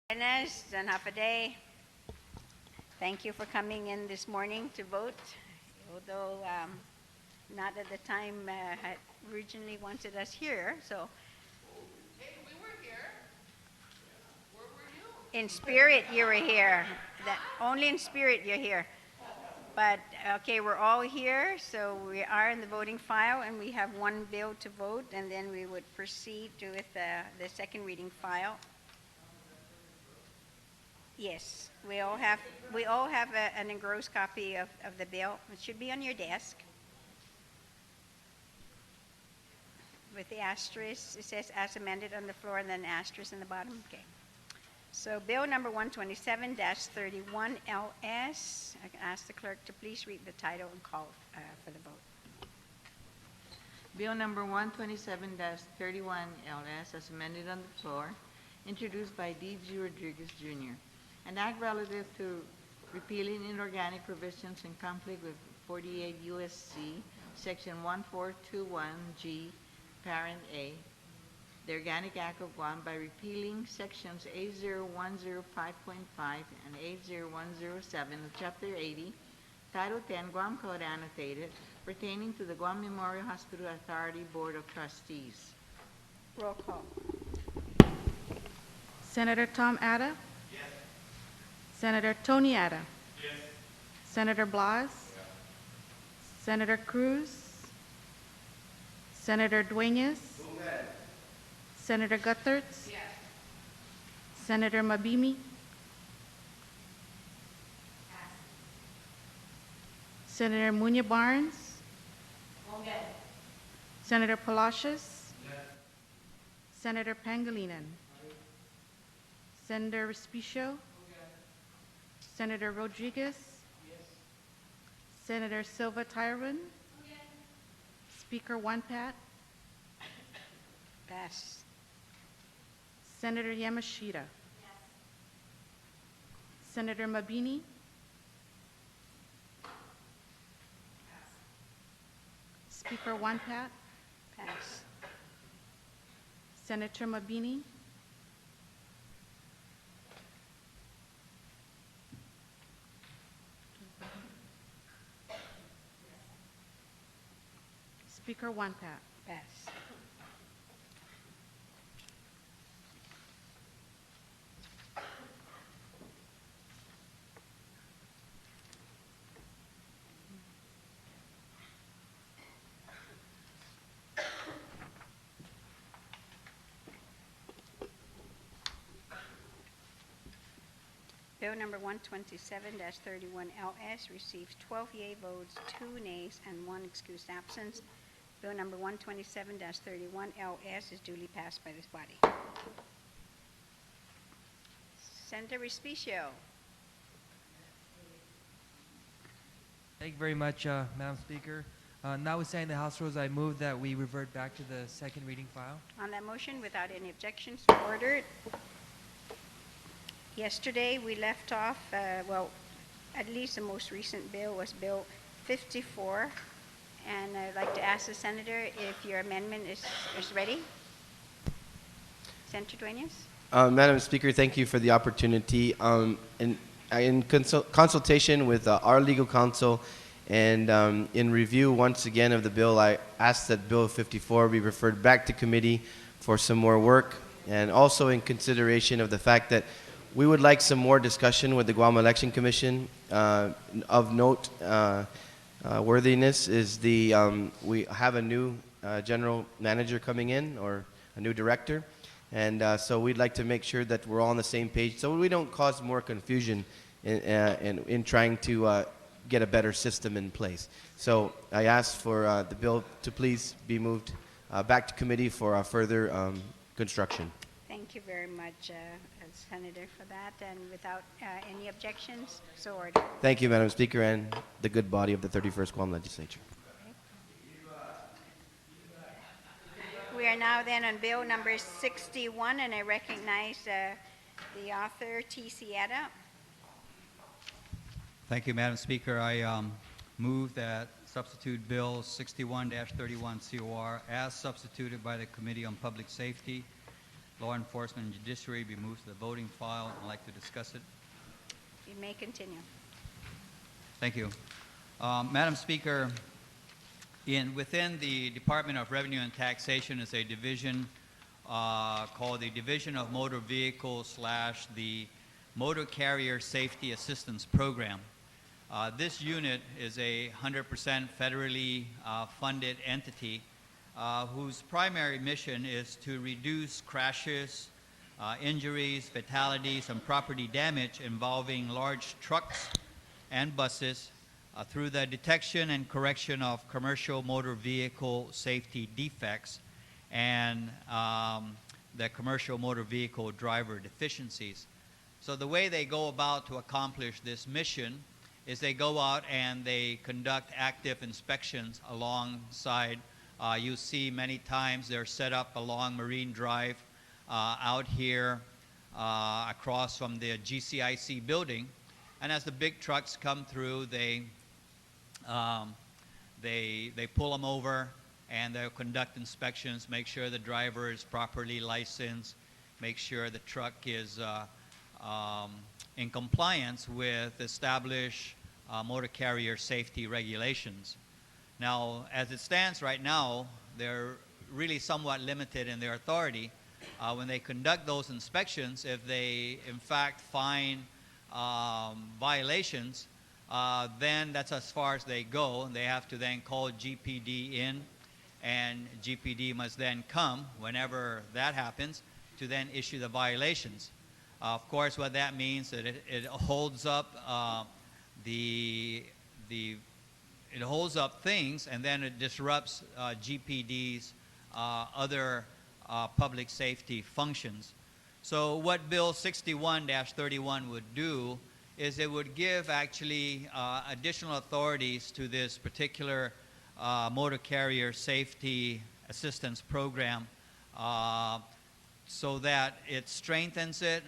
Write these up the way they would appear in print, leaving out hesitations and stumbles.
Buenas, done half a day. Thank you for coming in this morning to vote, although not at the time had originally wanted us here. So, Hey, we were here. Where were you? in spirit, you were here. That only in spirit you're here. But okay, we're all here, so we are in the voting file, and we have one bill to vote, and then we would proceed with the second reading file. Yes, we all have an engrossed copy of the bill. It should be on your desk with the asterisk. It says as amended on the floor and then asterisk in the bottom. Okay. So bill number 127-31 LS. I can ask the clerk to please read the title and call for the vote. Bill number 127-31 LS as amended on the floor, introduced by D.G. Rodriguez Jr. An act relative to repealing inorganic provisions in conflict with 48 U.S.C. Section 1421G, Parent A, the Organic Act of Guam by repealing Sections 80105.5 and 80107 of Chapter 80, Title 10, Guam Code Annotated, pertaining to the Guam Memorial Hospital Authority Board of Trustees. Roll call. Senator Tom Atta? Yes. Senator Tony Atta? Yes. Senator Blas? Yes. Senator Cruz? Senator Dueñas? Yes. Senator Guthertz? Yes. Senator Mabimi? Pass. Senator Munya Barnes? Yes. Senator Palacios? Yes. Senator Pangilinan? Senator Respicio? Senator Rodriguez? Yes. Senator Silva Tyron? Speaker One Pat? Pass. Senator Yamashita? Senator Mabini? Speaker One Pat? Pass. Senator Mabini? Speaker One Pat? Pass. Bill number 127-31 LS receives 12 yea votes, 2 nays, and 1 excused absence. Bill number 127-31 LS is duly passed by this body. Senator Respicio. Thank you very much, Madam Speaker. Notwithstanding the House rules, I move that we revert back to the second reading file. On that motion, without any objections, so ordered. Yesterday, we left off, well, at least the most recent bill was Bill 54. And I'd like to ask the Senator if your amendment is ready. Senator Dueñas? Madam Speaker, thank you for the opportunity. In consultation with our legal counsel and in review once again of the bill, I asked that Bill 54 be referred back to committee for some more work, and also in consideration of the fact that we would like some more discussion with the Guam Election Commission. Of note, worthiness is we have a new general manager coming in, or a new director, and so we'd like to make sure that we're all on the same page so we don't cause more confusion in trying to get a better system in place. So I asked for the bill to please be moved back to committee for further construction. Thank you very much, Senator, for that. And without any objections, so ordered. Thank you, Madam Speaker, and the good body of the 31st Guam Legislature. We are now then on Bill number 61, and I recognize the author, T.C. Etta. Thank you, Madam Speaker. I move that substitute Bill 61-31 COR as substituted by the Committee on Public Safety Law Enforcement and Judiciary be moved to the voting file. I'd like to discuss it. You may continue. Thank you. Madam Speaker, within the Department of Revenue and Taxation is a division called the Division of Motor Vehicles / the Motor Carrier Safety Assistance Program. This unit is a 100% federally funded entity whose primary mission is to reduce crashes, injuries, fatalities, and property damage involving large trucks and buses through the detection and correction of commercial motor vehicle safety defects and the commercial motor vehicle driver deficiencies. So the way they go about to accomplish this mission is they go out and they conduct active inspections alongside. You see many times they're set up along Marine Drive out here across from the GCIC building. And as the big trucks come through, they pull them over and they'll conduct inspections, make sure the driver is properly licensed, make sure the truck is in compliance with established motor carrier safety regulations. Now, as it stands right now, they're really somewhat limited in their authority. When they conduct those inspections, if they in fact find violations, then that's as far as they go. They have to then call GPD in, and GPD must then come whenever that happens to then issue the violations. Of course, what that means is that it holds up it holds up things, and then it disrupts GPD's other public safety functions. So what Bill 61-31 would do is it would give actually additional authorities to this particular motor carrier safety assistance program so that it strengthens it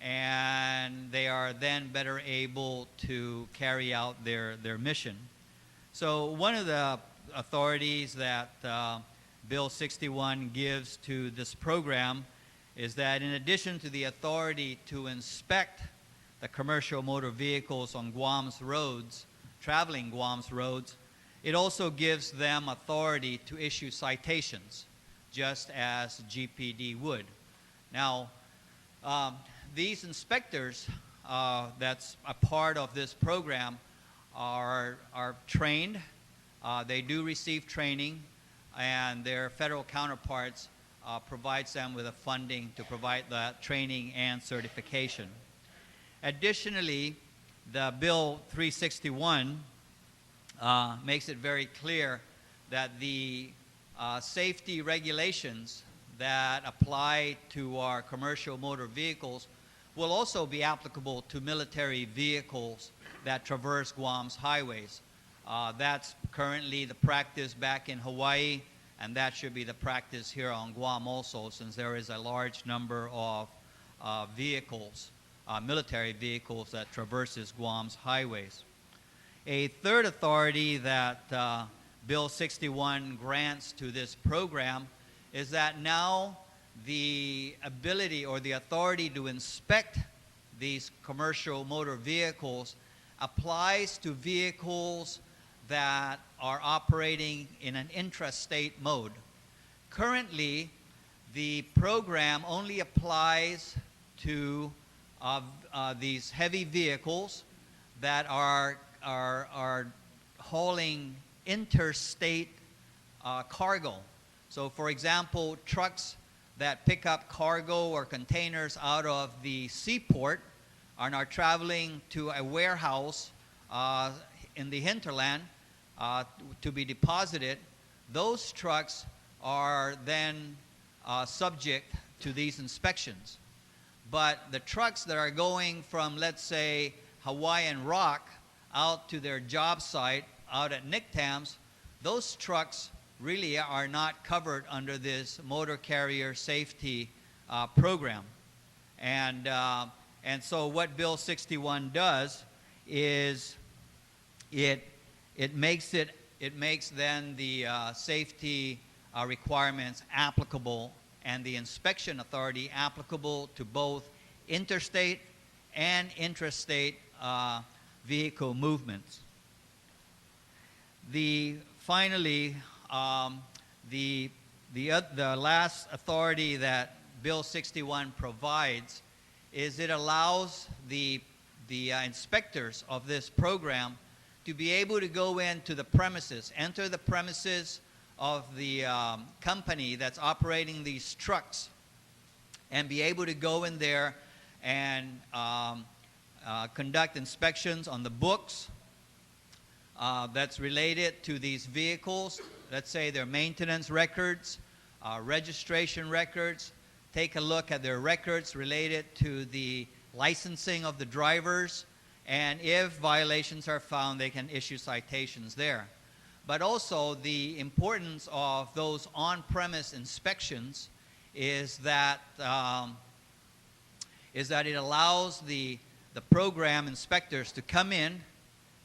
and they are then better able to carry out their mission. So one of the authorities that Bill 61 gives to this program is that in addition to the authority to inspect the commercial motor vehicles on Guam's roads, traveling Guam's roads, it also gives them authority to issue citations, just as GPD would. Now, these inspectors that's a part of this program are trained. They do receive training, and their federal counterparts provides them with the funding to provide that training and certification. Additionally, the Bill 361 makes it very clear that the safety regulations that apply to our commercial motor vehicles will also be applicable to military vehicles that traverse Guam's highways. That's currently the practice back in Hawaii, and that should be the practice here on Guam also, since there is a large number of vehicles, military vehicles that traverses Guam's highways. A third authority that Bill 61 grants to this program is that now the ability or the authority to inspect these commercial motor vehicles applies to vehicles that are operating in an intrastate mode. Currently, the program only applies to these heavy vehicles that are hauling interstate cargo. So, for example, trucks that pick up cargo or containers out of the seaport and are traveling to a warehouse in the hinterland to be deposited, those trucks are then subject to these inspections. But the trucks that are going from, let's say, Hawaiian Rock out to their job site out at NICTAMS, those trucks really are not covered under this motor carrier safety program. And so what Bill 61 does is it makes then the safety requirements applicable and the inspection authority applicable to both interstate and intrastate vehicle movements. Finally, the last authority that Bill 61 provides is it allows the inspectors of this program to be able to go into the premises, enter the premises of the company that's operating these trucks, and be able to go in there and conduct inspections on the books that's related to these vehicles. Let's say their maintenance records, registration records, take a look at their records related to the licensing of the drivers, and if violations are found, they can issue citations there. But also the importance of those on-premise inspections is that it allows the program inspectors to come in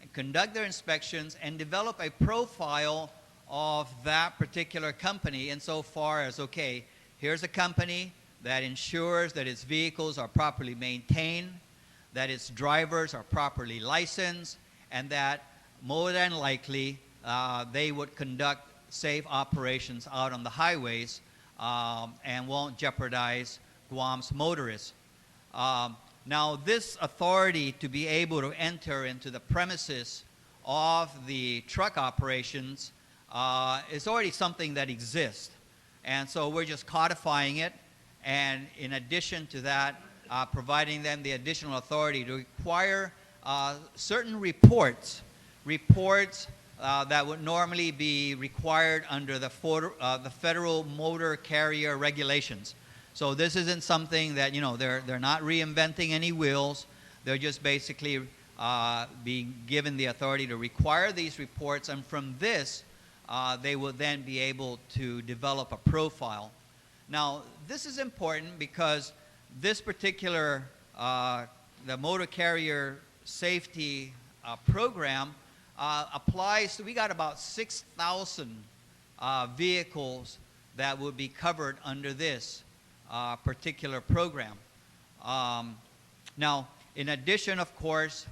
and conduct their inspections and develop a profile of that particular company insofar as, okay, here's a company that ensures that its vehicles are properly maintained, that its drivers are properly licensed, and that more than likely they would conduct safe operations out on the highways and won't jeopardize Guam's motorists. Now, this authority to be able to enter into the premises of the truck operations is already something that exists. And so we're just codifying it, and in addition to that, providing them the additional authority to require certain reports that would normally be required under the federal motor carrier regulations. So this isn't something that, they're not reinventing any wheels. They're just basically being given the authority to require these reports, and from this, they will then be able to develop a profile. Now, this is important because this particular, the motor carrier safety program applies to, we got about 6,000 vehicles that would be covered under this particular program. Now, in addition, of course,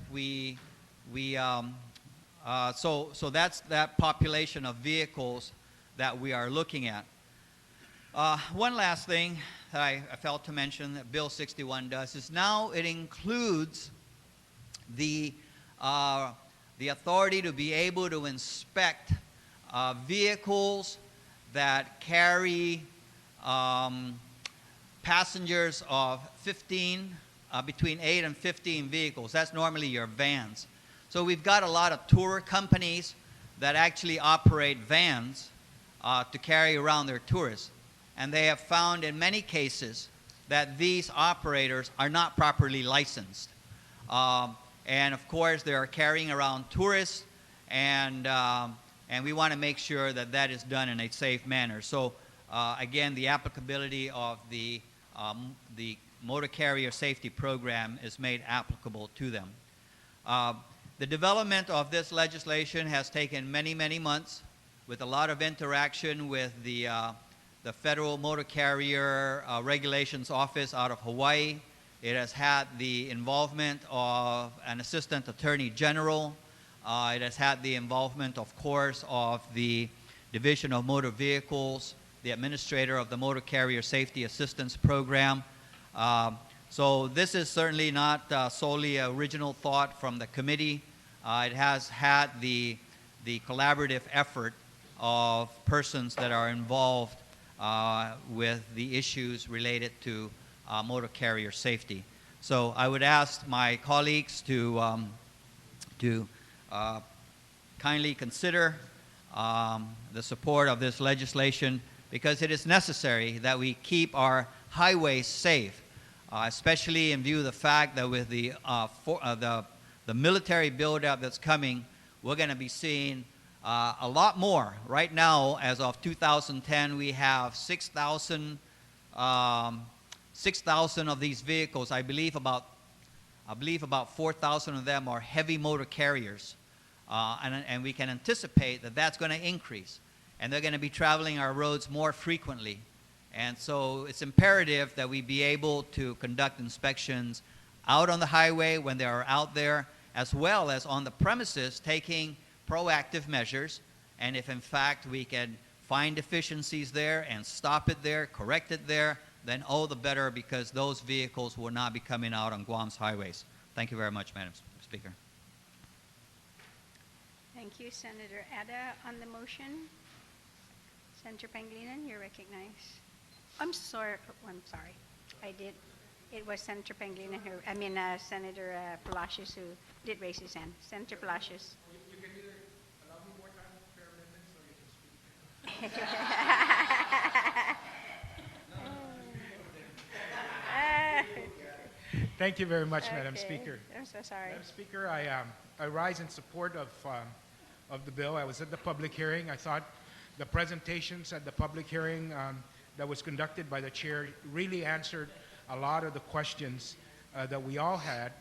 so that's that population of vehicles that we are looking at. One last thing that I failed to mention that Bill 61 does is now it includes the authority to be able to inspect vehicles that carry passengers of 15, between 8 and 15 vehicles. That's normally your vans. So we've got a lot of tour companies that actually operate vans to carry around their tourists. And they have found in many cases that these operators are not properly licensed. And of course, they are carrying around tourists, and we want to make sure that that is done in a safe manner. So again, the applicability of the motor carrier safety program is made applicable to them. The development of this legislation has taken many, many months with a lot of interaction with the Federal Motor Carrier Regulations Office out of Hawaii. It has had the involvement of an Assistant Attorney General. It has had the involvement, of course, of the Division of Motor Vehicles, the administrator of the Motor Carrier Safety Assistance Program. So this is certainly not solely an original thought from the committee. It has had the collaborative effort of persons that are involved with the issues related to motor carrier safety. So I would ask my colleagues to kindly consider the support of this legislation, because it is necessary that we keep our highways safe, especially in view of the fact that with the military buildup that's coming, we're going to be seeing a lot more. Right now, as of 2010, we have 6,000 of these vehicles. I believe about 4,000 of them are heavy motor carriers, and we can anticipate that that's going to increase, and they're going to be traveling our roads more frequently. And so it's imperative that we be able to conduct inspections out on the highway when they are out there, as well as on the premises, taking proactive measures. And if in fact we can find deficiencies there and stop it there, correct it there, then all the better, because those vehicles will not be coming out on Guam's highways. Thank you very much, Madam Speaker. Thank you, Senator Ada. On the motion, Senator Pangilinan, you're recognized. I'm sorry. I did. It was Senator Pangilinan Senator Palacios who did raise his hand. Senator Palacios. You can either allow me more time for amendments or you can speak. Thank you very much, Madam Okay. Speaker. I'm so sorry. Madam Speaker, I rise in support of the bill. I was at the public hearing. I thought the presentations at the public hearing that was conducted by the chair really answered a lot of the questions that we all had.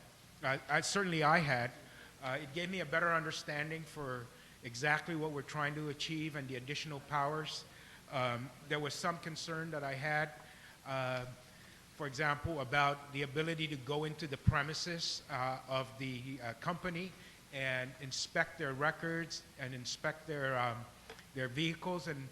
Certainly I had. It gave me a better understanding for exactly what we're trying to achieve and the additional powers. There was some concern that I had, for example, about the ability to go into the premises of the company and inspect their records and inspect their vehicles, and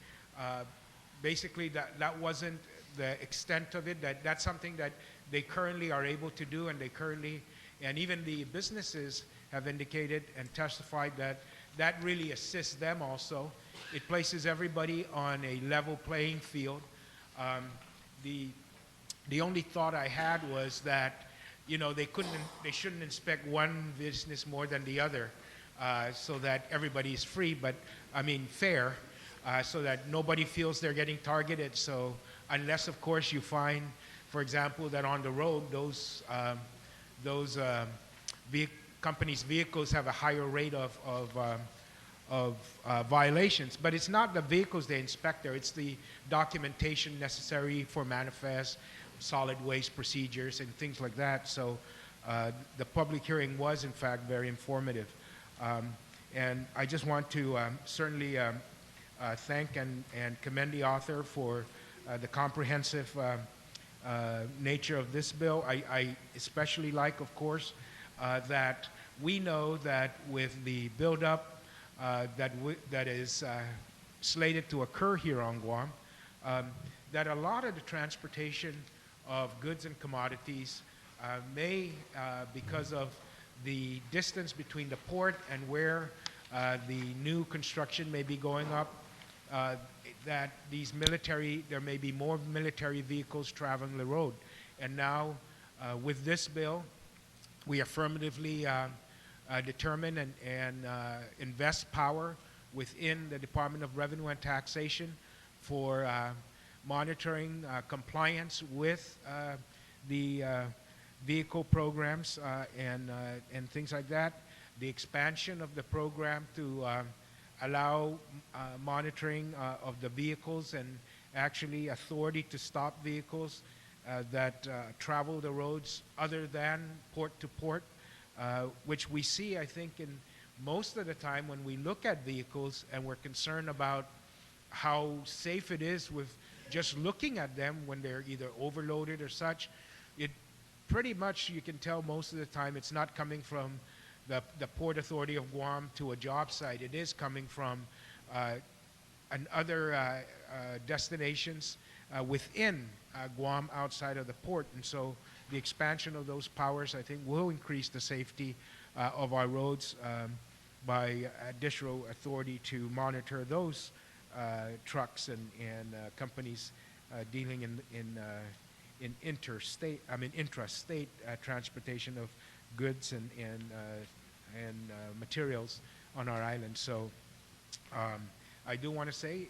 basically that wasn't the extent of it. That's something that they currently are able to do, and even the businesses have indicated and testified that that really assists them also. It places everybody on a level playing field. The only thought I had was that, they shouldn't inspect one business more than the other, so that everybody is free, fair, so that nobody feels they're getting targeted. So unless, of course, you find, for example, that on the road those companies' vehicles have a higher rate of violations. But it's not the vehicles they inspect there, it's the documentation necessary for manifest, solid waste procedures, and things like that. So the public hearing was, in fact, very informative. And I just want to certainly thank and commend the author for the comprehensive nature of this bill. I especially like, of course, that we know that with the buildup that is slated to occur here on Guam, that a lot of the transportation of goods and commodities may, because of the distance between the port and where the new construction may be going up, that there may be more military vehicles traveling the road. And now, with this bill, we affirmatively determine and invest power within the Department of Revenue and Taxation for monitoring compliance with the vehicle programs and things like that. The expansion of the program to allow monitoring of the vehicles and actually authority to stop vehicles that travel the roads other than port to port, which we see, I think, in most of the time when we look at vehicles and we're concerned about how safe it is with just looking at them when they're either overloaded or such. It pretty much, you can tell most of the time, it's not coming from the Port Authority of Guam to a job site. It is coming from other destinations within Guam outside of the port. And so the expansion of those powers, I think, will increase the safety of our roads by additional authority to monitor those trucks and companies dealing in intrastate transportation of goods and materials on our island. So I do want to say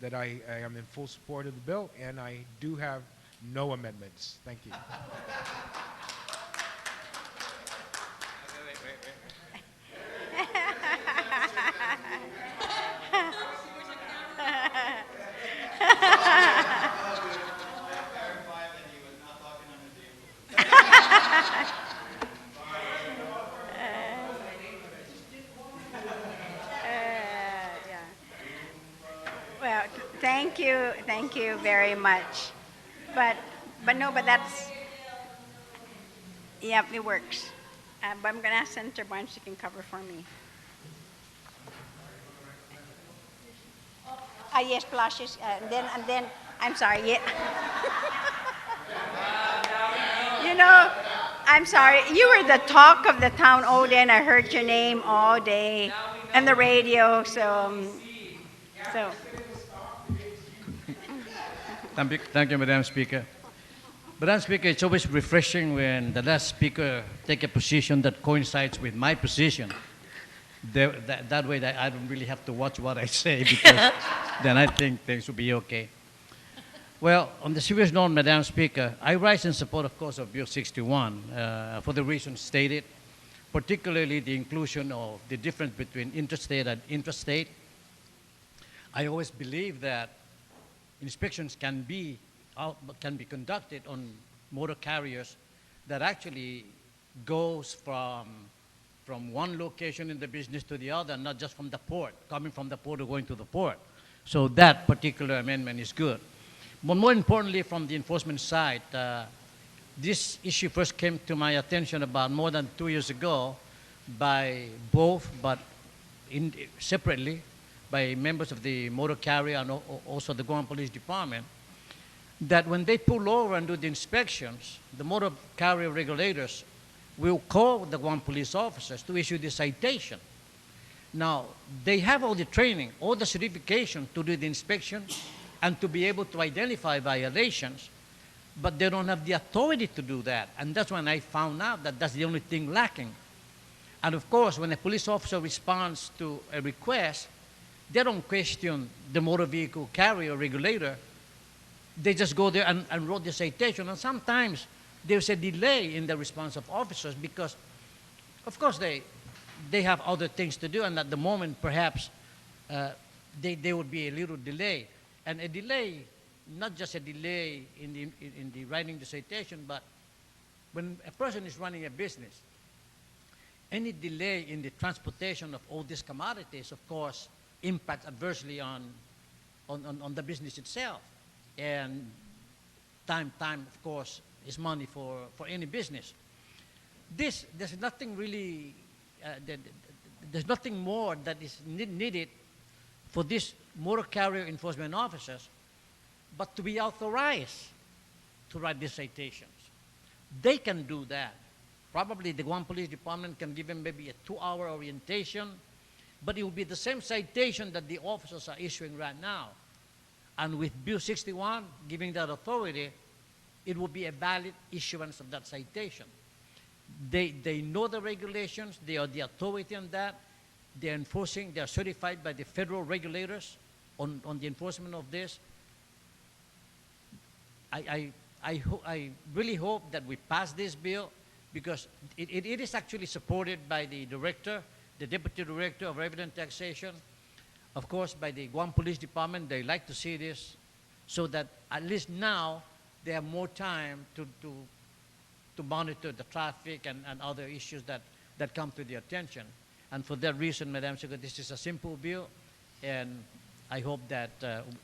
that I am in full support of the bill, and I do have no amendments. Thank you. Well, thank thank you very much. But, but that's, yeah, it works. But I'm gonna ask Senator Barnes if she can cover for me. Yes, Palacios, and then, I'm sorry, yeah. You know, I'm sorry, you were the talk of the town all day, and I heard your name all day on the radio, so, Thank you, Madam Speaker. Madam Speaker, it's always refreshing when the last speaker take a position that coincides with my position. That way I don't really have to watch what I say because then I think things will be okay. Well, on the serious note, Madam Speaker, I rise in support, of course, of Bill 61 for the reasons stated, particularly the inclusion of the difference between interstate and intrastate. I always believe that inspections can be conducted on motor carriers that actually goes from one location in the business to the other, not just from the port, coming from the port or going to the port. So that particular amendment is good. But more importantly, from the enforcement side, this issue first came to my attention about more than 2 years ago by both, but separately, by members of the motor carrier and also the Guam Police Department, that when they pull over and do the inspections, the motor carrier regulators will call the Guam police officers to issue the citation. Now, they have all the training, all the certification to do the inspection and to be able to identify violations, but they don't have the authority to do that. And that's when I found out that that's the only thing lacking. And of course, when a police officer responds to a request, they don't question the motor vehicle carrier regulator. They just go there and wrote the citation. And sometimes there's a delay in the response of officers because, of course, they have other things to do. And at the moment, perhaps, there would be a little delay. And a delay, not just a delay in the writing the citation, but when a person is running a business, any delay in the transportation of all these commodities, of course, impacts adversely on the business itself. And time, of course, is money for any business. There's nothing really, there's nothing more that is needed for these motor carrier enforcement officers, but to be authorized to write these citations. They can do that. Probably the Guam Police Department can give them maybe a 2-hour orientation, but it will be the same citation that the officers are issuing right now. And with Bill 61 giving that authority, it will be a valid issuance of that citation. They know the regulations, they are the authority on that, they're enforcing, they're certified by the federal regulators on the enforcement of this. I really hope that we pass this bill because it is actually supported by the director, the deputy director of revenue and taxation, of course by the Guam Police Department. They like to see this so that at least now they have more time to monitor the traffic and other issues that come to their attention. And for that reason, Madam Speaker, this is a simple bill, and I hope that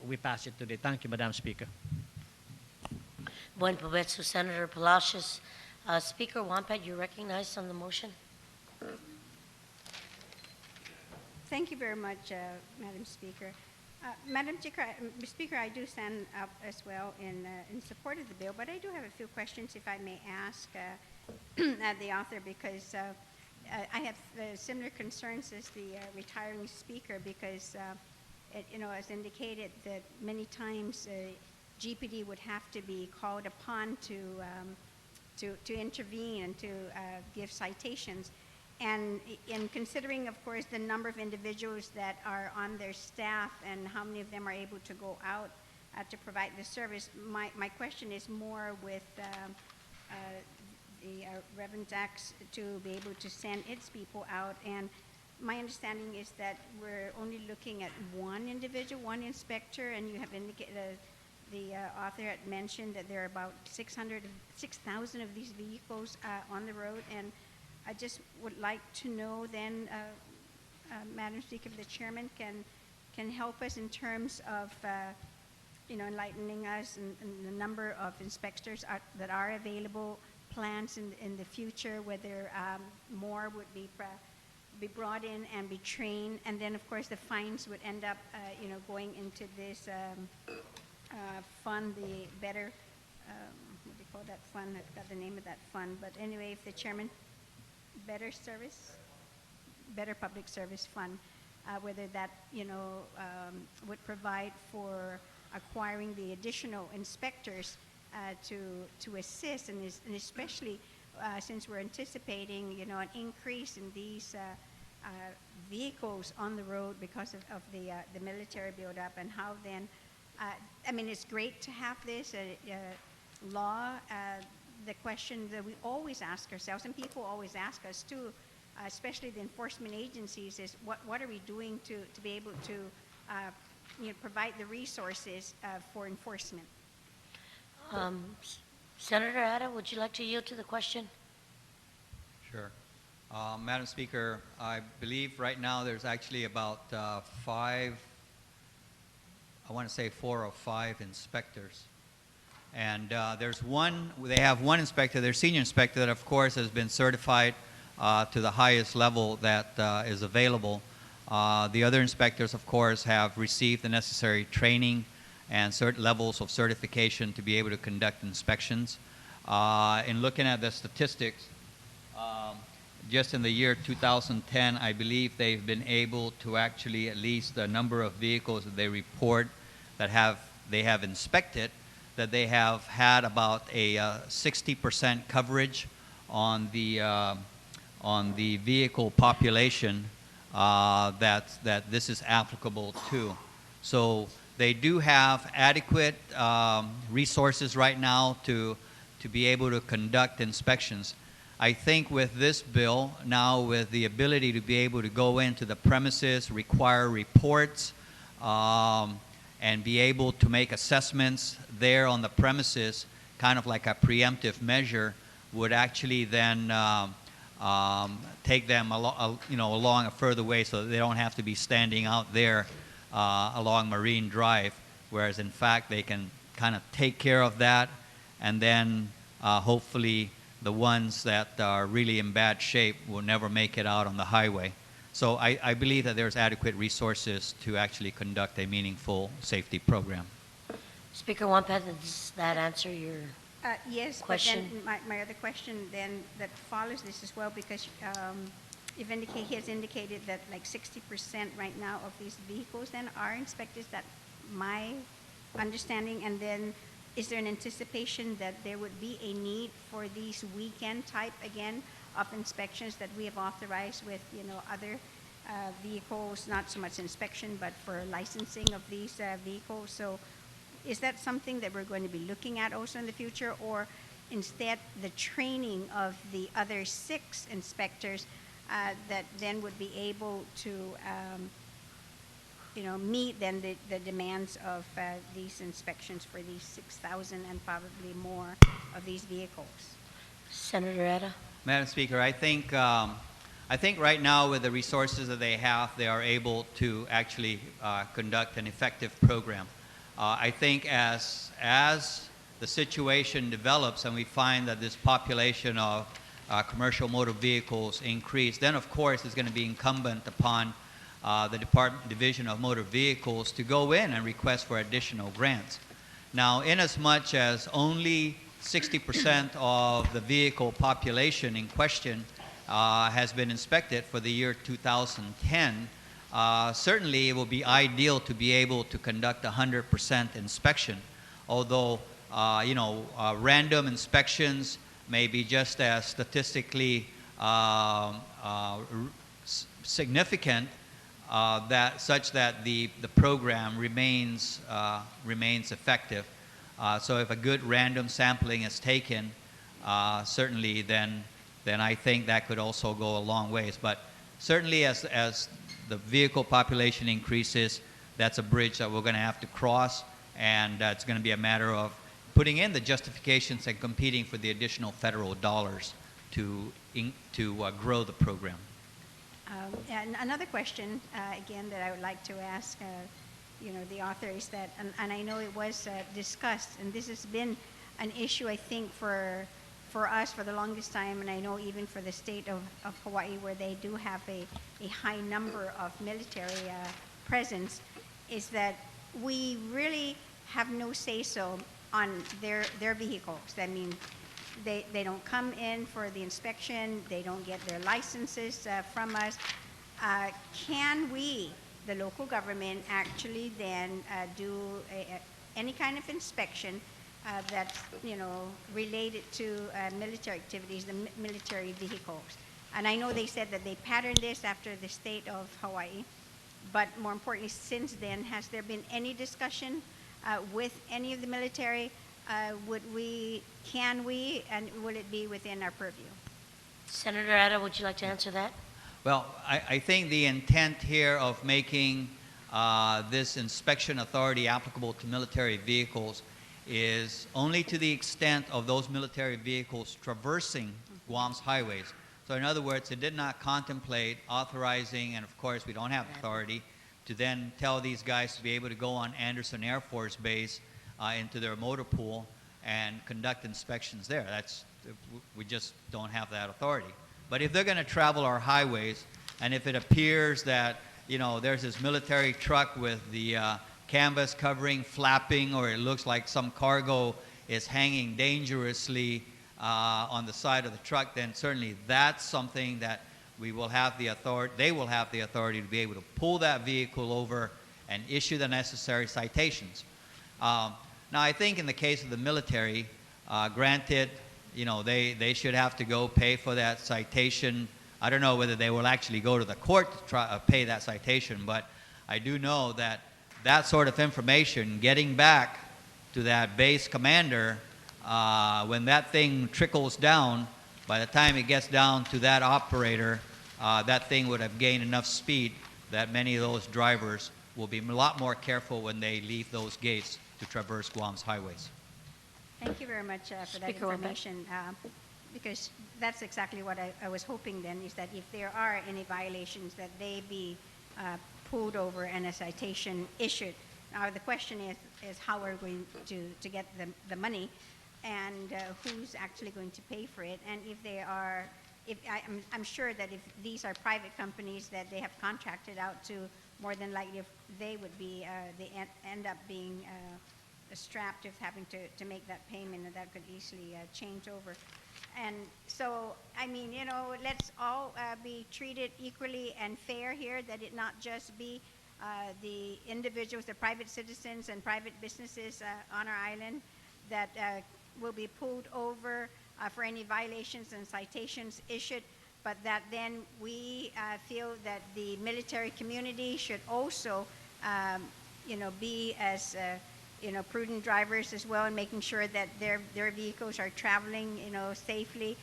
we pass it today. Thank you, Madam Speaker. Buen provecho, Senator Palacios. Speaker Wampat, you're recognized on the motion. Thank you very much, Madam Speaker. Madam Speaker, I do stand up as well in support of the bill, but I do have a few questions, if I may ask the author, because I have similar concerns as the retiring speaker, because, as indicated, that many times GPD would have to be called upon to intervene and to give citations. And in considering, of course, the number of individuals that are on their staff and how many of them are able to go out to provide the service, my question is more with the Revenue Tax to be able to send its people out. And my understanding is that we're only looking at one individual, one inspector, and you have indicated, the author had mentioned that there are about 6,000 of these vehicles on the road. And I just would like to know then, Madam Speaker, if the chairman can help us in terms of enlightening us and the number of inspectors that are available, plans in the future, whether more would be brought in and be trained, and then of course the fines would end up, going into this fund, the better, what do you call that fund? I forgot the name of that fund, but anyway, if the chairman, better public service fund, whether that, would provide for acquiring the additional inspectors to assist, and especially since we're anticipating, an increase in these vehicles on the road because of the military buildup, and how then, it's great to have this law. The question that we always ask ourselves, and people always ask us too, especially the enforcement agencies, is what are we doing to be able to provide the resources for enforcement? Senator Ada, would you like to yield to the question? Sure. Madam Speaker, I believe right now there's actually about 4 or 5 inspectors. And they have one inspector, their senior inspector, that of course has been certified to the highest level that is available. The other inspectors, of course, have received the necessary training and certain levels of certification to be able to conduct inspections. In looking at the statistics, just in the year 2010, I believe they've been able to actually, at least the number of vehicles that they report that they have inspected, that they have had about a 60% coverage on the vehicle population that this is applicable to. So they do have adequate resources right now to be able to conduct inspections. I think with this bill, now with the ability to be able to go into the premises, require reports, and be able to make assessments there on the premises, kind of like a preemptive measure, would actually then take them along a further way, so that they don't have to be standing out there along Marine Drive, whereas in fact they can kind of take care of that, and then hopefully the ones that are really in bad shape will never make it out on the highway. So I believe that there's adequate resources to actually conduct a meaningful safety program. Speaker Wampat, does that answer your Yes, question? but then my other question then that follows this as well, because he has indicated that like 60% right now of these vehicles then are inspected. Is that my understanding? And then is there an anticipation that there would be a need for these weekend type, again, of inspections that we have authorized with, other vehicles, not so much inspection, but for licensing of these vehicles? So is that something that we're going to be looking at also in the future, or instead the training of the other 6 inspectors that then would be able to meet then the demands of these inspections for these 6,000 and probably more of these vehicles? Senator Ada? Madam Speaker, I think right now with the resources that they have, they are able to actually conduct an effective program. I think as the situation develops and we find that this population of commercial motor vehicles increase, then of course it's going to be incumbent upon the Division of Motor Vehicles to go in and request for additional grants. Now, inasmuch as only 60% of the vehicle population in question has been inspected for the year 2010, certainly it will be ideal to be able to conduct 100% inspection, although random inspections may be just as statistically significant, such that the program remains effective. So if a good random sampling is taken, certainly then I think that could also go a long ways. But certainly as the vehicle population increases, that's a bridge that we're going to have to cross, and it's going to be a matter of putting in the justifications and competing for the additional federal dollars to grow the program. And another question, again, that I would like to ask the author is that, and I know it was discussed, and this has been an issue, I think, for us for the longest time, and I know even for the state of Hawaii, where they do have a high number of military presence, is that we really have no say-so on their vehicles. I mean, they don't come in for the inspection, they don't get their licenses from us. Can we, the local government, actually then do any kind of inspection that's related to military activities, the military vehicles? And I know they said that they patterned this after the state of Hawaii, but more importantly, since then, has there been any discussion with any of the military? Can we, and will it be within our purview? Senator Ada, would you like to answer that? Well, I think the intent here of making this inspection authority applicable to military vehicles is only to the extent of those military vehicles traversing Guam's highways. So in other words, it did not contemplate authorizing, and of course we don't have authority, to then tell these guys to be able to go on Anderson Air Force Base into their motor pool and conduct inspections there. We just don't have that authority. But if they're going to travel our highways, and if it appears that there's this military truck with the canvas covering flapping, or it looks like some cargo is hanging dangerously on the side of the truck, then certainly that's something that we will have the authority. They will have the authority to be able to pull that vehicle over and issue the necessary citations. Now, I think in the case of the military, granted, they should have to go pay for that citation. I don't know whether they will actually go to the court to pay that citation, but I do know that that sort of information, getting back to that base commander, when that thing trickles down, by the time it gets down to that operator, that thing would have gained enough speed that many of those drivers will be a lot more careful when they leave those gates to traverse Guam's highways. Thank you very much for that Speaker Wambach. information, because that's exactly what I was hoping then, is that if there are any violations, that they be pulled over and a citation issued. Now, the question is how we're going to get the money, and who's actually going to pay for it. And if they are, I'm sure that if these are private companies that they have contracted out to, more than likely if they would be, they end up being strapped with having to make that payment, and that could easily change over. And so, I mean, let's all be treated equally and fair here, that it not just be the individuals, the private citizens and private businesses on our island that will be pulled over for any violations and citations issued, but that then we feel that the military community should also, be as prudent drivers as well, and making sure that their vehicles are traveling, safely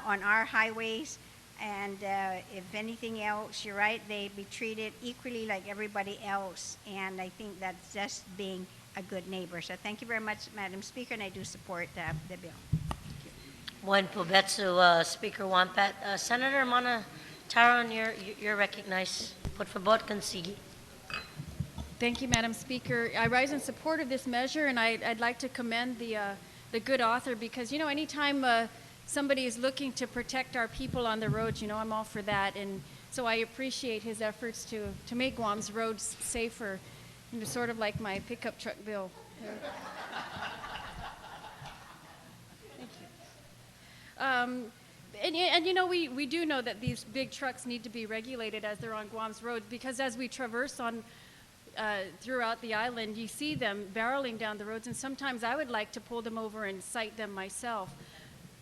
on our highways. And if anything else, you're right, they be treated equally like everybody else. And I think that's just being a good neighbor. So thank you very much, Madam Speaker, and I do support the bill. Buen Pobetsu, Speaker Wampat. Senator Manataron, you're recognized. Por favor, consigue. Thank you, Madam Speaker. I rise in support of this measure, and I'd like to commend the good author, because, anytime somebody is looking to protect our people on the roads, I'm all for that. And so I appreciate his efforts to make Guam's roads safer, sort of like my pickup truck bill. Thank you. We do know that these big trucks need to be regulated as they're on Guam's roads, because as we traverse throughout the island, you see them barreling down the roads, and sometimes I would like to pull them over and cite them myself.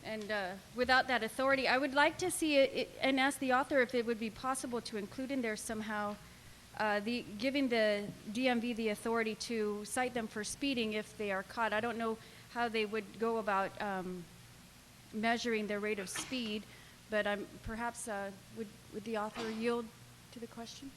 And without that authority, I would like to see it, and ask the author if it would be possible to include in there somehow giving the DMV the authority to cite them for speeding if they are caught. I don't know how they would go about measuring their rate of speed, but perhaps would the author yield to the question?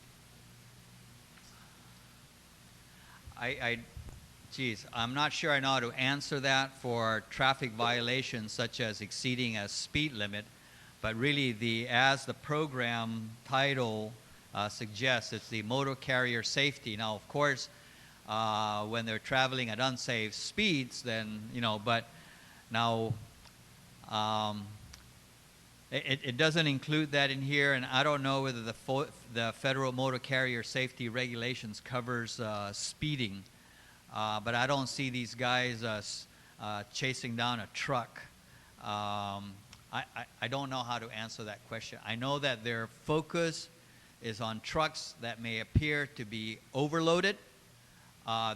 I'm not sure I know how to answer that for traffic violations such as exceeding a speed limit, but really as the program title suggests, it's the motor carrier safety. Now, of course, when they're traveling at unsafe speeds, then, but now it doesn't include that in here, and I don't know whether the Federal Motor Carrier Safety Regulations covers speeding, but I don't see these guys chasing down a truck. I don't know how to answer that question. I know that their focus is on trucks that may appear to be overloaded.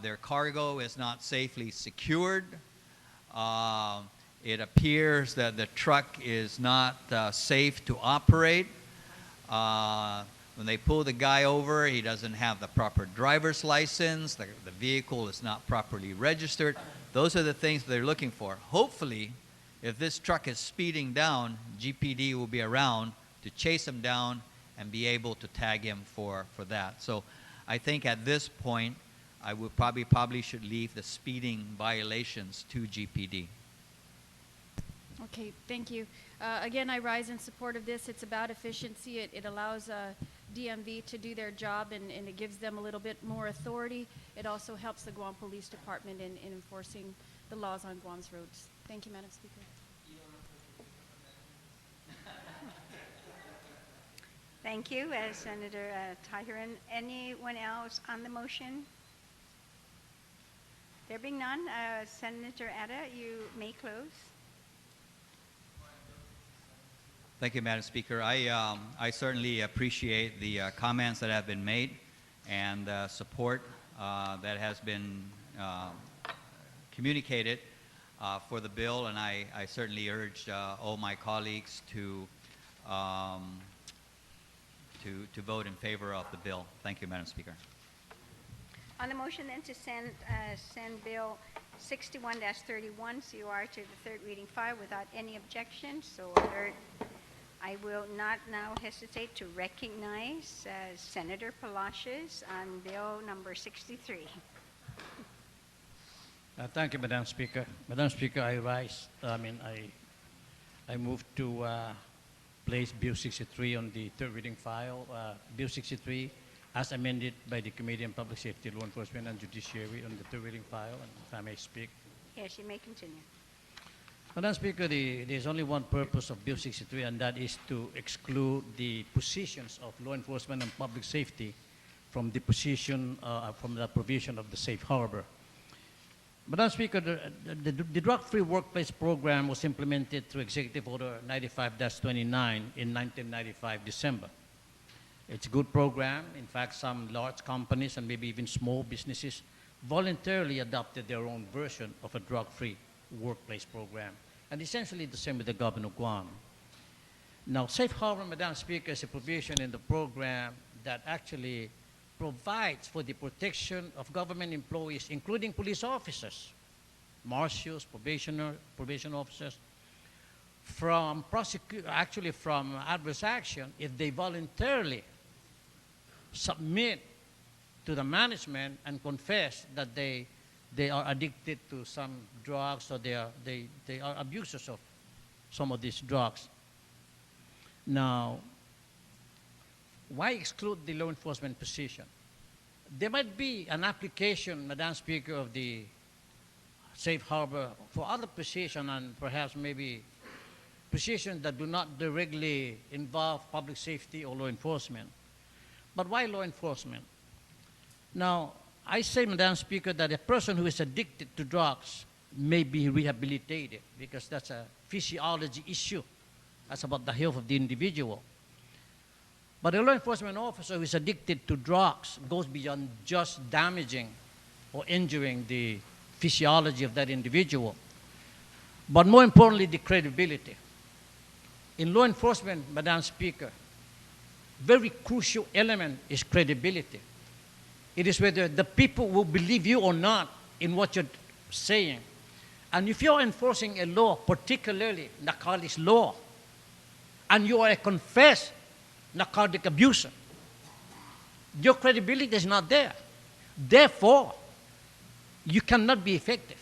Their cargo is not safely secured. It appears that the truck is not safe to operate. When they pull the guy over, he doesn't have the proper driver's license. The vehicle is not properly registered. Those are the things they're looking for. Hopefully, if this truck is speeding down, GPD will be around to chase him down and be able to tag him for that. So I think at this point, I would probably should leave the speeding violations to GPD. Okay, thank you. Again, I rise in support of this. It's about efficiency. It allows DMV to do their job, and it gives them a little bit more authority. It also helps the Guam Police Department in enforcing the laws on Guam's roads. Thank you, Madam Speaker. Thank you, Senator Tyron. Anyone else on the motion? There being none, Senator Atta, you may close. Thank you, Madam Speaker. I certainly appreciate the comments that have been made and support that has been communicated for the bill, and I certainly urge all my colleagues to vote in favor of the bill. Thank you, Madam Speaker. On the motion then to send Bill 61-31 COR to the third reading file without any objection, so alert. I will not now hesitate to recognize Senator Palacios on Bill number 63. Thank you, Madam Speaker. Madam Speaker, I move to place Bill 63 on the third reading file. Bill 63, as amended by the Committee on Public Safety, Law Enforcement, and Judiciary on the third reading file. And if I may speak. Yes, you may continue. Madam Speaker, there's only one purpose of Bill 63, and that is to exclude the positions of law enforcement and public safety from the position, from the provision of the safe harbor. Madam Speaker, the drug-free workplace program was implemented through Executive Order 95-29 in 1995 December. It's a good program. In fact, some large companies and maybe even small businesses voluntarily adopted their own version of a drug-free workplace program, and essentially the same with the government of Guam. Now, safe harbor, Madam Speaker, is a provision in the program that actually provides for the protection of government employees, including police officers, marshals, probation officers, from from adverse action if they voluntarily submit to the management and confess that they are addicted to some drugs, or they are abusers of some of these drugs. Now, why exclude the law enforcement position? There might be an application, Madam Speaker, of the safe harbor for other positions, and perhaps maybe positions that do not directly involve public safety or law enforcement. But why law enforcement? Now, I say, Madam Speaker, that a person who is addicted to drugs may be rehabilitated, because that's a physiology issue. That's about the health of the individual. But a law enforcement officer who is addicted to drugs goes beyond just damaging or injuring the physiology of that individual, but more importantly, the credibility. In law enforcement, Madam Speaker, very crucial element is credibility. It is whether the people will believe you or not in what you're saying. And if you're enforcing a law, particularly narcotics law, and you are a confessed narcotic abuser, your credibility is not there. Therefore, you cannot be effective.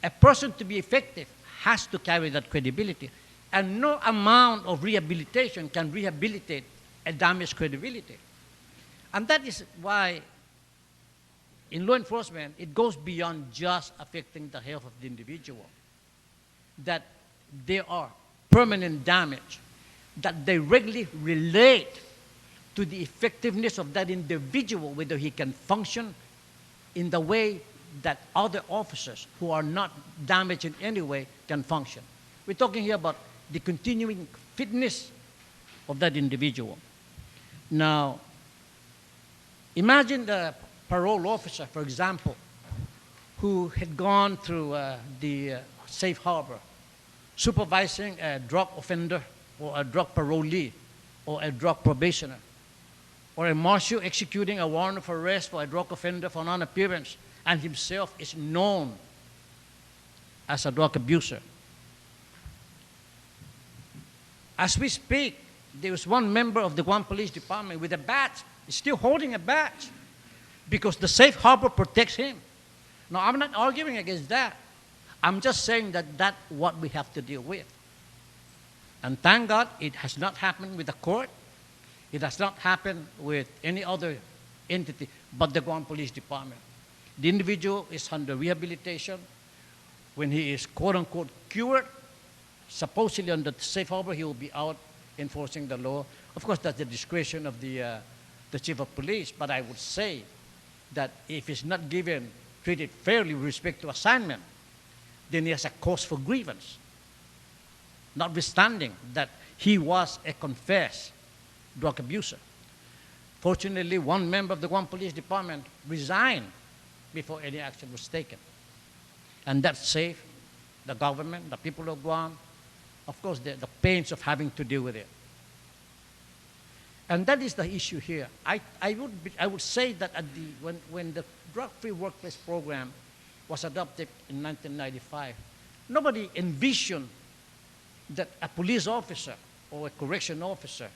A person to be effective has to carry that credibility. And no amount of rehabilitation can rehabilitate a damaged credibility. And that is why in law enforcement, it goes beyond just affecting the health of the individual. That there are permanent damage that directly relate to the effectiveness of that individual, whether he can function in the way that other officers who are not damaged in any way can function. We're talking here about the continuing fitness of that individual. Now, imagine the parole officer, for example, who had gone through the safe harbor, supervising a drug offender or a drug parolee or a drug probationer, or a marshal executing a warrant of arrest for a drug offender for non-appearance, and himself is known as a drug abuser. As we speak, there is one member of the Guam Police Department with a badge, he's still holding a badge, because the safe harbor protects him. Now, I'm not arguing against that. I'm just saying that that's what we have to deal with. And thank God it has not happened with the court. It has not happened with any other entity but the Guam Police Department. The individual is under rehabilitation. When he is quote-unquote cured, supposedly under the safe harbor, he will be out enforcing the law. Of course, that's the discretion of the chief of police, but I would say that if he's not treated fairly with respect to assignment, then he has a cause for grievance, notwithstanding that he was a confessed drug abuser. Fortunately, one member of the Guam Police Department resigned before any action was taken. And that saved the government, the people of Guam, of course, the pains of having to deal with it. And that is the issue here. I would say that when the drug-free workplace program was adopted in 1995, nobody envisioned that a police officer or a correction officer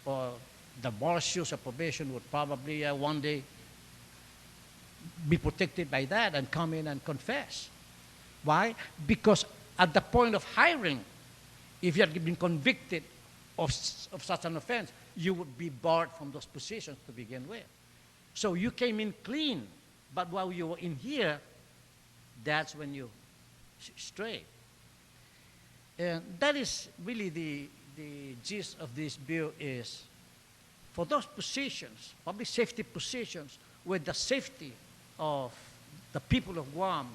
or the marshals of probation would probably one day be protected by that and come in and confess. Why? Because at the point of hiring, if you had been convicted of such an offense, you would be barred from those positions to begin with. So you came in clean, but while you were in here, that's when you strayed. And that is really the gist of this bill is for those positions, public safety positions, where the safety of the people of Guam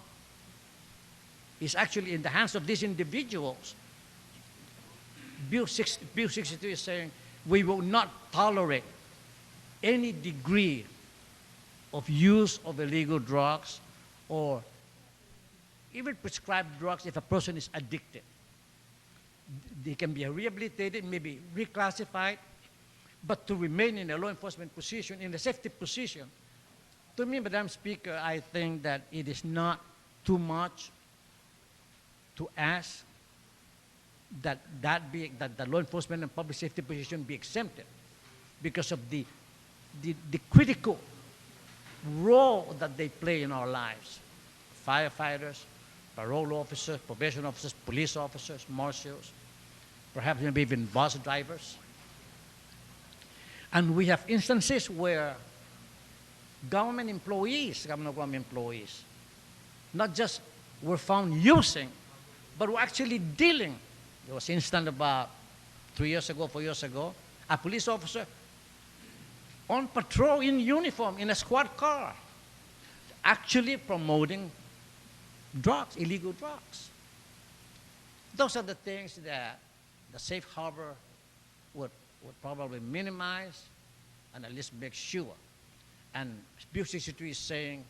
is actually in the hands of these individuals. Bill 62 is saying we will not tolerate any degree of use of illegal drugs or even prescribed drugs if a person is addicted. They can be rehabilitated, maybe reclassified, but to remain in a law enforcement position, in a safety position, to me, Madam Speaker, I think that it is not too much to ask that the law enforcement and public safety position be exempted because of the critical role that they play in our lives. Firefighters, parole officers, probation officers, police officers, marshals, perhaps maybe even bus drivers. And we have instances where government employees, not just were found using, but were actually dealing. There was an incident about 3 years ago, 4 years ago, a police officer on patrol in uniform in a squad car, actually promoting drugs, illegal drugs. Those are the things that the safe harbor would probably minimize and at least make sure. And Bill 63 is saying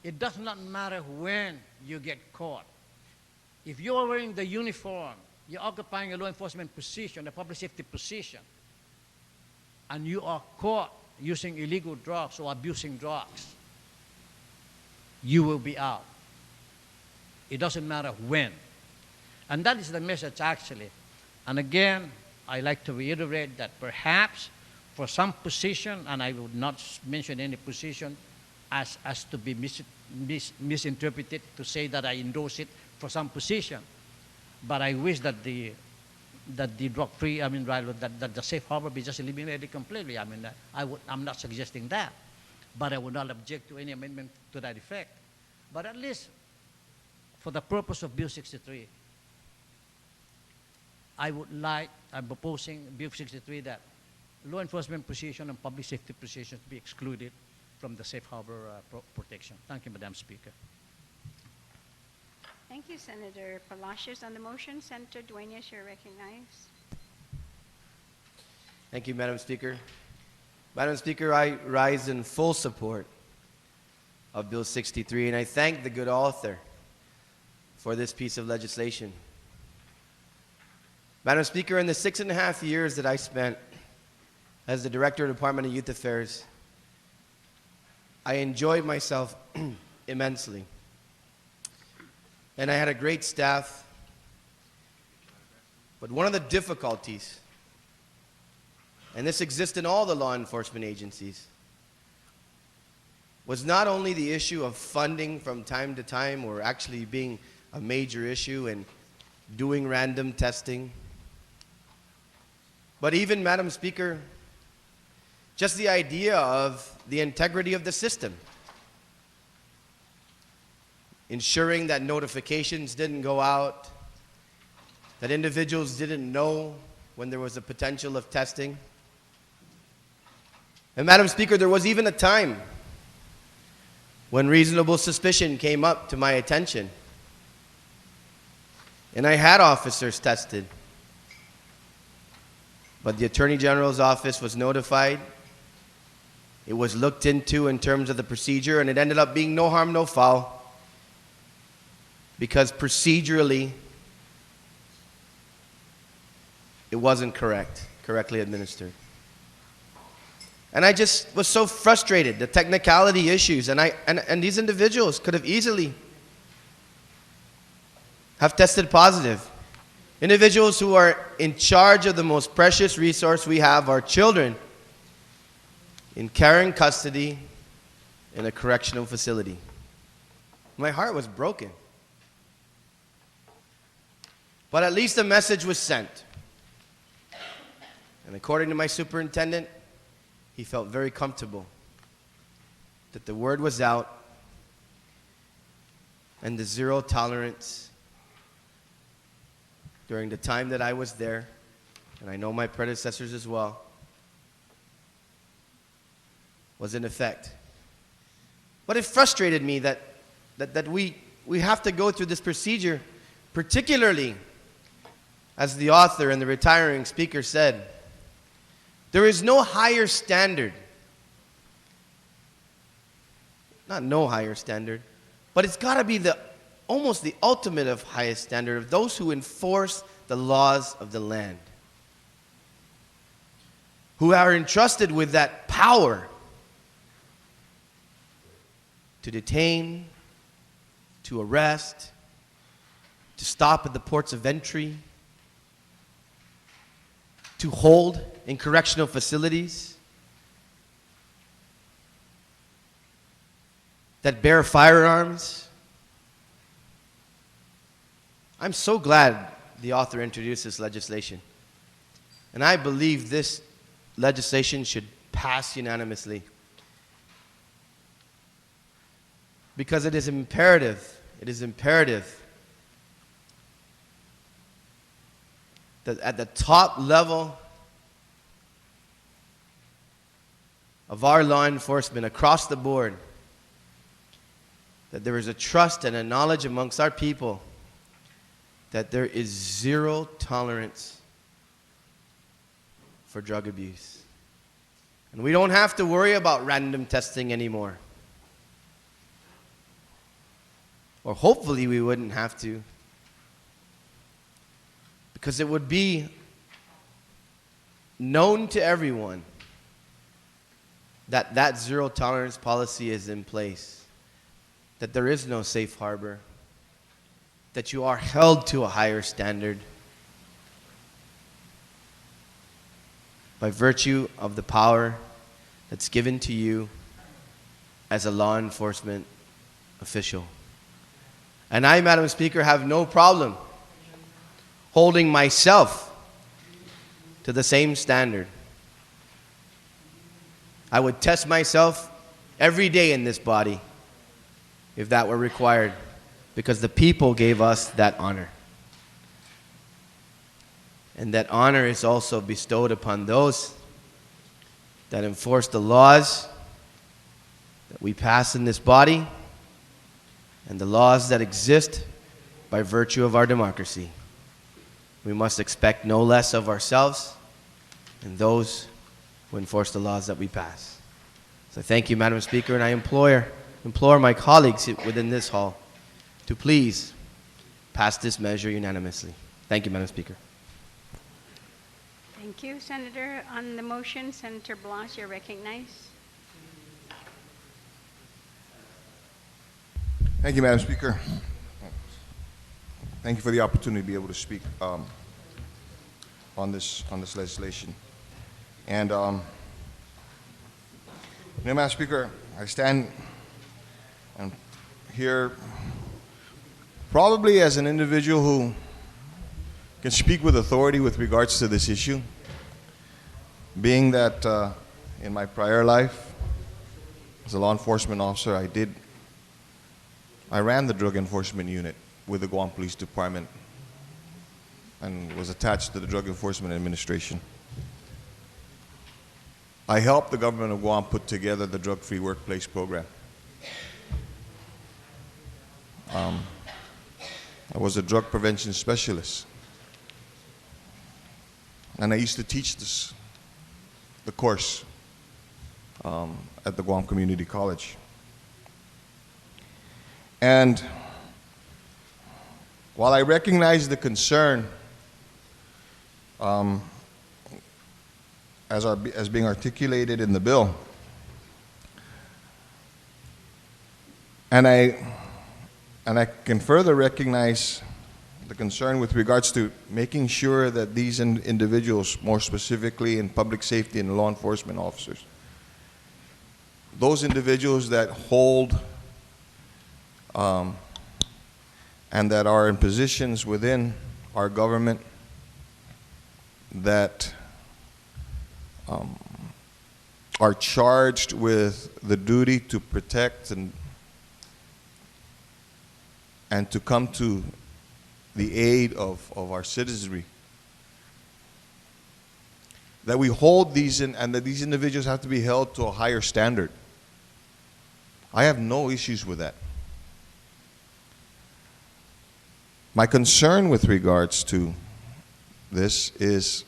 it does not matter when you get caught. If you are wearing the uniform, you're occupying a law enforcement position, a public safety position, and you are caught using illegal drugs or abusing drugs, you will be out. It doesn't matter when. And that is the message, actually. And again, I like to reiterate that perhaps for some position, and I would not mention any position as to be misinterpreted to say that I endorse it for some position. But I wish that the drug-free, that the safe harbor be just eliminated completely. I'm not suggesting that. but I would not object to any amendment to that effect. But at least for the purpose of Bill 63, I'm proposing Bill 63 that law enforcement position and public safety positions be excluded from the safe harbor protection. Thank you, Madam Speaker. Thank you, Senator Palacios. On the motion, Senator Dueñas, you're recognized. Thank you, Madam Speaker. Madam Speaker, I rise in full support of Bill 63, and I thank the good author for this piece of legislation. Madam Speaker, in the 6.5 years that I spent as the Director of the Department of Youth Affairs, I enjoyed myself immensely. And I had a great staff. But one of the difficulties, and this exists in all the law enforcement agencies, was not only the issue of funding from time to time, or actually being a major issue and doing random testing, but even, Madam Speaker, just the idea of the integrity of the system. Ensuring that notifications didn't go out, that individuals didn't know when there was a potential of testing. And Madam Speaker, there was even a time when reasonable suspicion came up to my attention, and I had officers tested. But the Attorney General's office was notified. It was looked into in terms of the procedure, and it ended up being no harm, no foul, because procedurally, it wasn't correctly administered. And I just was so frustrated, the technicality issues, and these individuals could have easily have tested positive. Individuals who are in charge of the most precious resource we have, our children, in care and custody in a correctional facility. My heart was broken. But at least a message was sent. And according to my superintendent, he felt very comfortable that the word was out and the zero tolerance during the time that I was there, and I know my predecessors as well, was in effect. But it frustrated me that we have to go through this procedure, particularly, as the author and the retiring speaker said, there is no higher standard. Not no higher standard, but it's got to be almost the ultimate of highest standard of those who enforce the laws of the land, who are entrusted with that power to detain, to arrest, to stop at the ports of entry, to hold in correctional facilities, that bear firearms. I'm so glad the author introduced this legislation. And I believe this legislation should pass unanimously. Because it is imperative that at the top level of our law enforcement across the board, that there is a trust and a knowledge amongst our people that there is zero tolerance for drug abuse. And we don't have to worry about random testing anymore. Or hopefully we wouldn't have to. Because it would be known to everyone that that zero tolerance policy is in place. That there is no safe harbor. That you are held to a higher standard by virtue of the power that's given to you as a law enforcement official. And I, Madam Speaker, have no problem holding myself to the same standard. I would test myself every day in this body if that were required, because the people gave us that honor. And that honor is also bestowed upon those that enforce the laws that we pass in this body and the laws that exist by virtue of our democracy. We must expect no less of ourselves and those who enforce the laws that we pass. So thank you, Madam Speaker, and I implore my colleagues within this hall to please pass this measure unanimously. Thank you, Madam Speaker. Thank you, Senator. On the motion, Senator Blanche, you're recognized. Thank you, Madam Speaker. Thank you for the opportunity to be able to speak on this legislation. And, Madam Speaker, I stand here probably as an individual who can speak with authority with regards to this issue, being that in my prior life as a law enforcement officer, I ran the drug enforcement unit with the Guam Police Department and was attached to the Drug Enforcement Administration. I helped the government of Guam put together the drug-free workplace program. I was a drug prevention specialist. And I used to teach the course at the Guam Community College. And while I recognize the concern as being articulated in the bill, and I can further recognize the concern with regards to making sure that these individuals, more specifically in public safety and law enforcement officers, those individuals that hold and that are in positions within our government that are charged with the duty to protect and to come to the aid of our citizenry, that we hold these and that these individuals have to be held to a higher standard. I have no issues with that. My concern with regards to this is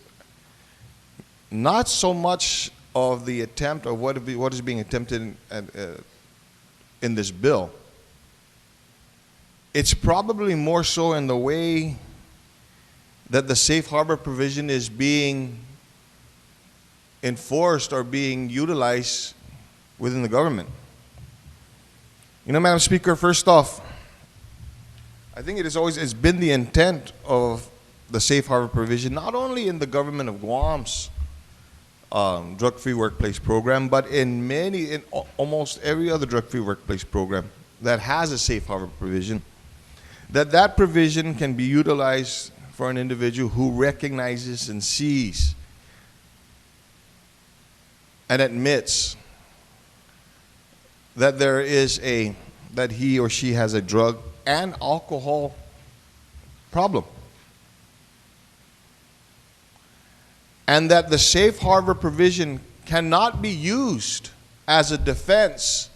not so much of the attempt of what is being attempted in this bill. It's probably more so in the way that the safe harbor provision is being enforced or being utilized within the government. You know, Madam Speaker, first off, I think it's been the intent of the safe harbor provision, not only in the government of Guam's drug-free workplace program, but in almost every other drug-free workplace program that has a safe harbor provision, that provision can be utilized for an individual who recognizes and sees and admits that that he or she has a drug and alcohol problem. And that the safe harbor provision cannot be used as a defense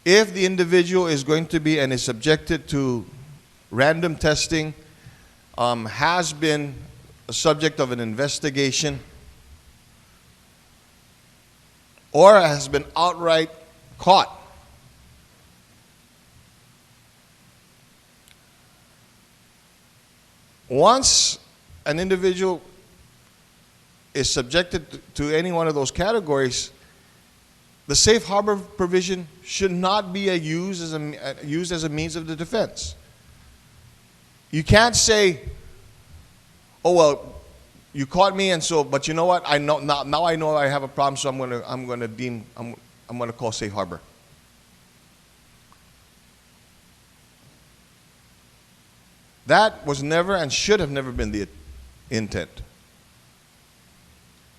if the individual is going to be and is subjected to random testing, has been a subject of an investigation, or has been outright caught. Once an individual is subjected to any one of those categories, the safe harbor provision should not be used as a means of the defense. You can't say, "Oh well, you caught me, and so, but you know what? I know now. I know I have a problem, so I'm gonna call safe harbor." That was never and should have never been the intent.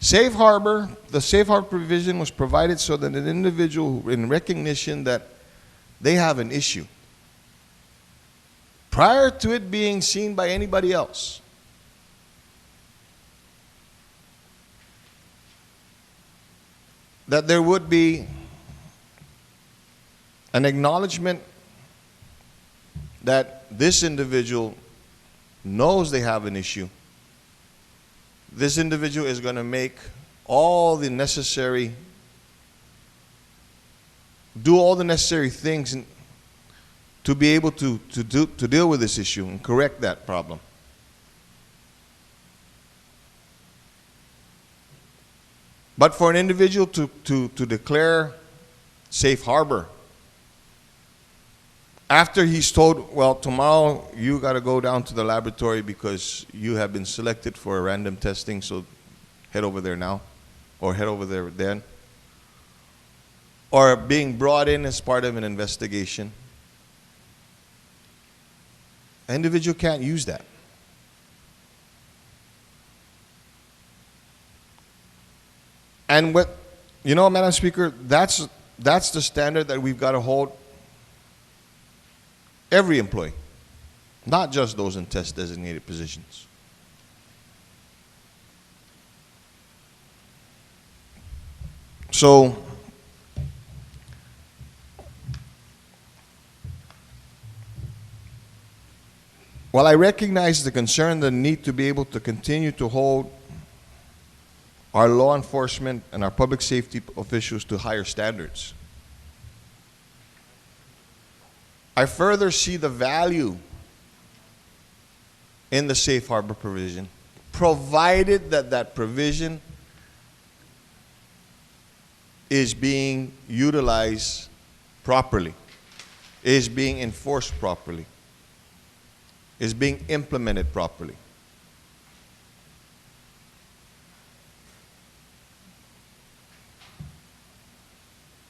Safe harbor, the safe harbor provision was provided so that an individual, in recognition that they have an issue, prior to it being seen by anybody else, that there would be an acknowledgement that this individual knows they have an issue. This individual is going to make all the necessary, do all the necessary things to be able to deal with this issue and correct that problem. But for an individual to declare safe harbor, after he's told, well, tomorrow you got to go down to the laboratory because you have been selected for a random testing, so head over there now, or head over there then. Or being brought in as part of an investigation. An individual can't use that. And what, you know, Madam Speaker, that's the standard that we've got to hold every employee, not just those in test designated positions. So, while I recognize the concern, the need to be able to continue to hold our law enforcement and our public safety officials to higher standards, I further see the value in the safe harbor provision, provided that that provision is being utilized properly, is being enforced properly, is being implemented properly.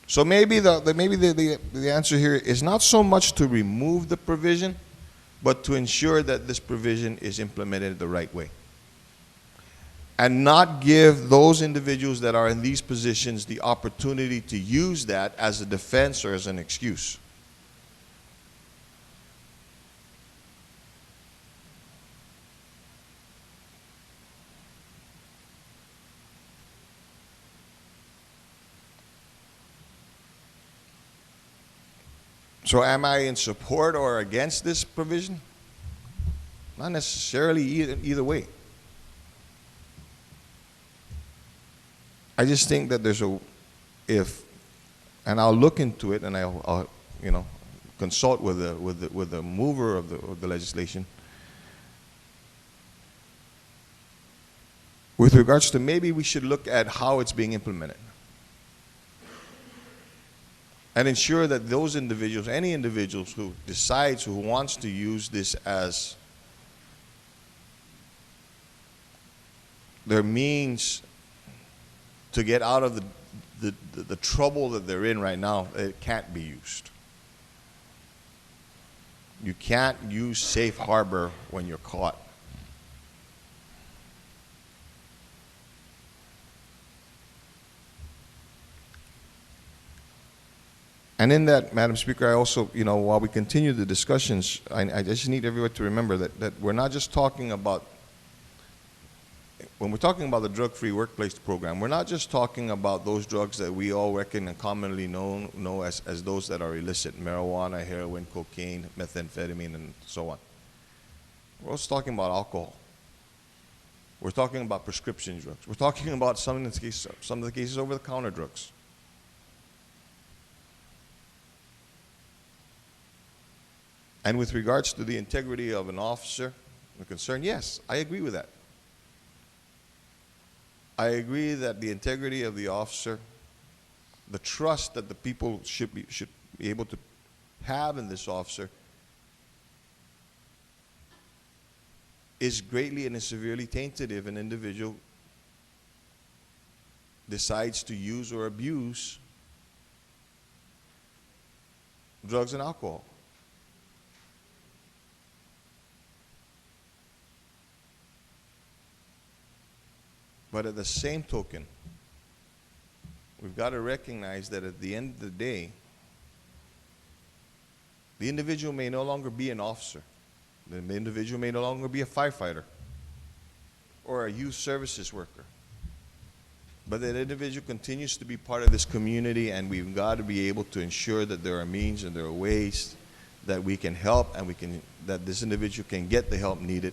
So maybe the answer here is not so much to remove the provision, but to ensure that this provision is implemented the right way. And not give those individuals that are in these positions the opportunity to use that as a defense or as an excuse. So am I in support or against this provision? Not necessarily either way. I just think that there's and I'll look into it and I'll consult with the mover of the legislation with regards to maybe we should look at how it's being implemented. And ensure that those individuals, any individuals who decides, who wants to use this as their means to get out of the trouble that they're in right now, it can't be used. You can't use safe harbor when you're caught. And in that, Madam Speaker, I also, while we continue the discussions, I just need everyone to remember that we're not just talking about, when we're talking about the drug-free workplace program, we're not just talking about those drugs that we all reckon and commonly know as those that are illicit, marijuana, heroin, cocaine, methamphetamine, and so on. We're also talking about alcohol. We're talking about prescription drugs. We're talking about some of the cases over-the-counter drugs. And with regards to the integrity of an officer, the concern, yes, I agree with that. I agree that the integrity of the officer, the trust that the people should be able to have in this officer is greatly and is severely tainted if an individual decides to use or abuse drugs and alcohol. But at the same token, we've got to recognize that at the end of the day, the individual may no longer be an officer. The individual may no longer be a firefighter or a youth services worker. But that individual continues to be part of this community, and we've got to be able to ensure that there are means and there are ways that we can help, and that this individual can get the help needed,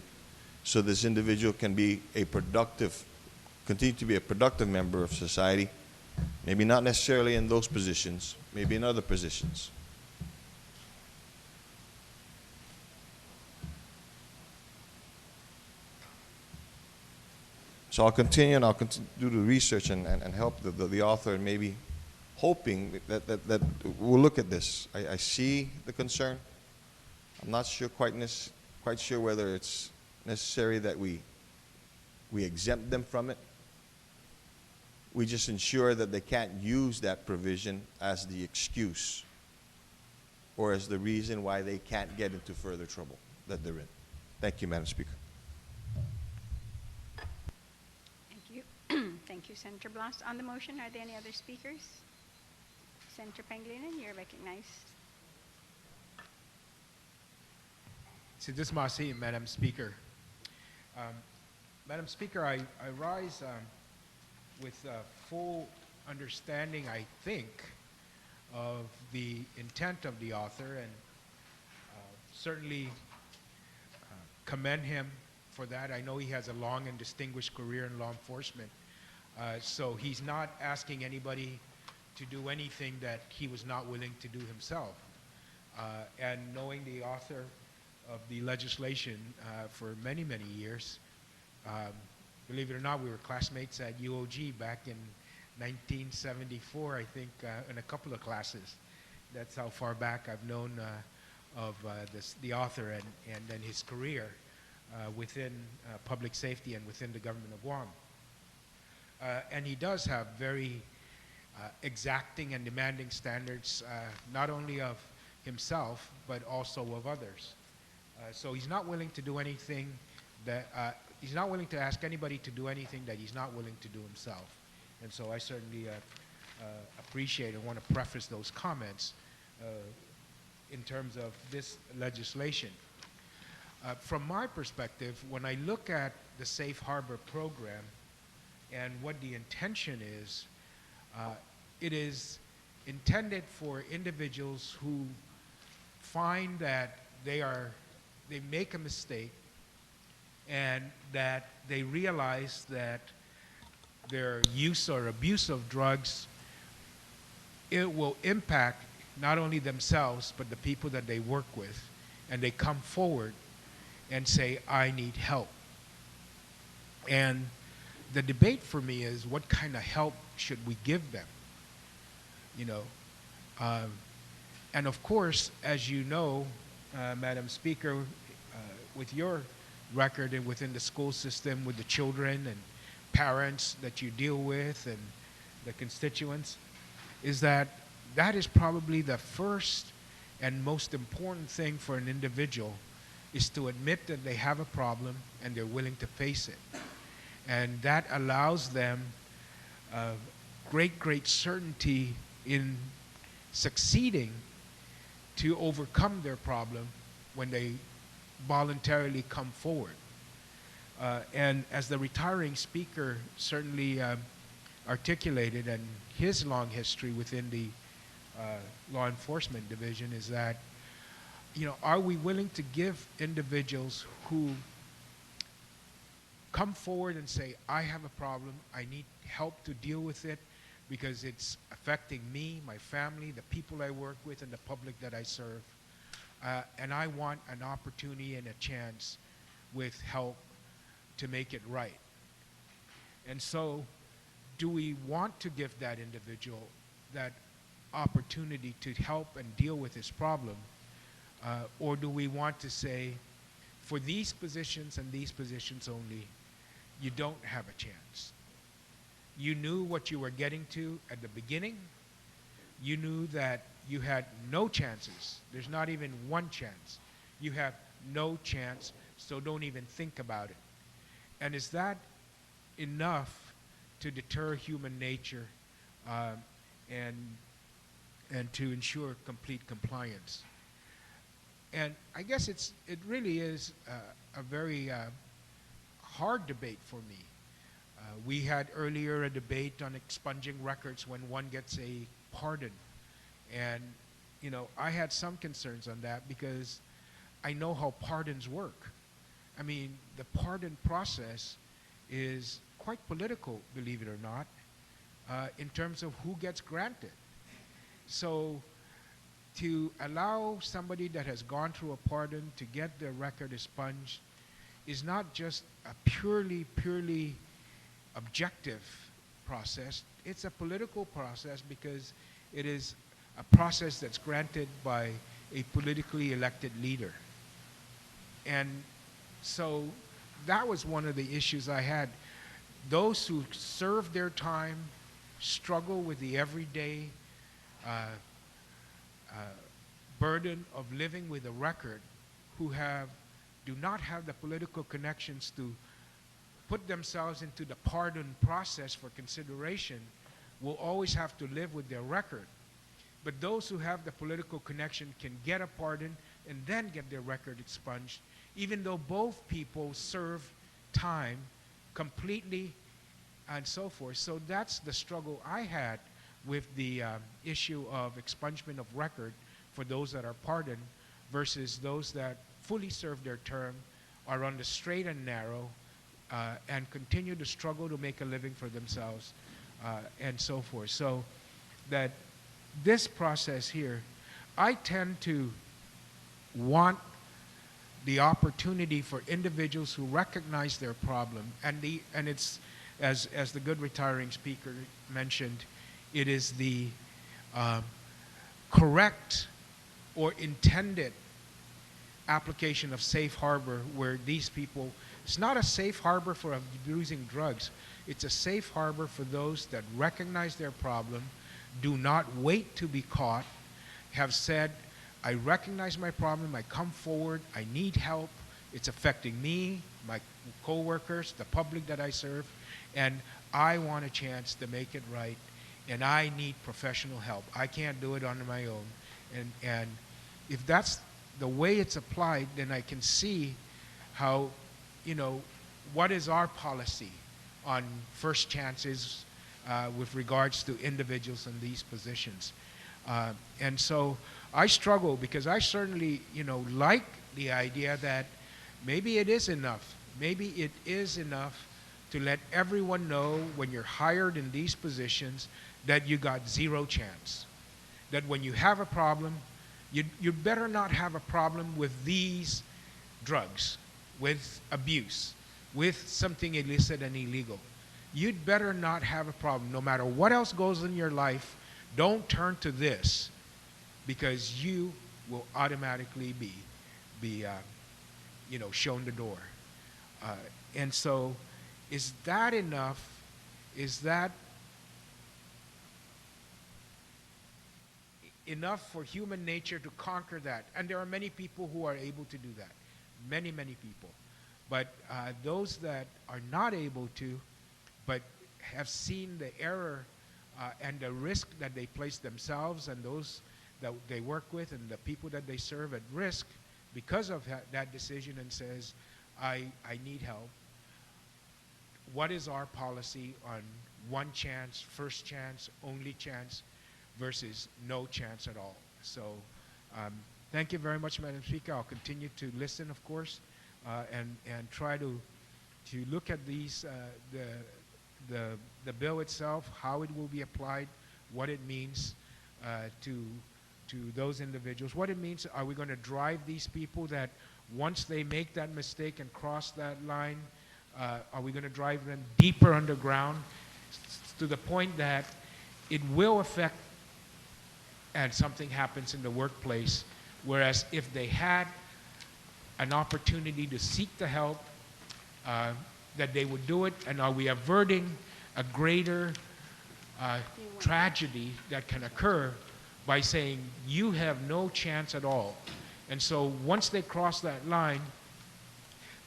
so this individual can be continue to be a productive member of society. Maybe not necessarily in those positions, maybe in other positions. So I'll continue, and I'll continue to do the research and help the author, and maybe hoping that we'll look at this. I see the concern. I'm not sure quite sure whether it's necessary that we exempt them from it. We just ensure that they can't use that provision as the excuse or as the reason why they can't get into further trouble that they're in. Thank you, Madam Speaker. Thank you, Senator Blas. On the motion, are there any other speakers? Senator Pangilinan, you're recognized. Sidus Masi, Madam Speaker. Madam Speaker, I rise with full understanding, I think, of the intent of the author, and certainly commend him for that. I know he has a long and distinguished career in law enforcement. So he's not asking anybody to do anything that he was not willing to do himself. And knowing the author of the legislation for many, many years, believe it or not, we were classmates at UOG back in 1974, I think, in a couple of classes. That's how far back I've known of the author and his career within public safety and within the government of Guam. And he does have very exacting and demanding standards, not only of himself, but also of others. So he's not willing to do anything he's not willing to ask anybody to do anything that he's not willing to do himself. And so I certainly appreciate and want to preface those comments in terms of this legislation. From my perspective, when I look at the Safe Harbor program and what the intention is, it is intended for individuals who find that they make a mistake and that they realize that their use or abuse of drugs, it will impact not only themselves but the people that they work with, and they come forward and say, I need help. And the debate for me is, what kind of help should we give them? You know, and of course, as you know, Madam Speaker, with your record and within the school system, with the children and parents that you deal with and the constituents, is that is probably the first and most important thing for an individual, is to admit that they have a problem and they're willing to face it. And that allows them great certainty in succeeding to overcome their problem when they voluntarily come forward. And as the retiring speaker certainly articulated, and his long history within the law enforcement division, is that, you know, are we willing to give individuals who come forward and say, I have a problem, I need help to deal with it because it's affecting me, my family, the people I work with, and the public that I serve, and I want an opportunity and a chance with help to make it right. And so, do we want to give that individual that opportunity to help and deal with his problem, or do we want to say, for these positions and these positions only, you don't have a chance? You knew what you were getting to at the beginning. You knew that you had no chances. There's not even one chance. You have no chance, so don't even think about it. And is that enough to deter human nature um, and, and to ensure complete compliance. And I guess it really is a very hard debate for me. We had earlier a debate on expunging records when one gets a pardon. And, you know, I had some concerns on that because I know how pardons work. I mean, the pardon process is quite political, believe it or not, in terms of who gets granted. So to allow somebody that has gone through a pardon to get their record expunged is not just a purely objective process. It's a political process because it is a process that's granted by a politically elected leader. And so that was one of the issues I had. Those who serve their time struggle with the everyday burden of living with a record, who do not have the political connections to put themselves into the pardon process for consideration, will always have to live with their record. But those who have the political connection can get a pardon and then get their record expunged, even though both people serve time completely and so forth. So that's the struggle I had with the issue of expungement of record for those that are pardoned versus those that fully serve their term, are on the straight and narrow, and continue to struggle to make a living for themselves, and so forth. So that this process here, I tend to want the opportunity for individuals who recognize their problem, and it's, as the good retiring speaker mentioned, it is the correct or intended application of safe harbor where these people, it's not a safe harbor for abusing drugs, it's a safe harbor for those that recognize their problem, do not wait to be caught, have said, I recognize my problem, I come forward, I need help, it's affecting me, my coworkers, the public that I serve, and I want a chance to make it right, and I need professional help. I can't do it on my own. And if that's the way it's applied, then I can see how, you know, what is our policy on first chances with regards to individuals in these positions. And so I struggle because I certainly, you know, like the idea that maybe it is enough. Maybe it is enough to let everyone know when you're hired in these positions that you got zero chance. That when you have a problem, you better not have a problem with these drugs, with abuse, with something illicit and illegal. You'd better not have a problem. No matter what else goes in your life, don't turn to this, because you will automatically be you know, shown the door. And so, is that enough? Is that enough for human nature to conquer that? And there are many people who are able to do that. Many, many people. But those that are not able to, but have seen the error and the risk that they place themselves and those that they work with and the people that they serve at risk because of that decision, and says, I need help. What is our policy on one chance, first chance, only chance, versus no chance at all? So thank you very much, Madam Speaker. I'll continue to listen, of course, and try to look at these, the bill itself, how it will be applied, what it means to those individuals, what it means. Are we going to drive these people that once they make that mistake and cross that line, are we going to drive them deeper underground to the point that it will affect and something happens in the workplace, whereas if they had an opportunity to seek the help, that they would do it? And are we averting a greater tragedy that can occur by saying you have no chance at all? And so once they cross that line,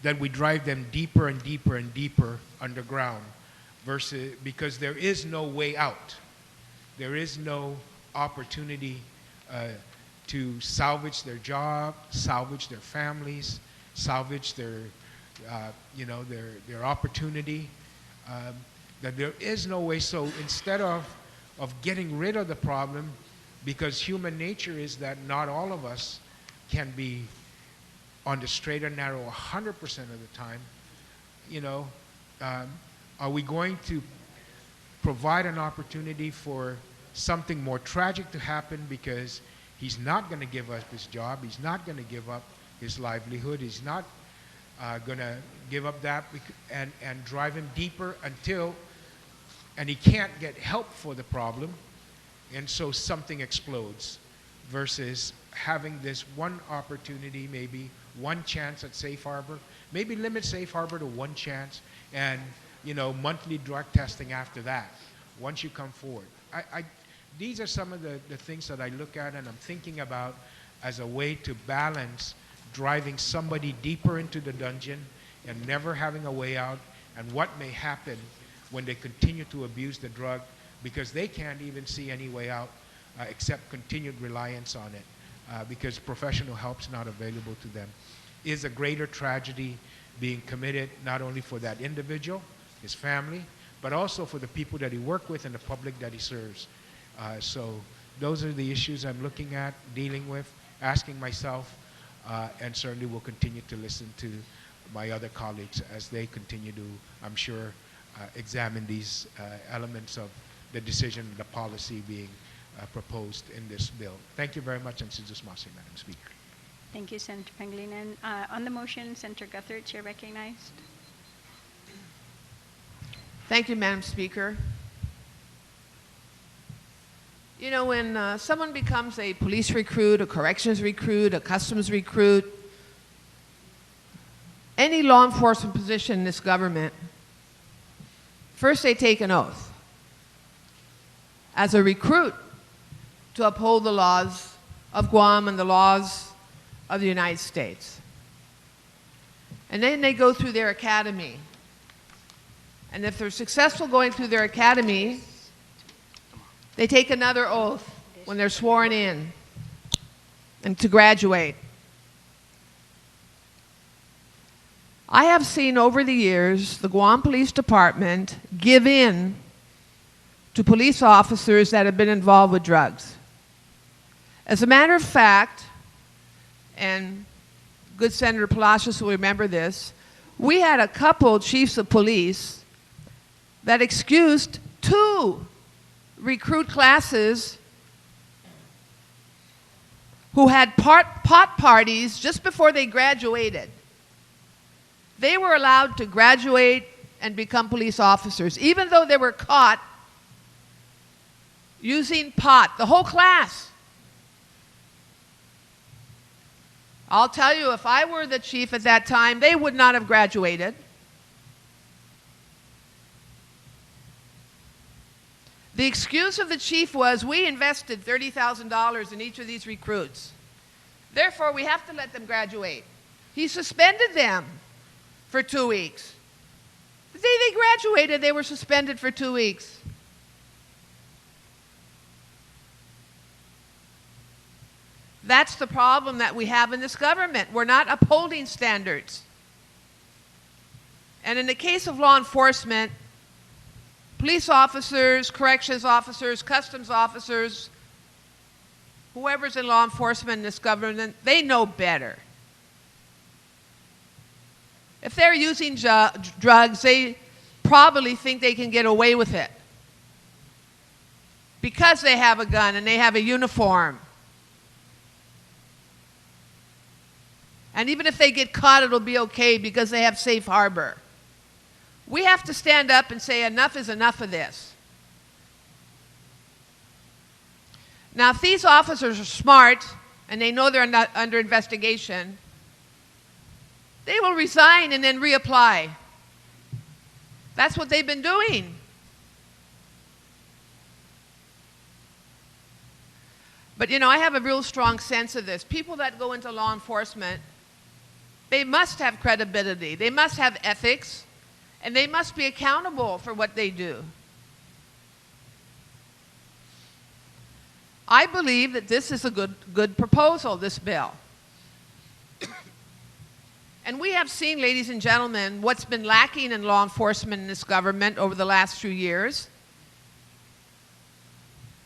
then we drive them deeper and deeper and deeper underground, versus because there is no way out. There is no opportunity to salvage their job, salvage their families, salvage their, their opportunity. That there is no way. So instead of getting rid of the problem, because human nature is that not all of us can be on the straight and narrow 100% of the time, are we going to provide an opportunity for something more tragic to happen because he's not going to give up his job, he's not going to give up his livelihood, he's not going to give up that and drive him deeper and he can't get help for the problem, and so something explodes, versus having this one opportunity, maybe one chance at safe harbor, maybe limit safe harbor to one chance, and monthly drug testing after that, once you come forward. These are some of the things that I look at and I'm thinking about as a way to balance driving somebody deeper into the dungeon and never having a way out, and what may happen when they continue to abuse the drug because they can't even see any way out except continued reliance on it because professional help's not available to them. Is a greater tragedy being committed not only for that individual, his family, but also for the people that he works with and the public that he serves. So those are the issues I'm looking at, dealing with, asking myself, and certainly will continue to listen to my other colleagues as they continue to, I'm sure, examine these elements of the decision and the policy being proposed in this bill. Thank you very much, and Sidus Masi, Madam Speaker. Thank you, Senator Pangilinan. On the motion, Senator Guthert, you're recognized. Thank you, Madam Speaker. You know, when someone becomes a police recruit, a corrections recruit, a customs recruit, any law enforcement position in this government, first they take an oath as a recruit to uphold the laws of Guam and the laws of the United States. And then they go through their academy. And if they're successful going through their academy, they take another oath when they're sworn in and to graduate. I have seen over the years the Guam Police Department give in to police officers that have been involved with drugs. As a matter of fact, and good Senator Palacios will remember this, we had a couple chiefs of police that excused 2 recruit classes who had pot parties just before they graduated. They were allowed to graduate and become police officers, even though they were caught using pot, the whole class. I'll tell you, if I were the chief at that time, they would not have graduated. The excuse of the chief was, we invested $30,000 in each of these recruits. Therefore, we have to let them graduate. He suspended them for 2 weeks. The day they graduated, they were suspended for 2 weeks. That's the problem that we have in this government. We're not upholding standards. And in the case of law enforcement, police officers, corrections officers, customs officers, whoever's in law enforcement in this government, they know better. If they're using drugs, they probably think they can get away with it because they have a gun and they have a uniform. And even if they get caught, it'll be okay because they have safe harbor. We have to stand up and say enough is enough of this. Now, if these officers are smart and they know they're not under investigation, they will resign and then reapply. That's what they've been doing. But, you know, I have a real strong sense of this. People that go into law enforcement, they must have credibility. They must have ethics. And they must be accountable for what they do. I believe that this is a good proposal, this bill. And we have seen, ladies and gentlemen, what's been lacking in law enforcement in this government over the last few years.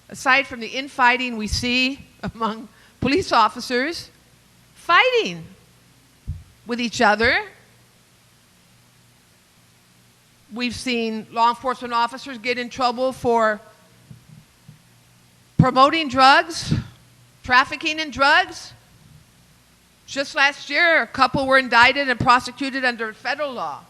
Aside from the infighting we see among police officers, fighting with each other. We've seen law enforcement officers get in trouble for promoting drugs, trafficking in drugs. Just last year, a couple were indicted and prosecuted under federal law.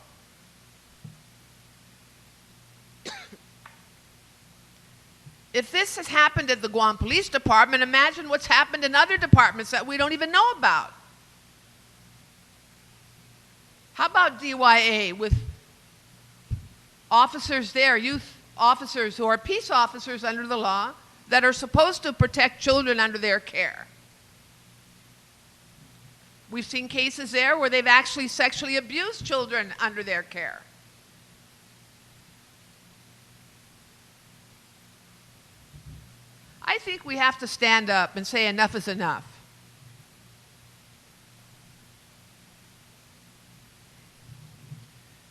If this has happened at the Guam Police Department, imagine what's happened in other departments that we don't even know about. How about DYA with officers there, youth officers who are peace officers under the law that are supposed to protect children under their care? We've seen cases there where they've actually sexually abused children under their care. I think we have to stand up and say enough is enough.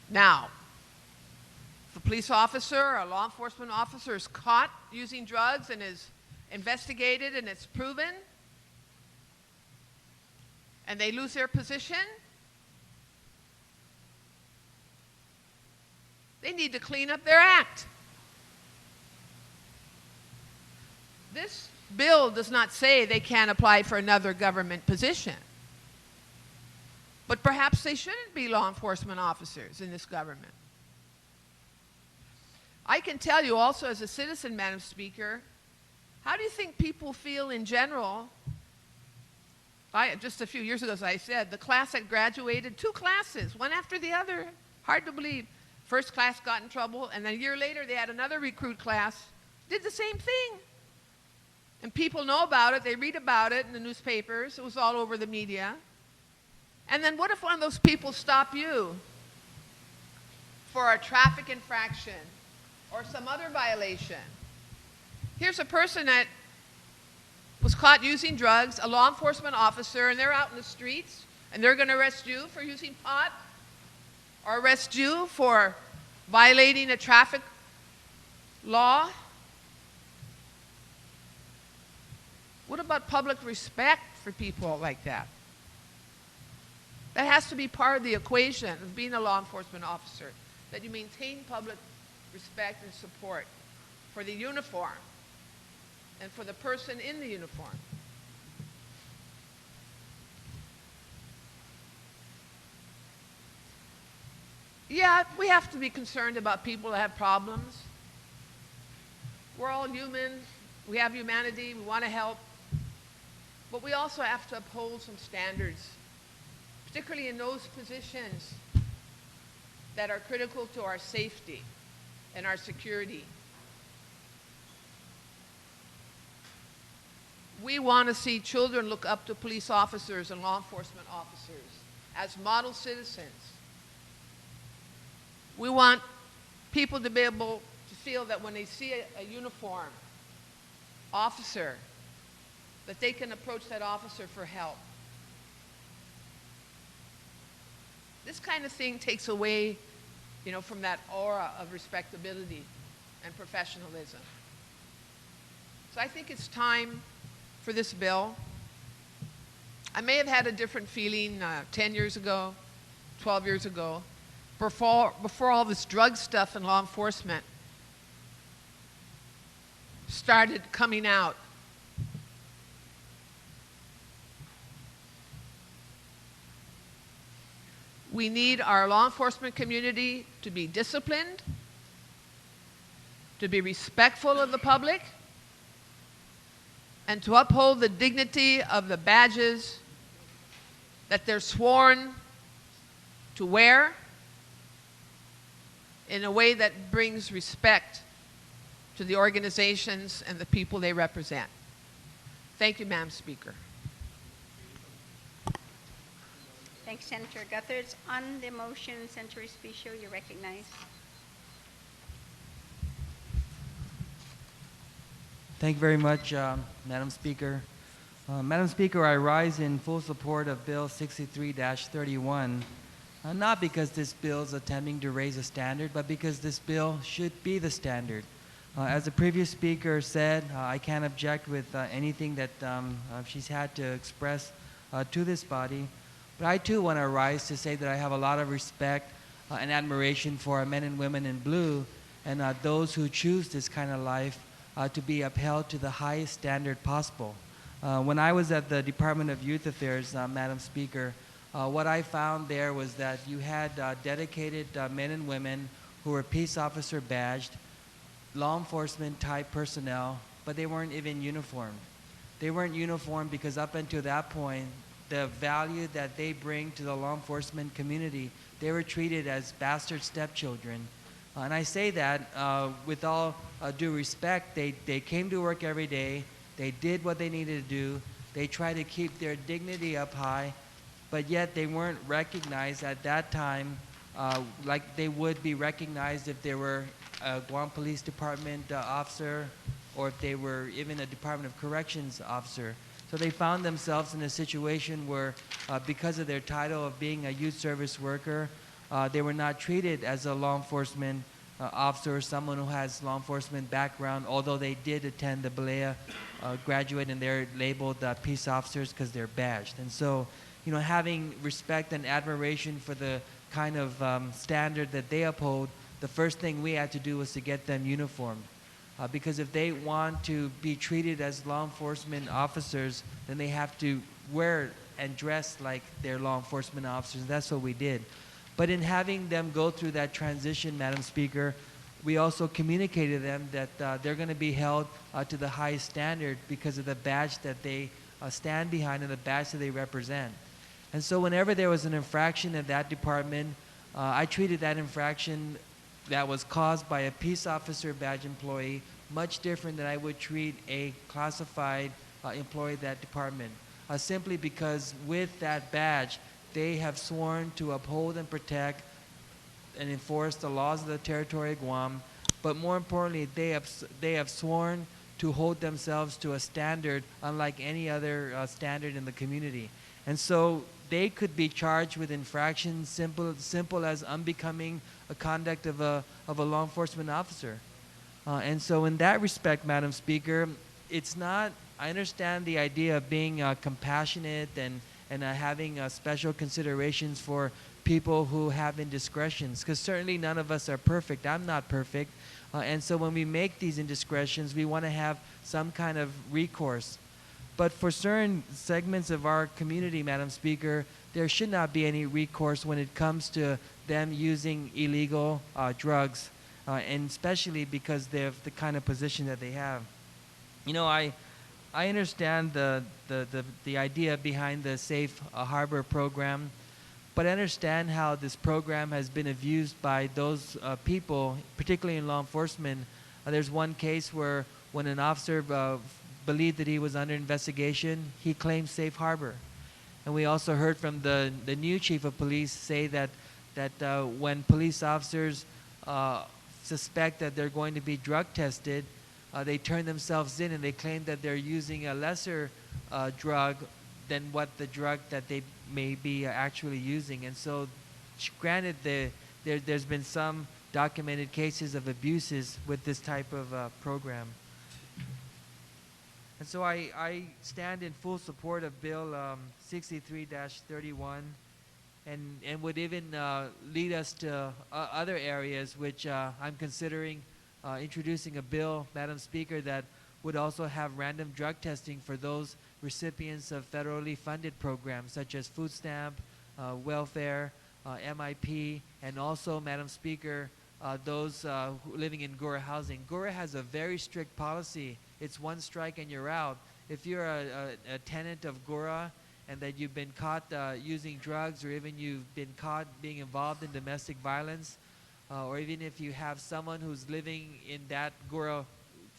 Now, if a police officer or a law enforcement officer is caught using drugs and is investigated and it's proven, and they lose their position, they need to clean up their act. This bill does not say they can't apply for another government position. But perhaps they shouldn't be law enforcement officers in this government. I can tell you also as a citizen, Madam Speaker, how do you think people feel in general? Just a few years ago, as I said, the class that graduated, 2 classes, one after the other. Hard to believe. First class got in trouble, and then a year later they had another recruit class, did the same thing. And people know about it, they read about it in the newspapers, it was all over the media. And then what if one of those people stop you for a traffic infraction or some other violation? Here's a person that was caught using drugs, a law enforcement officer, and they're out in the streets, and they're going to arrest you for using pot, or arrest you for violating a traffic law. What about public respect for people like that? That has to be part of the equation of being a law enforcement officer, that you maintain public respect and support for the uniform and for the person in the uniform. Yeah, we have to be concerned about people that have problems. We're all human. We have humanity. We want to help. But we also have to uphold some standards, particularly in those positions that are critical to our safety and our security. We want to see children look up to police officers and law enforcement officers as model citizens. We want people to be able to feel that when they see a uniform officer, that they can approach that officer for help. This kind of thing takes away, from that aura of respectability and professionalism. So I think it's time for this bill. I may have had a different feeling 10 years ago, 12 years ago, before all this drug stuff in law enforcement started coming out. We need our law enforcement community to be disciplined, to be respectful of the public, and to uphold the dignity of the badges that they're sworn to wear in a way that brings respect to the organizations and the people they represent. Thank you, Madam Speaker. Thanks, Senator Gutherts. On the motion, Senator Espicio, you recognize. Thank you very much, Madam Speaker. Madam Speaker, I rise in full support of Bill 63-31, not because this bill is attempting to raise a standard, but because this bill should be the standard. As the previous speaker said, I can't object with anything that she's had to express to this body, but I too want to rise to say that I have a lot of respect and admiration for our men and women in blue and those who choose this kind of life to be upheld to the highest standard possible. When I was at the Department of Youth Affairs, Madam Speaker, what I found there was that you had dedicated men and women who were peace officer badged, law enforcement type personnel, but they weren't even uniformed. They weren't uniformed because up until that point, the value that they bring to the law enforcement community, they were treated as bastard stepchildren. And I say that with all due respect. They came to work every day. They did what they needed to do. They tried to keep their dignity up high, but yet they weren't recognized at that time like they would be recognized if they were a Guam Police Department officer or if they were even a Department of Corrections officer. So they found themselves in a situation where because of their title of being a youth service worker, they were not treated as a law enforcement officer or someone who has law enforcement background, although they did attend the Balea graduate and they're labeled peace officers because they're badged. And so, you know, having respect and admiration for the kind of standard that they uphold, the first thing we had to do was to get them uniformed. Because if they want to be treated as law enforcement officers, then they have to wear and dress like they're law enforcement officers. And that's what we did. But in having them go through that transition, Madam Speaker, we also communicated to them that they're going to be held to the highest standard because of the badge that they stand behind and the badge that they represent. And so whenever there was an infraction in that department, I treated that infraction that was caused by a peace officer badge employee much different than I would treat a classified employee of that department. Simply because with that badge, they have sworn to uphold and protect and enforce the laws of the territory of Guam, but more importantly, they have sworn to hold themselves to a standard unlike any other standard in the community. And so they could be charged with infractions simple as unbecoming a conduct of a law enforcement officer. And so in that respect, Madam Speaker, it's not, I understand the idea of being compassionate and having special considerations for people who have indiscretions, because certainly none of us are perfect. I'm not perfect. And so when we make these indiscretions, we want to have some kind of recourse. But for certain segments of our community, Madam Speaker, there should not be any recourse when it comes to them using illegal drugs, and especially because they have the kind of position that they have. You know, I understand the idea behind the Safe Harbor program, but I understand how this program has been abused by those people, particularly in law enforcement. There's one case where when an officer believed that he was under investigation, he claimed safe harbor. And we also heard from the new chief of police say that when police officers suspect that they're going to be drug tested, they turn themselves in and they claim that they're using a lesser drug than what the drug that they may be actually using. And so, granted, there's been some documented cases of abuses with this type of program. And so I stand in full support of Bill 63-31 and would even lead us to other areas which I'm considering introducing a bill, Madam Speaker, that would also have random drug testing for those recipients of federally funded programs such as food stamp, welfare, MIP, and also, Madam Speaker, those living in Gura housing. Gura has a very strict policy. It's one strike and you're out. If you're a tenant of Gura and that you've been caught using drugs, or even you've been caught being involved in domestic violence, or even if you have someone who's living in that Gura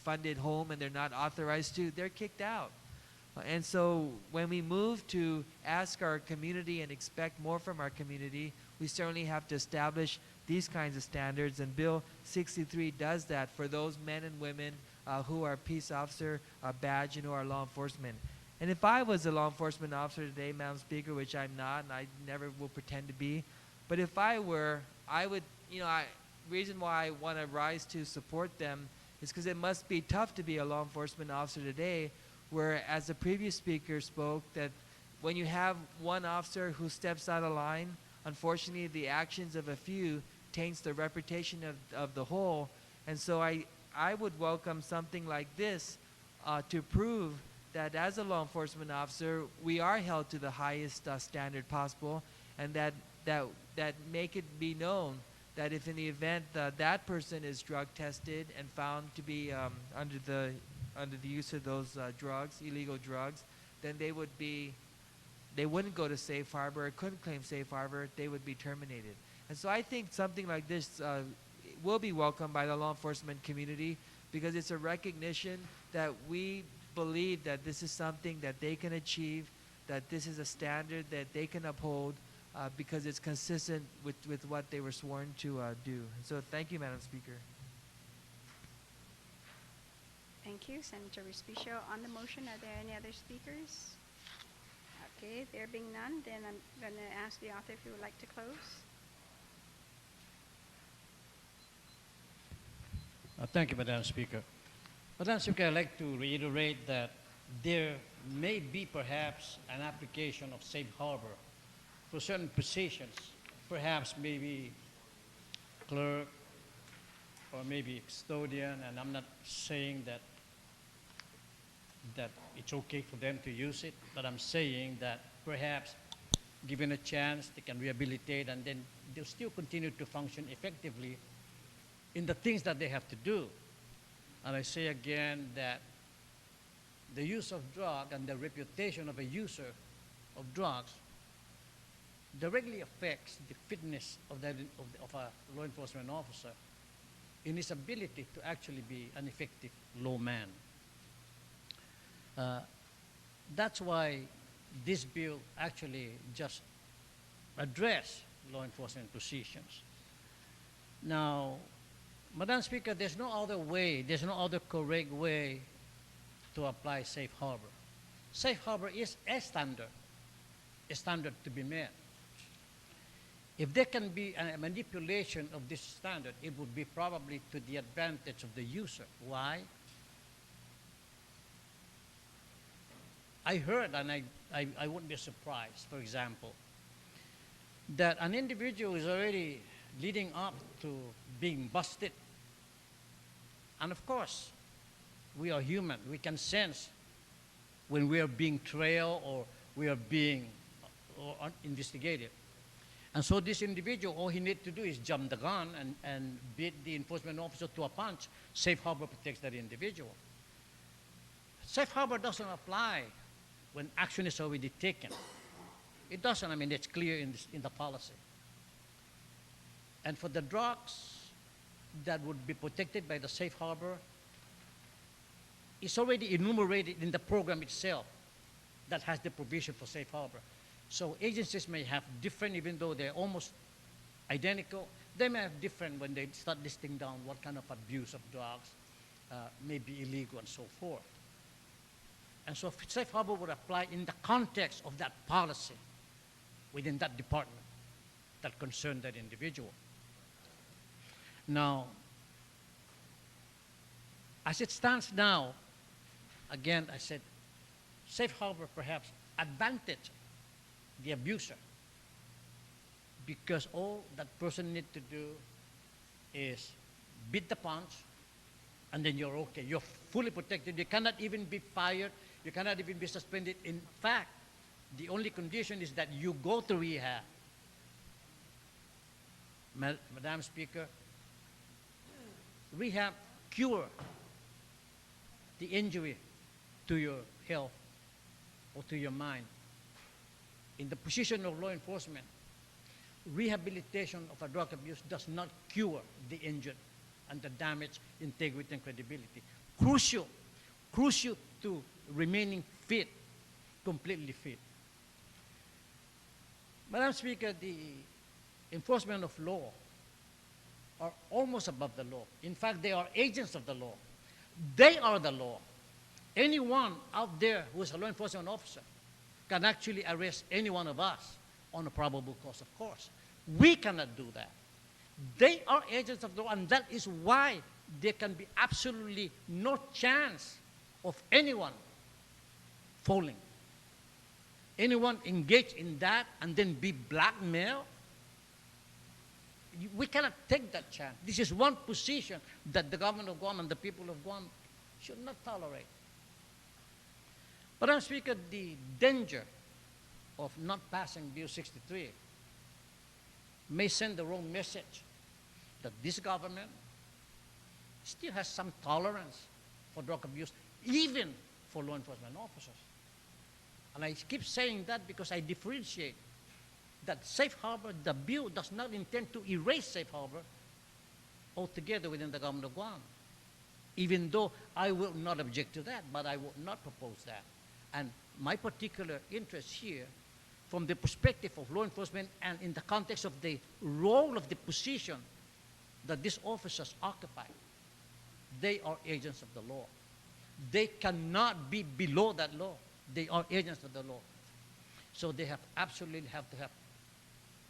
funded home and they're not authorized to, they're kicked out. And so when we move to ask our community and expect more from our community, we certainly have to establish these kinds of standards. And Bill 63 does that for those men and women who are peace officer badge and who are law enforcement. And if I was a law enforcement officer today, Madam Speaker, which I'm not, and I never will pretend to be, but if I were, I would, reason why I want to rise to support them is because it must be tough to be a law enforcement officer today, where, as the previous speaker spoke, that when you have one officer who steps out of line, unfortunately the actions of a few taints the reputation of the whole. And so I would welcome something like this to prove that as a law enforcement officer, we are held to the highest standard possible, and that make it be known that if in the event that person is drug tested and found to be under the use of those drugs, illegal drugs, then they wouldn't go to safe harbor or couldn't claim safe harbor, they would be terminated. And so I think something like this will be welcomed by the law enforcement community, because it's a recognition that we believe that this is something that they can achieve, that this is a standard that they can uphold, because it's consistent with what they were sworn to do. So thank you, Madam Speaker. Thank you, Senator Respicio. On the motion, are there any other speakers? Okay, there being none, then I'm going to ask the author if he would like to close. Thank you, Madam Speaker. Madam Speaker, I'd like to reiterate that there may be perhaps an application of safe harbor for certain positions, perhaps maybe clerk or maybe custodian, and I'm not saying that it's okay for them to use it, but I'm saying that perhaps given a chance, they can rehabilitate, and then they'll still continue to function effectively in the things that they have to do. And I say again that the use of drug and the reputation of a user of drugs directly affects the fitness of a law enforcement officer in his ability to actually be an effective lawman. That's why this bill actually just address law enforcement positions. Now, Madam Speaker, there's no other way, there's no other correct way to apply safe harbor. Safe harbor is a standard to be met. If there can be a manipulation of this standard, it would be probably to the advantage of the user. Why? I heard, and I wouldn't be surprised, for example, that an individual is already leading up to being busted. And of course, we are human. We can sense when we are being trailed or we are being investigated. And so this individual, all he needs to do is jump the gun and beat the enforcement officer to a punch. Safe harbor protects that individual. Safe harbor doesn't apply when action is already taken. It doesn't. I mean, it's clear in the policy. And for the drugs that would be protected by the safe harbor, it's already enumerated in the program itself that has the provision for safe harbor. So agencies may have different, even though they're almost identical, they may have different when they start listing down what kind of abuse of drugs may be illegal and so forth. And so safe harbor would apply in the context of that policy within that department that concerned that individual. Now, as it stands now, again, I said, safe harbor perhaps advantage the abuser, because all that person needs to do is beat the punch, and then you're okay. You're fully protected. You cannot even be fired. You cannot even be suspended. In fact, the only condition is that you go to rehab. Madam Speaker, rehab cure the injury to your health or to your mind. In the position of law enforcement, rehabilitation of a drug abuse does not cure the injured and the damaged integrity and credibility. Crucial to remaining fit completely fit. Madam Speaker, the enforcement of law are almost above the law. In fact, they are agents of the law. They are the law. Anyone out there who is a law enforcement officer can actually arrest any one of us on a probable cause, of course. We cannot do that. They are agents of the law, and that is why there can be absolutely no chance of anyone falling. Anyone engaged in that and then be blackmailed, we cannot take that chance. This is one position that the government of Guam and the people of Guam should not tolerate. But, Madam Speaker, the danger of not passing Bill 63 may send the wrong message that this government still has some tolerance for drug abuse, even for law enforcement officers. And I keep saying that because I differentiate that safe harbor, the bill does not intend to erase safe harbor altogether within the government of Guam. Even though I will not object to that, but I will not propose that. And my particular interest here, from the perspective of law enforcement and in the context of the role of the position that these officers occupy, they are agents of the law. They cannot be below that law. They are agents of the law. So they absolutely have to have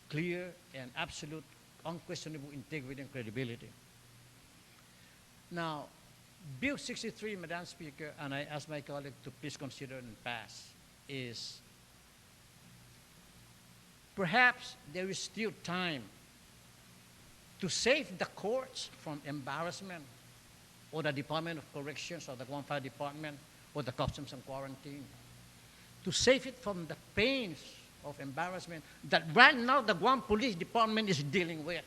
clear and absolute unquestionable integrity and credibility. Now, Bill 63, Madam Speaker, and I ask my colleague to please consider and pass, is perhaps there is still time to save the courts from embarrassment, or the Department of Corrections, or the Guam Fire Department, or the Customs and Quarantine, to save it from the pains of embarrassment that right now the Guam Police Department is dealing with.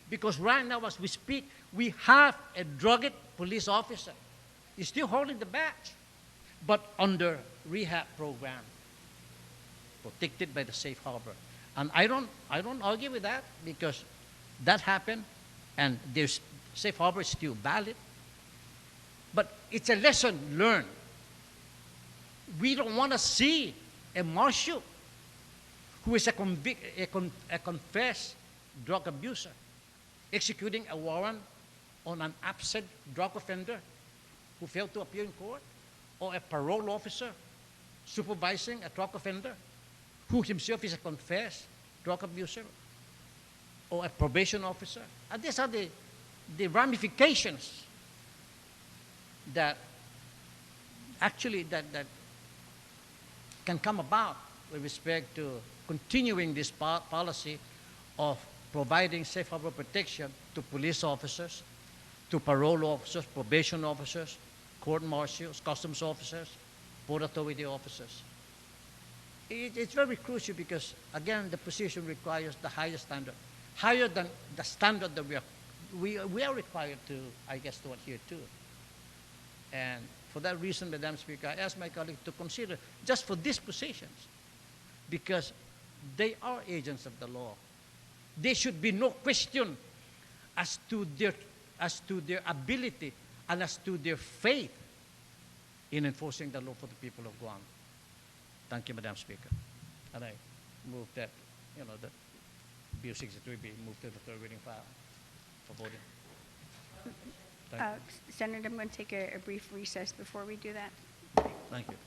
Because right now, as we speak, we have a drugged police officer. He's still holding the badge, but under rehab program, protected by the safe harbor. And I don't argue with that, because that happened, and there's safe harbor is still valid. But it's a lesson learned. We don't want to see a marshal who is a confessed drug abuser executing a warrant on an absent drug offender who failed to appear in court, or a parole officer supervising a drug offender who himself is a confessed drug abuser, or a probation officer. And these are the ramifications that actually that can come about with respect to continuing this policy of providing safe harbor protection to police officers, to parole officers, probation officers, court martials, customs officers, port authority officers. It's very crucial because, again, the position requires the highest standard, higher than the standard that we are required to, I guess, to adhere to. And for that reason, Madam Speaker, I ask my colleague to consider just for these positions, because they are agents of the law. There should be no question as to their ability and as to their faith in enforcing the law for the people of Guam. Thank you, Madam Speaker. And I move that, that Bill 63 be moved to the third reading file for voting. Thank you. Senator, I'm going to take a brief recess before we do that. Thank you.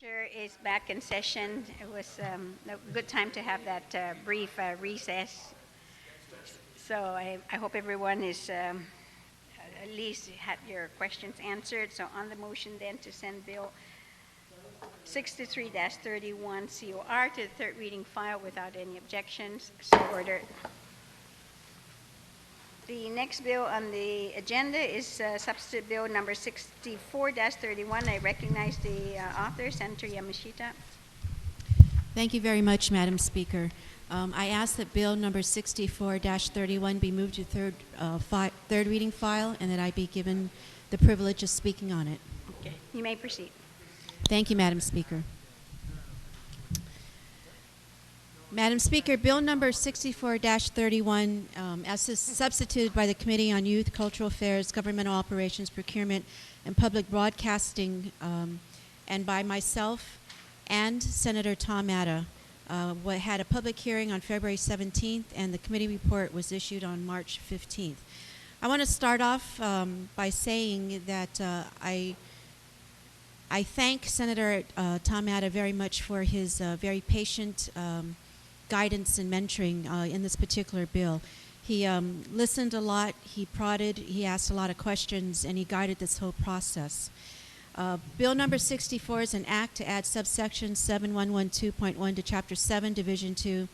Chair is back in session. It was a good time to have that brief recess. So I hope everyone is at least had your questions answered. So on the motion then to send Bill 63-31 COR to the third reading file without any objections, so ordered. The next bill on the agenda is substitute bill number 64-31. I recognize the author, Senator Yamashita. Thank you very much, Madam Speaker. I ask that bill number 64-31 be moved to third reading file and that I be given the privilege of speaking on it. Okay, you may proceed. Thank you, Madam Speaker. Madam Speaker, bill number 64-31, as substituted by the Committee on Youth, Cultural Affairs, Governmental Operations, Procurement, and Public Broadcasting, and by myself and Senator Tom Atta, had a public hearing on February 17th, and the committee report was issued on March 15th. I want to start off by saying that I thank Senator Tom Atta very much for his very patient guidance and mentoring in this particular bill. He listened a lot, he prodded, he asked a lot of questions, and he guided this whole process. Bill number 64 is an act to add subsection 7112.1 to Chapter 7, Division 2,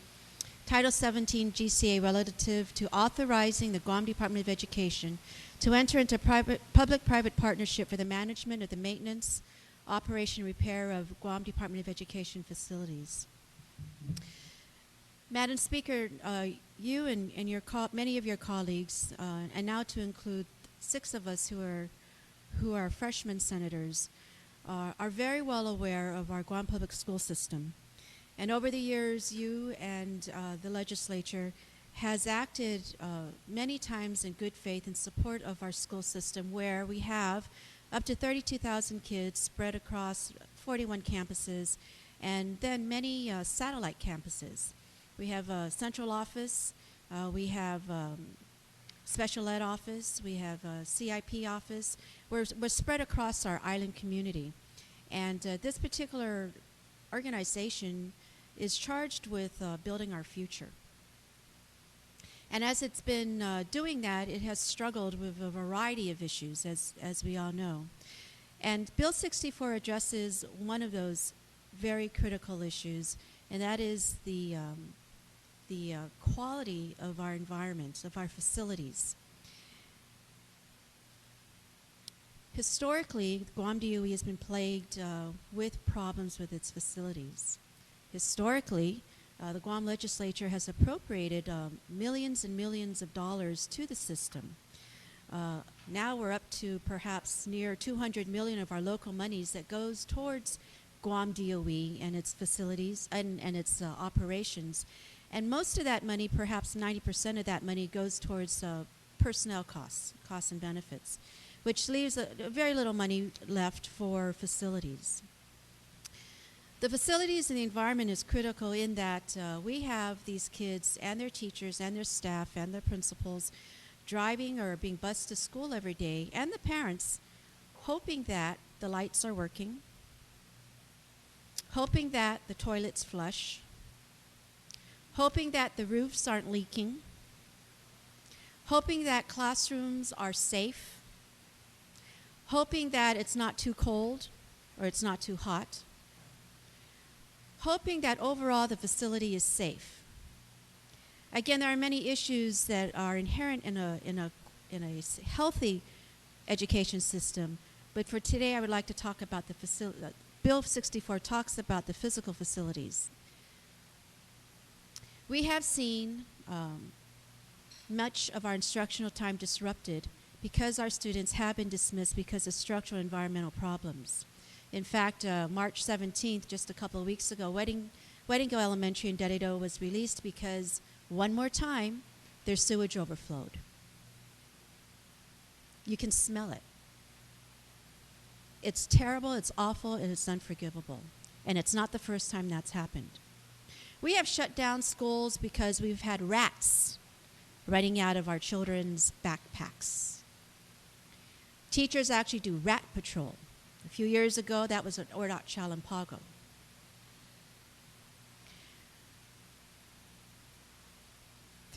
Title 17 GCA relative to authorizing the Guam Department of Education to enter into public-private partnership for the management of the maintenance, operation, and repair of Guam Department of Education facilities. Madam Speaker, you and many of your colleagues, and now to include 6 of us who are freshman senators, are very well aware of our Guam public school system. And over the years, you and the legislature has acted many times in good faith in support of our school system, where we have up to 32,000 kids spread across 41 campuses, and then many satellite campuses. We have a central office, we have special ed office, we have a CIP office. We're spread across our island community. And this particular organization is charged with building our future. And as it's been doing that, it has struggled with a variety of issues, as we all know. And Bill 64 addresses one of those very critical issues, and that is the quality of our environment, of our facilities. Historically, Guam DOE has been plagued with problems with its facilities. Historically, the Guam Legislature has appropriated millions and millions of dollars to the system. Now we're up to perhaps near 200 million of our local monies that goes towards Guam DOE and its facilities and its operations. And most of that money, perhaps 90% of that money, goes towards personnel costs and benefits, which leaves very little money left for facilities. The facilities and the environment is critical in that we have these kids and their teachers and their staff and their principals driving or being bused to school every day, and the parents hoping that the lights are working, hoping that the toilets flush, hoping that the roofs aren't leaking, hoping that classrooms are safe, hoping that it's not too cold or it's not too hot, hoping that overall the facility is safe. Again, there are many issues that are inherent in a healthy education system, but for today I would like to talk about the facility. Bill 64 talks about the physical facilities. We have seen much of our instructional time disrupted because our students have been dismissed because of structural environmental problems. In fact, March 17th, just a couple of weeks ago, Weddingo Elementary in Dededo was released because, one more time, their sewage overflowed. You can smell it. It's terrible, it's awful, and it's unforgivable. And it's not the first time that's happened. We have shut down schools because we've had rats running out of our children's backpacks. Teachers actually do rat patrol. A few years ago, that was at Ordot Chalampago.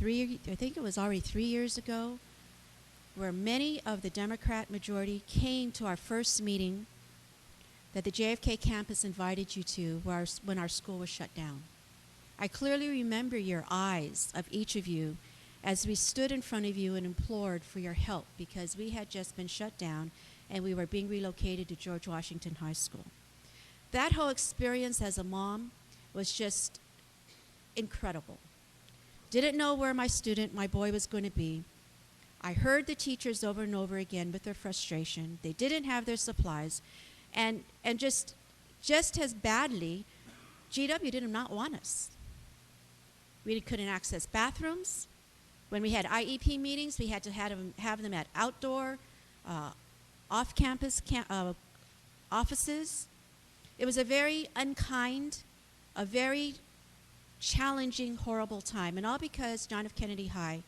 I think it was already 3 years ago, where many of the Democrat majority came to our first meeting that the JFK campus invited you to when our school was shut down. I clearly remember your eyes of each of you as we stood in front of you and implored for your help because we had just been shut down and we were being relocated to George Washington High School. That whole experience as a mom was just incredible. Didn't know where my boy was going to be. I heard the teachers over and over again with their frustration. They didn't have their supplies. And just as badly, GW did not want us. We couldn't access bathrooms. When we had IEP meetings, we had to have them at outdoor, off-campus offices. It was a very unkind, a very challenging, horrible time, and all because John F. Kennedy High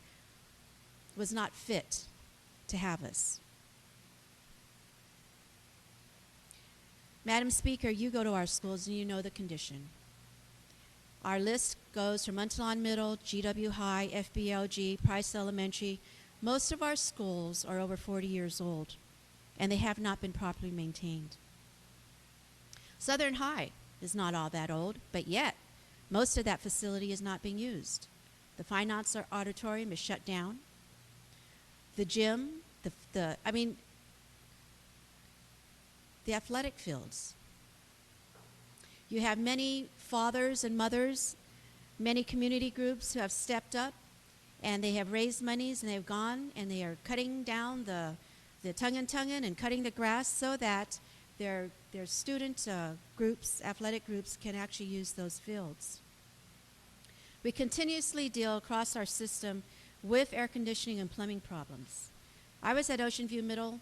was not fit to have us. Madam Speaker, you go to our schools and you know the condition. Our list goes from Muntalon Middle, GW High, FBLG, Price Elementary. Most of our schools are over 40 years old, and they have not been properly maintained. Southern High is not all that old, but yet most of that facility is not being used. The Fine Arts Auditorium is shut down. The gym, the athletic fields. You have many fathers and mothers, many community groups who have stepped up, and they have raised monies, and they've gone, and they are cutting down the tungin and cutting the grass so that their student groups, athletic groups, can actually use those fields. We continuously deal across our system with air conditioning and plumbing problems. I was at Ocean View Middle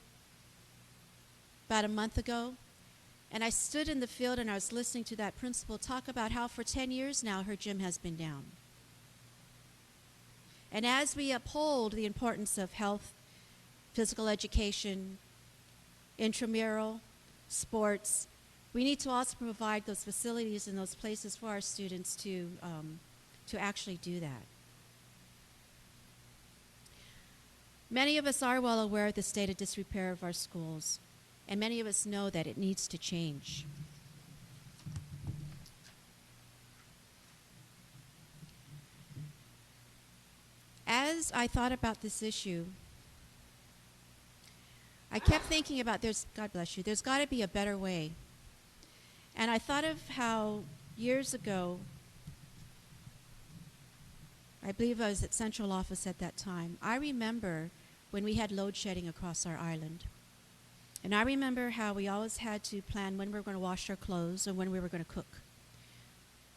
about a month ago, and I stood in the field and I was listening to that principal talk about how for 10 years now her gym has been down. And as we uphold the importance of health, physical education, intramural, sports, we need to also provide those facilities and those places for our students to actually do that. Many of us are well aware of the state of disrepair of our schools, and many of us know that it needs to change. As I thought about this issue, I kept thinking about God bless you, there's got to be a better way. And I thought of how years ago, I believe I was at central office at that time, I remember when we had load shedding across our island. And I remember how we always had to plan when we were going to wash our clothes and when we were going to cook.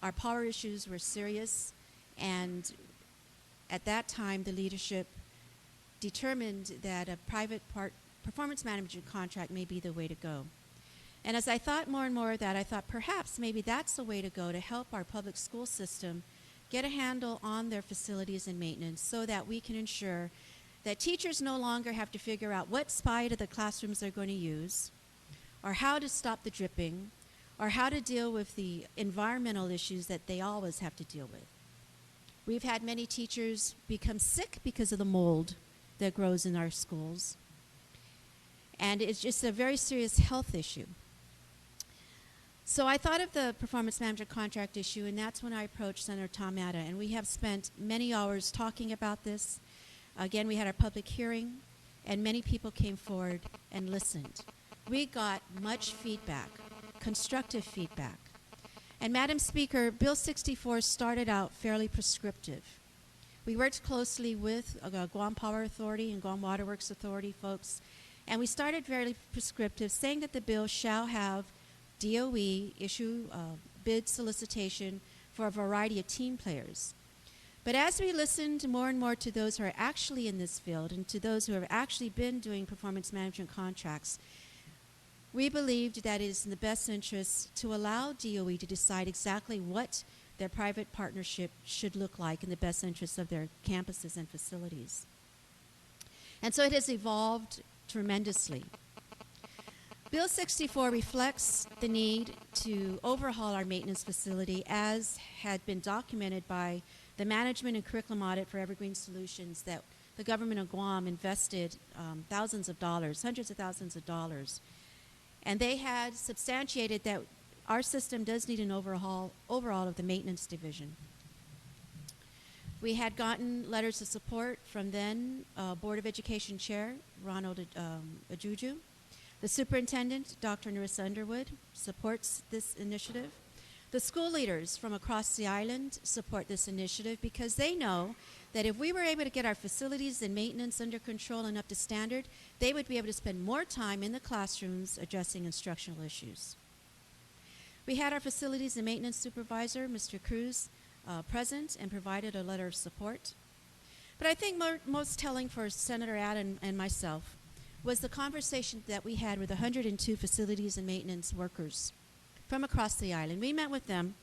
Our power issues were serious, and at that time the leadership determined that a private performance management contract may be the way to go. And as I thought more and more of that, I thought perhaps maybe that's the way to go to help our public school system get a handle on their facilities and maintenance so that we can ensure that teachers no longer have to figure out what side of the classrooms they're going to use, or how to stop the dripping, or how to deal with the environmental issues that they always have to deal with. We've had many teachers become sick because of the mold that grows in our schools, and it's just a very serious health issue. So I thought of the performance manager contract issue, and that's when I approached Senator Tom Atta, and we have spent many hours talking about this. Again, we had our public hearing, and many people came forward and listened. We got much feedback, constructive feedback. And Madam Speaker, Bill 64 started out fairly prescriptive. We worked closely with Guam Power Authority and Guam Waterworks Authority folks, and we started very prescriptive, saying that the bill shall have DOE issue bid solicitation for a variety of team players. But as we listened more and more to those who are actually in this field and to those who have actually been doing performance management contracts, we believed that it is in the best interest to allow DOE to decide exactly what their private partnership should look like in the best interest of their campuses and facilities. And so it has evolved tremendously. Bill 64 reflects the need to overhaul our maintenance facility as had been documented by the management and curriculum audit for Evergreen Solutions that the government of Guam invested thousands of dollars, hundreds of thousands of dollars. And they had substantiated that our system does need an overhaul of the maintenance division. We had gotten letters of support from then Board of Education Chair Ronald Ajuju. The superintendent, Dr. Narissa Underwood, supports this initiative. The school leaders from across the island support this initiative because they know that if we were able to get our facilities and maintenance under control and up to standard, they would be able to spend more time in the classrooms addressing instructional issues. We had our facilities and maintenance supervisor, Mr. Cruz, present and provided a letter of support. But I think most telling for Senator Adam and myself was the conversation that we had with 102 facilities and maintenance workers from across the island. We met with them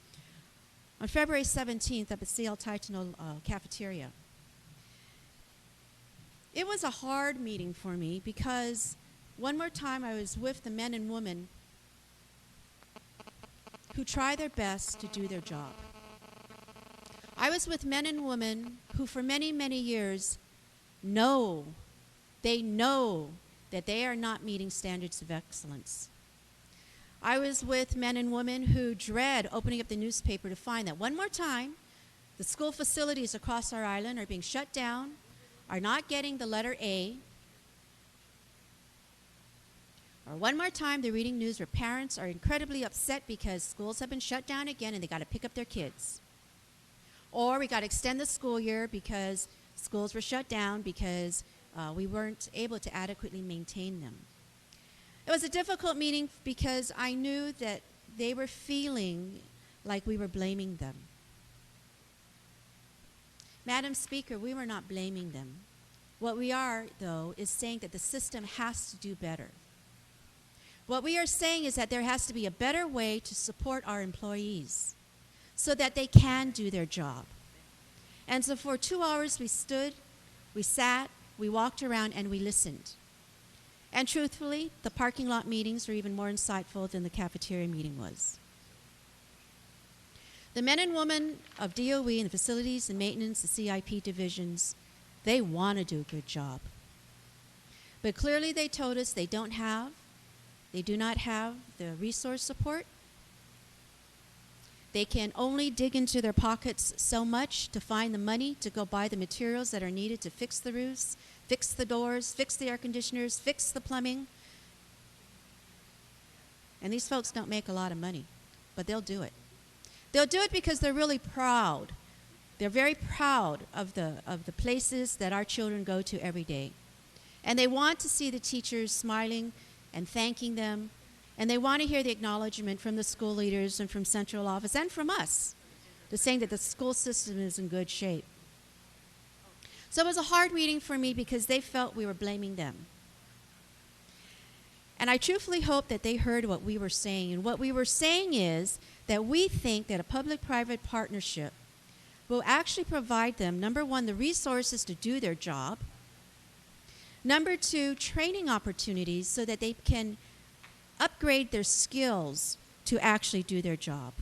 on February 17th at the CL Titanal cafeteria. It was a hard meeting for me because one more time I was with the men and women who try their best to do their job. I was with men and women who for many, many years know that they are not meeting standards of excellence. I was with men and women who dread opening up the newspaper to find that one more time, the school facilities across our island are being shut down, are not getting the letter A, or one more time they're reading news where parents are incredibly upset because schools have been shut down again and they got to pick up their kids. Or we got to extend the school year because schools were shut down because we weren't able to adequately maintain them. It was a difficult meeting because I knew that they were feeling like we were blaming them. Madam Speaker, we were not blaming them. What we are, though, is saying that the system has to do better. What we are saying is that there has to be a better way to support our employees so that they can do their job. And so for 2 hours we stood, we sat, we walked around, and we listened. And truthfully, the parking lot meetings were even more insightful than the cafeteria meeting was. The men and women of DOE and the facilities and maintenance, the CIP divisions, they want to do a good job. But clearly they told us they do not have the resource support. They can only dig into their pockets so much to find the money to go buy the materials that are needed to fix the roofs, fix the doors, fix the air conditioners, fix the plumbing. And these folks don't make a lot of money, but they'll do it. They'll do it because they're really proud. They're very proud of the places that our children go to every day. And they want to see the teachers smiling and thanking them. And they want to hear the acknowledgement from the school leaders and from central office and from us, to saying that the school system is in good shape. So it was a hard meeting for me because they felt we were blaming them. And I truthfully hope that they heard what we were saying. And what we were saying is that we think that a public-private partnership will actually provide them, number one, the resources to do their job. Number two, training opportunities so that they can upgrade their skills to actually do their job.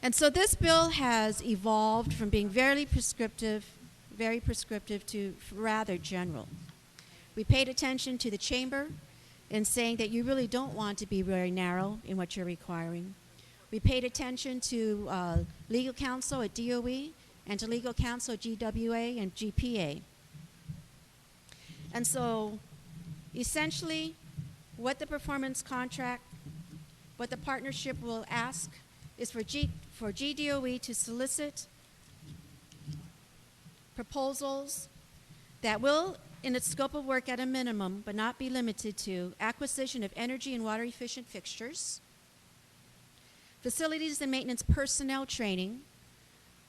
And so this bill has evolved from being very prescriptive to rather general. We paid attention to the chamber in saying that you really don't want to be very narrow in what you're requiring. We paid attention to legal counsel at DOE and to legal counsel at GWA and GPA. And so essentially, what the performance contract, what the partnership will ask is for GDOE to solicit proposals that will, in its scope of work at a minimum, but not be limited to, acquisition of energy and water efficient fixtures, facilities and maintenance personnel training,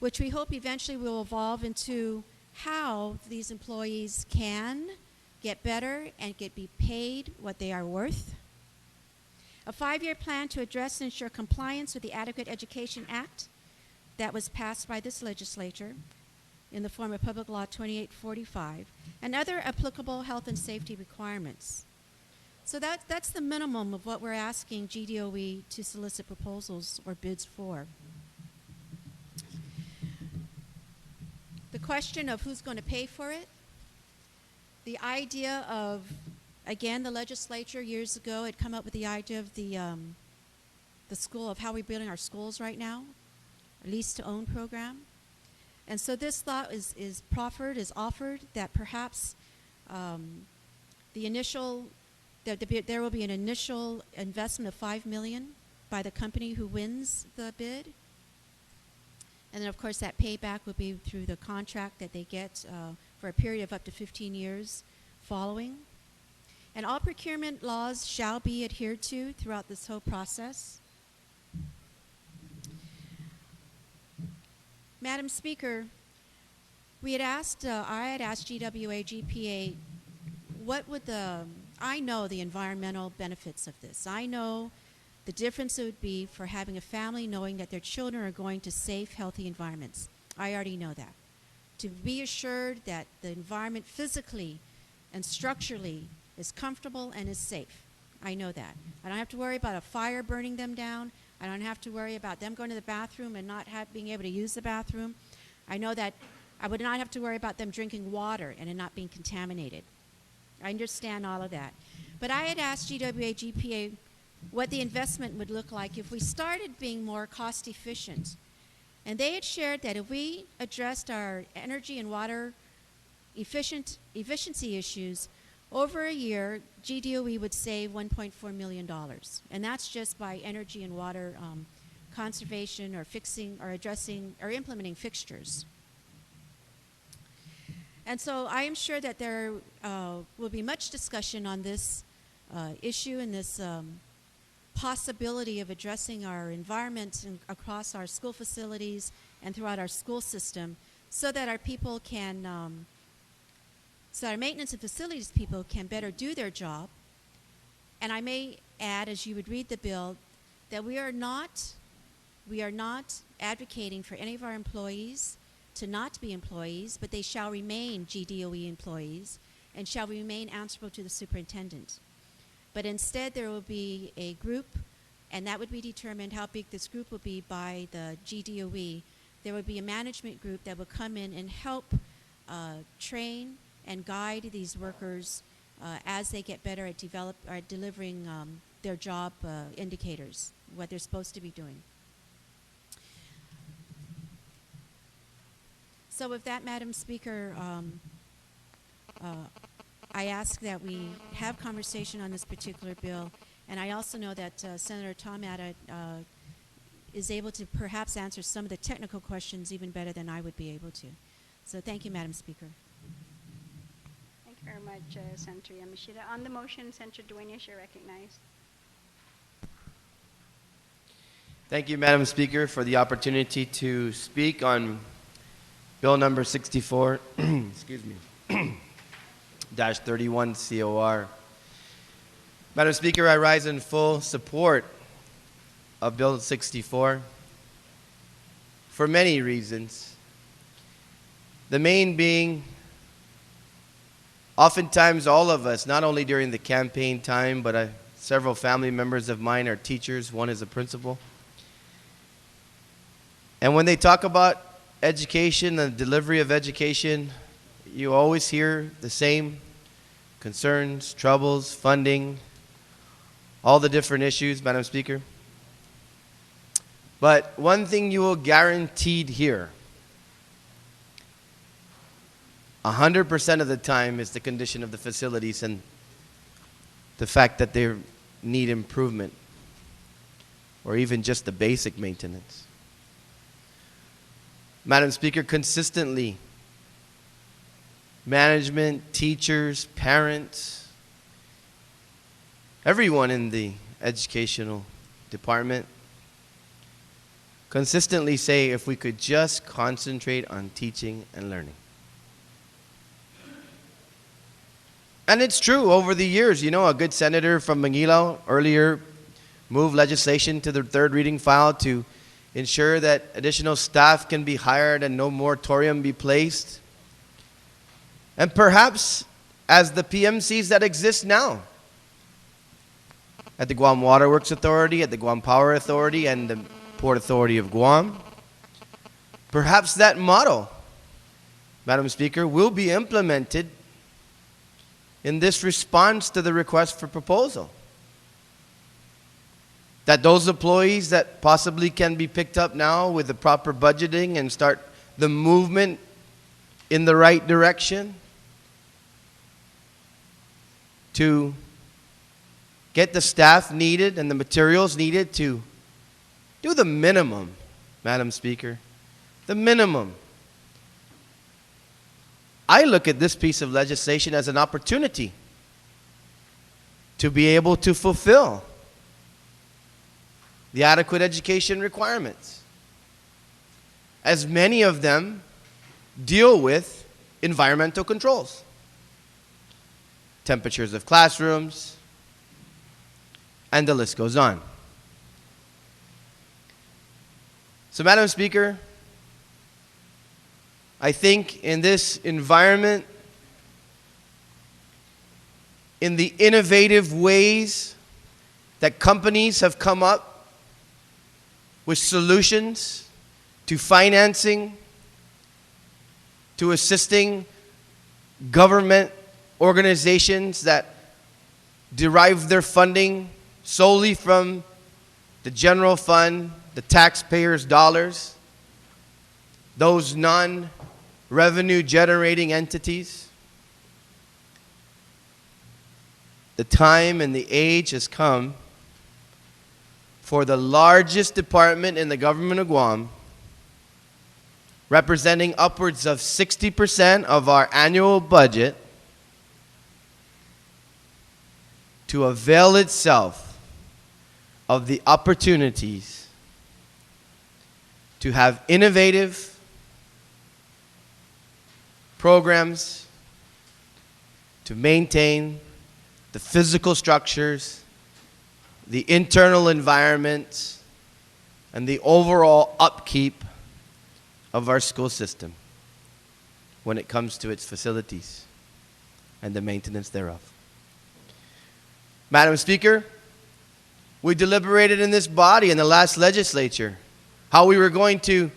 which we hope eventually will evolve into how these employees can get better and be paid what they are worth. A 5-year plan to address and ensure compliance with the Adequate Education Act that was passed by this legislature in the form of Public Law 2845, and other applicable health and safety requirements. So that's the minimum of what we're asking GDOE to solicit proposals or bids for. The question of who's going to pay for it, the idea of, again, the legislature years ago had come up with the idea of the school, of how we're building our schools right now, a lease-to-own program. And so this thought is offered that perhaps there will be an initial investment of $5 million by the company who wins the bid. And then, of course, that payback will be through the contract that they get for a period of up to 15 years following. And all procurement laws shall be adhered to throughout this whole process. Madam Speaker, I had asked GWA, GPA, what would I know the environmental benefits of this. I know the difference it would be for having a family knowing that their children are going to safe, healthy environments. I already know that. To be assured that the environment physically and structurally is comfortable and is safe. I know that. I don't have to worry about a fire burning them down. I don't have to worry about them going to the bathroom and not being able to use the bathroom. I know that I would not have to worry about them drinking water and it not being contaminated. I understand all of that. But I had asked GWA, GPA what the investment would look like if we started being more cost efficient. And they had shared that if we addressed our energy and water efficiency issues, over a year, GDOE would save $1.4 million. And that's just by energy and water conservation or fixing or addressing or implementing fixtures. And so I am sure that there will be much discussion on this issue and this possibility of addressing our environment across our school facilities and throughout our school system so that our people can, so our maintenance and facilities people can better do their job. And I may add, as you would read the bill, that we are not advocating for any of our employees to not be employees, but they shall remain GDOE employees and shall remain answerable to the superintendent. But instead there will be a group, and that would be determined how big this group will be by the GDOE. There would be a management group that will come in and help train and guide these workers as they get better at delivering their job indicators, what they're supposed to be doing. So with that, Madam Speaker, I ask that we have conversation on this particular bill, and I also know that Senator Tomata is able to perhaps answer some of the technical questions even better than I would be able to. So thank you, Madam Speaker. Thank you very much, Senator Yamashita. On the motion, Senator Duenas, you're recognized. Thank you, Madam Speaker, for the opportunity to speak on Bill number 64, excuse me, -31 COR. Madam Speaker, I rise in full support of Bill 64 for many reasons. The main being, oftentimes all of us, not only during the campaign time, but several family members of mine are teachers. One is a principal. And when they talk about education and delivery of education, you always hear the same concerns, troubles, funding, all the different issues, Madam Speaker. But one thing you will guaranteed hear 100% of the time is the condition of the facilities and the fact that they need improvement or even just the basic maintenance. Madam Speaker, consistently, management, teachers, parents, everyone in the educational department consistently say if we could just concentrate on teaching and learning. And it's true, over the years, you know, a good senator from Manila earlier moved legislation to the third reading file to ensure that additional staff can be hired and no moratorium be placed. And perhaps, as the PMCs that exist now, at the Guam Water Works Authority, at the Guam Power Authority, and the Port Authority of Guam. Perhaps that model, Madam Speaker, will be implemented in this response to the request for proposal. That those employees that possibly can be picked up now with the proper budgeting and start the movement in the right direction to get the staff needed and the materials needed to do the minimum, Madam Speaker, the minimum. I look at this piece of legislation as an opportunity to be able to fulfill the adequate education requirements, as many of them deal with environmental controls, temperatures of classrooms, and the list goes on. So, Madam Speaker, I think in this environment, in the innovative ways that companies have come up with solutions to financing, to assisting government organizations that derive their funding solely from the general fund, the taxpayers' dollars, those non-revenue generating entities. The time and the age has come for the largest department in the government of Guam, representing upwards of 60% of our annual budget, to avail itself of the opportunities to have innovative programs to maintain the physical structures, the internal environment, and the overall upkeep of our school system when it comes to its facilities and the maintenance thereof. Madam Speaker, we deliberated in this body in the last legislature how we were going to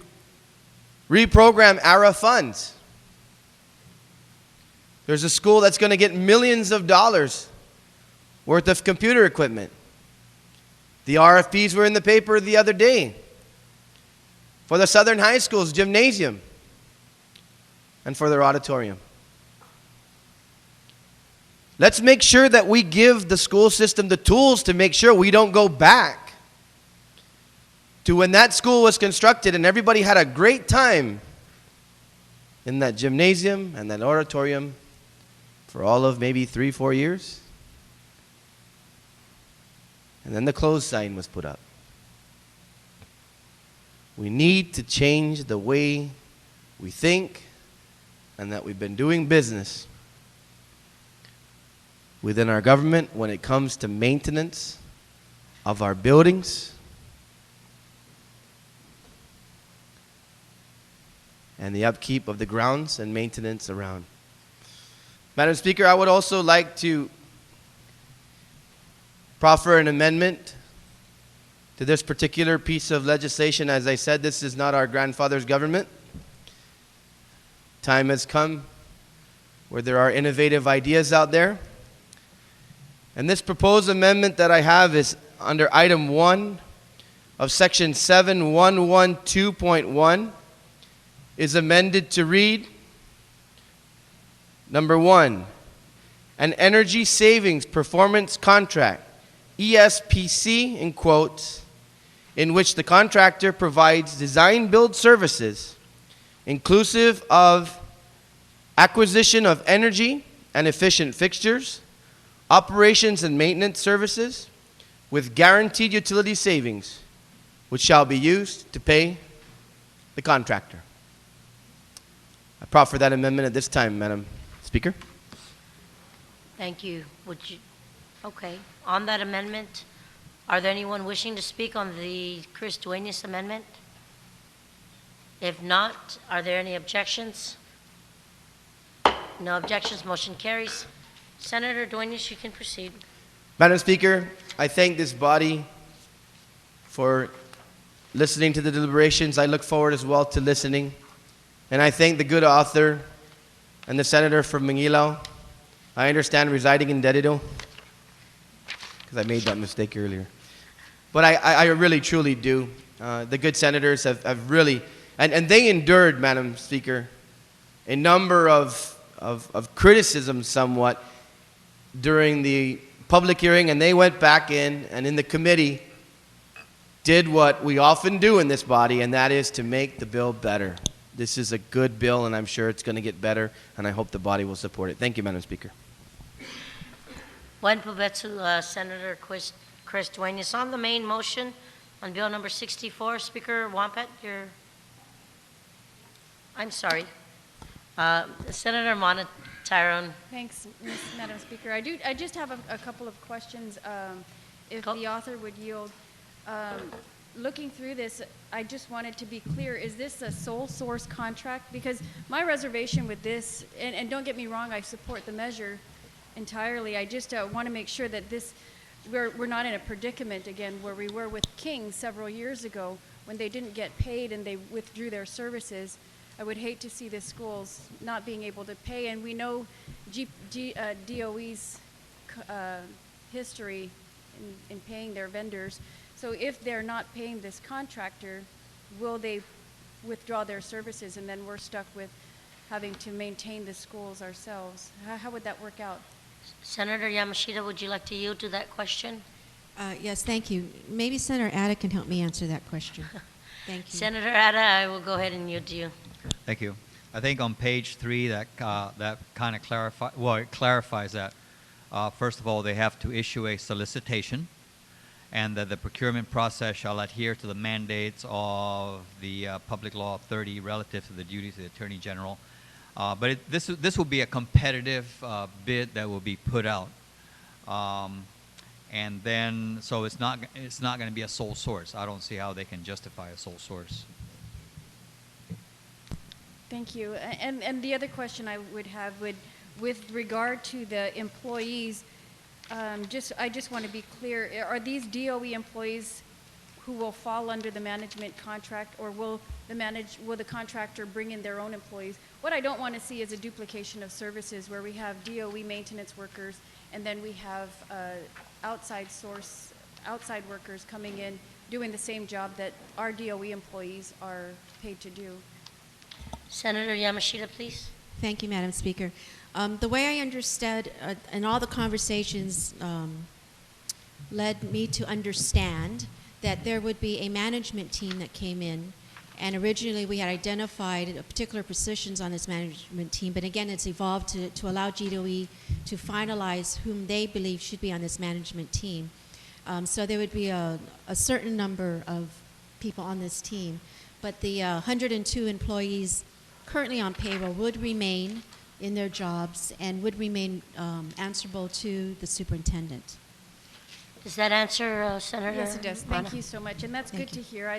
reprogram ARA funds. There's a school that's going to get millions of dollars worth of computer equipment. The RFPs were in the paper the other day for the Southern High School's gymnasium and for their auditorium. Let's make sure that we give the school system the tools to make sure we don't go back to when that school was constructed and everybody had a great time in that gymnasium and that auditorium for all of maybe 3-4 years. And then the close sign was put up. We need to change the way we think and that we've been doing business within our government when it comes to maintenance of our buildings and the upkeep of the grounds and maintenance around. Madam Speaker, I would also like to proffer an amendment to this particular piece of legislation. As I said, this is not our grandfather's government. Time has come where there are innovative ideas out there. And this proposed amendment that I have is under item 1 of section 7112.1 is amended to read, number 1, an energy savings performance contract, ESPC in quotes, in which the contractor provides design build services inclusive of acquisition of energy and efficient fixtures, operations and maintenance services with guaranteed utility savings, which shall be used to pay the contractor. I proffer that amendment at this time, Madam Speaker. Thank you. Okay. On that amendment, are there anyone wishing to speak on the Chris Duenas amendment? If not, are there any objections? No objections. Motion carries. Senator Duenas, you can proceed. Madam Speaker, I thank this body for listening to the deliberations. I look forward as well to listening. And I thank the good author and the senator from Manguilao. I understand residing in Dedido, because I made that mistake earlier. But I really, truly do. The good senators have really, and they endured, Madam Speaker, a number of criticisms somewhat during the public hearing, and they went back in the committee, did what we often do in this body, and that is to make the bill better. This is a good bill, and I'm sure it's going to get better, and I hope the body will support it. Thank you, Madam Speaker. Buen provecho, Senator Chris Dueñas. On the main motion on Bill number 64, Speaker Wampat, I'm sorry. Senator Tyrone. Thanks, Madam Speaker. I just have a couple of questions, if the author would yield. Looking through this, I just wanted to be clear, is this a sole source contract? Because my reservation with this, and don't get me wrong, I support the measure entirely. I just want to make sure that we're not in a predicament again where we were with King several years ago when they didn't get paid and they withdrew their services. I would hate to see the schools not being able to pay, and we know DOE's history in paying their vendors. So if they're not paying this contractor, will they withdraw their services, and then we're stuck with having to maintain the schools ourselves? How would that work out? Senator Yamashita, would you like to yield to that question? Yes, thank you. Maybe Senator Atta can help me answer that question. Thank you. Senator Atta, I will go ahead and yield to you. Thank you. I think on page 3 that kind of clarifies that. First of all, they have to issue a solicitation, and that the procurement process shall adhere to the mandates of the Public Law 30 relative to the duties of the Attorney General. But this will be a competitive bid that will be put out, and then so it's not going to be a sole source. I don't see how they can justify a sole source. Thank you. And the other question I would have with regard to the employees. I just want to be clear. Are these DOE employees who will fall under the management contract, or will the contractor bring in their own employees? What I don't want to see is a duplication of services where we have DOE maintenance workers and then we have outside workers coming in doing the same job that our DOE employees are paid to do. Senator Yamashita, please. Thank you, Madam Speaker. The way I understood, and all the conversations led me to understand that there would be a management team that came in, and originally we had identified particular positions on this management team, but again it's evolved to allow GDOE to finalize whom they believe should be on this management team. So there would be a certain number of people on this team, but the 102 employees currently on payroll would remain in their jobs and would remain answerable to the superintendent. Does that answer, Senator? Yes, it does. Thank you so much, and that's good to hear.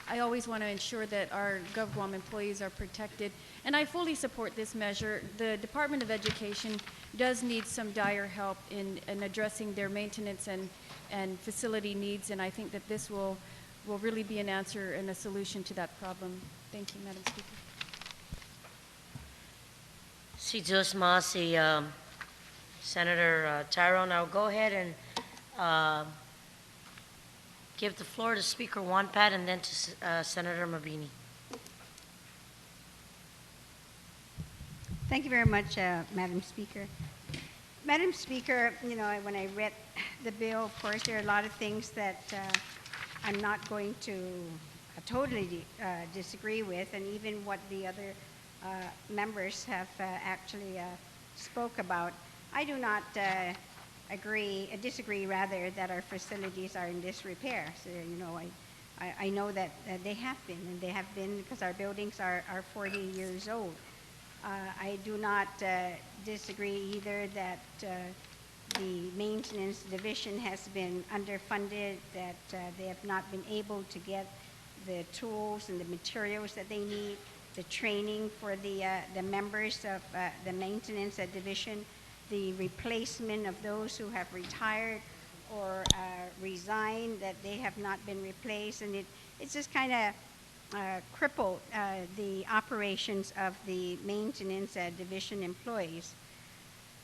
I always want to ensure that our GovGuam employees are protected, and I fully support this measure. The Department of Education does need some dire help in addressing their maintenance and facility needs, and I think that this will really be an answer and a solution to that problem. Thank you, Madam Speaker. Si Diyos ma, Senator Tyrone, I'll go ahead and give the floor to Speaker Wampat and then to Senator Mabini. Thank you very much, Madam Speaker. Madam Speaker, you know, when I read the bill, of course, there are a lot of things that I'm not going to totally disagree with, and even what the other members have actually spoke about. I do not disagree rather, that our facilities are in disrepair. So, you know, I know that they have been, and they have been because our buildings are 40 years old. I do not disagree either that the maintenance division has been underfunded, that they have not been able to get the tools and the materials that they need, the training for the members of the maintenance division, the replacement of those who have retired or resign, that they have not been replaced, and it's just kind of crippled the operations of the maintenance division employees.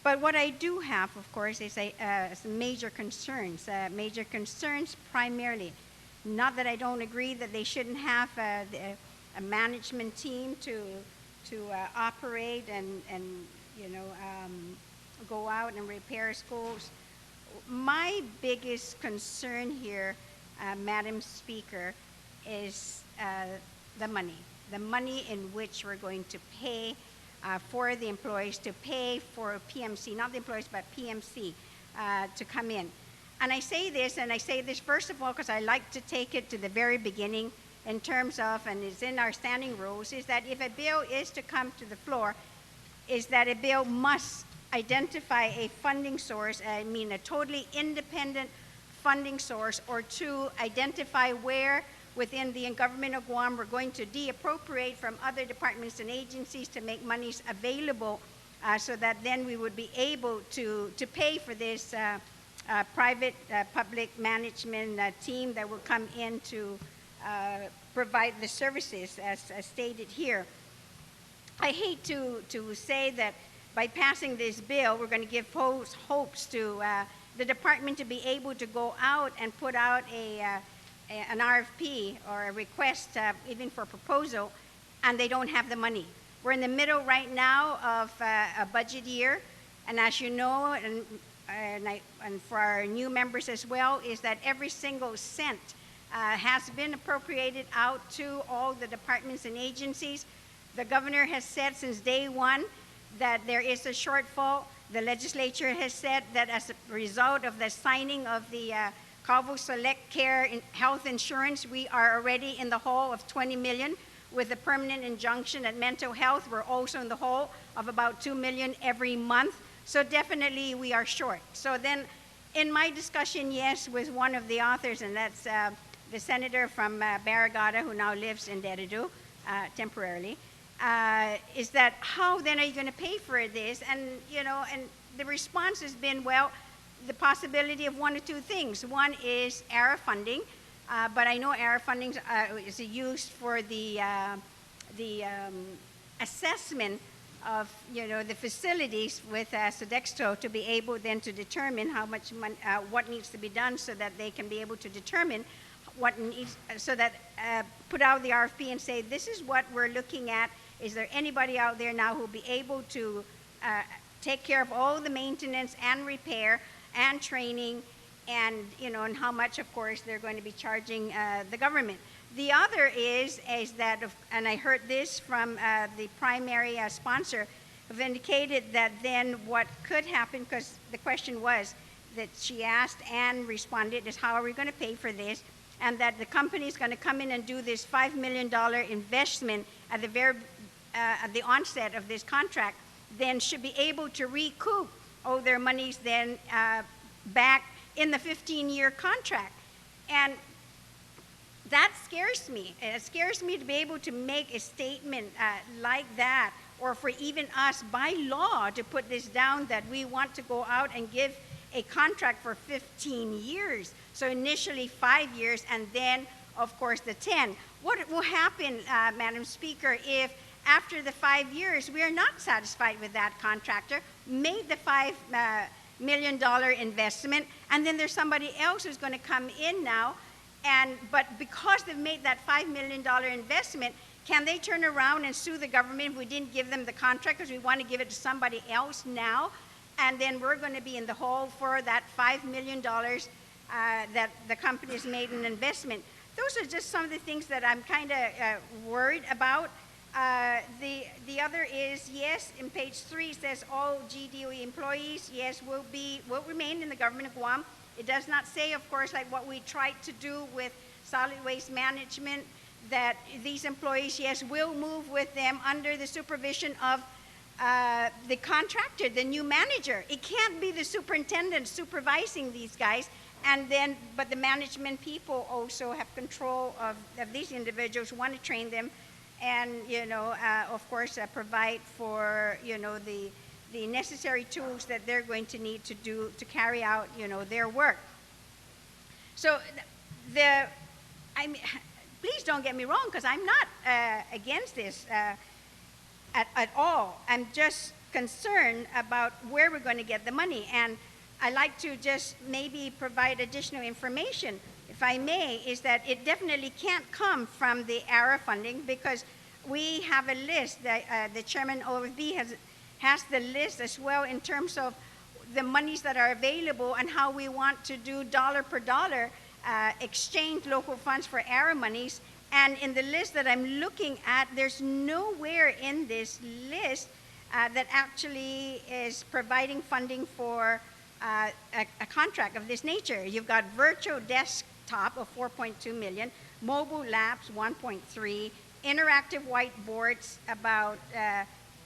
But what I do have, of course, is some major concerns. Major concerns primarily, not that I don't agree that they shouldn't have a management team to operate and go out and repair schools. My biggest concern here, Madam Speaker, is the money in which we're going to pay for the employees, to pay for PMC, not the employees, but PMC to come in. And I say this first of all because I like to take it to the very beginning in terms of, and it's in our standing rules, is that if a bill is to come to the floor, is that a bill must identify a funding source, I mean a totally independent funding source, or two, identify where within the government of Guam we're going to de-appropriate from other departments and agencies to make monies available so that then we would be able to pay for this private public management team that will come in to provide the services as stated here. I hate to say that by passing this bill, we're going to give hopes to the department to be able to go out and put out an RFP or a request even for proposal, and they don't have the money. We're in the middle right now of a budget year, and as you know, and for our new members as well, is that every single cent has been appropriated out to all the departments and agencies. The governor has said since day one that there is a shortfall. The legislature has said that as a result of the signing of the Calvo Select Care health insurance, we are already in the hole of 20 million. With a permanent injunction at mental health, we're also in the hole of about 2 million every month. So definitely we are short. So then in my discussion, yes, with one of the authors, and that's the senator from Barrigada, who now lives in Dededo temporarily, is that how then are you going to pay for this? And, and the response has been, well, the possibility of one or two things. One is ARA funding, but I know ARA funding is used for the assessment of, the facilities with Sodexo to be able then to determine how much money, what needs to be done so that they can be able to determine what needs, so that put out the RFP and say, this is what we're looking at. Is there anybody out there now who will be able to take care of all the maintenance and repair and training, and and how much, of course, they're going to be charging the government. The other is that, and I heard this from the primary sponsor, have indicated that then what could happen, because the question was that she asked and responded, is how are we going to pay for this, and that the company is going to come in and do this $5 million investment at the very at the onset of this contract, then should be able to recoup all their monies then back in the 15-year contract. And that scares me. It scares me to be able to make a statement like that, or for even us by law to put this down that we want to go out and give a contract for 15 years. So initially 5 years, and then, of course, the 10. What will happen, Madam Speaker, if after the 5 years we are not satisfied with that contractor, made the $5 million investment, and then there's somebody else who's going to come in now, but because they've made that $5 million investment, can they turn around and sue the government if we didn't give them the contract because we want to give it to somebody else now? And then we're going to be in the hole for that $5 million that the company has made an investment. Those are just some of the things that I'm kind of worried about. The other is, yes, in page 3 says all GDOE employees, yes, will remain in the government of Guam. It does not say, of course, like what we tried to do with solid waste management, that these employees, yes, will move with them under the supervision of the contractor, the new manager. It can't be the superintendent supervising these guys, but the management people also have control of these individuals who want to train them, and of course provide for the necessary tools that they're going to need to carry out their work. So the, I mean, please don't get me wrong, because I'm not against this at all. I'm just concerned about where we're going to get the money. And I'd like to just maybe provide additional information, if I may, is that it definitely can't come from the ARA funding, because we have a list that the chairman OFB has the list as well in terms of the monies that are available and how we want to do dollar per dollar exchange local funds for ARA monies. And in the list that I'm looking at, there's nowhere in this list that actually is providing funding for a contract of this nature. You've got virtual desktop of 4.2 million, mobile labs 1.3, interactive whiteboards about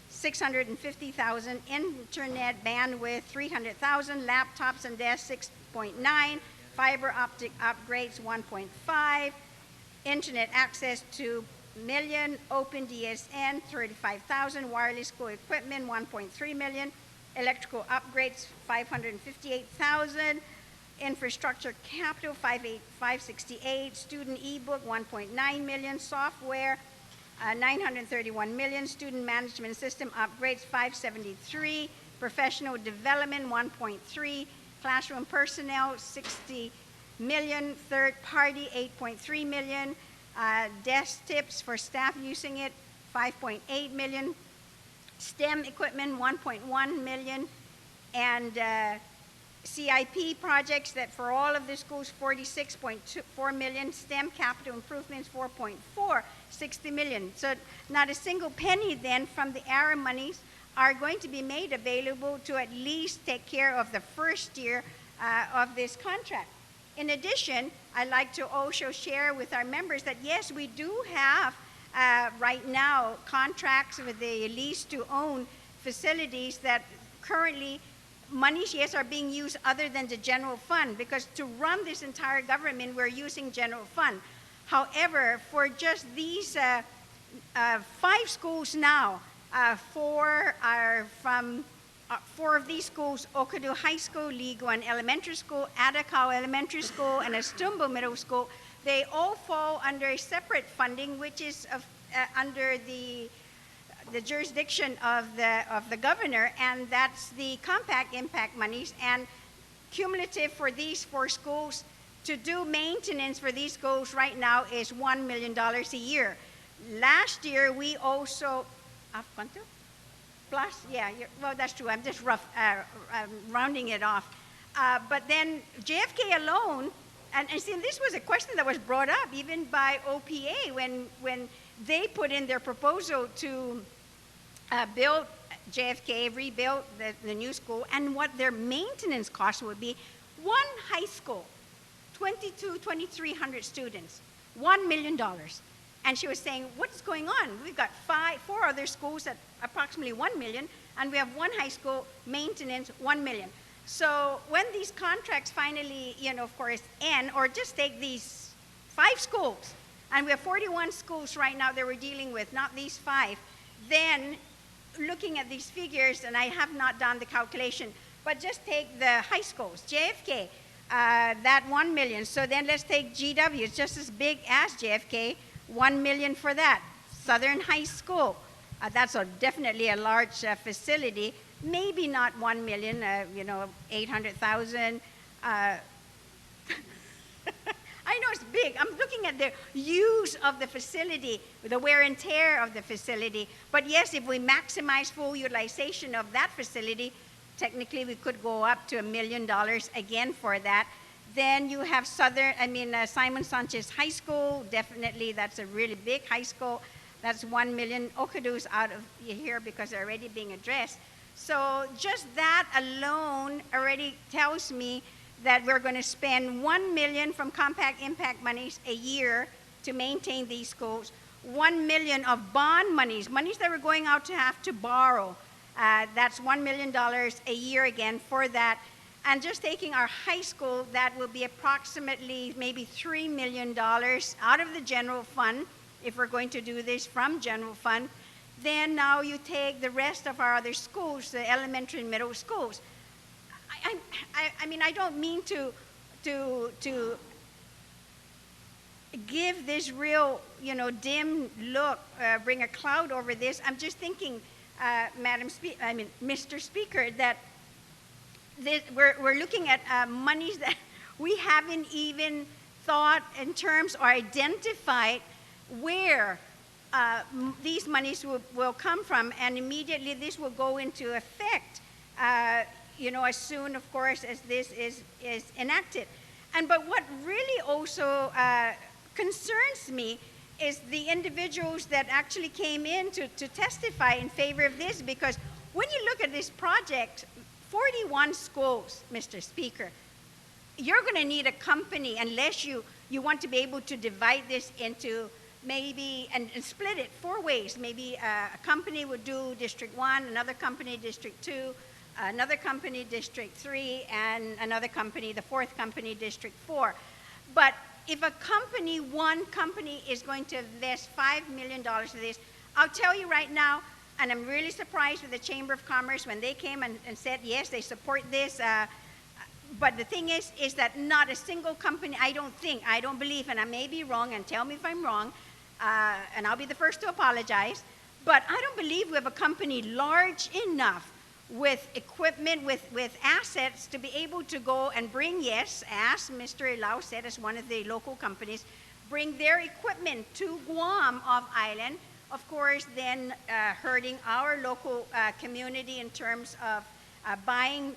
650,000, internet bandwidth 300,000, laptops and desks 6.9, fiber optic upgrades 1.5, internet access 2 million, open DSN 35,000, wireless school equipment 1.3 million, electrical upgrades 558,000, infrastructure capital 568, student ebook 1.9 million, software 931 million, student management system upgrades 573, professional development 1.3, classroom personnel 60 million, third party 8.3 million, desk tips for staff using it 5.8 million, STEM equipment 1.1 million, and CIP projects that for all of the schools 46.4 million, STEM capital improvements 4.4, 60 million. So not a single penny then from the ARA monies are going to be made available to at least take care of the first year of this contract. In addition, I'd like to also share with our members that yes, we do have right now contracts with the lease to own facilities that currently monies, yes, are being used other than the general fund, because to run this entire government, we're using general fund. However, for just these 5 schools now, 4 are from 4 of these schools, Okadu High School, Liguan Elementary School, Adakao Elementary School, and Estumbo Middle School. They all fall under a separate funding, which is under the jurisdiction of the governor, and that's the compact impact monies. And cumulative for these 4 schools to do maintenance for these schools right now is $1 million a year. Last year we also plus, yeah, well, that's true. I'm just rounding it off. But then JFK alone, and see, this was a question that was brought up even by OPA when they put in their proposal to build JFK, rebuild the new school, and what their maintenance cost would be. One high school, 2,300 students, $1 million. And she was saying, what's going on? We've got 4 other schools at approximately 1 million, and we have one high school maintenance, 1 million. So when these contracts finally, of course, end, or just take these 5 schools, and we have 41 schools right now that we're dealing with, not these 5, then looking at these figures, and I have not done the calculation, but just take the high schools, JFK, that 1 million. So then let's take GW, it's just as big as JFK, 1 million for that. Southern High School, that's definitely a large facility, maybe not 1 million, 800,000. I know it's big. I'm looking at the use of the facility, the wear and tear of the facility. But yes, if we maximize full utilization of that facility, technically we could go up to $1 million again for that. Then you have Simon Sanchez High School. Definitely, that's a really big high school. That's 1 million. Okadu's out of here because they're already being addressed. So just that alone already tells me that we're going to spend 1 million from compact impact monies a year to maintain these schools. 1 million of bond monies that we're going out to have to borrow. That's $1 million a year again for that. And just taking our high school, that will be approximately maybe $3 million out of the general fund, if we're going to do this from general fund. Then now you take the rest of our other schools, the elementary and middle schools. I mean, I don't mean to give this real, dim look, bring a cloud over this. I'm just thinking, Mr. Speaker, that we're looking at monies that we haven't even thought in terms or identified where these monies will come from, and immediately this will go into effect, as soon, of course, as this is enacted. But what really also concerns me is the individuals that actually came in to testify in favor of this, because when you look at this project, 41 schools, Mr. Speaker, you're going to need a company unless you want to be able to divide this into maybe, and split it 4 ways. Maybe a company would do District 1, another company District 2, another company District 3, and another company, the fourth company, District 4. But if one company is going to invest $5 million to this, I'll tell you right now, and I'm really surprised with the Chamber of Commerce when they came and said, yes, they support this. But the thing is that not a single company, I don't believe, and I may be wrong, and tell me if I'm wrong, and I'll be the first to apologize, but I don't believe we have a company large enough with equipment, with assets to be able to go and bring, yes, as Mr. Lau said, as one of the local companies, bring their equipment to Guam off island, of course, then hurting our local community in terms of buying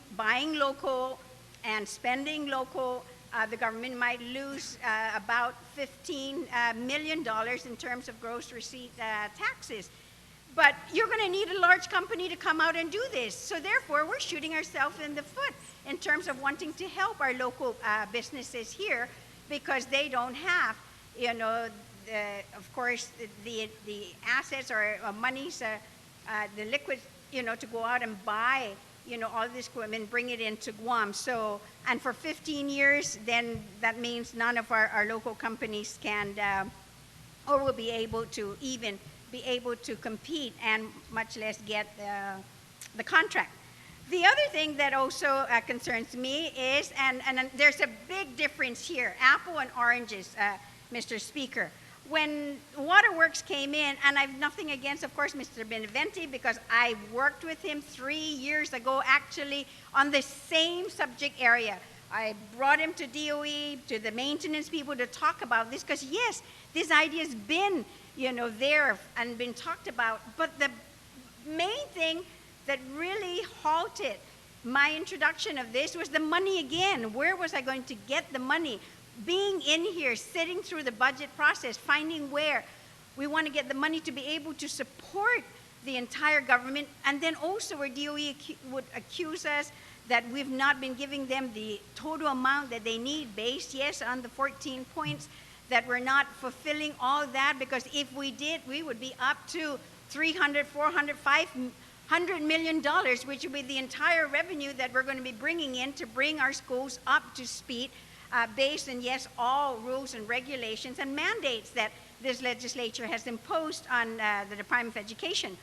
local and spending local. The government might lose about $15 million in terms of gross receipt taxes. But you're going to need a large company to come out and do this. So therefore, we're shooting ourselves in the foot in terms of wanting to help our local businesses here, because they don't have, of course, the assets or monies, the liquid, to go out and buy, all this equipment, bring it into Guam. So, and for 15 years, then that means none of our local companies can or will be able to even be able to compete, and much less get the contract. The other thing that also concerns me is, and there's a big difference here, apple and oranges, Mr. Speaker. When Waterworks came in, and I've nothing against, of course, Mr. Beneventi, because I worked with him 3 years ago, actually, on the same subject area. I brought him to DOE, to the maintenance people, to talk about this, because yes, this idea has been, there and been talked about. But the main thing that really halted my introduction of this was the money again. Where was I going to get the money? Being in here, sitting through the budget process, finding where we want to get the money to be able to support the entire government, and then also where DOE would accuse us that we've not been giving them the total amount that they need based, yes, on the 14 points, that we're not fulfilling all that, because if we did, we would be up to $300, $400, $500 million, which would be the entire revenue that we're going to be bringing in to bring our schools up to speed, based on, yes, all rules and regulations and mandates that this legislature has imposed on the Department of Education.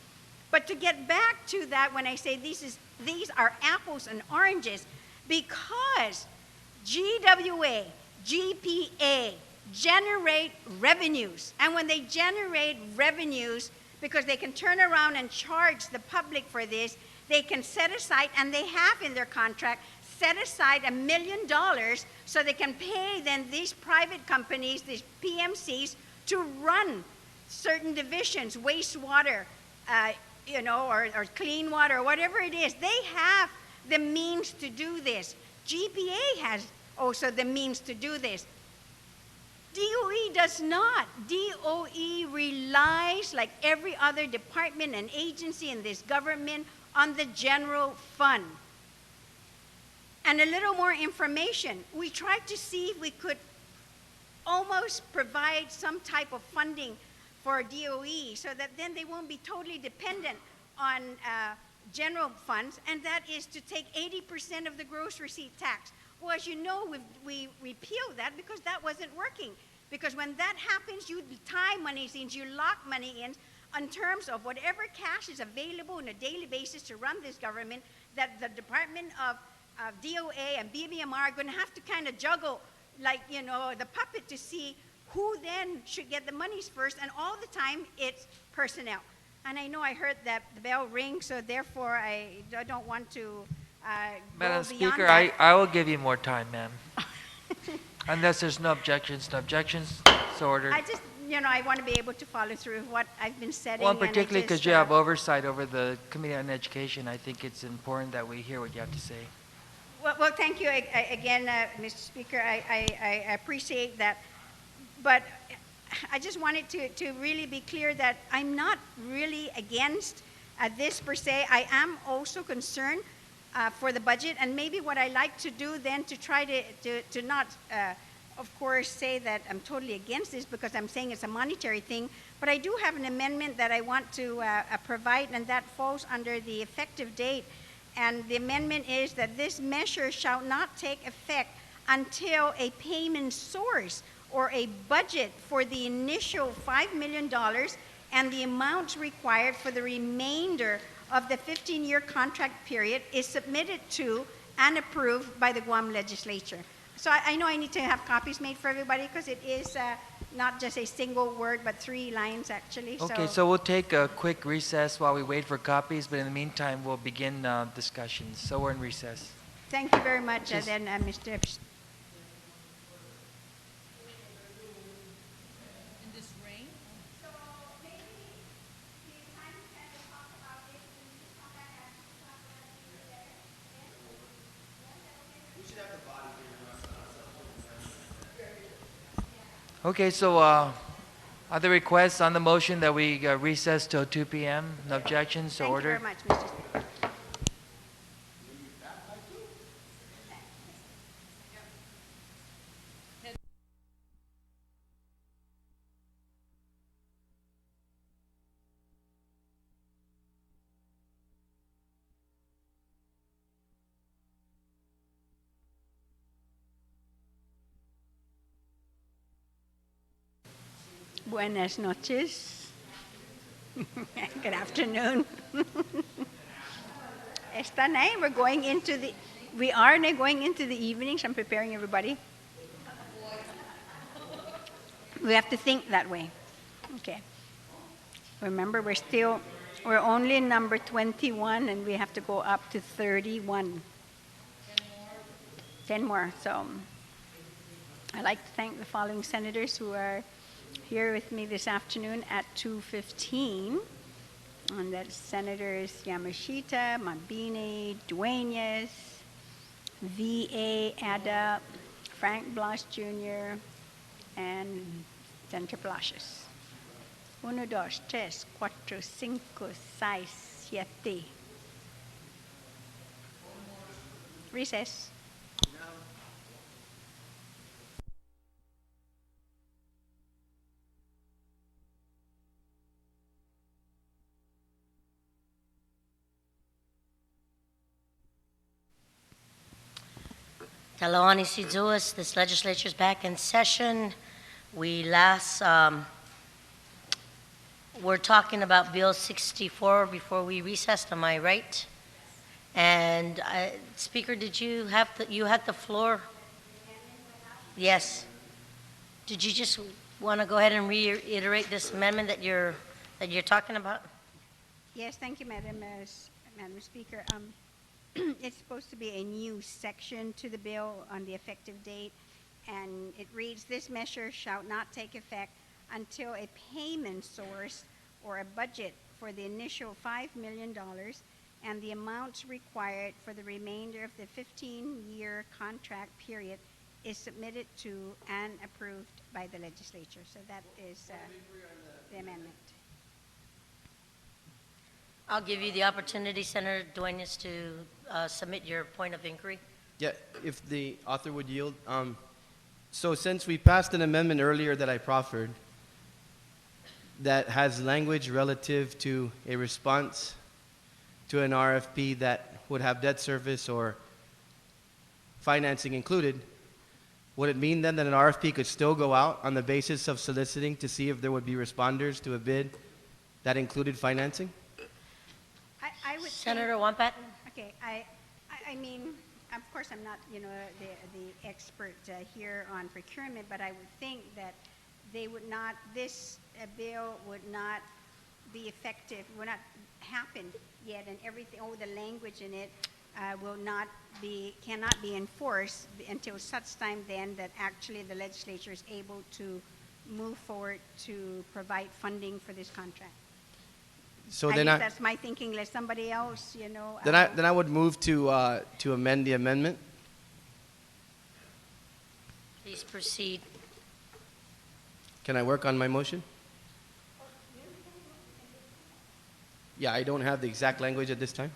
But to get back to that, when I say these are apples and oranges, because GWA, GPA generate revenues. And when they generate revenues, because they can turn around and charge the public for this, they can set aside, and they have in their contract, set aside $1 million so they can pay then these private companies, these PMCs, to run certain divisions, wastewater, or clean water, or whatever it is. They have the means to do this. GPA has also the means to do this. DOE does not. DOE relies, like every other department and agency in this government, on the general fund. And a little more information. We tried to see if we could almost provide some type of funding for DOE so that then they won't be totally dependent on general funds, and that is to take 80% of the gross receipt tax. Well, as you know, we repealed that because that wasn't working. Because when that happens, you tie monies in, you lock money in terms of whatever cash is available on a daily basis to run this government, that the Department of DOA and BBMR are going to have to kind of juggle, like, the puppet to see who then should get the monies first, and all the time it's personnel. And I know I heard that the bell ring, so therefore I don't want to Madam go beyond Speaker, that. I will give you more time, ma'am. Unless there's no objections, so ordered. I just, I want to be able to follow through with what I've been setting. Well, and I particularly because just, you have oversight over the Committee on Education, I think it's important that we hear what you have to say. Well, thank you again, Mr. Speaker. I appreciate that. But I just wanted to really be clear that I'm not really against this per se. I am also concerned for the budget, and maybe what I like to do then to try to not, of course, say that I'm totally against this because I'm saying it's a monetary thing, but I do have an amendment that I want to provide, and that falls under the effective date. And the amendment is that this measure shall not take effect until a payment source or a budget for the initial $5 million and the amounts required for the remainder of the 15-year contract period is submitted to and approved by the Guam Legislature. So I know I need to have copies made for everybody because it is not just a single word, but 3 lines actually. Okay, so we'll take a quick recess while we wait for copies, but in the meantime, we'll begin discussions. So we're in recess. Thank you very much, then, Mr. Okay, so other requests on the motion that we recess till 2 p.m.? No objections, so ordered. Thank you very much, Mr. Speaker. Buenas noches. Good afternoon. Están ahí? We are now going into the evenings. I'm preparing everybody. We have to think that way. Okay. Remember, we're only in number 21 and we have to go up to 31. 10 more. So I'd like to thank the following senators who are here with me this afternoon at 2:15, and that's Senators Yamashita, Mabini, Dueñas, V.A. Ada, Frank Blas Jr., and Senator Palacios. 1, 2, 3, 4, 5, 6, 7. Recess. Talawani Sidzuas, this legislature is back in session. We we're talking about Bill 64 before we recessed, am I right? And Speaker, did you have you had the floor? Yes. Did you just want to go ahead and reiterate this amendment that you're talking about? Yes, thank you, Madam Speaker. It's supposed to be a new section to the bill on the effective date, and it reads, this measure shall not take effect until a payment source or a budget for the initial $5 million and the amounts required for the remainder of the 15-year contract period is submitted to and approved by the legislature. So that is the amendment. I'll give you the opportunity, Senator Dueñas, to submit your point of inquiry. Yeah, if the author would yield. So since we passed an amendment earlier that I proffered that has language relative to a response to an RFP that would have debt service or financing included, would it mean then that an RFP could still go out on the basis of soliciting to see if there would be responders to a bid that included financing? I would Senator Wampat? Okay, I mean, of course, I'm not, the expert here on procurement, but I would think that they would not, this bill would not be effective, will not happen yet, and everything, all the language in it will not be, cannot be enforced until such time then that actually the legislature is able to move forward to provide funding for this contract. So I then guess that's my thinking, let somebody else, then I would move to amend the amendment. Please proceed. Can I work on my motion? Yeah, I don't have the exact language at this time.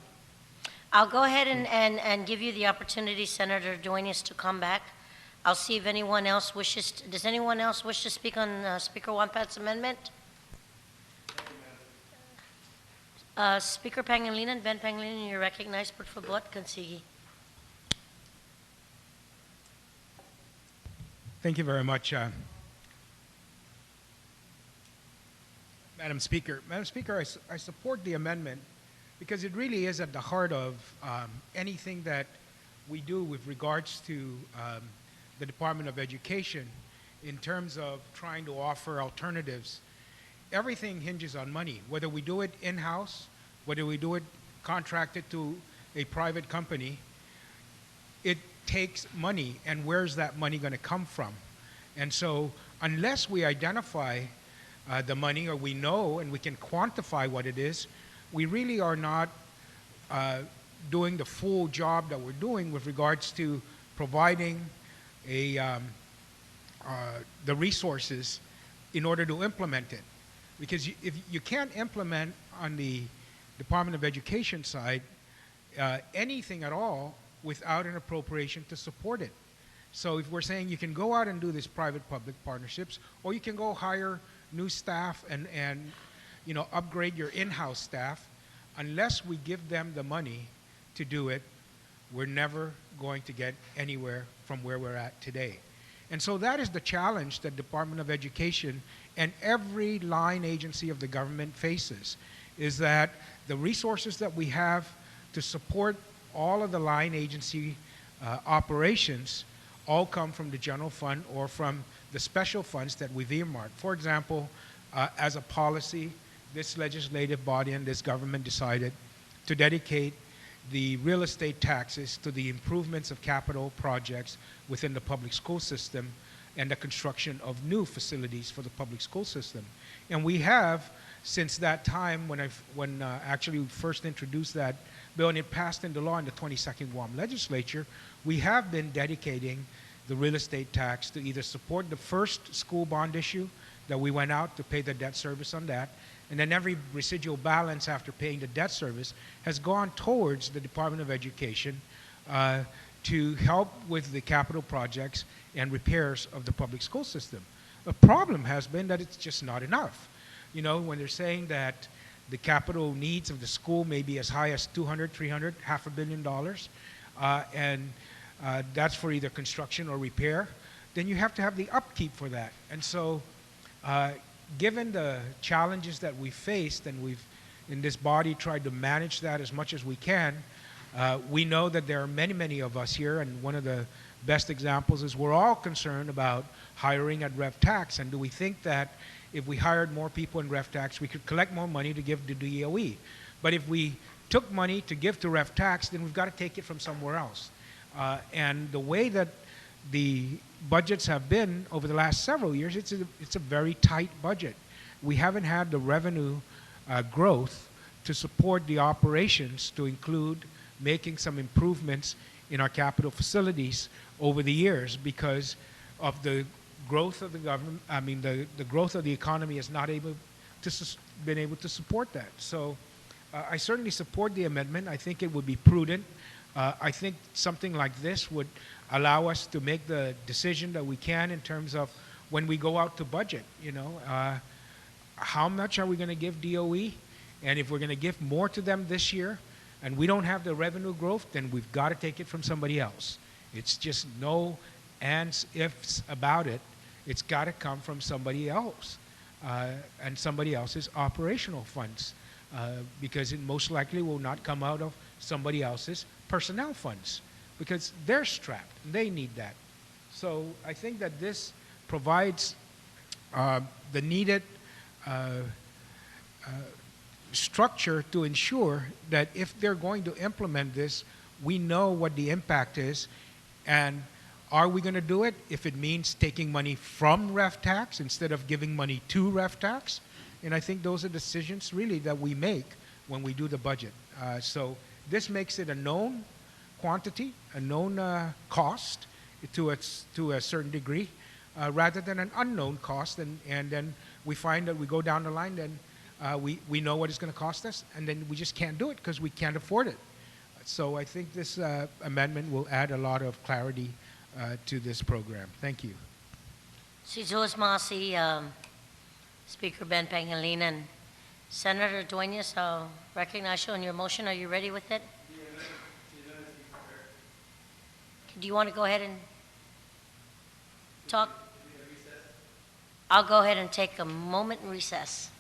I'll go ahead and give you the opportunity, Senator Duenas, to come back. I'll see if anyone else wishes, does anyone else wish to speak on Speaker Wampad's amendment? Speaker Pangilinan, Ben Pangilinan, you're recognized, por favor, consigue. Thank you very much, Madam Speaker. Madam Speaker, I support the amendment because it really is at the heart of anything that we do with regards to the Department of Education in terms of trying to offer alternatives. Everything hinges on money, whether we do it in-house, whether we do it contracted to a private company. It takes money, and where's that money going to come from? And so unless we identify the money, or we know and we can quantify what it is, we really are not doing the full job that we're doing with regards to providing the resources in order to implement it. Because if you can't implement on the Department of Education side anything at all without an appropriation to support it. So if we're saying you can go out and do this private-public partnerships, or you can go hire new staff and upgrade your in-house staff, unless we give them the money to do it, we're never going to get anywhere from where we're at today. And so that is the challenge that Department of Education and every line agency of the government faces, is that the resources that we have to support all of the line agency operations all come from the general fund or from the special funds that we've earmarked. For example, as a policy, this legislative body and this government decided to dedicate the real estate taxes to the improvements of capital projects within the public school system and the construction of new facilities for the public school system. And we have, since that time when actually we first introduced that bill and it passed into law in the 22nd Guam Legislature, we have been dedicating the real estate tax to either support the first school bond issue that we went out to pay the debt service on that, and then every residual balance after paying the debt service has gone towards the Department of Education to help with the capital projects and repairs of the public school system. The problem has been that it's just not enough. You know, when they're saying that the capital needs of the school may be as high as $200, $300, $500 million, and that's for either construction or repair, then you have to have the upkeep for that. And so given the challenges that we faced, and we've in this body tried to manage that as much as we can, we know that there are many, many of us here, and one of the best examples is we're all concerned about hiring at Rev Tax, and do we think that if we hired more people in Rev Tax, we could collect more money to give to DOE? But if we took money to give to Rev Tax, then we've got to take it from somewhere else. And the way that the budgets have been over the last several years, it's a very tight budget. We haven't had the revenue growth to support the operations, to include making some improvements in our capital facilities over the years because of the growth of the government. I mean, the growth of the economy has not been able to support that. So I certainly support the amendment. I think it would be prudent. I think something like this would allow us to make the decision that we can in terms of when we go out to budget, you know, how much are we going to give DOE? And if we're going to give more to them this year and we don't have the revenue growth, then we've got to take it from somebody else. It's just no ands, ifs about it. It's got to come from somebody else and somebody else's operational funds because it most likely will not come out of somebody else's personnel funds because they're strapped and they need that. So I think that this provides the needed uh, structure to ensure that if they're going to implement this, we know what the impact is, and are we going to do it if it means taking money from ref tax instead of giving money to ref tax? And I think those are decisions really that we make when we do the budget. So this makes it a known quantity, a known cost to a certain degree, rather than an unknown cost. And then we find that we go down the line, then we know what it's going to cost us, and then we just can't do it because we can't afford it. So I think this amendment will add a lot of clarity to this program. Thank you. Si Joes Masi, Speaker Ben Pangilinan. Senator Dueñas, I'll recognize you on your motion. Are you ready with it? Do you want to go ahead and talk? I'll go ahead and take a moment in recess.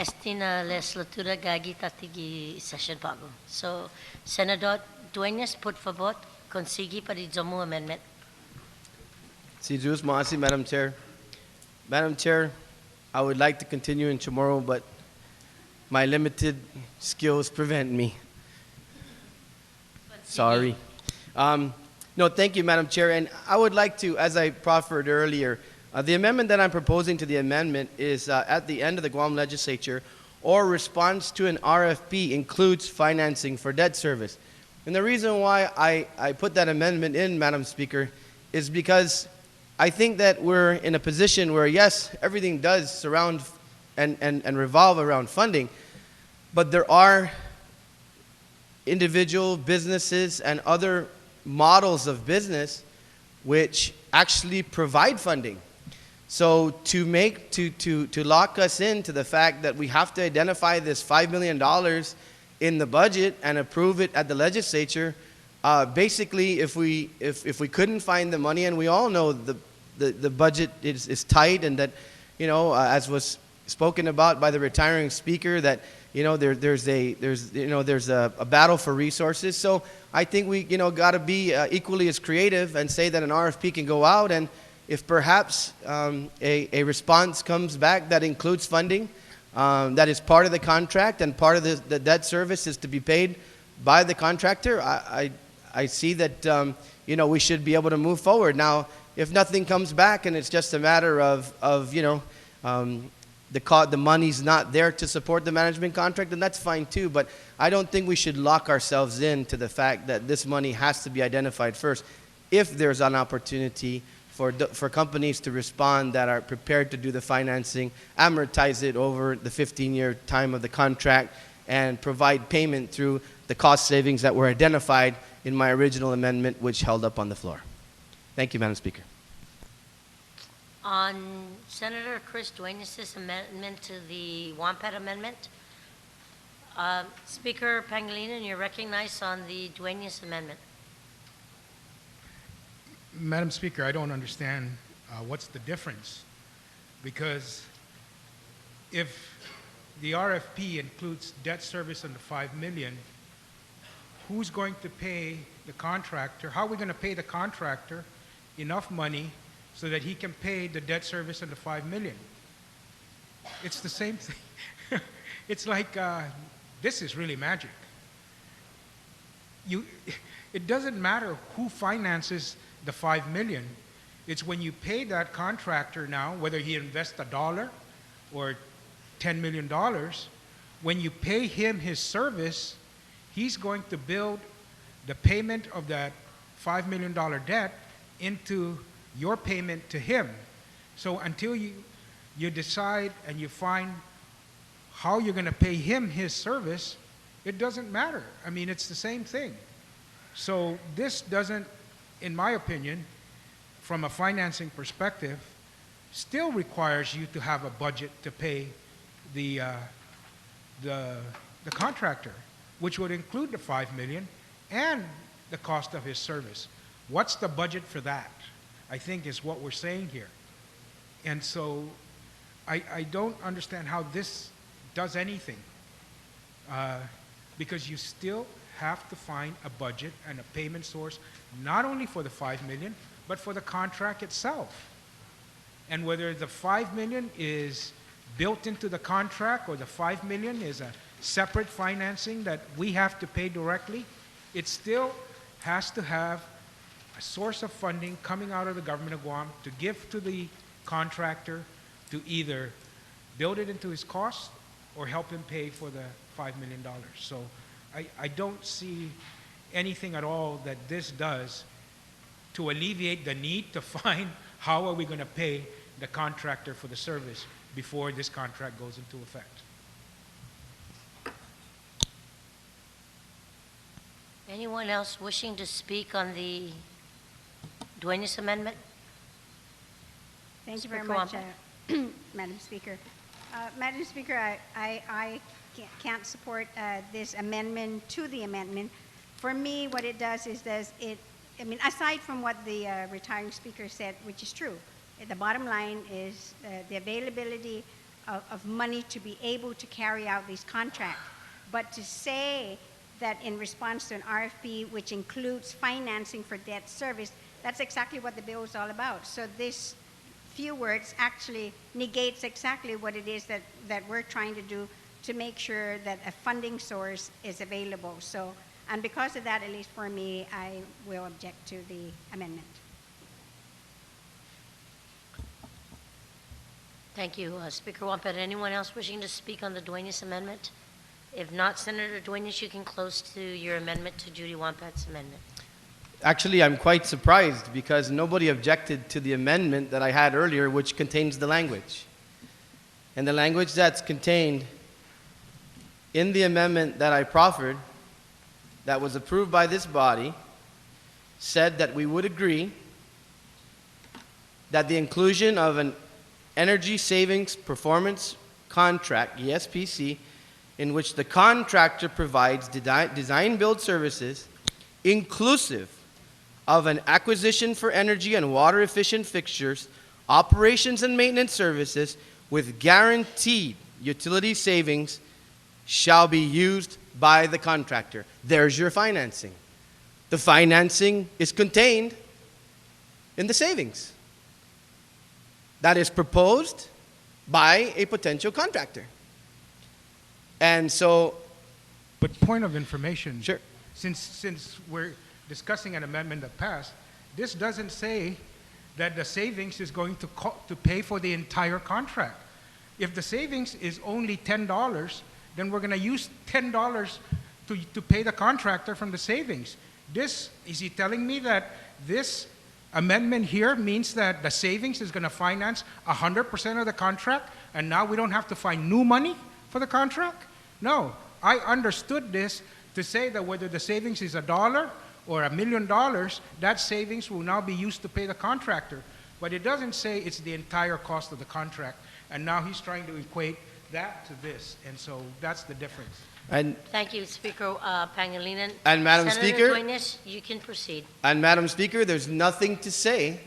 Estina legislatura gagi tatigi session pago. So, Senador Dueñas, por favor, consigi para Zomu amendment. Si Jus Maasi, Madam Chair. Madam Chair, I would like to continue in tomorrow, but my limited skills prevent me. Sorry. No, thank you, Madam Chair. And I would like to, as I proffered earlier, the amendment that I'm proposing to the amendment is at the end of the Guam Legislature, or response to an RFP includes financing for debt service. And the reason why I put that amendment in, Madam Speaker, is because I think that we're in a position where, yes, everything does surround and revolve around funding, but there are individual businesses and other models of business which actually provide funding. So to lock us into the fact that we have to identify this $5 million in the budget and approve it at the legislature, basically if we couldn't find the money, and we all know the budget is tight, and that, as was spoken about by the retiring speaker, that there's a battle for resources. So I think we got to be equally as creative and say that an RFP can go out, and if perhaps a response comes back that includes funding, that is part of the contract, and part of the debt service is to be paid by the contractor, I see that we should be able to move forward. Now, if nothing comes back and it's just a matter of the money's not there to support the management contract, then that's fine too. But I don't think we should lock ourselves into the fact that this money has to be identified first. If there's an opportunity for companies to respond that are prepared to do the financing, amortize it over the 15-year time of the contract, and provide payment through the cost savings that were identified in my original amendment, which held up on the floor. Thank you, Madam Speaker. On Senator Chris Dueñas' amendment to the Wampat amendment, Speaker Pangilinan, you're recognized on the Dueñas amendment. Madam Speaker, I don't understand what's the difference, because if the RFP includes debt service under $5 million, who's going to pay the contractor? How are we going to pay the contractor enough money so that he can pay the debt service under $5 million? It's the same thing. It's like, this is really magic. It doesn't matter who finances the $5 million. It's when you pay that contractor now, whether he invests $1 or $10 million, when you pay him his service, he's going to build the payment of that $5 million debt into your payment to him. So until you decide and you find how you're going to pay him his service, it doesn't matter. I mean, it's the same thing. So this doesn't, in my opinion, from a financing perspective, still requires you to have a budget to pay the contractor, which would include the $5 million and the cost of his service. What's the budget for that? I think is what we're saying here. And so I don't understand how this does anything, because you still have to find a budget and a payment source, not only for the $5 million, but for the contract itself. And whether the $5 million is built into the contract or the $5 million is a separate financing that we have to pay directly, it still has to have a source of funding coming out of the government of Guam to give to the contractor to either build it into his cost or help him pay for the $5 million. So I don't see anything at all that this does to alleviate the need to find how are we going to pay the contractor for the service before this contract goes into effect. Anyone else wishing to speak on the Dueñas amendment? Thank you very Speaker much, Wampat. Madam Speaker. Madam Speaker, I can't support this amendment to the amendment. For me, what it does is I mean, aside from what the retiring speaker said, which is true, the bottom line is the availability of money to be able to carry out these contracts. But to say that in response to an RFP, which includes financing for debt service, that's exactly what the bill is all about. So this few words actually negates exactly what it is that we're trying to do to make sure that a funding source is available. So, and because of that, at least for me, I will object to the amendment. Thank you, Speaker Wampat. Anyone else wishing to speak on the Duenas amendment? If not, Senator Duenas, you can close to your amendment to Judy Wampat's amendment. Actually, I'm quite surprised because nobody objected to the amendment that I had earlier, which contains the language. And the language that's contained in the amendment that I proffered, that was approved by this body, said that we would agree that the inclusion of an energy savings performance contract, ESPC, in which the contractor provides design build services inclusive of an acquisition for energy and water efficient fixtures, operations and maintenance services with guaranteed utility savings shall be used by the contractor. There's your financing. The financing is contained in the savings that is proposed by a potential contractor. And so... But point of information. Sure. Since we're discussing an amendment that passed, this doesn't say that the savings is going to pay for the entire contract. If the savings is only $10, then we're going to use $10 to pay the contractor from the savings. Is he telling me that this amendment here means that the savings is going to finance 100% of the contract, and now we don't have to find new money for the contract? No, I understood this to say that whether the savings is $1 or $1 million, that savings will now be used to pay the contractor. But it doesn't say it's the entire cost of the contract. And now he's trying to equate that to this. And so that's the difference. And Thank you, Speaker Pangilinan. And Madam Senator Speaker? Duenas, you can proceed. And Madam Speaker, there's nothing to say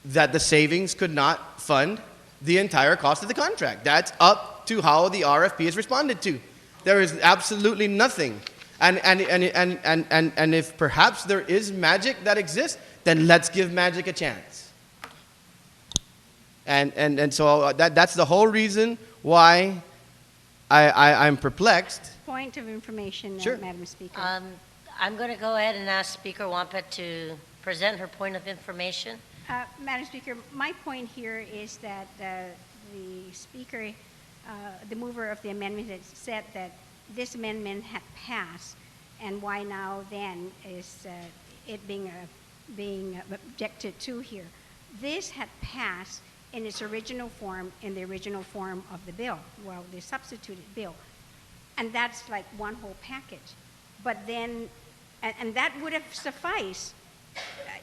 that the savings could not fund the entire cost of the contract. That's up to how the RFP is responded to. There is absolutely nothing. And if perhaps there is magic that exists, then let's give magic a chance. And so that's the whole reason why I'm perplexed. Point of information, Sure. Madam Speaker. I'm going to go ahead and ask Speaker Wampat to present her point of information. Madam Speaker, my point here is that the Speaker, the mover of the amendment, had said that this amendment had passed, and why now then is it being objected to here. This had passed in its original form, in the original form of the bill, well, the substituted bill. And that's like one whole package. But then, and that would have sufficed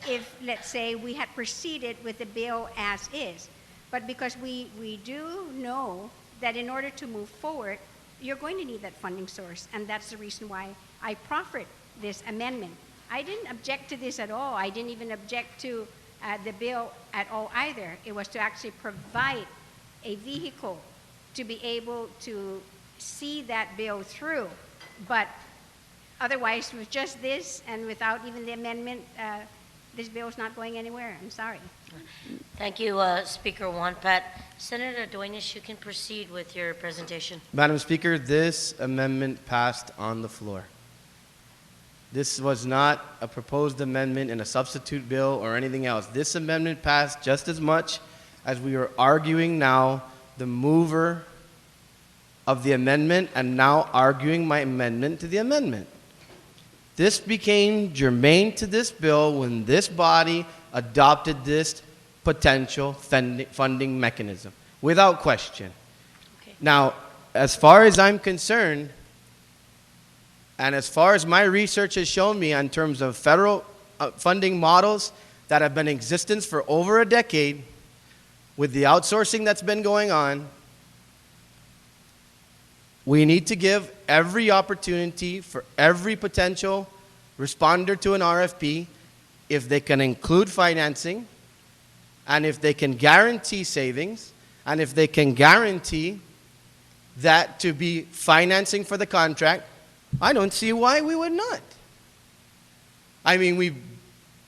if, let's say, we had proceeded with the bill as is. But because we do know that in order to move forward, you're going to need that funding source, and that's the reason why I proffered this amendment. I didn't object to this at all. I didn't even object to the bill at all either. It was to actually provide a vehicle to be able to see that bill through. But otherwise, with just this and without even the amendment, this bill is not going anywhere. I'm sorry. Thank you, Speaker Wampat. Senator Duenas, you can proceed with your presentation. Madam Speaker, this amendment passed on the floor. This was not a proposed amendment in a substitute bill or anything else. This amendment passed just as much as we are arguing now the mover of the amendment and now arguing my amendment to the amendment. This became germane to this bill when this body adopted this potential funding mechanism, without question. Okay. Now, as far as I'm concerned, and as far as my research has shown me in terms of federal funding models that have been in existence for over a decade, with the outsourcing that's been going on, we need to give every opportunity for every potential responder to an RFP, if they can include financing, and if they can guarantee savings, and if they can guarantee that to be financing for the contract, I don't see why we would not. I mean, we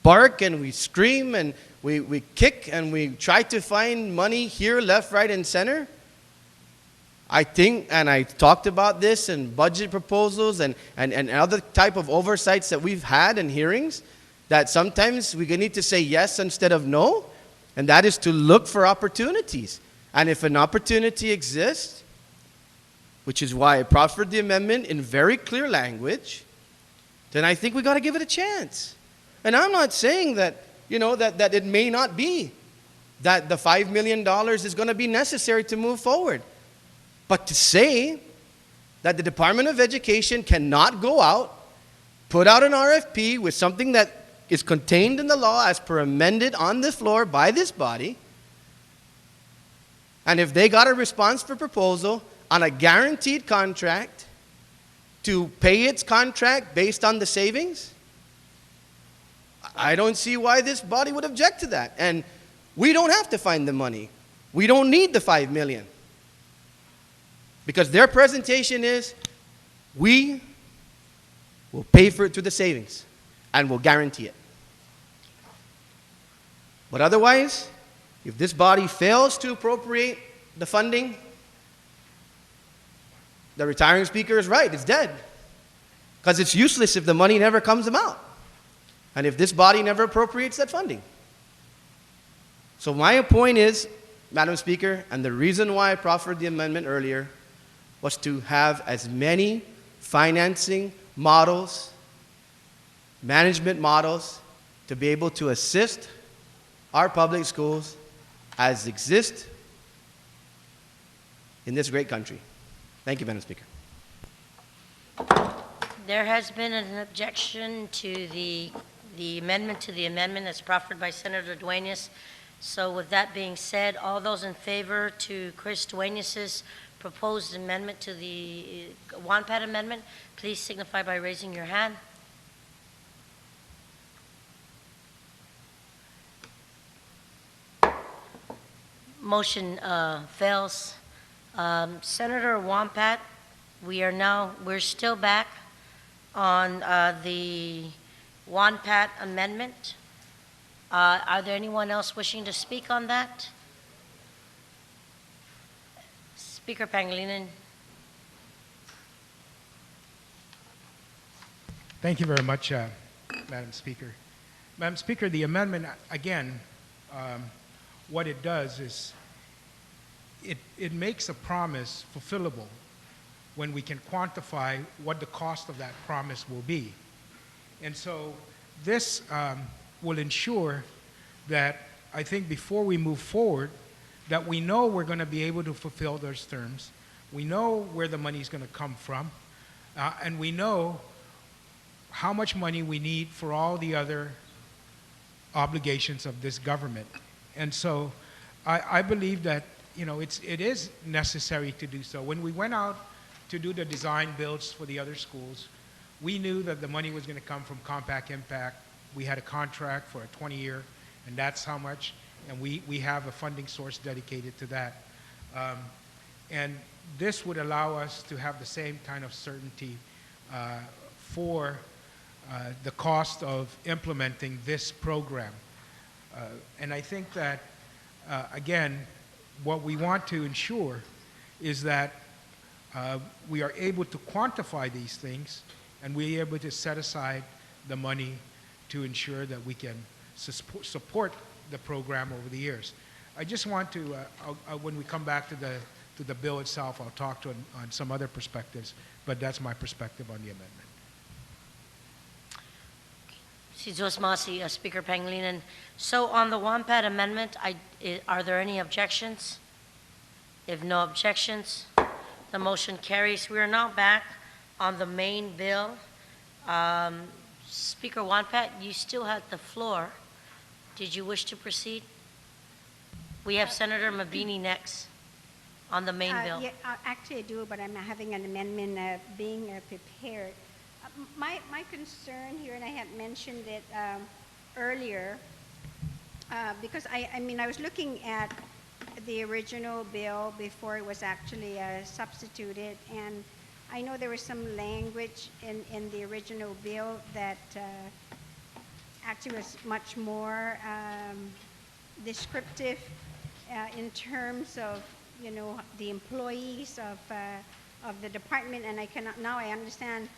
bark and we scream and we kick and we try to find money here, left, right, and center. I think, and I talked about this in budget proposals and other type of oversights that we've had in hearings, that sometimes we need to say yes instead of no, and that is to look for opportunities. And if an opportunity exists, which is why I proffered the amendment in very clear language, then I think we got to give it a chance. And I'm not saying that, that it may not be, that the $5 million is going to be necessary to move forward. But to say that the Department of Education cannot go out, put out an RFP with something that is contained in the law as per amended on the floor by this body, and if they got a response for proposal on a guaranteed contract to pay its contract based on the savings, I don't see why this body would object to that. And we don't have to find the money. We don't need the $5 million. Because their presentation is, we will pay for it through the savings and we'll guarantee it. But otherwise, if this body fails to appropriate the funding, the retiring speaker is right, it's dead. Because it's useless if the money never comes out. And if this body never appropriates that funding. So my point is, Madam Speaker, and the reason why I proffered the amendment earlier was to have as many financing models, management models, to be able to assist our public schools as exist in this great country. Thank you, Madam Speaker. There has been an objection to the amendment to the amendment as proffered by Senator Duenas. So with that being said, all those in favor to Chris Duenas' proposed amendment to the WANPAT amendment, please signify by raising your hand. Motion fails. Senator WANPAT, we're still back on the WANPAT amendment. Are there anyone else wishing to speak on that? Speaker Pangilinan. Thank you very much, Madam Speaker. Madam Speaker, the amendment, again, what it does is it makes a promise fulfillable when we can quantify what the cost of that promise will be. And so this will ensure that, I think before we move forward, that we know we're going to be able to fulfill those terms. We know where the money is going to come from, and we know how much money we need for all the other obligations of this government. And so I believe that it is necessary to do so. When we went out to do the design builds for the other schools, we knew that the money was going to come from Compact Impact. We had a contract for a 20-year, and that's how much. And we have a funding source dedicated to that. And this would allow us to have the same kind of certainty for the cost of implementing this program. And I think that, again, what we want to ensure is that we are able to quantify these things and we are able to set aside the money to ensure that we can support the program over the years. I just want to, when we come back to the bill itself, I'll talk on some other perspectives, but that's my perspective on the amendment. Speaker Pangilinan. So on the WANPAT amendment, are there any objections? If no objections, the motion carries. We are now back on the main bill. Speaker WANPAT, you still have the floor. Did you wish to proceed? We have Senator Mabini next on the main bill. Yeah, actually I do, but I'm having an amendment being prepared. My concern here, and I had mentioned it earlier, because I was looking at the original bill before it was actually substituted, and I know there was some language in the original bill that actually was much more descriptive in terms of, you know, the employees of the department, and I cannot, now I understand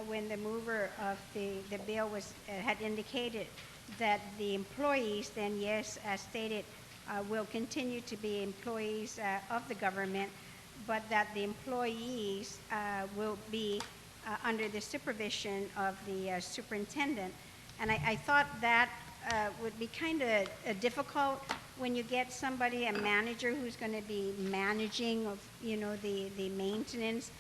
when the mover of the bill was had indicated that the employees then, yes, as stated, will continue to be employees of the government, but that the employees will be under the supervision of the superintendent. And I thought that would be kind of difficult when you get somebody, a manager, who's going to be managing of, you know, the maintenance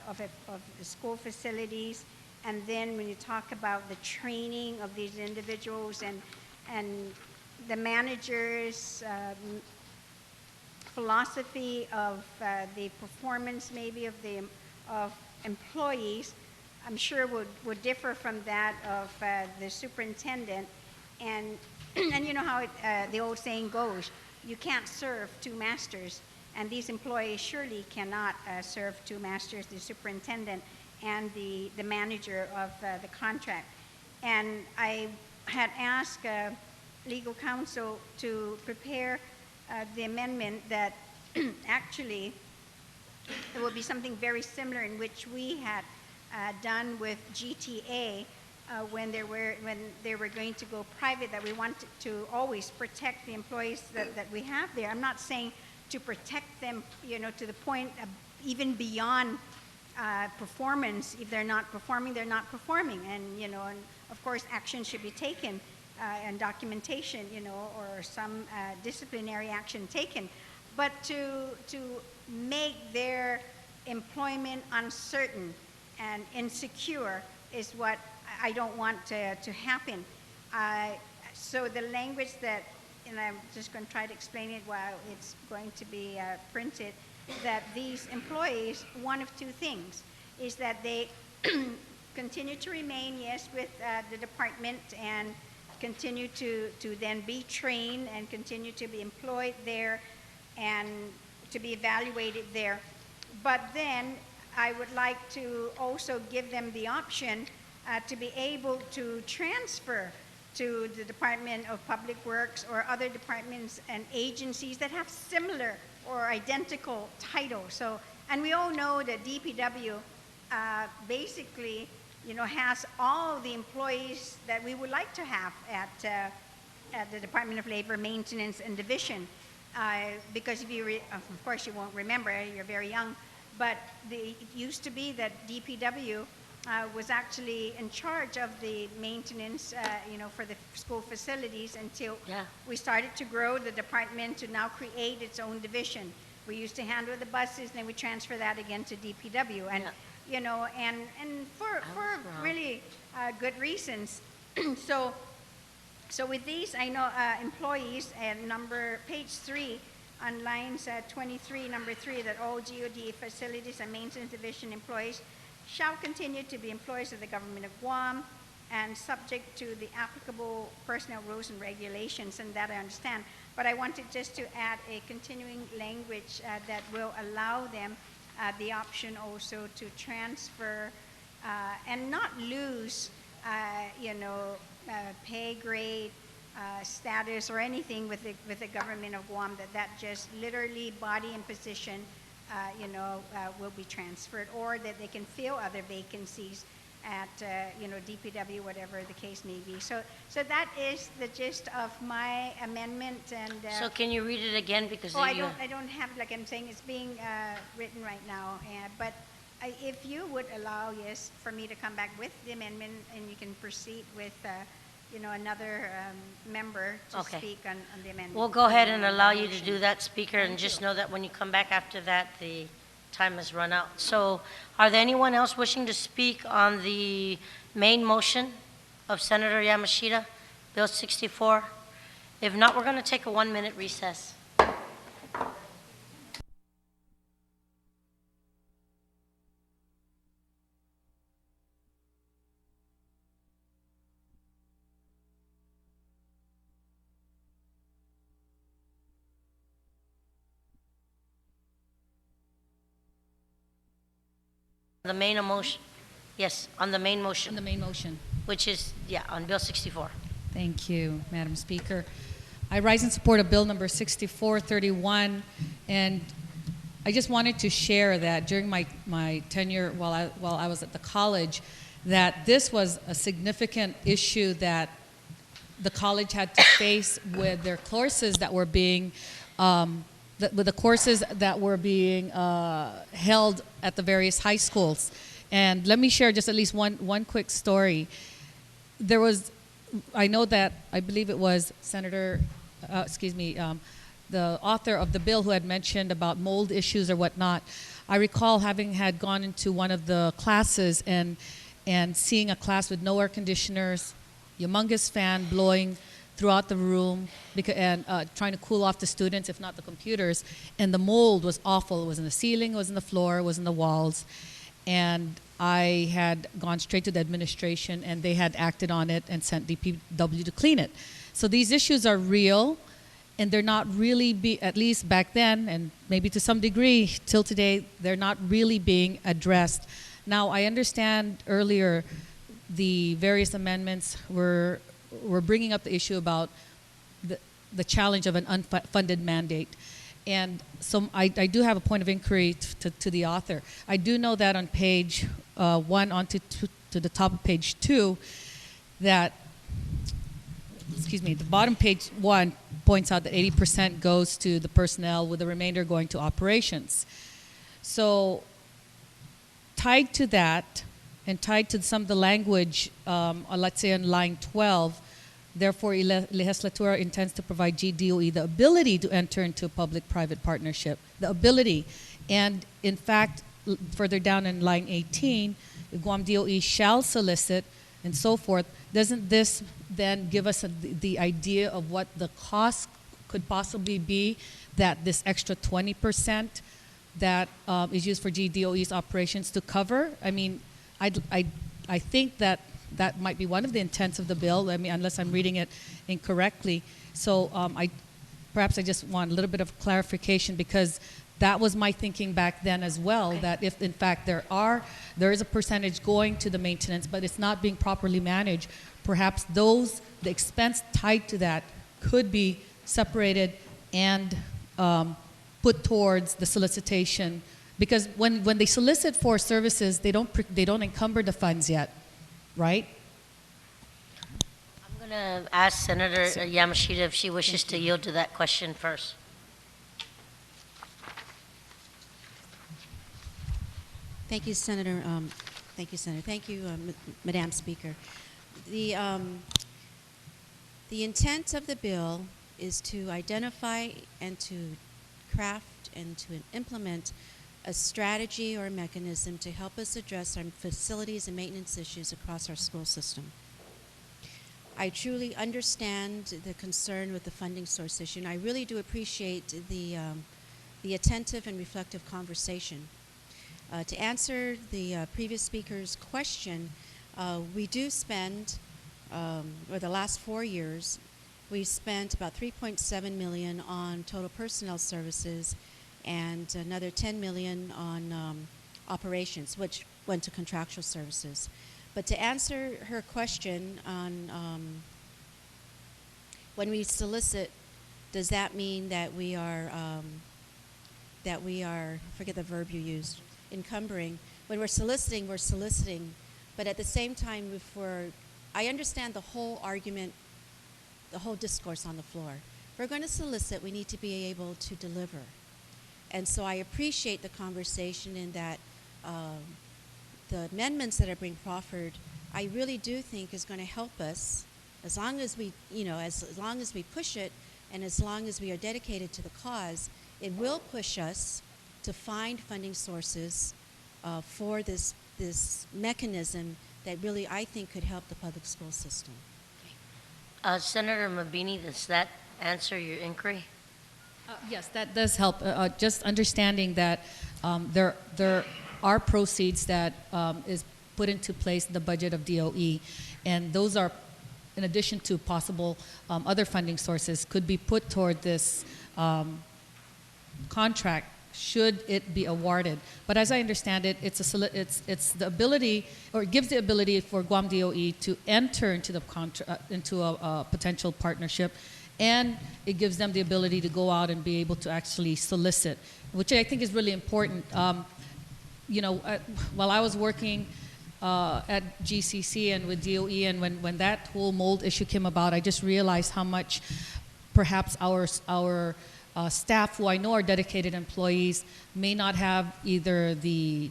of the school facilities. And then when you talk about the training of these individuals and the manager's philosophy of the performance maybe of employees, I'm sure would differ from that of the superintendent. And and you know how the old saying goes, you can't serve two masters, and these employees surely cannot serve two masters, the superintendent and the manager of the contract. And I had asked legal counsel to prepare the amendment that actually it will be something very similar in which we had done with GTA when they were going to go private, that we wanted to always protect the employees that we have there. I'm not saying to protect them, you know, to the point of even beyond performance. If they're not performing, they're not performing, and you know, and of course, action should be taken and documentation, you know, or some disciplinary action taken. But to make their employment uncertain and insecure is what I don't want to happen. So the language that, and I'm just going to try to explain it while it's going to be printed, that these employees, one of two things, is that they continue to remain, yes, with the department and continue to then be trained and continue to be employed there and to be evaluated there. But then I would like to also give them the option to be able to transfer to the Department of Public Works or other departments and agencies that have similar or identical titles. So, and we all know that DPW basically, you know, has all the employees that we would like to have at the Department of Labor, Maintenance, and Division. Because if you, of course, you won't remember, you're very young, but it used to be that DPW was actually in charge of the maintenance, you know, for the school facilities until we started to grow the department to now create its own division. We used to handle the buses, then we transfer that again to DPW, and you know, and for really good reasons. So with these, I know employees, and page 3 on lines 23, number 3, that all GOD facilities and maintenance division employees shall continue to be employees of the government of Guam and subject to the applicable personnel rules and regulations, and that I understand. But I wanted just to add a continuing language that will allow them the option also to transfer and not lose, you know, pay grade, status, or anything with the government of Guam. That just literally body and position, you know, will be transferred, or that they can fill other vacancies at, you know, DPW, whatever the case may be. So that is the gist of my amendment. And so can you read it again, because I don't have, like I'm saying, it's being written right now. But if you would allow, yes, for me to come back with the amendment, and you can proceed with, you know, another member to speak on the amendment. We'll go ahead and allow you to do that, Speaker, and just know that when you come back after that, the time has run out. So are there anyone else wishing to speak on the main motion of Senator Yamashita, Bill 64? If not, we're going to take a 1-minute recess. The main motion, yes, on the main On motion, the main motion. which is, yeah, on Bill 64. Thank you, Madam Speaker. I rise in support of Bill number 6431, and I just wanted to share that during my tenure while I was at the college, that this was a significant issue that the college had to face with their courses that were being with the courses that were being held at the various high schools. And let me share just at least one quick story. There was, I know that, I believe it was Senator, the author of the bill who had mentioned about mold issues or whatnot. I recall having had gone into one of the classes and seeing a class with no air conditioners, humongous fan blowing throughout the room and trying to cool off the students, if not the computers. And the mold was awful. It was in the ceiling, it was in the floor, it was in the walls. And I had gone straight to the administration, and they had acted on it and sent DPW to clean it. So these issues are real, and they're not really, at least back then, and maybe to some degree till today, they're not really being addressed. Now, I understand earlier the various amendments were bringing up the issue about the challenge of an unfunded mandate. And so I do have a point of inquiry to the author. I do know that on page 1 onto to the top of page 2, that, the bottom page 1 points out that 80% goes to the personnel, with the remainder going to operations. So tied to that, and tied to some of the language, let's say on line 12, therefore, Legislatura intends to provide GDOE the ability to enter into a public-private partnership, the ability. And in fact, further down in line 18, the Guam DOE shall solicit and so forth. Doesn't this then give us the idea of what the cost could possibly be, that this extra 20% that is used for GDOE's operations to cover? I mean, I think that might be one of the intents of the bill, I mean, unless I'm reading it incorrectly. So perhaps I just want a little bit of clarification, because that was my thinking back then as well, that if in fact there is a percentage going to the maintenance, but it's not being properly managed, perhaps the expense tied to that could be separated and put towards the solicitation. Because when they solicit for services, they don't encumber the funds yet, right? I'm going to ask Senator Yamashita if she wishes to yield to that question first. Thank you, Senator. Thank you, Madam Speaker. The intent of the bill is to identify and to craft and to implement a strategy or a mechanism to help us address our facilities and maintenance issues across our school system. I truly understand the concern with the funding source issue, and I really do appreciate the attentive and reflective conversation. To answer the previous speaker's question, we do spend, over the last 4 years, we spent about $3.7 million on total personnel services, and another $10 million on operations, which went to contractual services. But to answer her question on when we solicit, does that mean that we are, I forget the verb you used, encumbering? When we're soliciting, but at the same time, I understand the whole argument, the whole discourse on the floor. If we're going to solicit, we need to be able to deliver. And so I appreciate the conversation in that the amendments that are being proffered, I really do think is going to help us, as long as we, as long as we push it, and as long as we are dedicated to the cause, it will push us to find funding sources for this mechanism that really, I think, could help the public school system. Senator Mabini, does that answer your inquiry? Yes, that does help. Just understanding that there are proceeds that is put into place in the budget of DOE, and those are, in addition to possible other funding sources, could be put toward this contract should it be awarded. But as I understand it, it's the ability, or it gives the ability for Guam DOE to enter into the into a potential partnership, and it gives them the ability to go out and be able to actually solicit, which I think is really important. You know, while I was working at GCC and with DOE, and when that whole mold issue came about, I just realized how much perhaps our staff, who I know are dedicated employees, may not have either the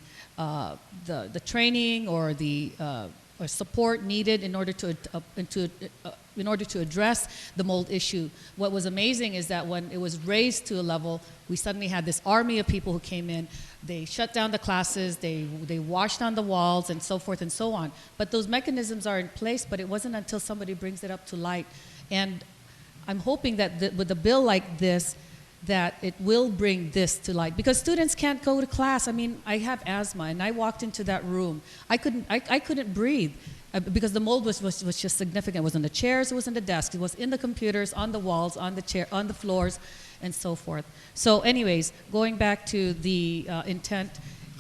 training or the or support needed in order to address the mold issue. What was amazing is that when it was raised to a level, we suddenly had this army of people who came in. They shut down the classes, they washed down the walls, and so forth and so on. But those mechanisms are in place, but it wasn't until somebody brings it up to light. And I'm hoping that with a bill like this, that it will bring this to light, because students can't go to class. I mean, I have asthma, and I walked into that room. I couldn't breathe because the mold was just significant. It was on the chairs, it was on the desk, it was in the computers, on the walls, on the chair, on the floors, and so forth. So, anyways, going back to the intent.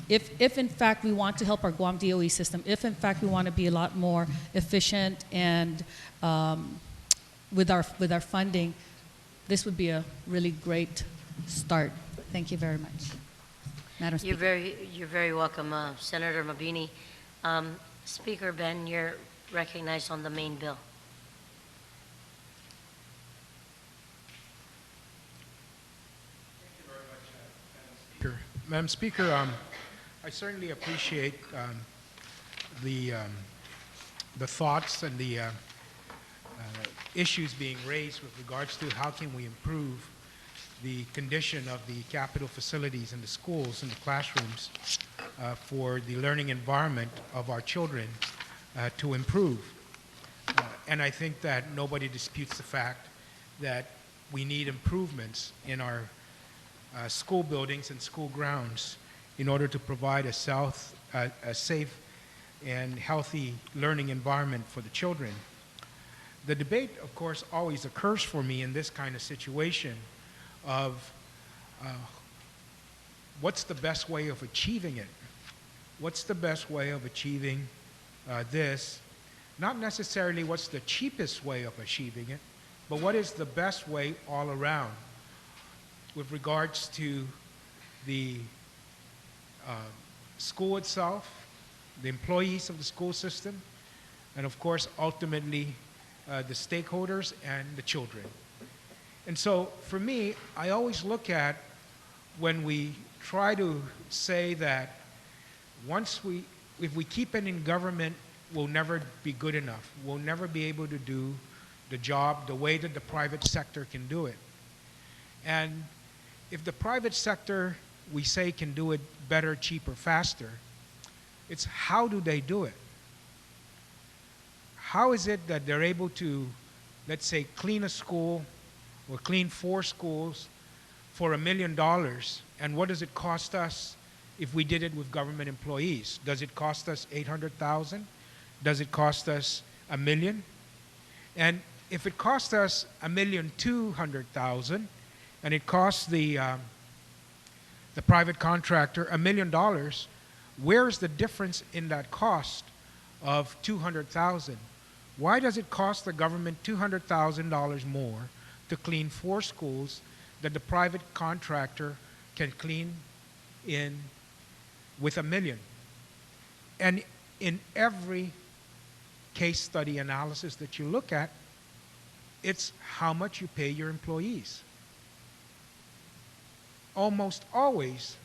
If in fact we want to help our Guam DOE system, if in fact we want to be a lot more efficient and with our funding, this would be a really great start. Thank you very much, Madam Speaker. You're very welcome, Senator Mabini. Speaker Ben, you're recognized on the main bill. Madam Speaker, I certainly appreciate the thoughts and the issues being raised with regards to how can we improve the condition of the capital facilities in the schools and the classrooms for the learning environment of our children to improve. And I think that nobody disputes the fact that we need improvements in our school buildings and school grounds in order to provide a safe and healthy learning environment for the children. The debate, of course, always occurs for me in this kind of situation of what's the best way of achieving it? What's the best way of achieving this? Not necessarily what's the cheapest way of achieving it, but what is the best way all around with regards to the school itself, the employees of the school system, and of course, ultimately, the stakeholders and the children. And so, for me, I always look at when we try to say that if we keep it in government, we'll never be good enough. We'll never be able to do the job the way that the private sector can do it. And if the private sector, we say, can do it better, cheaper, faster, it's how do they do it? How is it that they're able to, let's say, clean a school or clean 4 schools for $1 million, and what does it cost us if we did it with government employees? Does it cost us $800,000? Does it cost us $1 million? And if it costs us $1,200,000, and it costs the private contractor $1 million, where's the difference in that cost of $200,000? Why does it cost the government $200,000 more to clean 4 schools that the private contractor can clean in with $1 million? And in every case study analysis that you look at, it's how much you pay your employees. Almost always,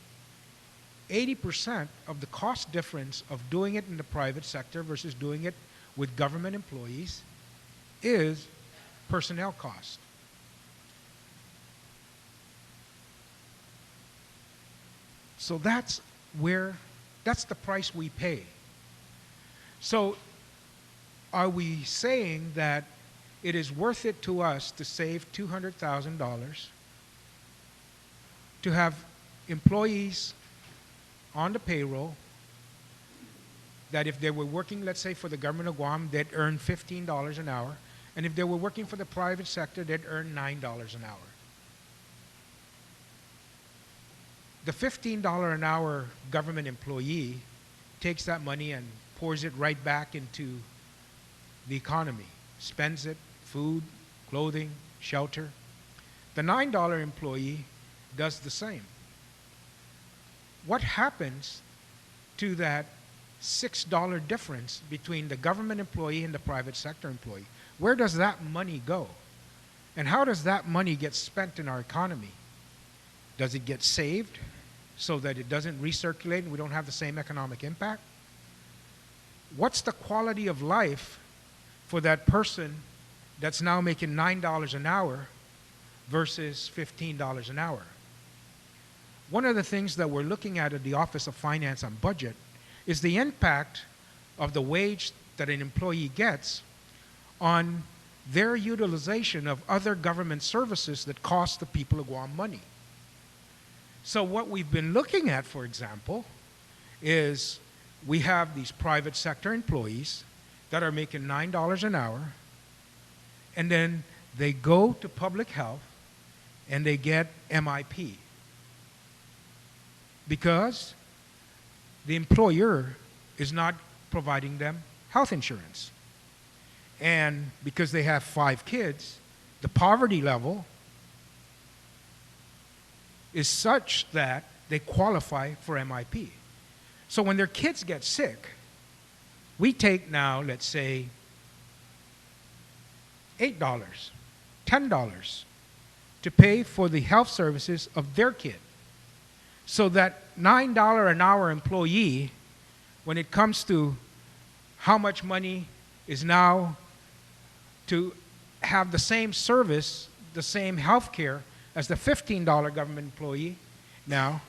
80% of the cost difference of doing it in the private sector versus doing it with government employees is personnel cost. So that's the price we pay. So are we saying that it is worth it to us to save $200,000 to have employees on the payroll that if they were working, let's say, for the government of Guam, they'd earn $15 an hour, and if they were working for the private sector, they'd earn $9 an hour? the $15 an hour government employee takes that money and pours it right back into the economy, spends it, food, clothing, shelter. The $9 employee does the same. What happens to that $6 difference between the government employee and the private sector employee? Where does that money go? And how does that money get spent in our economy? Does it get saved so that it doesn't recirculate and we don't have the same economic impact? What's the quality of life for that person that's now making $9 an hour versus $15 an hour? One of the things that we're looking at the Office of Finance and Budget is the impact of the wage that an employee gets on their utilization of other government services that cost the people of Guam money. So what we've been looking at, for example, is we have these private sector employees that are making $9 an hour, and then they go to public health and they get MIP because the employer is not providing them health insurance. And because they have 5 kids, the poverty level is such that they qualify for MIP. So when their kids get sick, we take now, let's say, $8, $10 to pay for the health services of their kid. So that $9 an hour employee, when it comes to how much money is now to have the same service, the same health care as the $15 government employee now,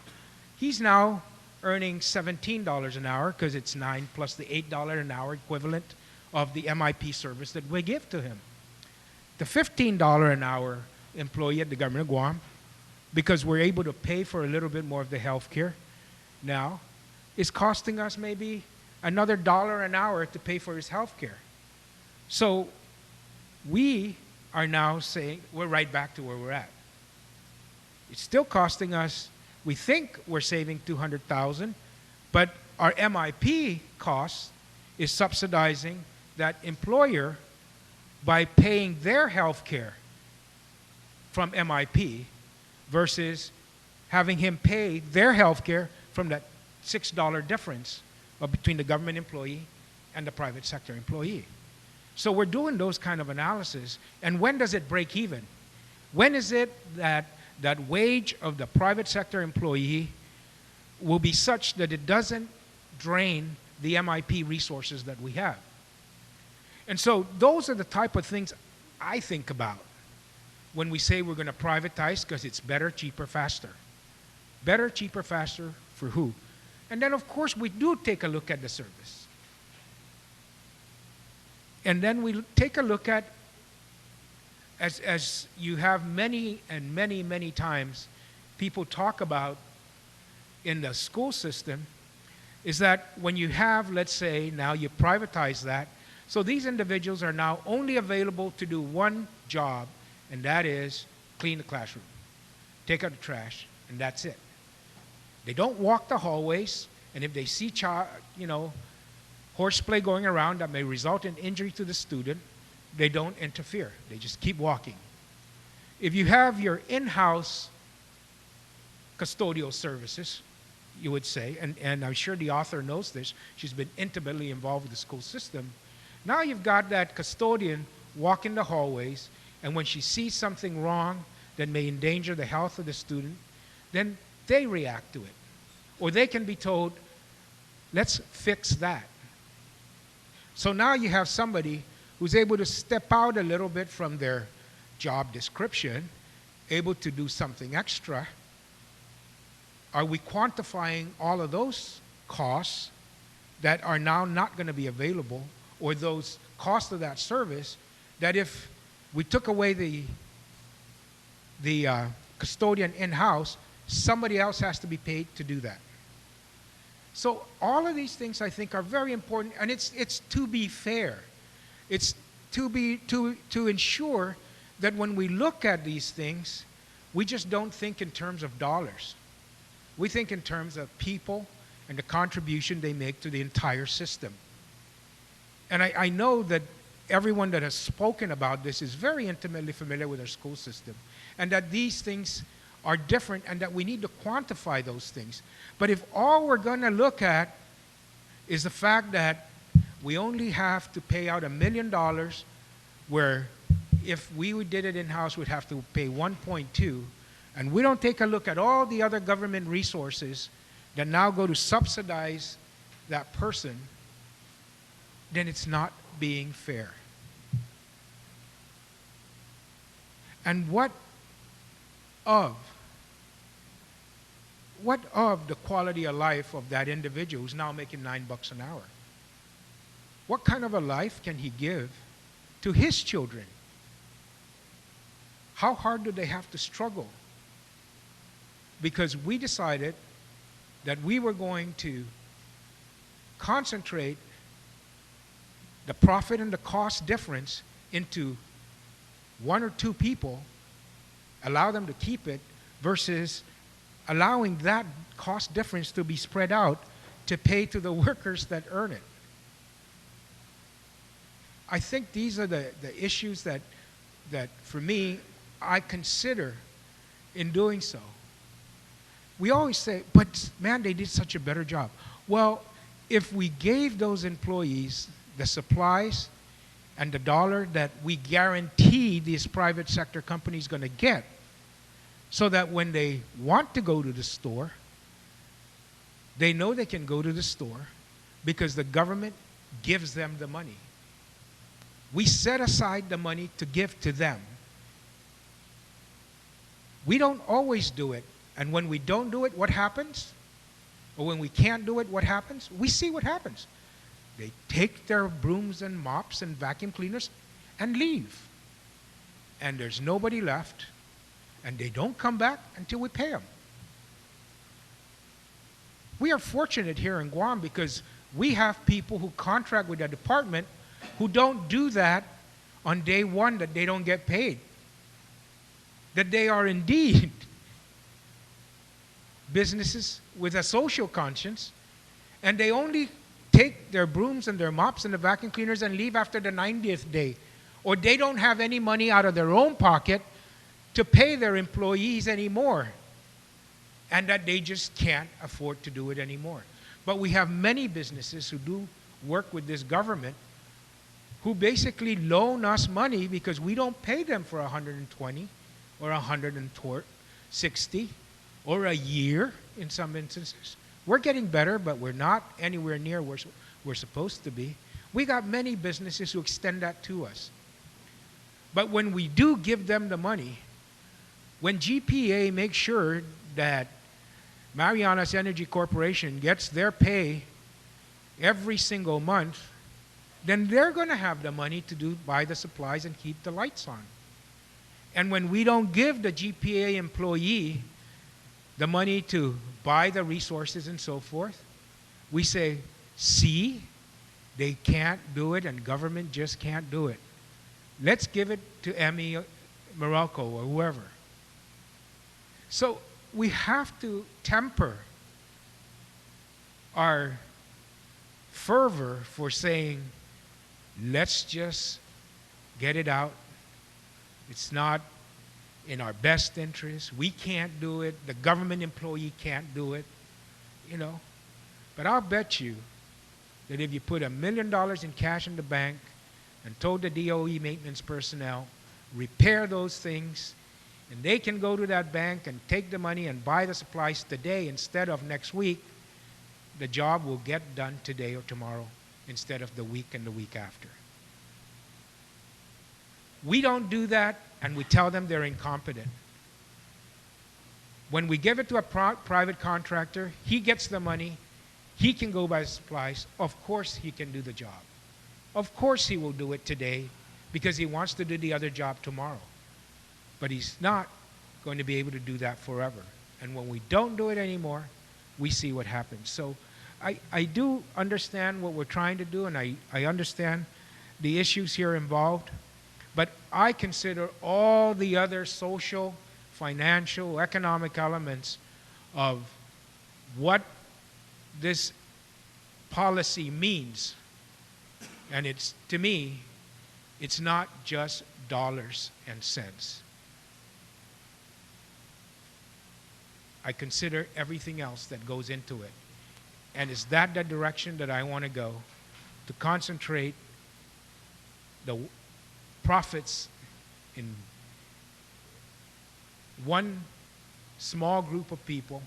he's now earning $17 an hour because it's 9 plus the $8 an hour equivalent of the MIP service that we give to him. The $15 an hour employee at the government of Guam, because we're able to pay for a little bit more of the health care now, is costing us maybe another $1 an hour to pay for his health care. So we are now saying we're right back to where we're at. It's still costing us, we think we're saving $200,000, but our MIP cost is subsidizing that employer by paying their health care from MIP versus having him pay their health care from that $6 difference between the government employee and the private sector employee. So we're doing those kind of analysis. And when does it break even? When is it that that wage of the private sector employee will be such that it doesn't drain the MIP resources that we have? And so those are the type of things I think about when we say we're going to privatize because it's better, cheaper, faster. Better, cheaper, faster for who? And then, of course, we do take a look at the service. And then we take a look at, as you have many and many, many times people talk about in the school system, is that when you have, let's say, now you privatize that, so these individuals are now only available to do one job, and that is clean the classroom, take out the trash, and that's it. They don't walk the hallways, and if they see horseplay going around that may result in injury to the student, they don't interfere. They just keep walking. If you have your in-house custodial services, you would say, and I'm sure the author knows this, she's been intimately involved with the school system. Now you've got that custodian walking the hallways, and when she sees something wrong that may endanger the health of the student, then they react to it. Or they can be told, let's fix that. So now you have somebody who's able to step out a little bit from their job description, able to do something extra. Are we quantifying all of those costs that are now not going to be available, or those costs of that service that if we took away the custodian in-house, somebody else has to be paid to do that? So all of these things I think are very important, and it's to be fair. It's to ensure that when we look at these things, we just don't think in terms of dollars. We think in terms of people and the contribution they make to the entire system. And I know that everyone that has spoken about this is very intimately familiar with our school system, and that these things are different and that we need to quantify those things. But if all we're going to look at is the fact that we only have to pay out $1 million, where if we did it in-house, we'd have to pay 1.2, and we don't take a look at all the other government resources that now go to subsidize that person, then it's not being fair. And what of the quality of life of that individual who's now making $9 an hour? What kind of a life can he give to his children? How hard do they have to struggle? Because we decided that we were going to concentrate the profit and the cost difference into one or two people, allow them to keep it, versus allowing that cost difference to be spread out to pay to the workers that earn it. I think these are the issues that for me, I consider in doing so. We always say, but man, they did such a better job. Well, if we gave those employees the supplies and the dollar that we guarantee these private sector companies going to get, so that when they want to go to the store, they know they can go to the store because the government gives them the money. We set aside the money to give to them. We don't always do it. And when we don't do it, what happens? Or when we can't do it, what happens? We see what happens. They take their brooms and mops and vacuum cleaners and leave. And there's nobody left. And they don't come back until we pay them. We are fortunate here in Guam because we have people who contract with the department who don't do that on day one, that they don't get paid. That they are indeed businesses with a social conscience, and they only take their brooms and their mops and the vacuum cleaners and leave after the 90th day. Or they don't have any money out of their own pocket to pay their employees anymore, and that they just can't afford to do it anymore. But we have many businesses who do work with this government who basically loan us money because we don't pay them for 120 or 160 or a year in some instances. We're getting better, but we're not anywhere near where we're supposed to be. We got many businesses who extend that to us. But when we do give them the money, when GPA makes sure that Marianas Energy Corporation gets their pay every single month, then they're going to have the money to buy the supplies and keep the lights on. And when we don't give the GPA employee the money to buy the resources and so forth, we say, see, they can't do it and government just can't do it. Let's give it to Emmy Morocco or whoever. So we have to temper our fervor for saying, let's just get it out. It's not in our best interest. We can't do it. The government employee can't do it, you know. But I'll bet you that if you put $1 million in cash in the bank and told the DOE maintenance personnel, repair those things, and they can go to that bank and take the money and buy the supplies today instead of next week, the job will get done today or tomorrow instead of the week and the week after. We don't do that, and we tell them they're incompetent. When we give it to a private contractor, he gets the money, he can go buy supplies, of course he can do the job. Of course he will do it today because he wants to do the other job tomorrow. But he's not going to be able to do that forever. And when we don't do it anymore, we see what happens. So I do understand what we're trying to do, and I understand the issues here involved. But I consider all the other social, financial, economic elements of what this policy means. And it's, to me, it's not just dollars and cents. I consider everything else that goes into it. And is that the direction that I want to go? To concentrate the profits in one small group of people,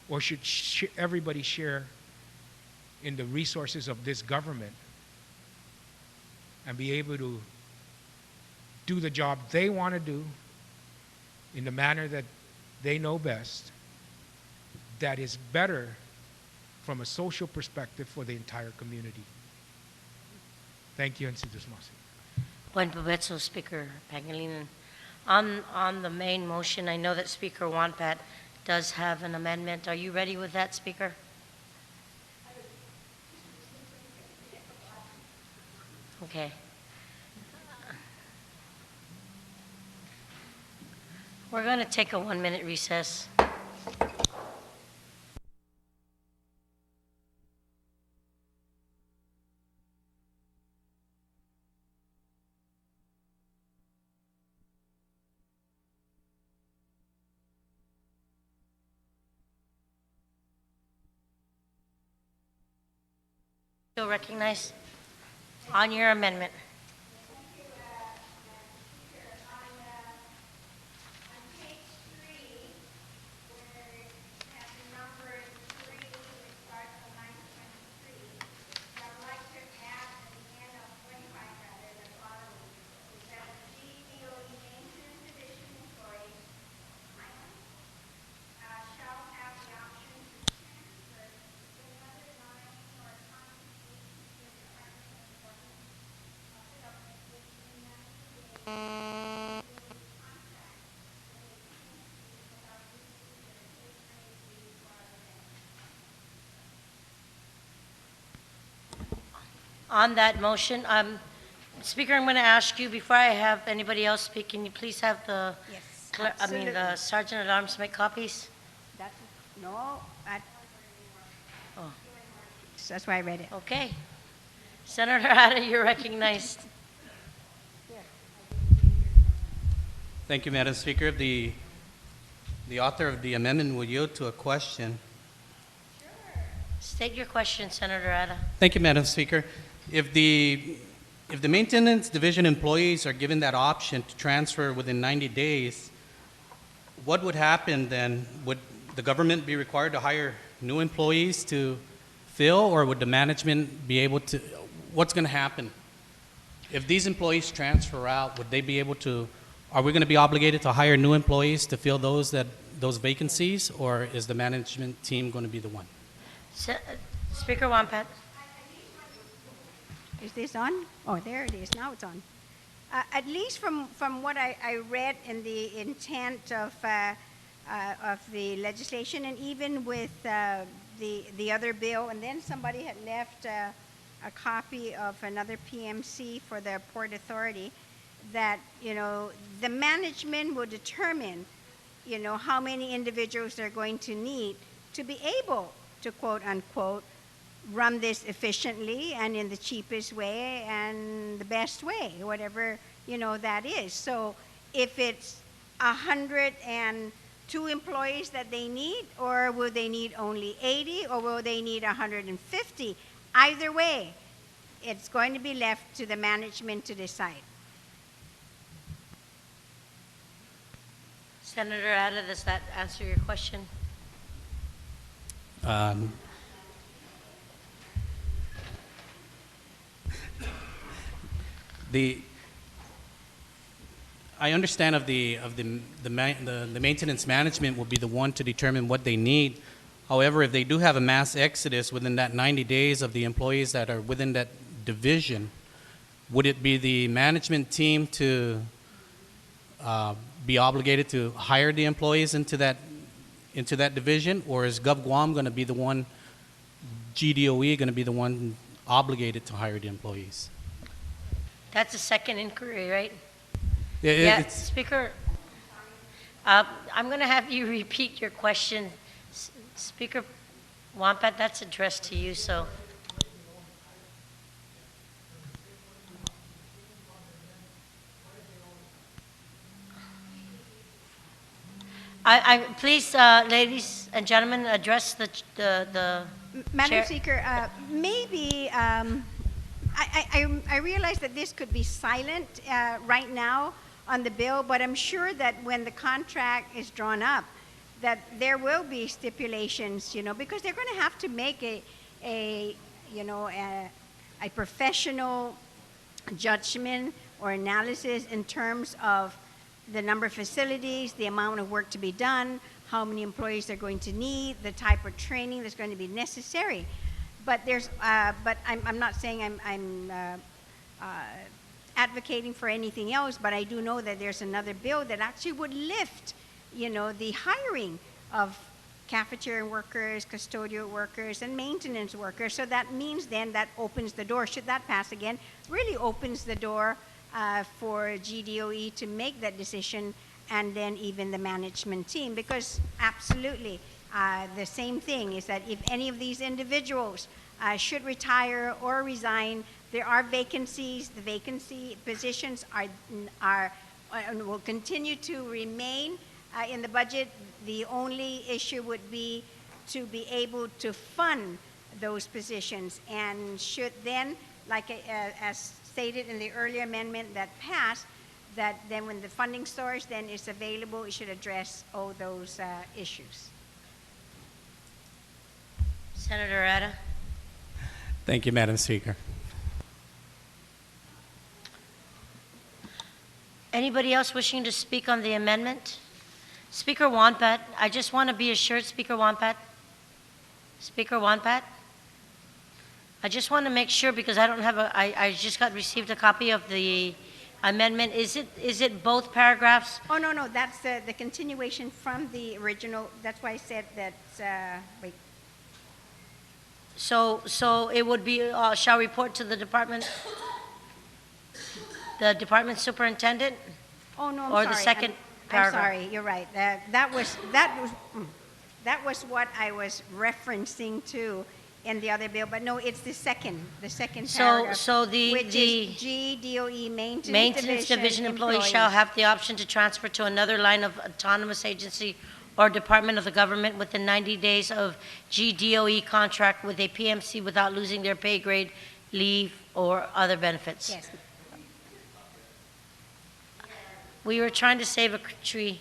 or should everybody share in the resources of this government and be able to do the job they want to do in the manner that they know best, that is better from a social perspective for the entire community. Thank you, and Buen provecho, Speaker Pangilinan. On the main motion, I know that Speaker Wampat does have an amendment. Are you ready with that, Speaker? Okay. We're going to take a 1-minute recess. Still recognized on your amendment. On that motion, Speaker, I'm going to ask you, before I have anybody else speak, can you please have the, Yes, the Sergeant at Arms make copies? That's, no, Oh, that's why I read it. okay. Senator Ada, you're recognized. Thank you, Madam Speaker. The author of the amendment will yield to a question. State your question, Senator Ada. Thank you, Madam Speaker. If the maintenance division employees are given that option to transfer within 90 days, what would happen then? Would the government be required to hire new employees to fill, or would the management be able to? What's going to happen? If these employees transfer out, would they be able to? Are we going to be obligated to hire new employees to fill those vacancies, or is the management team going to be the one? Speaker Wampat. Is this on? Oh, there it is. Now it's on. At least from what I read in the intent of the legislation, and even with the other bill, and then somebody had left a copy of another PMC for the Port Authority, that, the management will determine, how many individuals they're going to need to be able to, quote unquote, run this efficiently and in the cheapest way and the best way, whatever, that is. So if it's 102 employees that they need, or will they need only 80, or will they need 150? Either way, it's going to be left to the management to decide. Senator Ada, does that answer your question? I understand the maintenance management will be the one to determine what they need. However, if they do have a mass exodus within that 90 days of the employees that are within that division, would it be the management team to be obligated to hire the employees into that division, or is GovGuam going to be the one, GDOE going to be the one obligated to hire the employees? That's a second inquiry, right? Yeah, Speaker, I'm going to have you repeat your question. Speaker Wampat, that's addressed to you, so. Please, ladies and gentlemen, address the Madam chair. Speaker, maybe I realize that this could be silent right now on the bill, but I'm sure that when the contract is drawn up, that there will be stipulations, because they're going to have to make a professional judgment or analysis in terms of the number of facilities, the amount of work to be done, how many employees they're going to need, the type of training that's going to be necessary. But I'm not saying I'm advocating for anything else, but I do know that there's another bill that actually would lift, the hiring of cafeteria workers, custodial workers, and maintenance workers. So that means then that opens the door, should that pass again, really opens the door for GDOE to make that decision, and then even the management team, because absolutely the same thing is that if any of these individuals should retire or resign, there are vacancies. The vacancy positions are will continue to remain in the budget. The only issue would be to be able to fund those positions, and should then, like as stated in the earlier amendment that passed, that then when the funding source then is available, it should address all those issues. Senator Arata. Thank you, Madam Speaker. Anybody else wishing to speak on the amendment? Speaker Wampat, I just want to be assured, Speaker Wampat. Speaker Wampat? I just want to make sure, because I don't have I just received a copy of the amendment. Is it both paragraphs? Oh, no, that's the continuation from the original. That's why I said that, wait. So it would be, shall report to the department superintendent? Oh, no, I'm or sorry. The second paragraph? I'm sorry, you're right. That was what I was referencing to in the other bill, but no, it's the second paragraph. Which is GDOE maintenance division employees shall have the option to transfer to another line of autonomous agency or department of the government within 90 days of GDOE contract with a PMC without losing their pay grade, leave, or other benefits. Yes. We were trying to save a tree.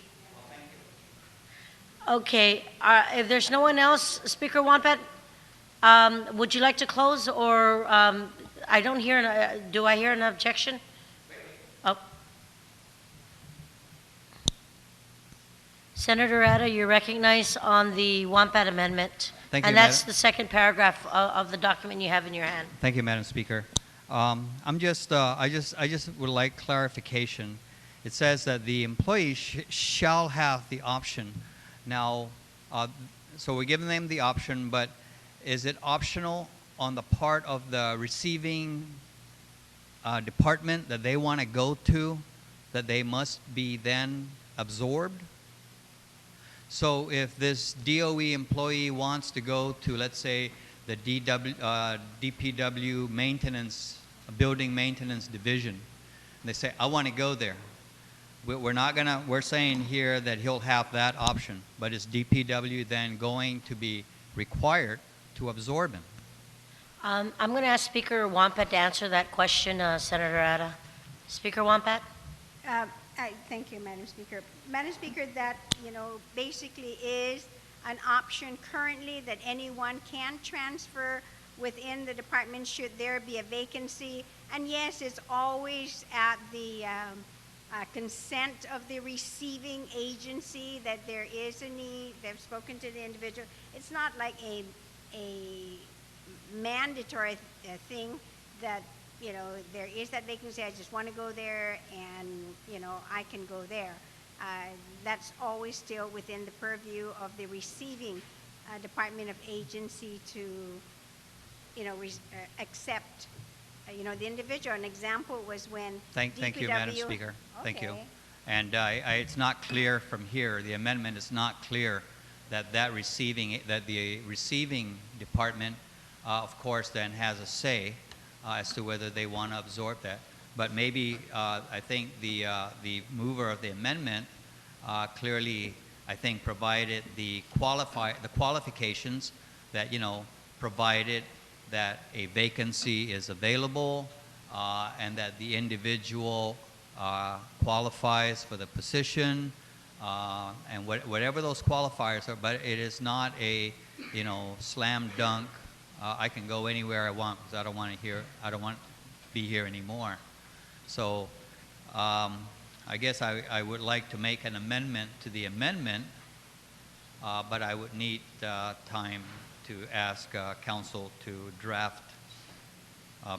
Okay, if there's no one else, Speaker Wampat, would you like to close, or I don't hear, do I hear an objection? Oh. Senator Arata, you're recognized on the Wampat amendment. Thank you, and that's Madam. the second paragraph of the document you have in your hand. Thank you, Madam Speaker. I just would like clarification. It says that the employee shall have the option. Now, so we're giving them the option, but is it optional on the part of the receiving department that they want to go to, that they must be then absorbed? So if this DOE employee wants to go to, let's say, the DPW maintenance, building maintenance division, and they say, I want to go there. We're saying here that he'll have that option, but is DPW then going to be required to absorb him? I'm going to ask Speaker Wampat to answer that question, Senator Arata. Speaker Wampat? Thank you, Madam Speaker. Madam Speaker, that, basically is an option currently that anyone can transfer within the department should there be a vacancy. And yes, it's always at the consent of the receiving agency that there is a need. They've spoken to the individual. It's not like a mandatory thing that, there is that vacancy, I just want to go there, and, I can go there. That's always still within the purview of the receiving department of agency to, accept, the individual. An example was when Thank you, Madam Speaker. Thank you. Okay. And it's not clear from here, the amendment is not clear that the receiving department, of course, then has a say as to whether they want to absorb that. But maybe I think the mover of the amendment clearly, I think, provided the qualifications that, provided that a vacancy is available and that the individual qualifies for the position and whatever those qualifiers are, but it is not a, slam dunk. I can go anywhere I want because I don't want to be here anymore. So I guess I would like to make an amendment to the amendment, but I would need time to ask council to draft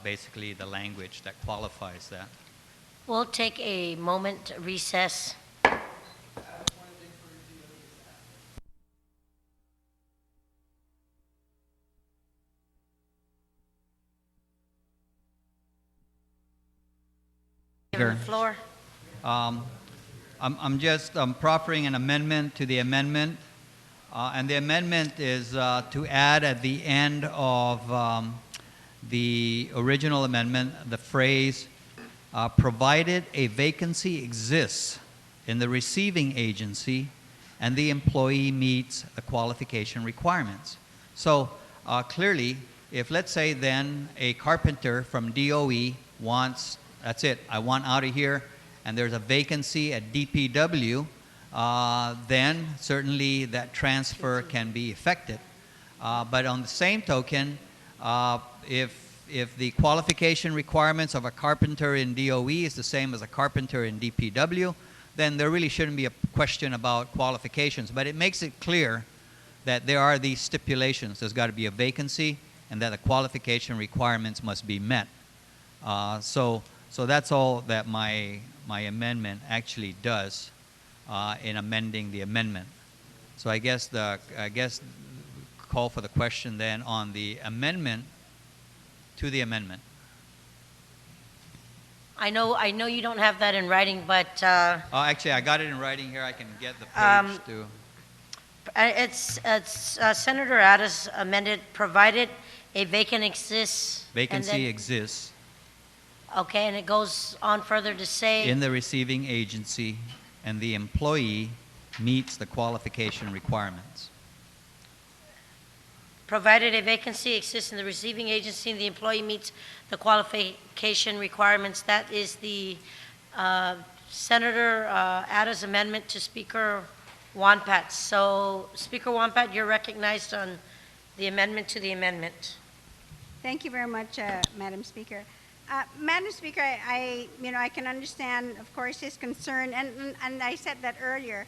basically the language that qualifies that. We'll take a moment recess. Give the floor. I'm proffering an amendment to the amendment, and the amendment is to add at the end of the original amendment the phrase, provided a vacancy exists in the receiving agency and the employee meets the qualification requirements. So clearly, if let's say then a carpenter from DOE wants, that's it, I want out of here, and there's a vacancy at DPW, then certainly that transfer can be effected. But on the same token, if the qualification requirements of a carpenter in DOE is the same as a carpenter in DPW, then there really shouldn't be a question about qualifications. But it makes it clear that there are these stipulations. There's got to be a vacancy and that the qualification requirements must be met. So that's all that my amendment actually does in amending the amendment. So I guess call for the question then on the amendment to the amendment. I know you don't have that in writing, but Actually, I got it in writing here. I can get the page to. it's Senator Addis amended, provided a vacancy exists. Vacancy exists Okay, and it goes on further to say. in the receiving agency and the employee meets the qualification requirements. Provided a vacancy exists in the receiving agency and the employee meets the qualification requirements. That is the Senator Addis amendment to Speaker Wampat. So, Speaker Wampat, you're recognized on the amendment to the amendment. Thank you very much, Madam Speaker. Madam Speaker, I can understand, of course, his concern, and I said that earlier,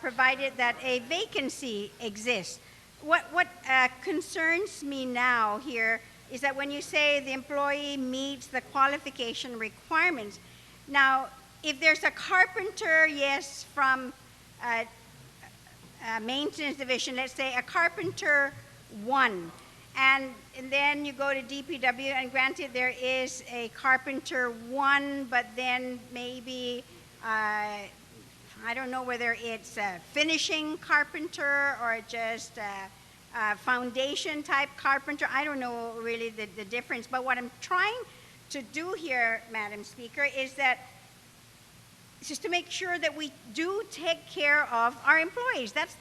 provided that a vacancy exists. What concerns me now here is that when you say the employee meets the qualification requirements, now, if there's a carpenter, yes, from maintenance division, let's say a carpenter 1, and then you go to DPW, and granted there is a carpenter 1, but then maybe I don't know whether it's a finishing carpenter or just a foundation type carpenter. I don't know really the difference. But what I'm trying to do here, Madam Speaker, is that just to make sure that we do take care of our employees. That's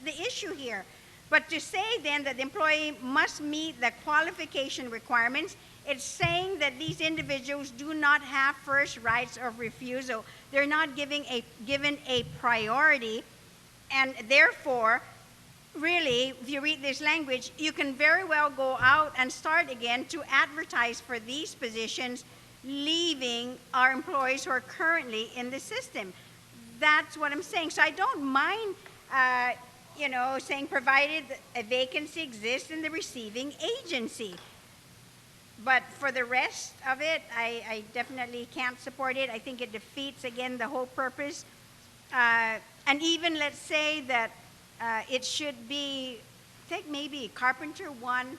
the issue here. But to say then that the employee must meet the qualification requirements, it's saying that these individuals do not have first rights of refusal. They're not given a priority, and therefore, really, if you read this language, you can very well go out and start again to advertise for these positions, leaving our employees who are currently in the system. That's what I'm saying. So I don't mind, saying provided a vacancy exists in the receiving agency. But for the rest of it, I definitely can't support it. I think it defeats, again, the whole purpose. And even let's say that it should be, take maybe carpenter 1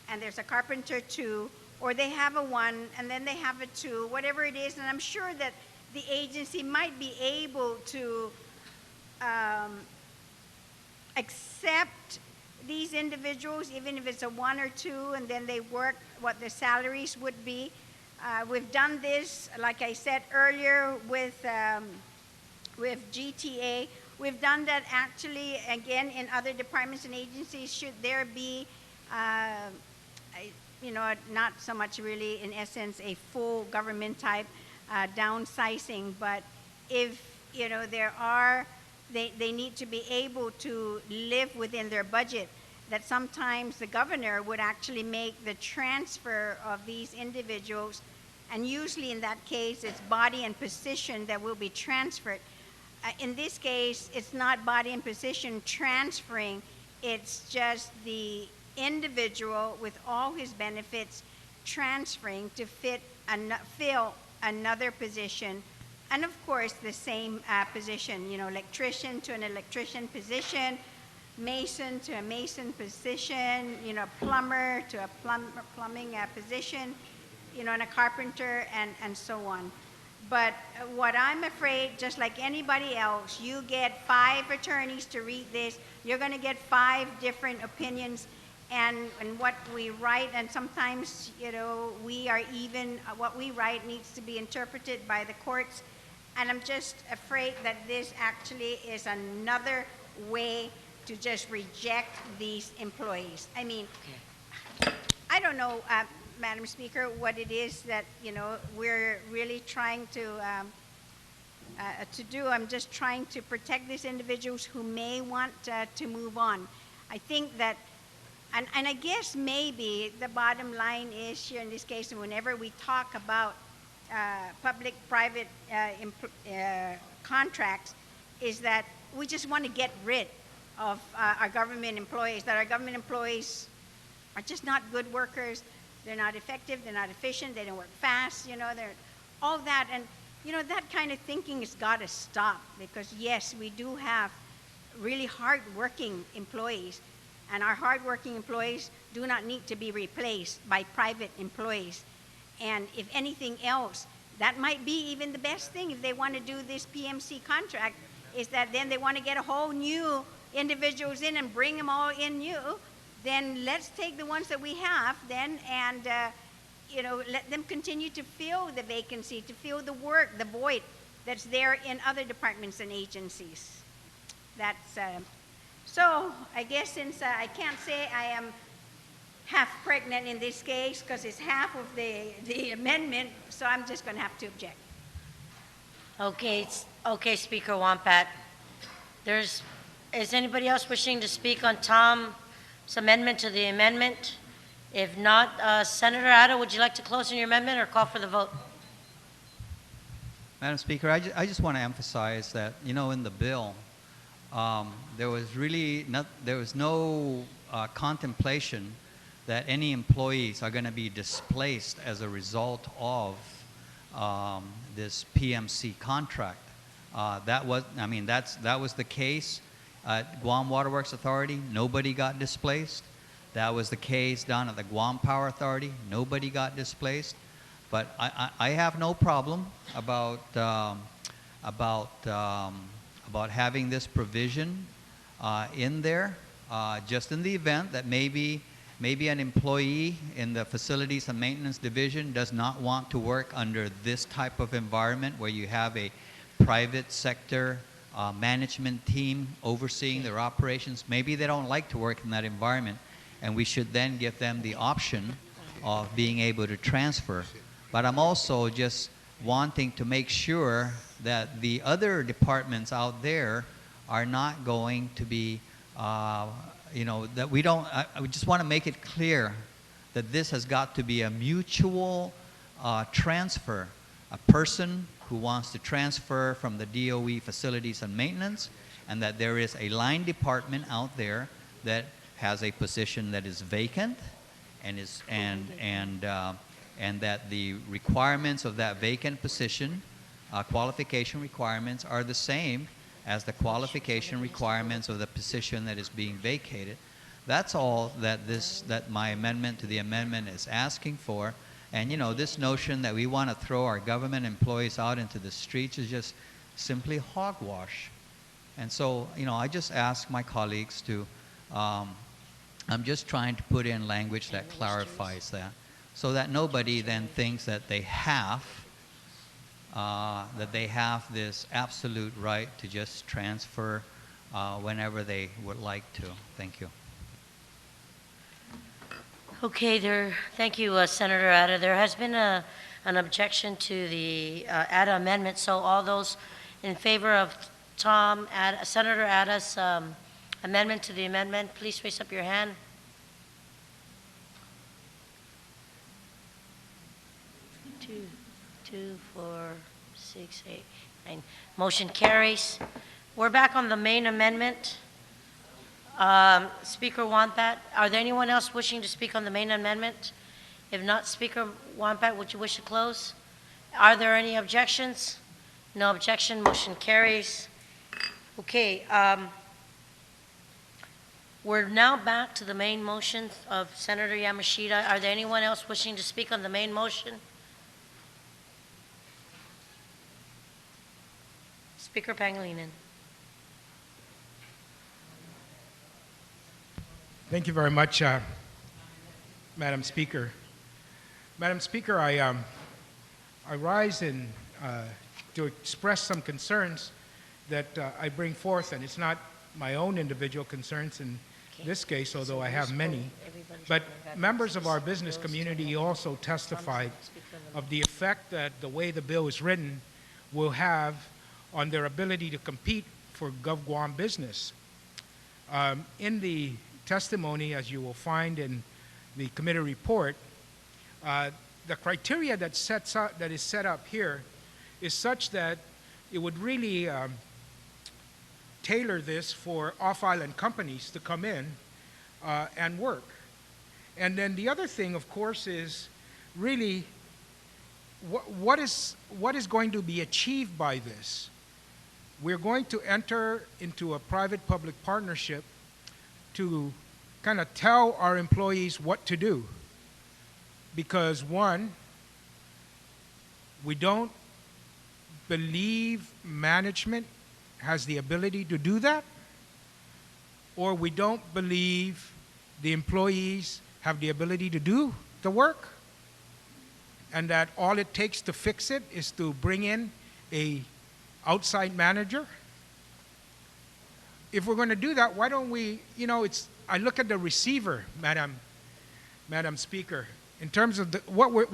and there's a carpenter 2, or they have a 1 and then they have a 2, whatever it is. And I'm sure that the agency might be able to accept these individuals, even if it's a one or two, and then they work what the salaries would be. We've done this, like I said earlier, with GTA. We've done that actually, again, in other departments and agencies. Should there be, not so much really, in essence, a full government type downsizing, but if, they need to be able to live within their budget, that sometimes the governor would actually make the transfer of these individuals, and usually in that case, it's body and position that will be transferred. In this case, it's not body and position transferring, it's just the individual with all his benefits transferring to fill another position, and of course the same position, electrician to an electrician position, mason to a mason position, plumber to a plumbing position, and a carpenter, and so on. But what I'm afraid, just like anybody else, you get 5 attorneys to read this, you're going to get 5 different opinions, and what we write, and sometimes, we are even, what we write needs to be interpreted by the courts, and I'm just afraid that this actually is another way to just reject these employees. I mean, I don't know, Madam Speaker, what it is that, we're really trying to do. I'm just trying to protect these individuals who may want to move on. I think that, and I guess maybe the bottom line is here in this case, and whenever we talk about public-private contracts, is that we just want to get rid of our government employees, that our government employees are just not good workers, they're not effective, they're not efficient, they don't work fast, they're all that. And, that kind of thinking has got to stop, because yes, we do have really hard-working employees, and our hard-working employees do not need to be replaced by private employees. And if anything else, that might be even the best thing if they want to do this PMC contract, is that then they want to get a whole new individuals in and bring them all in new. Then let's take the ones that we have then and, let them continue to fill the vacancy, to fill the work, the void that's there in other departments and agencies. That's, so I guess since I can't say I am half pregnant in this case because it's half of the amendment, so I'm just going to have to object. Okay, Speaker Wampat. Is anybody else wishing to speak on Tom's amendment to the amendment? If not, Senator Atta, would you like to close on your amendment or call for the vote? Madam Speaker, I just want to emphasize that, in the bill, there was no contemplation that any employees are going to be displaced as a result of this PMC contract. That was the case at Guam Waterworks Authority. Nobody got displaced. That was the case down at the Guam Power Authority. Nobody got displaced. But I have no problem about having this provision in there, just in the event that maybe an employee in the Facilities and Maintenance Division does not want to work under this type of environment where you have a private sector management team overseeing their operations. Maybe they don't like to work in that environment, and we should then give them the option of being able to transfer. But I'm also just wanting to make sure that the other departments out there are not going to be, that we don't, we just want to make it clear that this has got to be a mutual transfer. A person who wants to transfer from the DOE Facilities and Maintenance, and that there is a line department out there that has a position that is vacant, and that the requirements of that vacant position, qualification requirements, are the same as the qualification requirements of the position that is being vacated. That's all that my amendment to the amendment is asking for. And this notion that we want to throw our government employees out into the streets is just simply hogwash. And so, I just ask my colleagues to, I'm just trying to put in language that clarifies that, so that nobody then thinks that they have this absolute right to just transfer whenever they would like to. Thank you. Okay, thank you, Senator Ada. There has been an objection to the Ada amendment, so all those in favor of Senator Ada's amendment to the amendment, please raise up your hand. Two, 4, 6, 8, 9. Motion carries. We're back on the main amendment. Speaker Wampat, are there anyone else wishing to speak on the main amendment? If not, Speaker Wampat, would you wish to close? Are there any objections? No objection, motion carries. Okay, we're now back to the main motion of Senator Yamashita. Are there anyone else wishing to speak on the main motion? Speaker Pangilinan. Thank you very much, Madam Speaker. Madam Speaker, I rise to express some concerns that I bring forth, and it's not my own individual concerns in this case, although I have many, but members of our business community also testified of the effect that the way the bill is written will have on their ability to compete for GovGuam business. In the testimony, as you will find in the committee report, the criteria that is set up here is such that it would really tailor this for off-island companies to come in and work. And then the other thing, of course, is really what is going to be achieved by this. We're going to enter into a private-public partnership to kind of tell our employees what to do. Because one, we don't believe management has the ability to do that, or we don't believe the employees have the ability to do the work, and that all it takes to fix it is to bring in a outside manager. If we're going to do that, why don't we, I look at the receiver, Madam Speaker, in terms of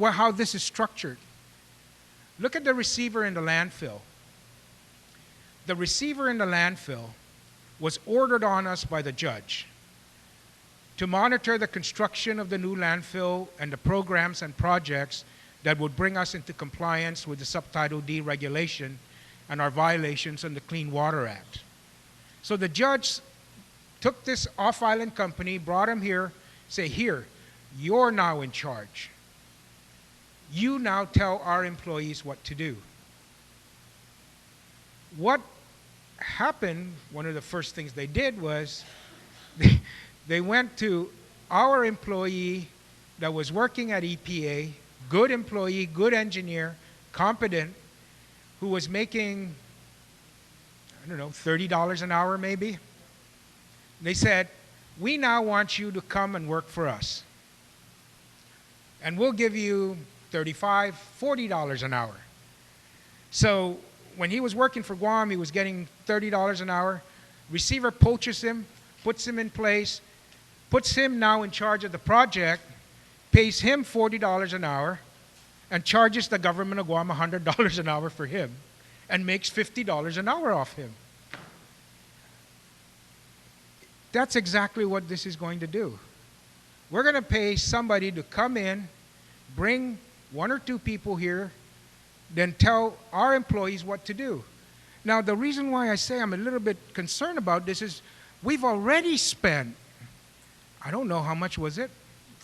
how this is structured. Look at the receiver in the landfill. The receiver in the landfill was ordered on us by the judge to monitor the construction of the new landfill and the programs and projects that would bring us into compliance with the Subtitle D regulation and our violations on the Clean Water Act. So the judge took this off-island company, brought him here, say, here, you're now in charge. You now tell our employees what to do. What happened, one of the first things they did was they went to our employee that was working at EPA, good employee, good engineer, competent, who was making, I don't know, $30 an hour maybe. They said, we now want you to come and work for us. And we'll give you $35, $40 an hour. So when he was working for Guam, he was getting $30 an hour. Receiver poaches him, puts him in place, puts him now in charge of the project, pays him $40 an hour, and charges the government of Guam $100 an hour for him, and makes $50 an hour off him. That's exactly what this is going to do. We're going to pay somebody to come in, bring 1 or 2 people here, then tell our employees what to do. Now, the reason why I say I'm a little bit concerned about this is we've already spent, I don't know how much was it,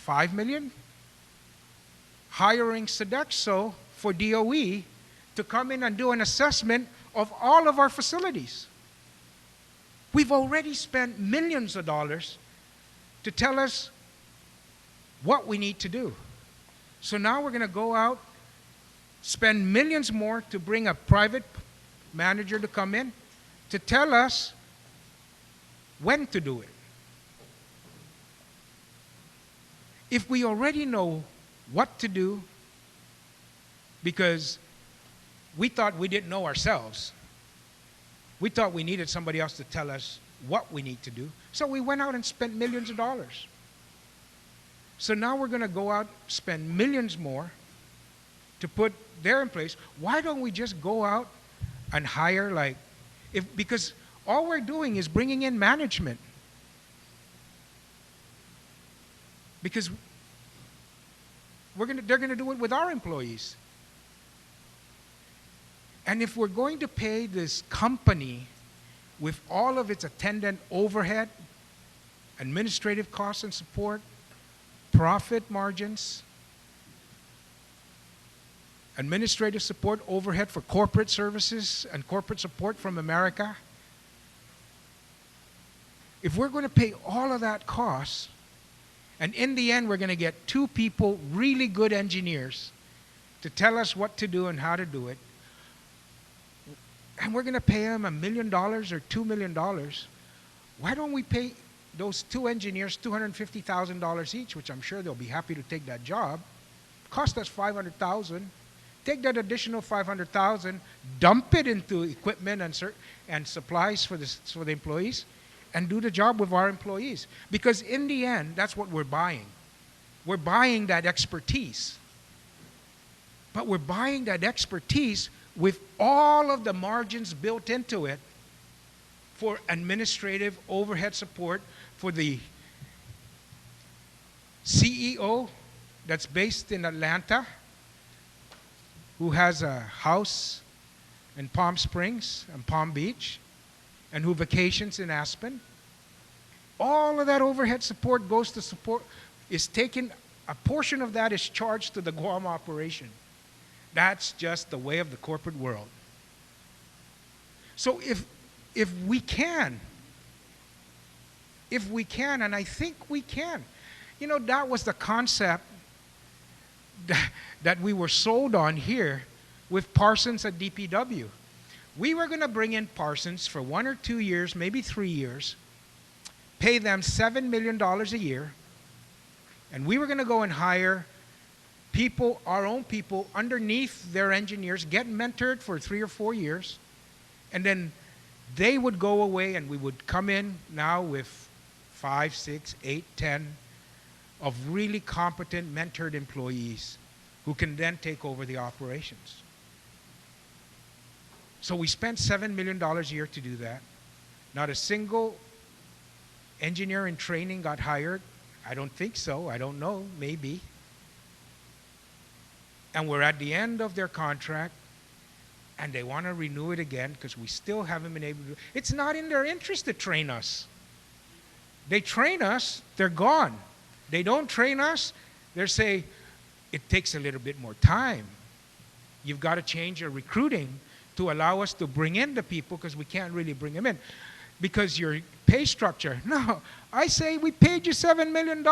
$5 million? Hiring Sodexo for DOE to come in and do an assessment of all of our facilities. We've already spent millions of dollars to tell us what we need to do. So now we're going to go out, spend millions more to bring a private manager to come in to tell us when to do it. If we already know what to do, because we thought we didn't know ourselves, we thought we needed somebody else to tell us what we need to do, so we went out and spent millions of dollars. So now we're going to go out, spend millions more to put there in place. Why don't we just go out and hire because all we're doing is bringing in management. Because they're going to do it with our employees. And if we're going to pay this company with all of its attendant overhead, administrative costs and support, profit margins, administrative support overhead for corporate services and corporate support from America, if we're going to pay all of that cost, and in the end we're going to get 2 people, really good engineers, to tell us what to do and how to do it, and we're going to pay them $1 million or $2 million, why don't we pay those 2 engineers $250,000 each, which I'm sure they'll be happy to take that job, cost us $500,000, take that additional $500,000, dump it into equipment and supplies for the employees, and do the job with our employees. Because in the end, that's what we're buying. We're buying that expertise. But we're buying that expertise with all of the margins built into it for administrative overhead support for the CEO that's based in Atlanta, who has a house in Palm Springs and Palm Beach, and who vacations in Aspen. All of that overhead support goes to support, is taken, a portion of that is charged to the Guam operation. That's just the way of the corporate world. So if we can, and I think we can, that was the concept that we were sold on here with Parsons at DPW. We were going to bring in Parsons for 1 or 2 years, maybe 3 years, pay them $7 million a year, and we were going to go and hire people, our own people, underneath their engineers, get mentored for 3 or 4 years, and then they would go away and we would come in now with 5, 6, 8, 10 of really competent, mentored employees who can then take over the operations. So we spent $7 million a year to do that. Not a single engineer in training got hired. I don't think so. I don't know. Maybe. And we're at the end of their contract, and they want to renew it again because we still haven't been able to. It's not in their interest to train us. They train us, they're gone. They don't train us, they say, it takes a little bit more time. You've got to change your recruiting to allow us to bring in the people because we can't really bring them in. Because your pay structure, no, I say we paid you $7 million.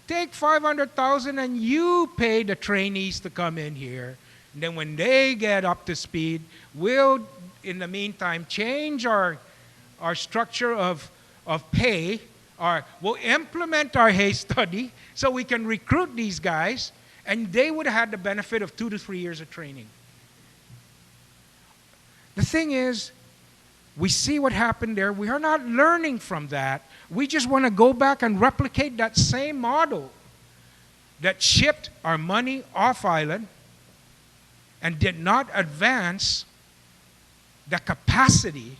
Take $500,000 and you pay the trainees to come in here. And then when they get up to speed, we'll, in the meantime, change our structure of pay. We'll implement our Hay study so we can recruit these guys, and they would have had the benefit of 2 to 3 years of training. The thing is, we see what happened there. We are not learning from that. We just want to go back and replicate that same model that shipped our money off island and did not advance the capacity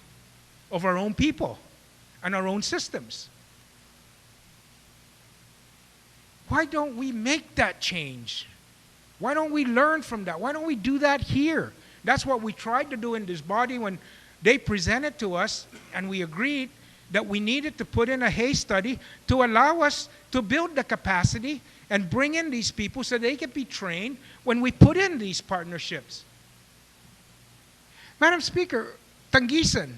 of our own people and our own systems. Why don't we make that change? Why don't we learn from that? Why don't we do that here? That's what we tried to do in this body when they presented to us, and we agreed that we needed to put in a Hay study to allow us to build the capacity and bring in these people so they can be trained when we put in these partnerships. Madam Speaker, Tangisan,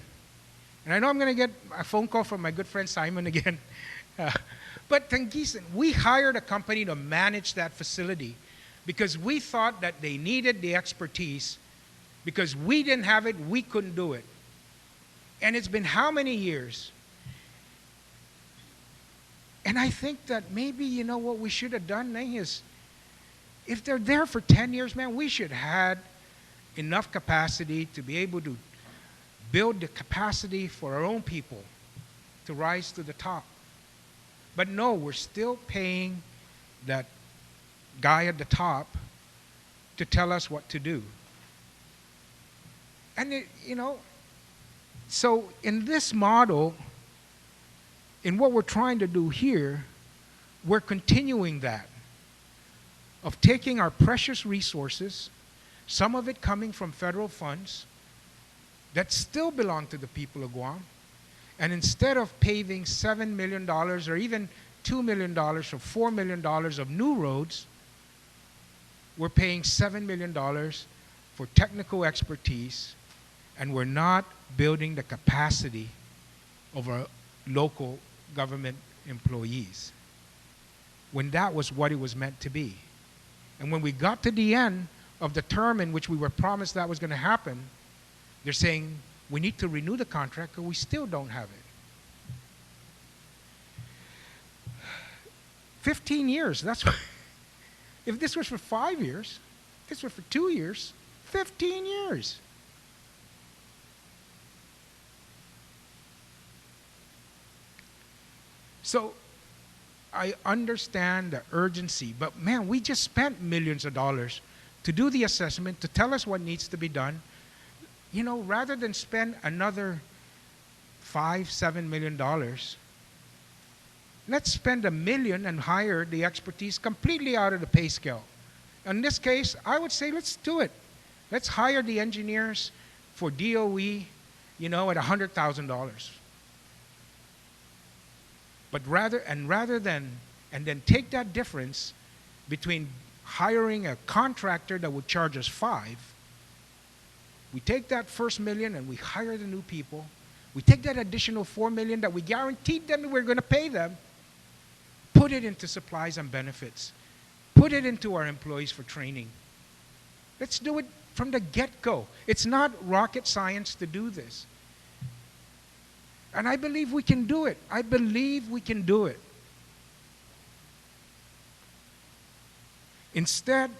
and I know I'm going to get a phone call from my good friend Simon again, but Tangisan, we hired a company to manage that facility because we thought that they needed the expertise. Because we didn't have it, we couldn't do it. And it's been how many years? And I think that maybe, you know, what we should have done is, if they're there for 10 years, man, we should have had enough capacity to be able to build the capacity for our own people to rise to the top. But no, we're still paying that guy at the top to tell us what to do. And, you know, so in this model, in what we're trying to do here, we're continuing that, of taking our precious resources, some of it coming from federal funds that still belong to the people of Guam, and instead of paving $7 million or even $2 million or $4 million of new roads, we're paying $7 million for technical expertise, and we're not building the capacity of our local government employees, when that was what it was meant to be. And when we got to the end of the term in which we were promised that was going to happen, they're saying we need to renew the contract, but we still don't have it. 15 years, that's what. If this was for 5 years, if this were for 2 years, 15 years. So I understand the urgency, but man, we just spent millions of dollars to do the assessment, to tell us what needs to be done. You know, rather than spend another $5-7 million, let's spend $1 million and hire the expertise completely out of the pay scale. In this case, I would say let's do it. Let's hire the engineers for DOE, you know, at $100,000. But rather than take that difference between hiring a contractor that would charge us $5 million, we take that first $1 million and we hire the new people. We take that additional $4 million that we guaranteed them we're going to pay them, put it into supplies and benefits, put it into our employees for training. Let's do it from the get-go. It's not rocket science to do this. And I believe we can do it. I believe we can do it. Instead,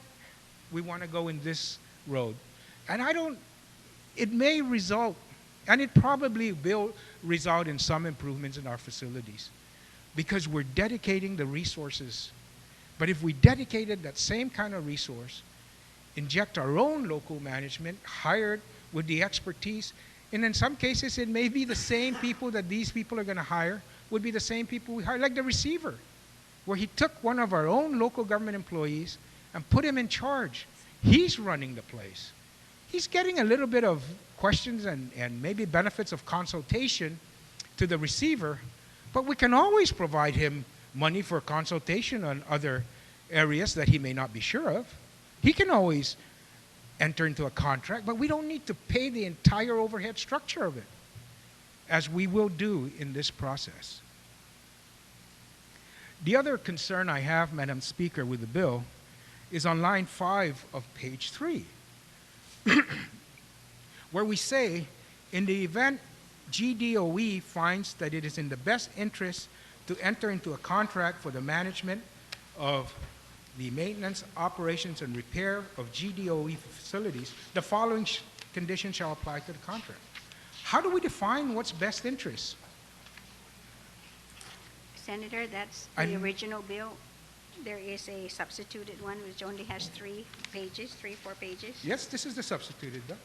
we want to go in this road. And it may result, and it probably will result in some improvements in our facilities, because we're dedicating the resources. But if we dedicated that same kind of resource, inject our own local management, hired with the expertise, and in some cases it may be the same people that these people are going to hire, would be the same people we hire, like the receiver, where he took one of our own local government employees and put him in charge. He's running the place. He's getting a little bit of questions and maybe benefits of consultation to the receiver, but we can always provide him money for consultation on other areas that he may not be sure of. He can always enter into a contract, but we don't need to pay the entire overhead structure of it, as we will do in this process. The other concern I have, Madam Speaker, with the bill is on line 5 of page 3, where we say, in the event GDOE finds that it is in the best interest to enter into a contract for the management of the maintenance, operations, and repair of GDOE facilities, the following conditions shall apply to the contract. How do we define what's best interest? Senator, that's the original bill. There is a substituted one which only has 3 pages, 4 pages. Yes, this is the substituted bill.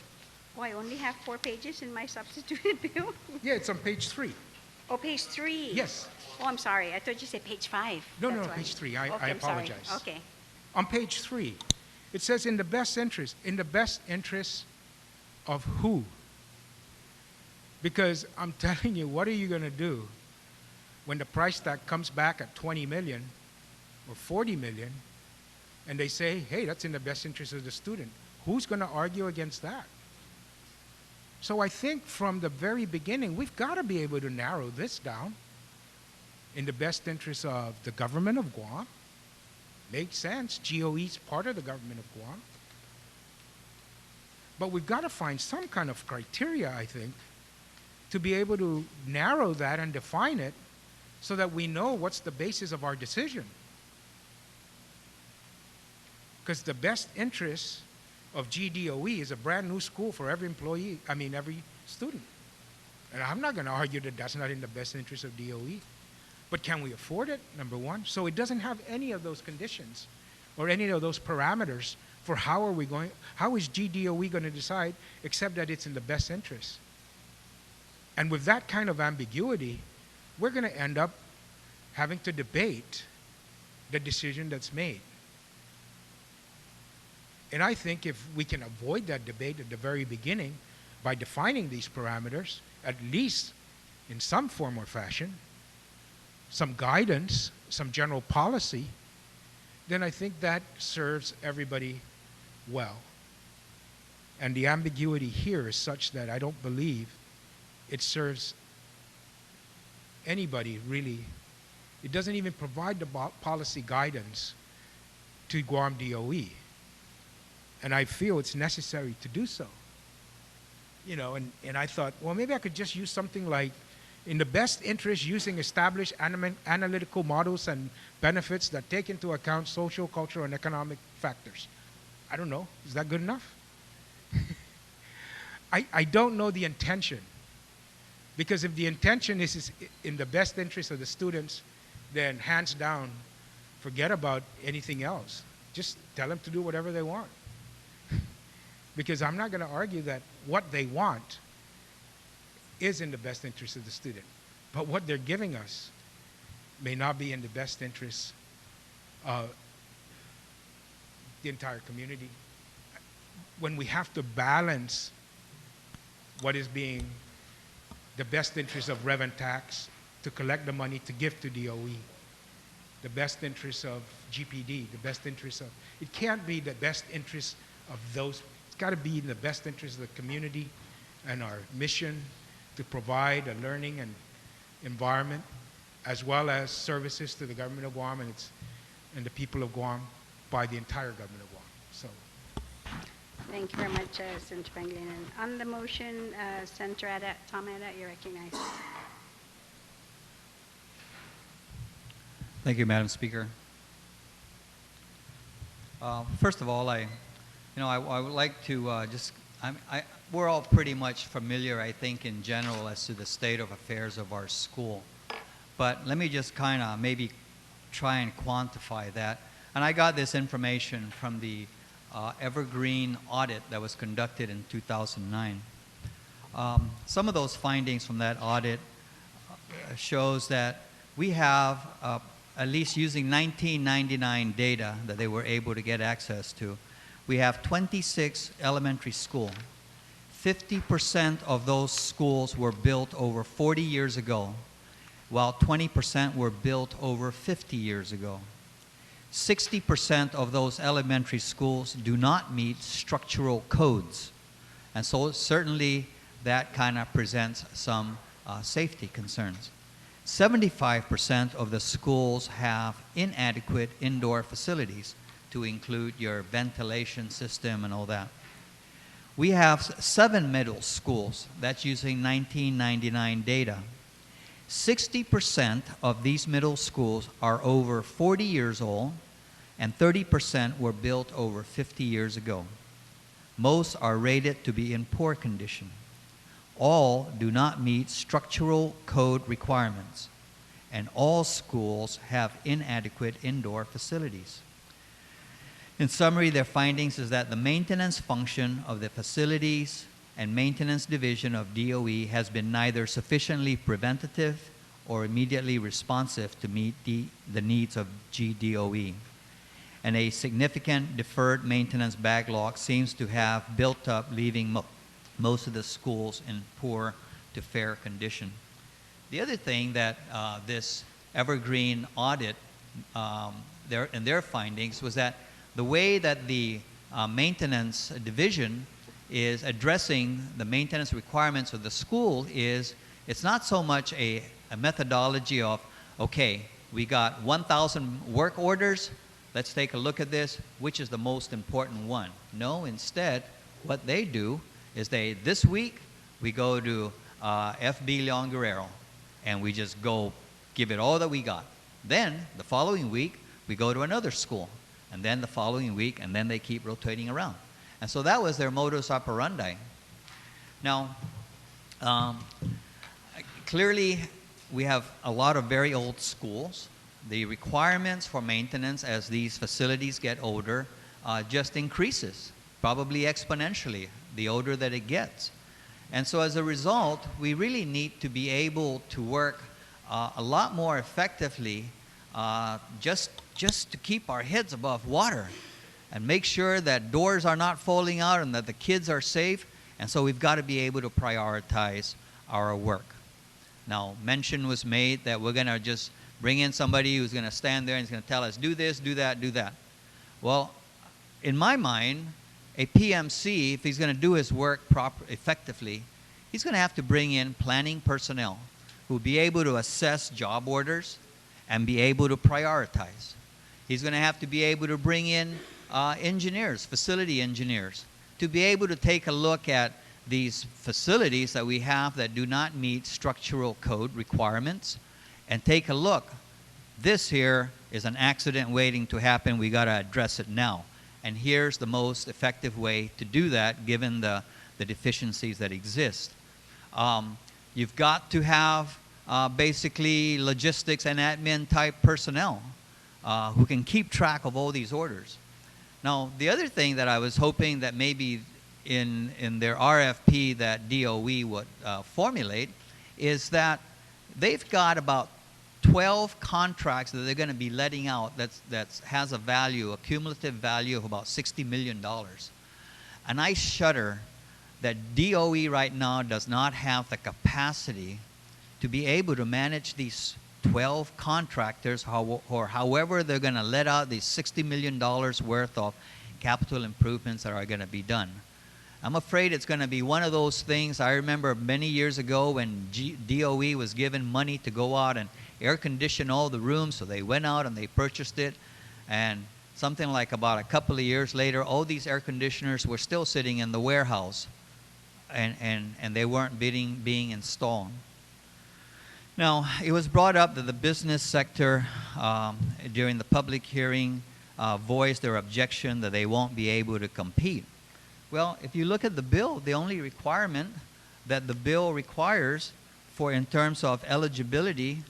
Oh, I only have 4 pages in my substituted bill? Yeah, it's on page 3. Oh, page 3. Yes. Oh, I'm sorry. I thought you said page 5. No, That's no, why. page 3. I Okay, I'm sorry. apologize. Okay. On page 3, it says in the best interest. In the best interest of who? Because I'm telling you, what are you going to do when the price tag comes back at 20 million or 40 million, and they say, hey, that's in the best interest of the student? Who's going to argue against that? So I think from the very beginning, we've got to be able to narrow this down in the best interest of the government of Guam. Makes sense. GOE is part of the government of Guam. But we've got to find some kind of criteria, I think, to be able to narrow that and define it so that we know what's the basis of our decision. Because the best interest of GDOE is a brand new school for every employee, every student. And I'm not going to argue that that's not in the best interest of DOE. But can we afford it, number one? So it doesn't have any of those conditions or any of those parameters for how is GDOE going to decide except that it's in the best interest. And with that kind of ambiguity, we're going to end up having to debate the decision that's made. And I think if we can avoid that debate at the very beginning by defining these parameters, at least in some form or fashion, some guidance, some general policy, then I think that serves everybody well. And the ambiguity here is such that I don't believe it serves anybody really. It doesn't even provide the policy guidance to Guam DOE. And I feel it's necessary to do so. And I thought, well, maybe I could just use something like, in the best interest using established analytical models and benefits that take into account social, cultural, and economic factors. I don't know. Is that good enough? I don't know the intention. Because if the intention is in the best interest of the students, then hands down, forget about anything else. Just tell them to do whatever they want. Because I'm not going to argue that what they want is in the best interest of the student. But what they're giving us may not be in the best interest of the entire community. When we have to balance what is being the best interest of rev and tax to collect the money to give to DOE, the best interest of GPD, the best interest of, it can't be the best interest of those. It's got to be in the best interest of the community and our mission to provide a learning and environment as well as services to the government of Guam and the people of Guam by the entire government of Guam. So, Thank you very much, Senator Pangilinan. On the motion, Senator Tom Adat, you're recognized. Thank you, Madam Speaker. First of all, I would like to we're all pretty much familiar, I think, in general as to the state of affairs of our school. But let me just kind of maybe try and quantify that. And I got this information from the Evergreen audit that was conducted in 2009. Some of those findings from that audit shows that we have, at least using 1999 data that they were able to get access to, we have 26 elementary schools. 50% of those schools were built over 40 years ago, while 20% were built over 50 years ago. 60% of those elementary schools do not meet structural codes. And so certainly that kind of presents some safety concerns. 75% of the schools have inadequate indoor facilities, to include your ventilation system and all that. We have 7 middle schools, that's using 1999 data. 60% of these middle schools are over 40 years old, and 30% were built over 50 years ago. Most are rated to be in poor condition. All do not meet structural code requirements, and all schools have inadequate indoor facilities. In summary, their findings is that the maintenance function of the facilities and maintenance division of DOE has been neither sufficiently preventative or immediately responsive to meet the needs of GDOE. And a significant deferred maintenance backlog seems to have built up, leaving most of the schools in poor to fair condition. The other thing that this Evergreen audit, in their findings, was that the way that the maintenance division is addressing the maintenance requirements of the school is, it's not so much a methodology of, okay, we got 1,000 work orders, let's take a look at this, which is the most important one. No, instead, what they do is this week, we go to FB Leon Guerrero, and we just go give it all that we got. Then the following week, we go to another school, and then the following week, and then they keep rotating around. And so that was their modus operandi. Now, clearly, we have a lot of very old schools. The requirements for maintenance as these facilities get older just increases, probably exponentially, the older that it gets. And so as a result, we really need to be able to work a lot more effectively just to keep our heads above water and make sure that doors are not falling out and that the kids are safe. And so we've got to be able to prioritize our work. Now, mention was made that we're going to just bring in somebody who's going to stand there and is going to tell us, do this, do that, do that. Well, in my mind, a PMC, if he's going to do his work effectively, he's going to have to bring in planning personnel who will be able to assess job orders and be able to prioritize. He's going to have to be able to bring in engineers, facility engineers, to be able to take a look at these facilities that we have that do not meet structural code requirements and take a look. This here is an accident waiting to happen. We got to address it now. And here's the most effective way to do that given the deficiencies that exist. You've got to have basically logistics and admin type personnel who can keep track of all these orders. Now, the other thing that I was hoping that maybe in their RFP that DOE would formulate is that they've got about 12 contracts that they're going to be letting out that has a value, a cumulative value of about $60 million. And I shudder that DOE right now does not have the capacity to be able to manage these 12 contractors or however they're going to let out these $60 million worth of capital improvements that are going to be done. I'm afraid it's going to be one of those things. I remember many years ago when DOE was given money to go out and air condition all the rooms, so they went out and they purchased it, and something like about a couple of years later, all these air conditioners were still sitting in the warehouse, and they weren't being installed. Now, it was brought up that the business sector during the public hearing voiced their objection that they won't be able to compete. Well, if you look at the bill, the only requirement that the bill requires for in terms of eligibility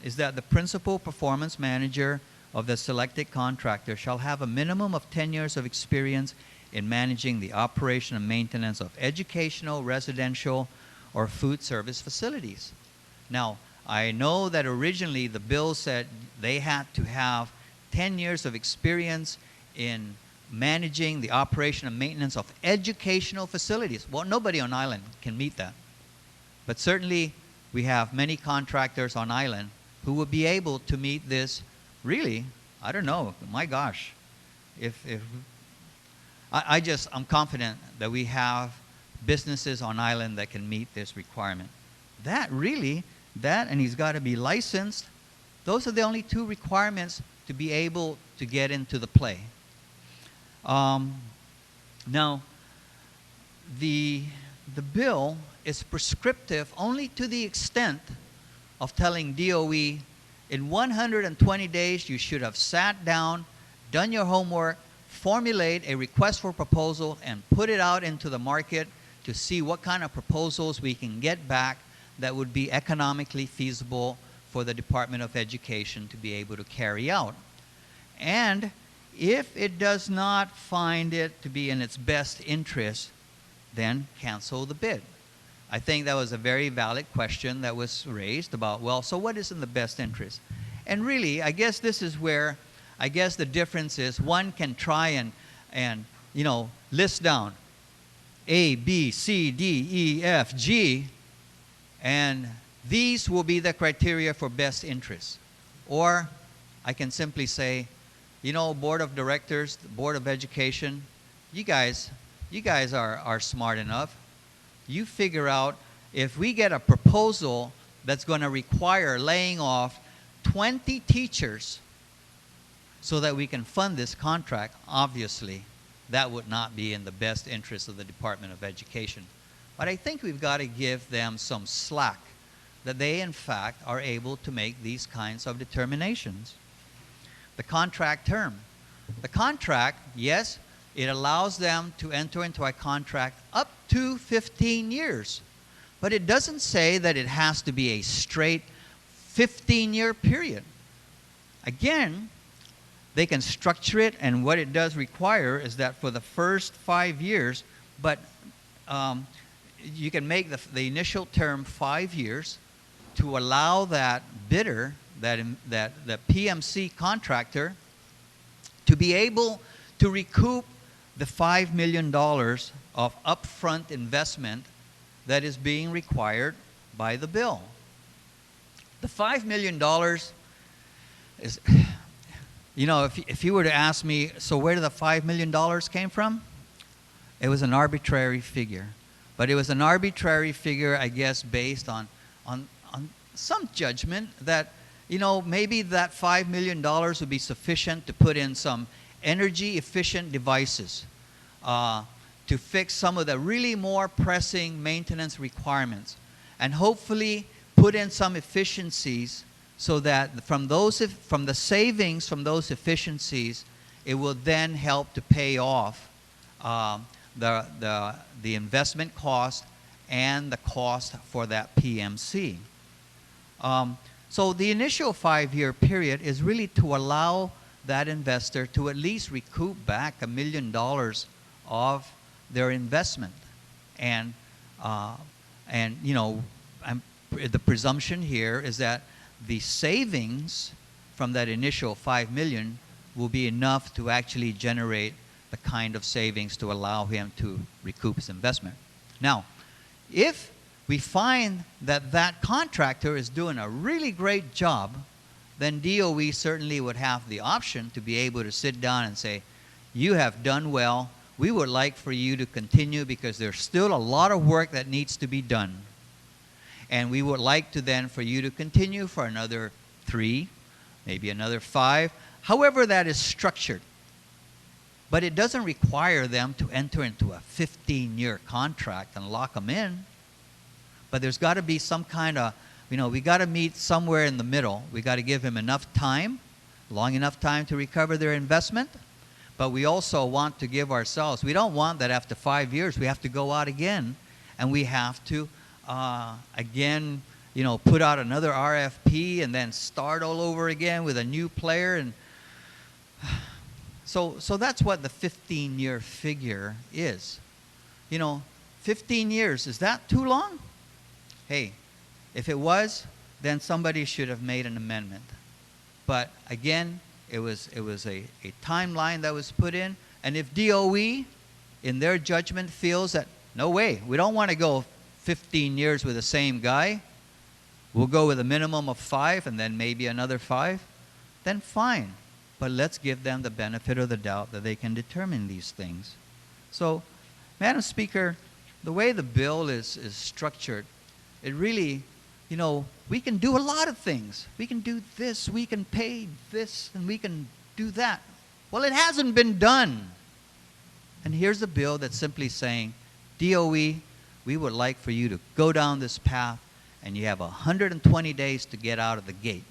is that the principal performance manager of the selected contractor shall have a minimum of 10 years of experience in managing the operation and maintenance of educational, residential, or food service facilities. Now, I know that originally the bill said they had to have 10 years of experience in managing the operation and maintenance of educational facilities. Well, nobody on island can meet that. But certainly, we have many contractors on island who will be able to meet this. Really, I don't know, my gosh. I'm confident that we have businesses on island that can meet this requirement. And he's got to be licensed. Those are the only two requirements to be able to get into the play. Now, the bill is prescriptive only to the extent of telling DOE in 120 days you should have sat down, done your homework, formulate a request for proposal, and put it out into the market to see what kind of proposals we can get back that would be economically feasible for the Department of Education to be able to carry out. And if it does not find it to be in its best interest, then cancel the bid. I think that was a very valid question that was raised about, well, so what is in the best interest? And really, I guess this is where, I guess the difference is one can try and list down A, B, C, D, E, F, G, and these will be the criteria for best interest. Or I can simply say, Board of Directors, Board of Education, you guys are smart enough. You figure out if we get a proposal that's going to require laying off 20 teachers so that we can fund this contract, obviously, that would not be in the best interest of the Department of Education. But I think we've got to give them some slack that they, in fact, are able to make these kinds of determinations. The contract term. The contract, yes, it allows them to enter into a contract up to 15 years. But it doesn't say that it has to be a straight 15-year period. Again, they can structure it, and what it does require is that for the first 5 years, but you can make the initial term 5 years to allow that bidder, that the PMC contractor, to be able to recoup the $5 million of upfront investment that is being required by the bill. The $5 million is, you know, if you were to ask me, so where did the $5 million came from? It was an arbitrary figure. But it was an arbitrary figure, I guess, based on some judgment that, you know, maybe that $5 million would be sufficient to put in some energy-efficient devices to fix some of the really more pressing maintenance requirements, and hopefully put in some efficiencies so that from the savings from those efficiencies, it will then help to pay off the investment cost and the cost for that PMC. So the initial 5-year period is really to allow that investor to at least recoup back $1 million of their investment. And you know, the presumption here is that the savings from that initial $5 million will be enough to actually generate the kind of savings to allow him to recoup his investment. Now, if we find that that contractor is doing a really great job, then DOE certainly would have the option to be able to sit down and say, you have done well. We would like for you to continue because there's still a lot of work that needs to be done. And we would like to then for you to continue for another 3, maybe another 5, however that is structured. But it doesn't require them to enter into a 15-year contract and lock them in. But there's got to be some kind of, you know, we got to meet somewhere in the middle. We got to give him enough time, long enough time to recover their investment. But we also want to give ourselves, we don't want that after 5 years we have to go out again and we have to, again, you know, put out another RFP and then start all over again with a new player. And so that's what the 15-year figure is. You know, 15 years, is that too long? Hey, if it was, then somebody should have made an amendment. But again, it was a timeline that was put in. And if DOE, in their judgment, feels that, no way, we don't want to go 15 years with the same guy, we'll go with a minimum of 5 and then maybe another 5, then fine. But let's give them the benefit of the doubt that they can determine these things. So, Madam Speaker, the way the bill is structured, it really, you know, we can do a lot of things. We can do this, we can pay this, and we can do that. Well, it hasn't been done. And here's a bill that's simply saying, DOE, we would like for you to go down this path, and you have 120 days to get out of the gate.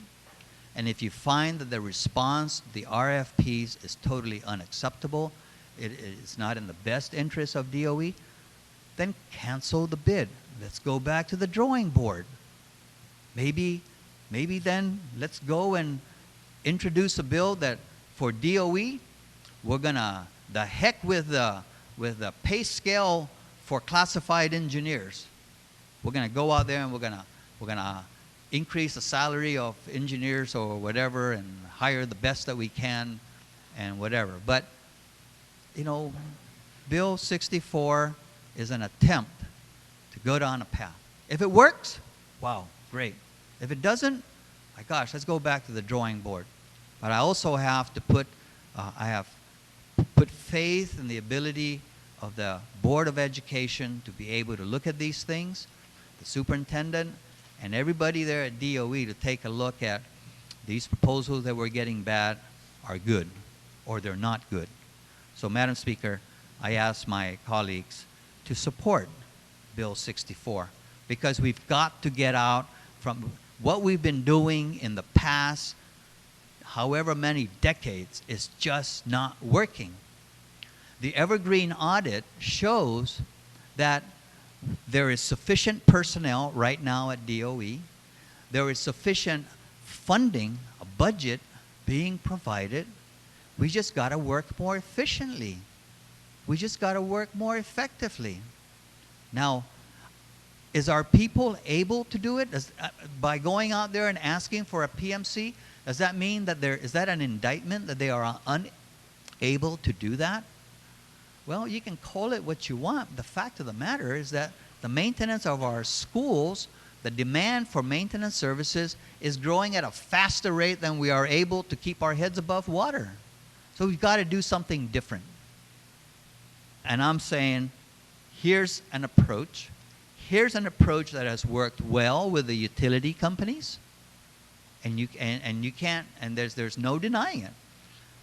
And if you find that the response, the RFPs, is totally unacceptable, it is not in the best interest of DOE, then cancel the bid. Let's go back to the drawing board. Maybe then let's go and introduce a bill that for DOE, we're gonna the heck with the pay scale for classified engineers. We're gonna go out there and we're gonna increase the salary of engineers or whatever and hire the best that we can and whatever. But you know, Bill 64 is an attempt to go down a path. If it works, wow, great. If it doesn't, my gosh, let's go back to the drawing board. But I also have to put faith in the ability of the Board of Education to be able to look at these things, the superintendent, and everybody there at DOE to take a look at these proposals that we're getting bad are good or they're not good. So, Madam Speaker, I ask my colleagues to support Bill 64, because we've got to get out from what we've been doing in the past, however many decades, is just not working. The Evergreen audit shows that there is sufficient personnel right now at DOE. There is sufficient funding, a budget being provided. We just got to work more efficiently. We just got to work more effectively. Now, is our people able to do it? By going out there and asking for a PMC, does that mean that is that an indictment that they are unable to do that? Well, you can call it what you want. The fact of the matter is that the maintenance of our schools, the demand for maintenance services is growing at a faster rate than we are able to keep our heads above water. So we've got to do something different. And I'm saying, here's an approach. Here's an approach that has worked well with the utility companies, and you can't, and there's no denying it.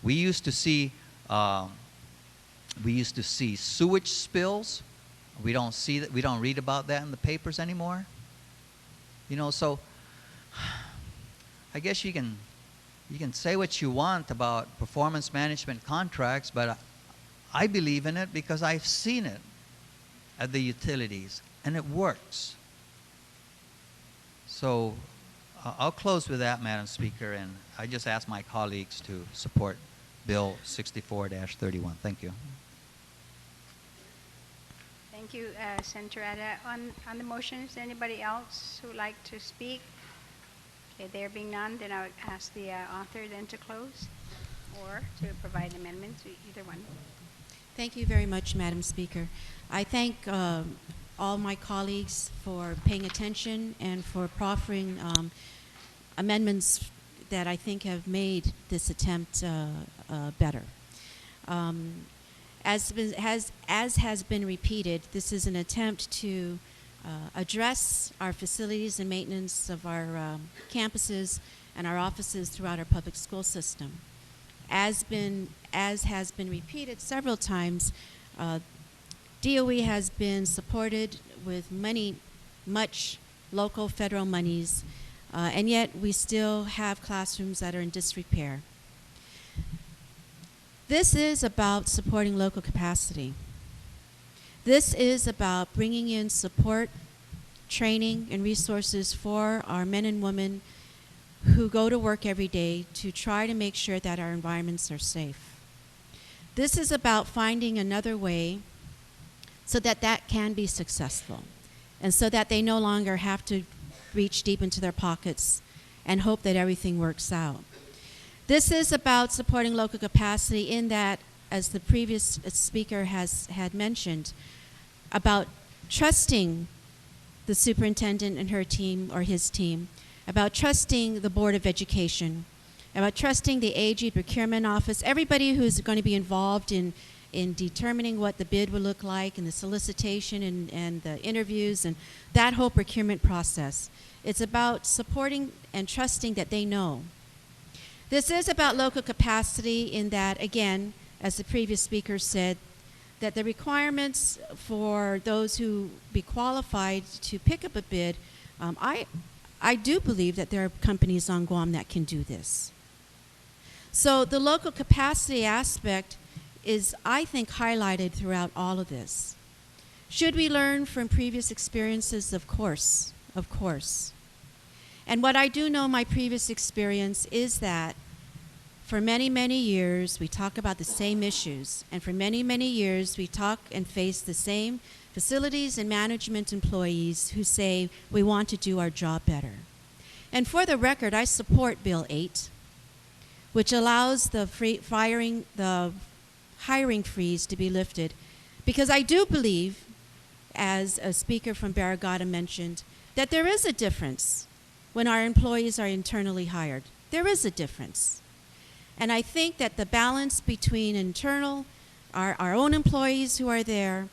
We used to see sewage spills. We don't see that. We don't read about that in the papers anymore. You know, so I guess you can say what you want about performance management contracts, but I believe in it because I've seen it at the utilities, and it works. So I'll close with that, Madam Speaker, and I just ask my colleagues to support Bill 64-31. Thank you. Thank you, Senator Ada. On the motion, is there anybody else who would like to speak? Okay, there being none, then I would ask the author then to close or to provide amendments, either one. Thank you very much, Madam Speaker. I thank all my colleagues for paying attention and for proffering amendments that I think have made this attempt better. As has been repeated, this is an attempt to address our facilities and maintenance of our campuses and our offices throughout our public school system. As has been repeated several times, DOE has been supported with much local federal monies, and yet we still have classrooms that are in disrepair. This is about supporting local capacity. This is about bringing in support, training, and resources for our men and women who go to work every day to try to make sure that our environments are safe. This is about finding another way so that that can be successful, and so that they no longer have to reach deep into their pockets and hope that everything works out. This is about supporting local capacity in that, as the previous speaker had mentioned, about trusting the superintendent and her team or his team, about trusting the Board of Education, about trusting the AG Procurement Office, everybody who's going to be involved in determining what the bid will look like and the solicitation and the interviews and that whole procurement process. It's about supporting and trusting that they know. This is about local capacity in that, again, as the previous speaker said, that the requirements for those who be qualified to pick up a bid, I do believe that there are companies on Guam that can do this. So the local capacity aspect is, I think, highlighted throughout all of this. Should we learn from previous experiences? Of course, of course. And what I do know, my previous experience, is that for many, many years, we talk about the same issues. And for many, many years, we talk and face the same facilities and management employees who say, we want to do our job better. And for the record, I support Bill 8, which allows the hiring freeze to be lifted, because I do believe, as a speaker from Barrigada mentioned, that there is a difference when our employees are internally hired. There is a difference. And I think that the balance between internal, our own employees who are there,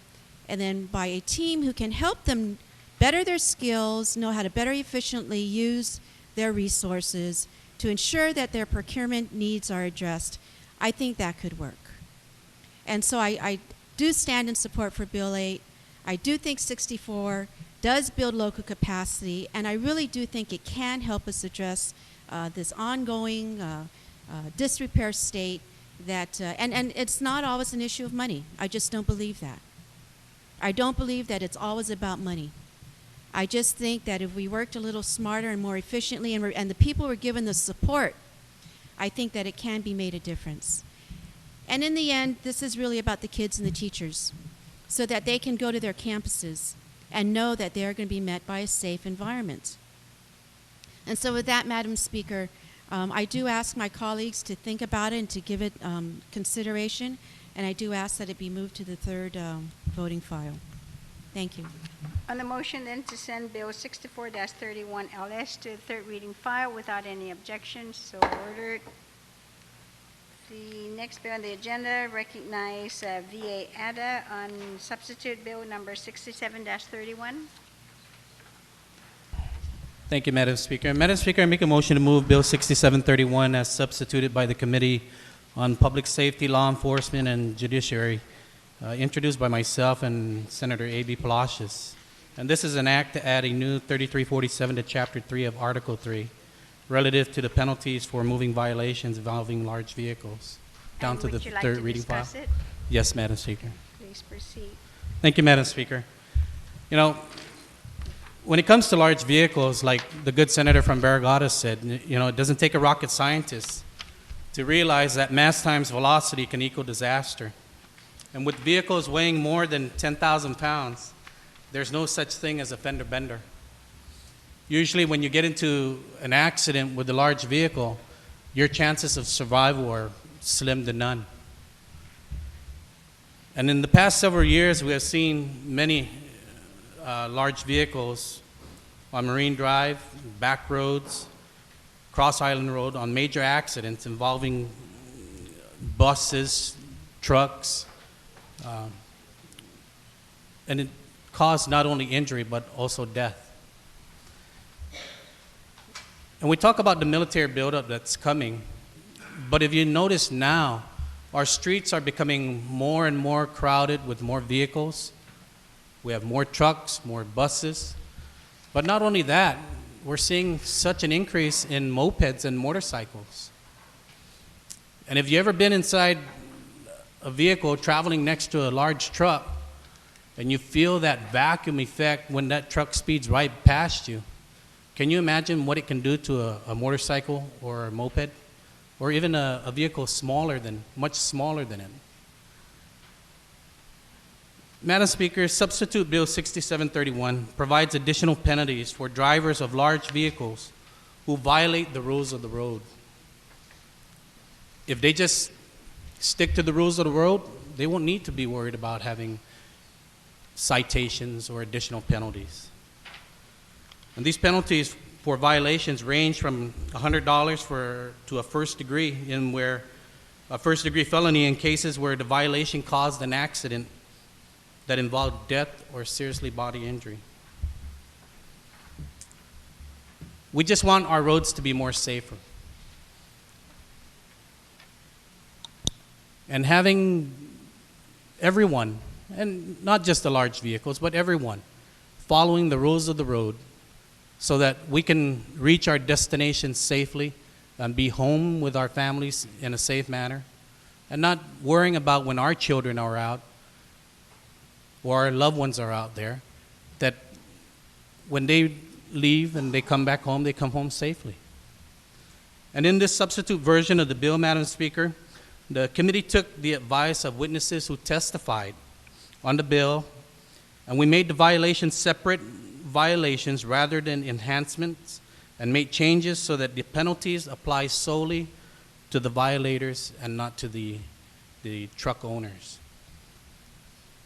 and then by a team who can help them better their skills, know how to better efficiently use their resources to ensure that their procurement needs are addressed, I think that could work. And so I do stand in support for Bill 8. I do think 64 does build local capacity, and I really do think it can help us address this ongoing disrepair state that, and it's not always an issue of money. I just don't believe that. I don't believe that it's always about money. I just think that if we worked a little smarter and more efficiently and the people were given the support, I think that it can be made a difference. And in the end, this is really about the kids and the teachers, so that they can go to their campuses and know that they are going to be met by a safe environment. And so with that, Madam Speaker, I do ask my colleagues to think about it and to give it consideration, and I do ask that it be moved to the third voting file. Thank you. On the motion then to send Bill 64-31 LS to the third reading file without any objections, so ordered. The next bill on the agenda, recognize VA ADA on substitute bill number 67-31. Thank you, Madam Speaker. Madam Speaker, I make a motion to move Bill 6731 as substituted by the Committee on Public Safety, Law Enforcement, and Judiciary, introduced by myself and Senator A.B. Palacios. And this is an act to add a new 3347 to Chapter 3 of Article 3, relative to the penalties for moving violations involving large vehicles, down to the Would you like third to reading file. discuss it? Yes, Madam Speaker. Please proceed. Thank you, Madam Speaker. You know, when it comes to large vehicles, like the good senator from Barragata said, you know, it doesn't take a rocket scientist to realize that mass times velocity can equal disaster. And with vehicles weighing more than 10,000 pounds, there's no such thing as a fender bender. Usually when you get into an accident with a large vehicle, your chances of survival are slim to none. And in the past several years, we have seen many large vehicles on Marine Drive, back roads, Cross Island Road, on major accidents involving buses, trucks, and it caused not only injury but also death. And we talk about the military buildup that's coming, but if you notice now, our streets are becoming more and more crowded with more vehicles. We have more trucks, more buses. But not only that, we're seeing such an increase in mopeds and motorcycles. And if you've ever been inside a vehicle traveling next to a large truck, and you feel that vacuum effect when that truck speeds right past you, can you imagine what it can do to a motorcycle or a moped? Or even a vehicle much smaller than it. Madam Speaker, Substitute Bill 6731 provides additional penalties for drivers of large vehicles who violate the rules of the road. If they just stick to the rules of the road, they won't need to be worried about having citations or additional penalties. And these penalties for violations range from $100 to a first degree, a first degree felony in cases where the violation caused an accident that involved death or seriously bodily injury. We just want our roads to be more safer. And having everyone, and not just the large vehicles, but everyone, following the rules of the road so that we can reach our destination safely and be home with our families in a safe manner, and not worrying about when our children are out or our loved ones are out there, that when they leave and they come back home, they come home safely. And in this substitute version of the bill, Madam Speaker, the committee took the advice of witnesses who testified on the bill, and we made the violations separate violations rather than enhancements, and made changes so that the penalties apply solely to the violators and not to the truck owners.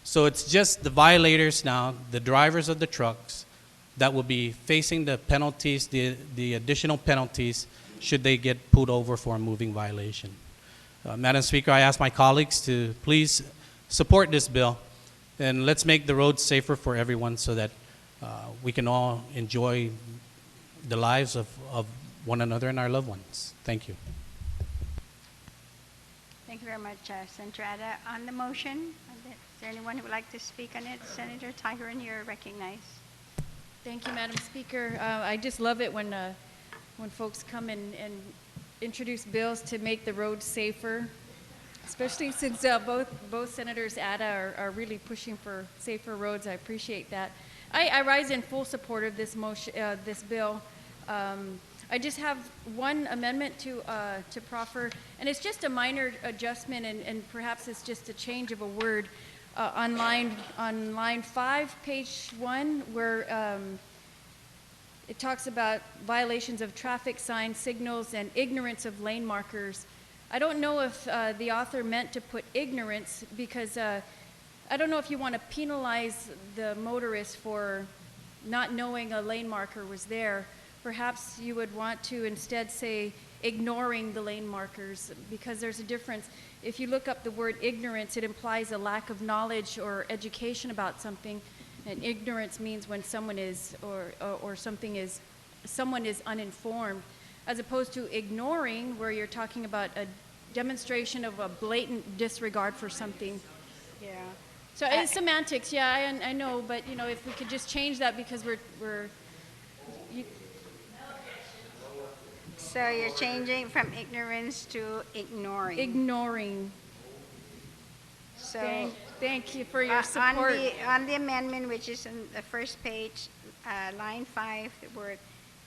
So it's just the violators now, the drivers of the trucks, that will be facing the penalties, the additional penalties, should they get pulled over for a moving violation. Madam Speaker, I ask my colleagues to please support this bill, and let's make the roads safer for everyone so that we can all enjoy the lives of one another and our loved ones. Thank you. Thank you very much, Senator Ada. On the motion, Is there anyone who would like to speak on it? Senator Tyron, you're recognized. Thank you, Madam Speaker. I just love it when folks come and introduce bills to make the roads safer, especially since both Senators Ada are really pushing for safer roads. I appreciate that. I rise in full support of this motion, this bill. I just have one amendment to proffer, and it's just a minor adjustment, and perhaps it's just a change of a word on line 5, page 1, where it talks about violations of traffic signs, signals, and ignorance of lane markers. I don't know if the author meant to put ignorance, because I don't know if you want to penalize the motorist for not knowing a lane marker was there. Perhaps you would want to instead say ignoring the lane markers, because there's a difference. If you look up the word ignorance, it implies a lack of knowledge or education about something, and ignorance means when someone is or something is someone is uninformed, as opposed to ignoring, where you're talking about a demonstration of a blatant disregard for something. Yeah. So it's semantics, yeah, I know, but you know, if we could just change that, because So you're changing from ignorance to ignoring. Ignoring. So thank you for your support. On the amendment, which is on the first page, line 5, the word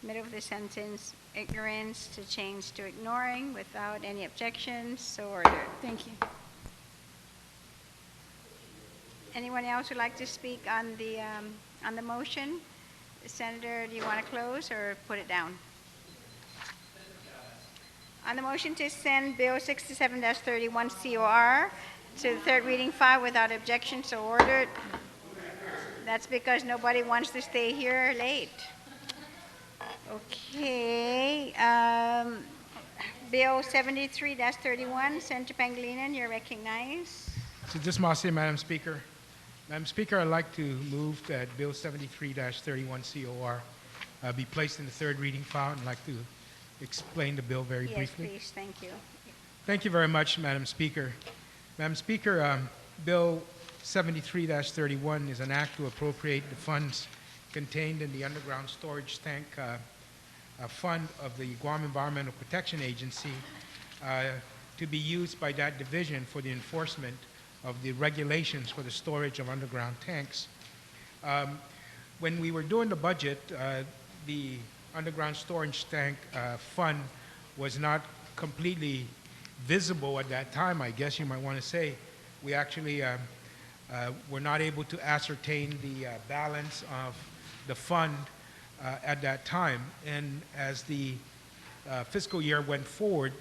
middle of the sentence, ignorance, to change to ignoring without any objections. So ordered. Thank you. Anyone else would like to speak on the motion? Senator, do you want to close or put it down? On the motion to send Bill 67-31 COR to the third reading file without objection, so ordered. That's because nobody wants to stay here late. Okay. Bill 73-31, Senator Pangilinan, you're recognized. So just Marcia, Madam Speaker. Madam Speaker, I'd like to move that Bill 73-31 COR be placed in the third reading file, and I'd like to explain the bill very briefly. Yes, please. Thank you. Thank you very much, Madam Speaker. Madam Speaker, Bill 73-31 is an act to appropriate the funds contained in the underground storage tank fund of the Guam Environmental Protection Agency to be used by that division for the enforcement of the regulations for the storage of underground tanks. When we were doing the budget, the underground storage tank fund was not completely visible at that time, I guess you might want to say. We actually were not able to ascertain the balance of the fund at that time. And as the fiscal year went forward,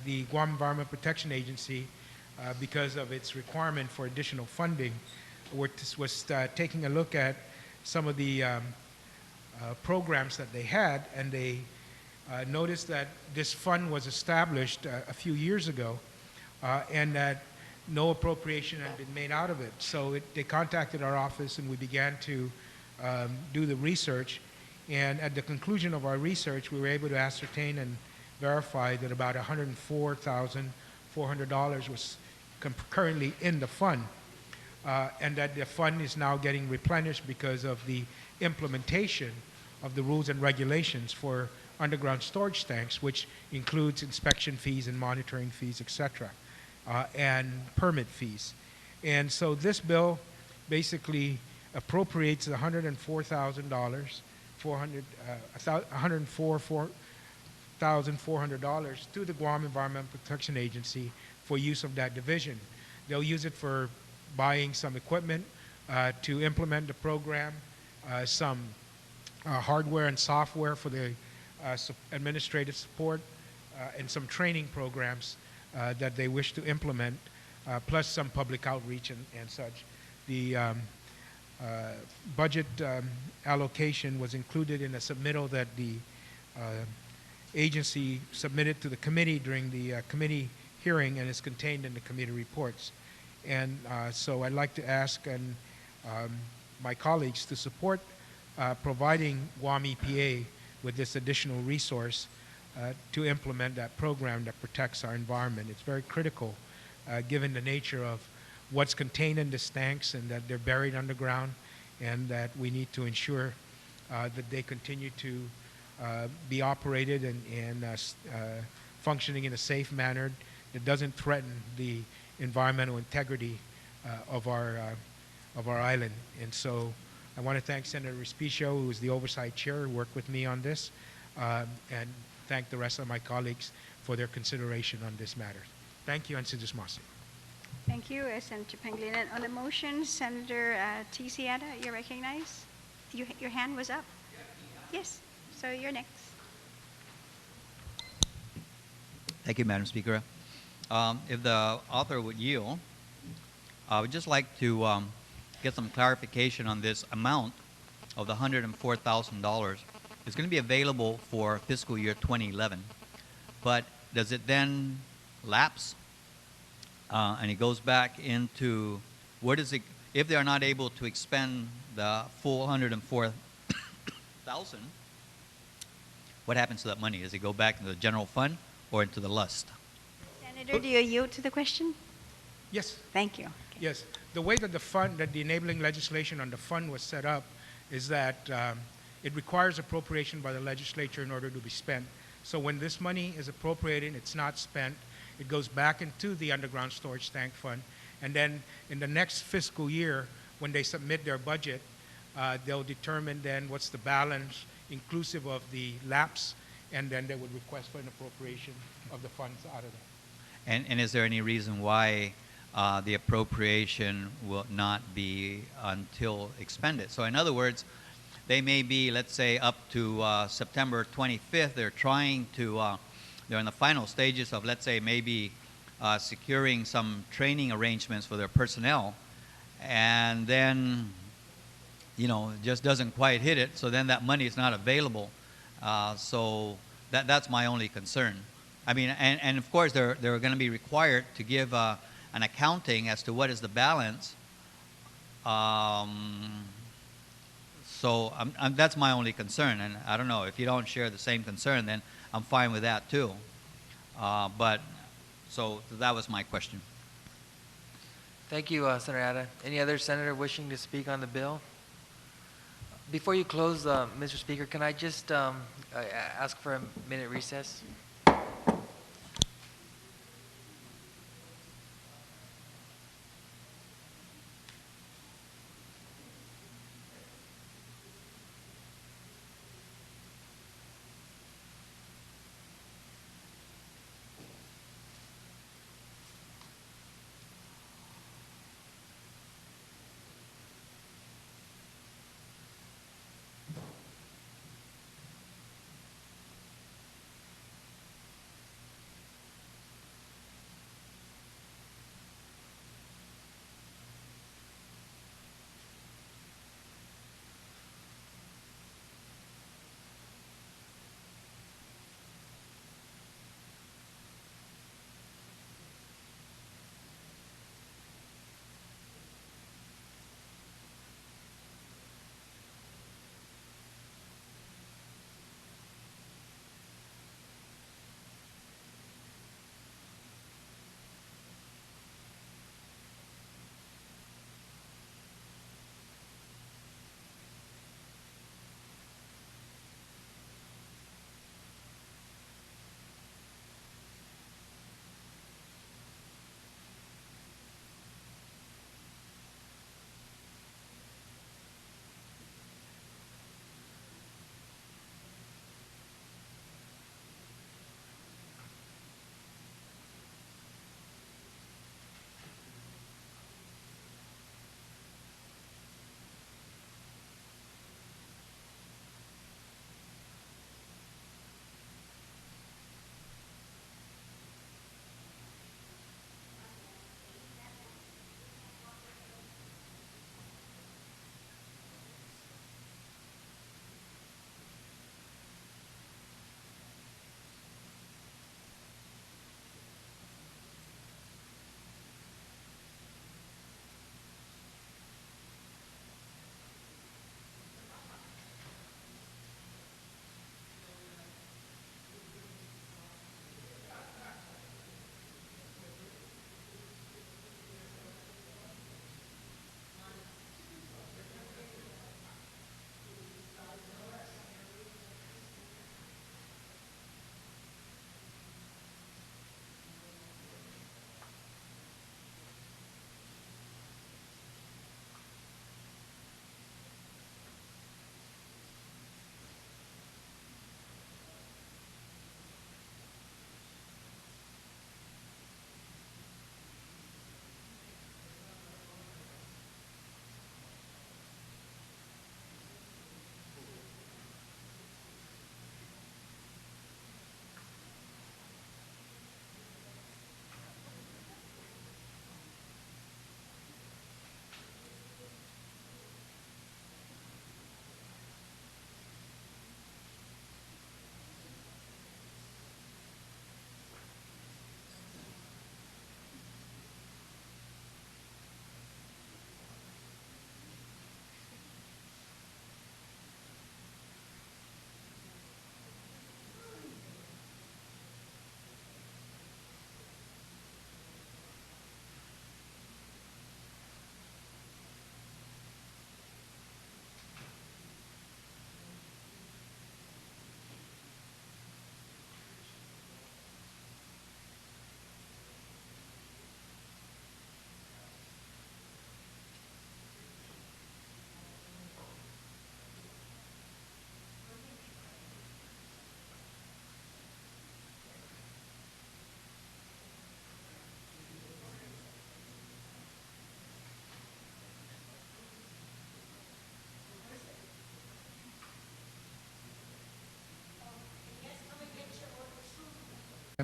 the Guam Environmental Protection Agency, because of its requirement for additional funding, was taking a look at some of the programs that they had, and they noticed that this fund was established a few years ago, and that no appropriation had been made out of it. So they contacted our office, and we began to do the research. And at the conclusion of our research, we were able to ascertain and verify that about $104,400 was currently in the fund, and that the fund is now getting replenished because of the implementation of the rules and regulations for underground storage tanks, which includes inspection fees and monitoring fees, etc., and permit fees. And so this bill basically appropriates $104,400 to the Guam Environmental Protection Agency for use of that division. They'll use it for buying some equipment to implement the program, some hardware and software for the administrative support, and some training programs that they wish to implement, plus some public outreach and such. The budget allocation was included in a submittal that the agency submitted to the committee during the committee hearing, and is contained in the committee reports. And so I'd like to ask my colleagues to support providing Guam EPA with this additional resource to implement that program that protects our environment. It's very critical given the nature of what's contained in the tanks and that they're buried underground, and that we need to ensure that they continue to be operated and functioning in a safe manner that doesn't threaten the environmental integrity of our island. And so I want to thank Senator Respicio, who is the oversight chair, who worked with me on this, and thank the rest of my colleagues for their consideration on this matter. Thank you, and Sidismasi. Thank you, Senator Pangilinan. On the motion, Senator Tisiada, you're recognized. Your hand was up. Yes, so you're next. Thank you, Madam Speaker. If the author would yield, I would just like to get some clarification on this amount of the $104,000. It's going to be available for fiscal year 2011, but does it then lapse? And it goes back into, where does it, if they are not able to expend the full $104,000, what happens to that money? Does it go back into the general fund or into the lust? Senator, do you yield to the question? Yes. Thank you. Yes. The way that the fund, that the enabling legislation on the fund was set up is that it requires appropriation by the legislature in order to be spent. So when this money is appropriated, it's not spent, it goes back into the underground storage tank fund, and then in the next fiscal year, when they submit their budget, they'll determine then what's the balance inclusive of the lapse, and then they would request for an appropriation of the funds out of that. And is there any reason why the appropriation will not be until expended? So in other words, they may be, let's say, up to September 25th. They're trying to, they're in the final stages of, let's say, maybe securing some training arrangements for their personnel. And then, you know, it just doesn't quite hit it. So then that money is not available. So that's my only concern. I mean, and of course, they're going to be required to give an accounting as to what is the balance. So that's my only concern, and I don't know, if you don't share the same concern, then I'm fine with that too. But, so that was my question. Thank you, Senator Ada. Any other senator wishing to speak on the bill? Before you close, Mr. Speaker, can I just ask for a minute recess?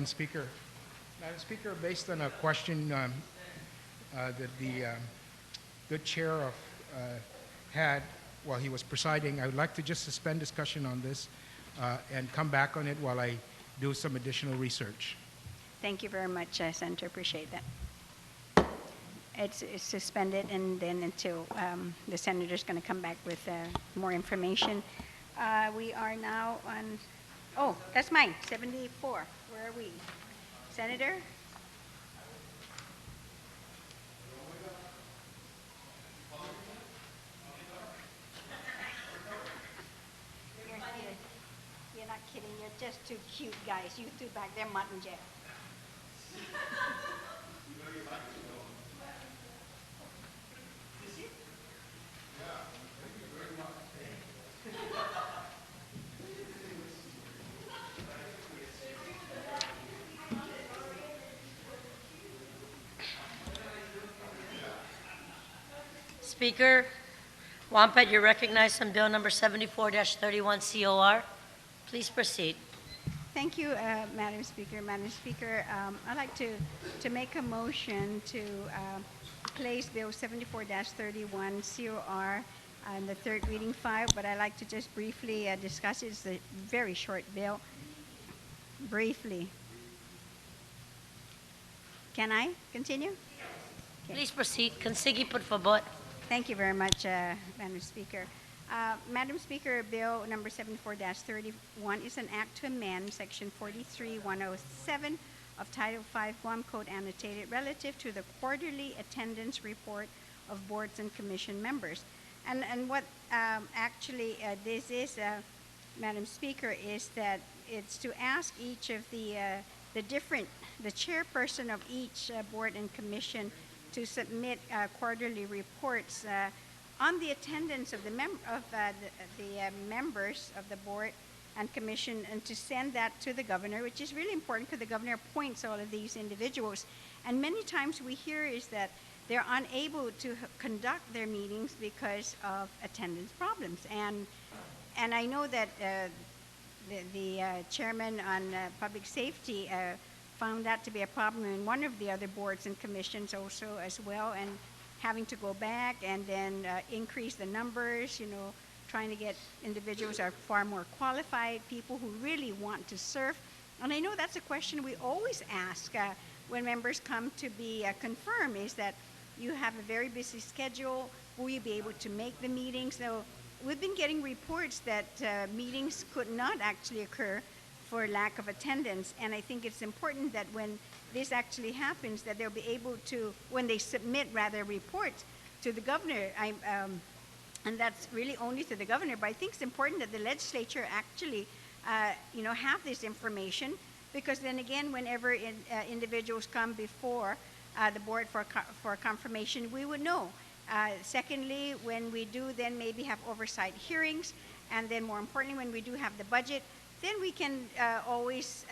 Speaker. Madam Speaker, based on a question that the good chair of, had while he was presiding, I would like to just suspend discussion on this and come back on it while I do some additional research. Thank you very much, Senator. Appreciate that. It's suspended, and then until the senator's going to come back with more information. We are now on, oh, that's mine, 74. Where are we? Senator? You're not kidding. You're just too cute, guys. You two back there, mutton jet. Speaker Wampet, you're recognized on Bill number 74-31 COR. Please proceed. Thank you, Madam Speaker. Madam Speaker, I'd like to make a motion to place Bill 74-31 COR on the third reading file, but I'd like to just briefly discuss it. It's a very short bill. Briefly. Can I continue? Okay. Please proceed. Consigi, por favor. Thank you very much, Madam Speaker. Madam Speaker, Bill number 74-31 is an act to amend Section 43107 of Title V Guam Code Annotated relative to the quarterly attendance report of boards and commission members. And what actually this is, Madam Speaker, is that it's to ask each of the chairperson of each board and commission to submit quarterly reports on the attendance of the members of the board and commission, and to send that to the governor, which is really important because the governor appoints all of these individuals. And many times we hear is that they're unable to conduct their meetings because of attendance problems. And I know that the chairman on public safety found that to be a problem in one of the other boards and commissions also as well, and having to go back and then increase the numbers, trying to get individuals who are far more qualified, people who really want to serve. And I know that's a question we always ask when members come to be confirmed, is that you have a very busy schedule, will you be able to make the meetings? So we've been getting reports that meetings could not actually occur for lack of attendance, and I think it's important that when this actually happens, that they'll be able to, when they submit rather reports to the governor, and that's really only to the governor, but I think it's important that the legislature actually, have this information, because then again, whenever individuals come before the board for confirmation, we would know. Secondly, when we do then maybe have oversight hearings, and then more importantly, when we do have the budget, then we can always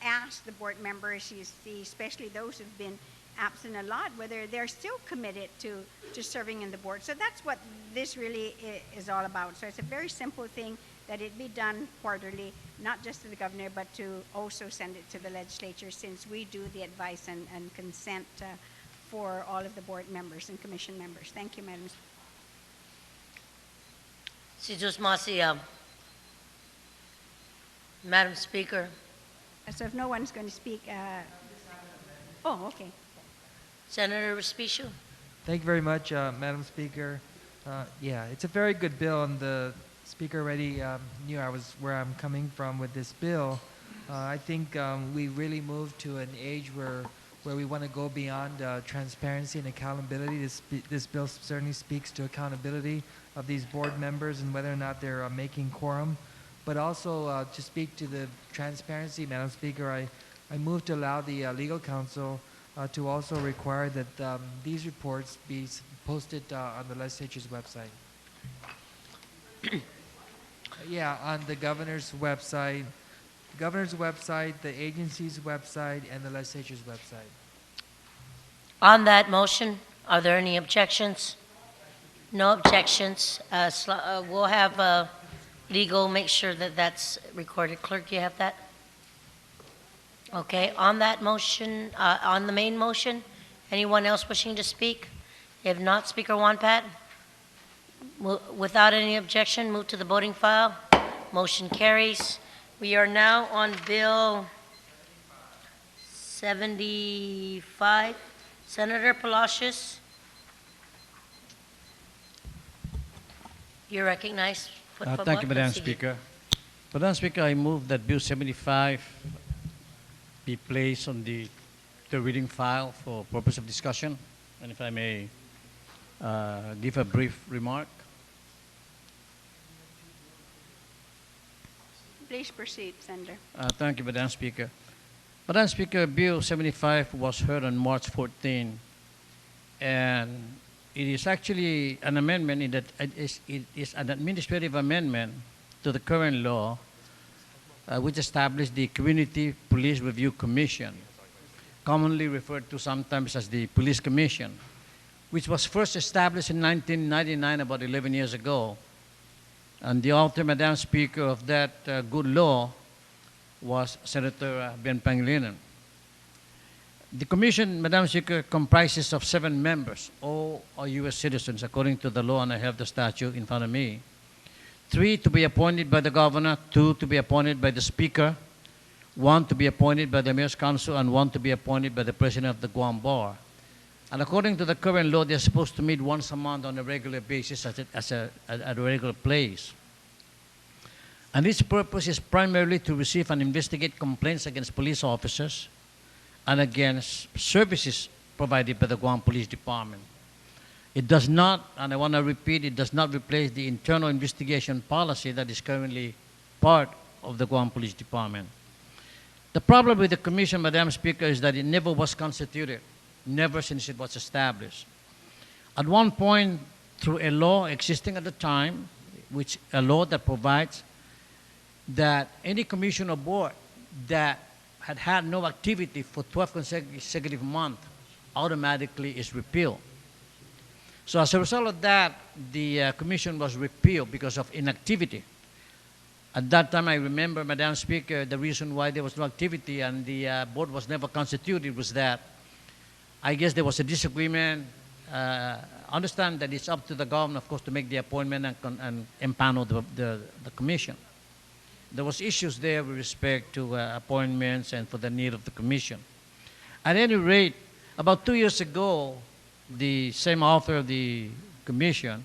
ask the board members, especially those who've been absent a lot, whether they're still committed to serving in the board. So that's what this really is all about. So it's a very simple thing, that it be done quarterly, not just to the governor, but to also send it to the legislature, since we do the advice and consent for all of the board members and commission members. Thank you, Madam. Si Diyos Masi, Madam Speaker. So if no one's going to speak, oh, okay. Senator Respicio. Thank you very much, Madam Speaker. Yeah, it's a very good bill, and the Speaker already knew where I'm coming from with this bill. I think we really moved to an age where we want to go beyond transparency and accountability. This bill certainly speaks to accountability of these board members and whether or not they're making quorum. But also to speak to the transparency, Madam Speaker, I moved to allow the legal counsel to also require that these reports be posted on the legislature's website. Yeah, on the governor's website, the agency's website, and the legislature's website. On that motion, are there any objections? No objections. We'll have legal make sure that that's recorded. Clerk, you have that? Okay, on that motion, on the main motion, anyone else wishing to speak? If not, Speaker Wampat, without any objection, move to the voting file. Motion carries. We are now on Bill 75. Senator Palacios, you're recognized. Thank you, Madam Speaker. Madam Speaker, I move that Bill 75 be placed on the reading file for purpose of discussion. And if I may give a brief remark. Please proceed, Senator. Thank you, Madam Speaker. Madam Speaker, Bill 75 was heard on March 14, and it is actually an amendment in that it is an administrative amendment to the current law, which established the Community Police Review Commission, commonly referred to sometimes as the Police Commission, which was first established in 1999, about 11 years ago. And the author, Madam Speaker, of that good law was Senator Ben Pangilinan. The commission, Madam Speaker, comprises of 7 members. All are U.S. citizens according to the law, and I have the statute in front of me. 3 to be appointed by the governor, 2 to be appointed by the speaker, 1 to be appointed by the mayor's council, and 1 to be appointed by the president of the Guam Bar. And according to the current law, they're supposed to meet once a month on a regular basis at a regular place. And its purpose is primarily to receive and investigate complaints against police officers and against services provided by the Guam Police Department. It does not, and I want to repeat, it does not replace the internal investigation policy that is currently part of the Guam Police Department. The problem with the commission, Madam Speaker, is that it never was constituted, never since it was established. At one point, through a law existing at the time, which a law that provides that any commission or board that had had no activity for 12 consecutive months automatically is repealed. So as a result of that, the commission was repealed because of inactivity. At that time, I remember, Madam Speaker, the reason why there was no activity and the board was never constituted was that I guess there was a disagreement. Understand that it's up to the governor, of course, to make the appointment and empanel the commission. There was issues there with respect to appointments and for the need of the commission. At any rate, about 2 years ago, the same author of the commission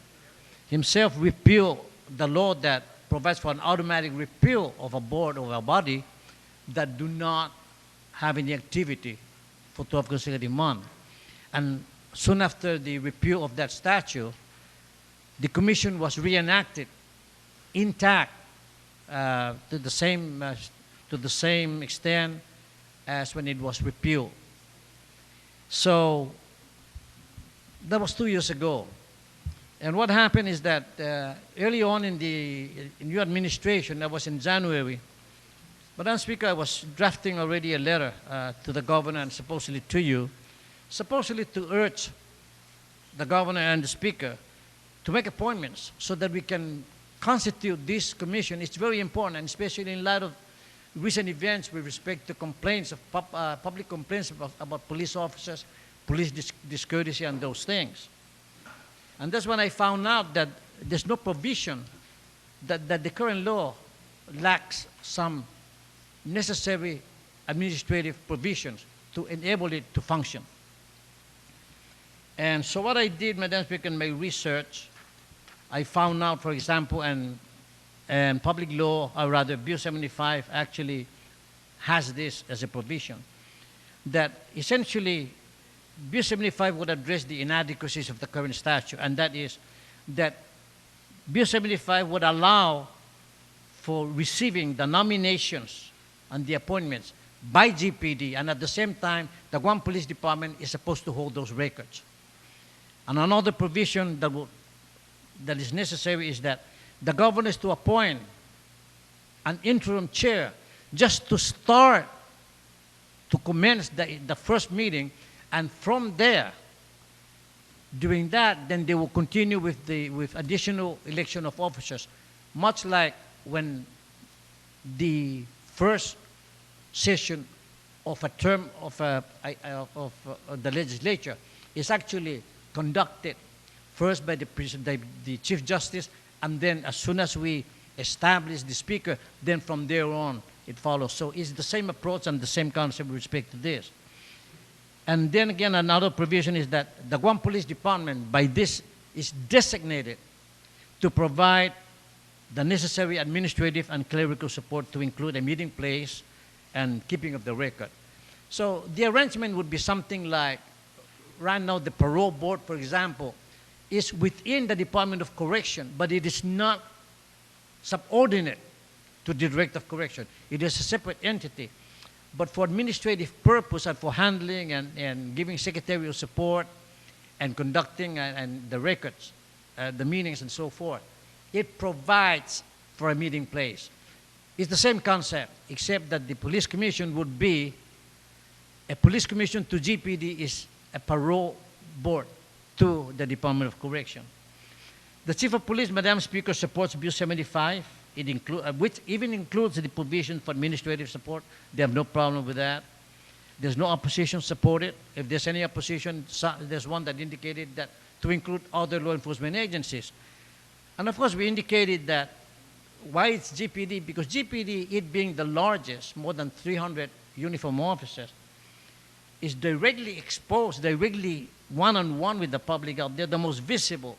himself repealed the law that provides for an automatic repeal of a board or a body that do not have any activity for 12 consecutive months. And soon after the repeal of that statute, the commission was reenacted intact to the same extent as when it was repealed. So that was 2 years ago. And what happened is that early on in the new administration, that was in January, Madam Speaker, I was drafting already a letter to the governor and supposedly to you, supposedly to urge the governor and the speaker to make appointments so that we can constitute this commission. It's very important, and especially in light of recent events with respect to complaints of public complaints about police officers, police discourtesy, and those things. And that's when I found out that there's no provision, that the current law lacks some necessary administrative provisions to enable it to function. And so what I did, Madam Speaker, in my research, I found out, for example, and public law, or rather Bill 75 actually has this as a provision, that essentially Bill 75 would address the inadequacies of the current statute, and that is that Bill 75 would allow for receiving the nominations and the appointments by GPD, and at the same time, the Guam Police Department is supposed to hold those records. And another provision that is necessary is that the governor is to appoint an interim chair just to start, to commence the first meeting, and from there, during that, then they will continue with additional election of officers, much like when the first session of a term of the legislature is actually conducted first by the Chief Justice, and then as soon as we establish the Speaker, then from there on it follows. So it's the same approach and the same concept with respect to this. And then again, another provision is that the Guam Police Department, by this, is designated to provide the necessary administrative and clerical support to include a meeting place and keeping of the record. So the arrangement would be something like, right now the parole board, for example, is within the Department of Correction, but it is not subordinate to the Director of Correction. It is a separate entity. But for administrative purpose and for handling and giving secretarial support and conducting and the records, the meetings and so forth, it provides for a meeting place. It's the same concept, except that the police commission would be, a police commission to GPD is a parole board to the Department of Correction. The Chief of Police, Madam Speaker, supports Bill 75, which even includes the provision for administrative support. They have no problem with that. There's no opposition supported. If there's any opposition, there's one that indicated that to include other law enforcement agencies. And of course, we indicated that why it's GPD, because GPD, it being the largest, more than 300 uniform officers, is directly exposed, directly one-on-one with the public out there, the most visible.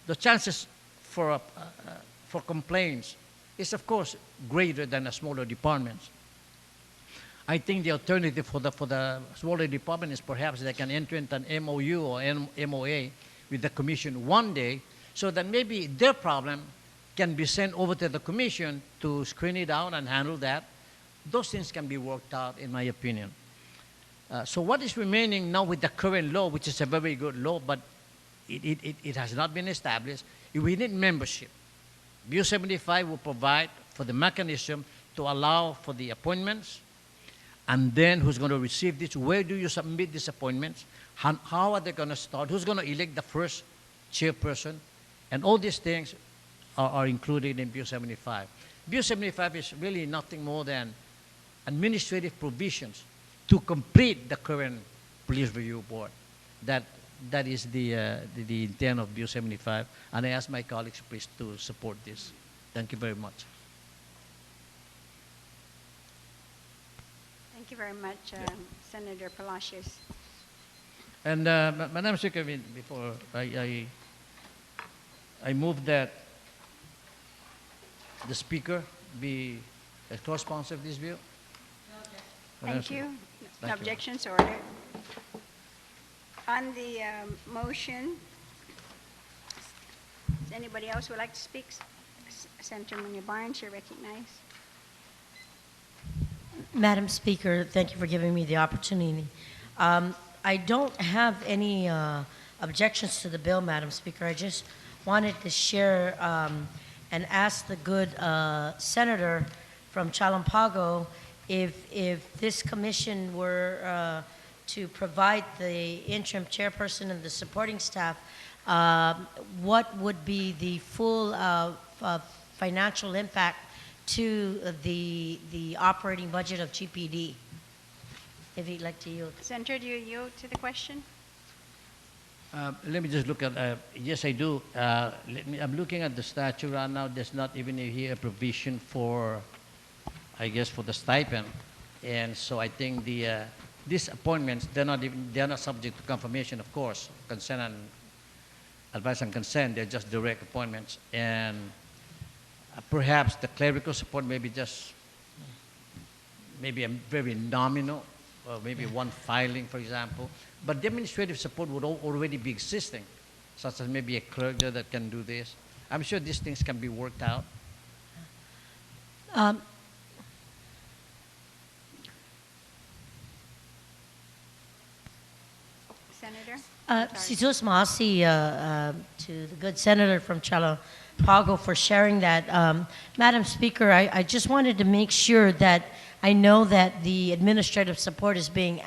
The chances for complaints is, of course, greater than the smaller departments. I think the alternative for the smaller department is perhaps they can enter into an MOU or MOA with the commission one day, so that maybe their problem can be sent over to the commission to screen it out and handle that. Those things can be worked out, in my opinion. So what is remaining now with the current law, which is a very good law, but it has not been established, we need membership. Bill 75 will provide for the mechanism to allow for the appointments, and then who's going to receive this, where do you submit these appointments, how are they going to start, who's going to elect the first chairperson, and all these things are included in Bill 75. Bill 75 is really nothing more than administrative provisions to complete the current Police Review Board. That is the intent of Bill 75, and I ask my colleagues please to support this. Thank you very much. Thank you very much, Senator Palacios. And Madam Speaker, before I move that the Speaker be a co-sponsor of this bill. Thank you. Thank you. Objections ordered. On the motion, does anybody else would like to speak? Senator Munya Barnes, you're recognized. Madam Speaker, thank you for giving me the opportunity. I don't have any objections to the bill, Madam Speaker. I just wanted to share and ask the good senator from Chalampago if this commission were to provide the interim chairperson and the supporting staff, what would be the full financial impact to the operating budget of GPD? If you'd like to yield. Senator, do you yield to the question? Let me just look at, yes I do. I'm looking at the statute right now. There's not even here a provision for, I guess, for the stipend. And so I think these appointments, they're not subject to confirmation, of course, consent and advice and consent. They're just direct appointments. And perhaps the clerical support maybe just, maybe a very nominal, or maybe one filing, for example. But the administrative support would already be existing, such as maybe a clerk there that can do this. I'm sure these things can be worked out. Senator? Situs Maasi, to the good senator from Chalampago for sharing that. Madam Speaker, I just wanted to make sure that I know that the administrative support is being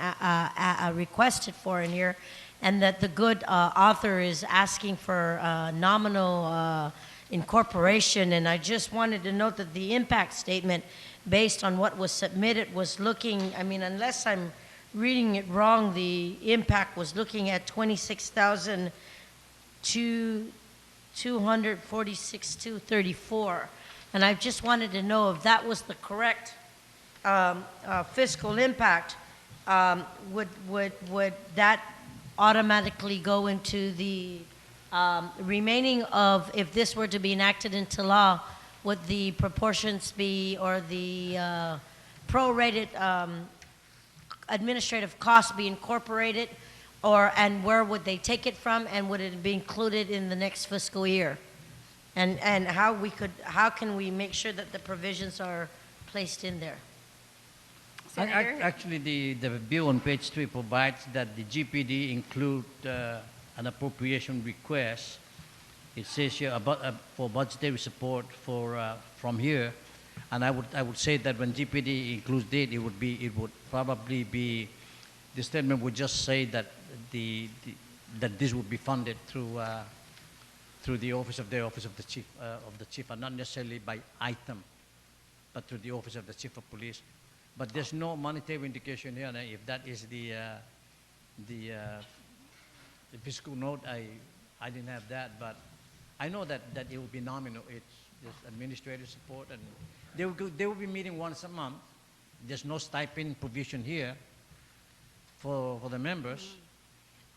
requested for in here, and that the good author is asking for nominal incorporation, and I just wanted to note that the impact statement, based on what was submitted, was looking, I mean, unless I'm reading it wrong, the impact was looking at 26,246,234. And I just wanted to know if that was the correct fiscal impact. Would that automatically go into the remaining of, if this were to be enacted into law, would the proportions be, or the prorated administrative costs be incorporated, and where would they take it from, and would it be included in the next fiscal year? And how can we make sure that the provisions are placed in there? Senator? Actually, the bill on page 3 provides that the GPD include an appropriation request. It says here about for budgetary support for from here, and I would say that when GPD includes it, it would probably be, the statement would just say that that this would be funded through the office of the chief and not necessarily by item, but through the office of the chief of police. But there's no monetary indication here. If that is the fiscal note, I didn't have that, but I know that it will be nominal. It's just administrative support, and they will be meeting once a month. There's no stipend provision here for the members,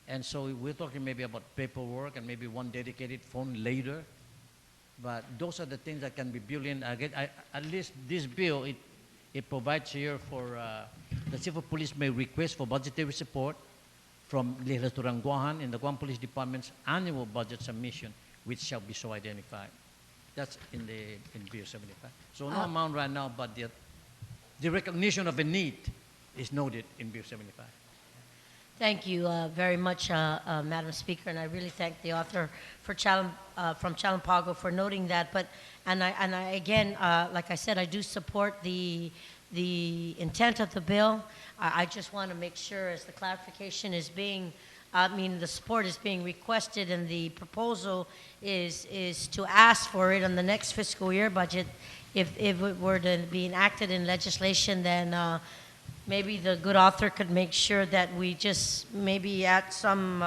and so we're talking maybe about paperwork and maybe one dedicated phone later. But those are the things that can be built in. At least this bill, it provides here for the chief of police may request for budgetary support from Legislature Guam in the Guam Police Department's annual budget submission, which shall be so identified. That's in Bill 75. So no amount right now, but the recognition of a need is noted in Bill 75. Thank you very much, Madam Speaker, and I really thank the author for from Chalampago for noting that. But I again, like I said, I do support the intent of the bill. I just want to make sure, as the clarification is being, the support is being requested, and the proposal is to ask for it on the next fiscal year budget. If it were to be enacted in legislation, then maybe the good author could make sure that we just maybe add some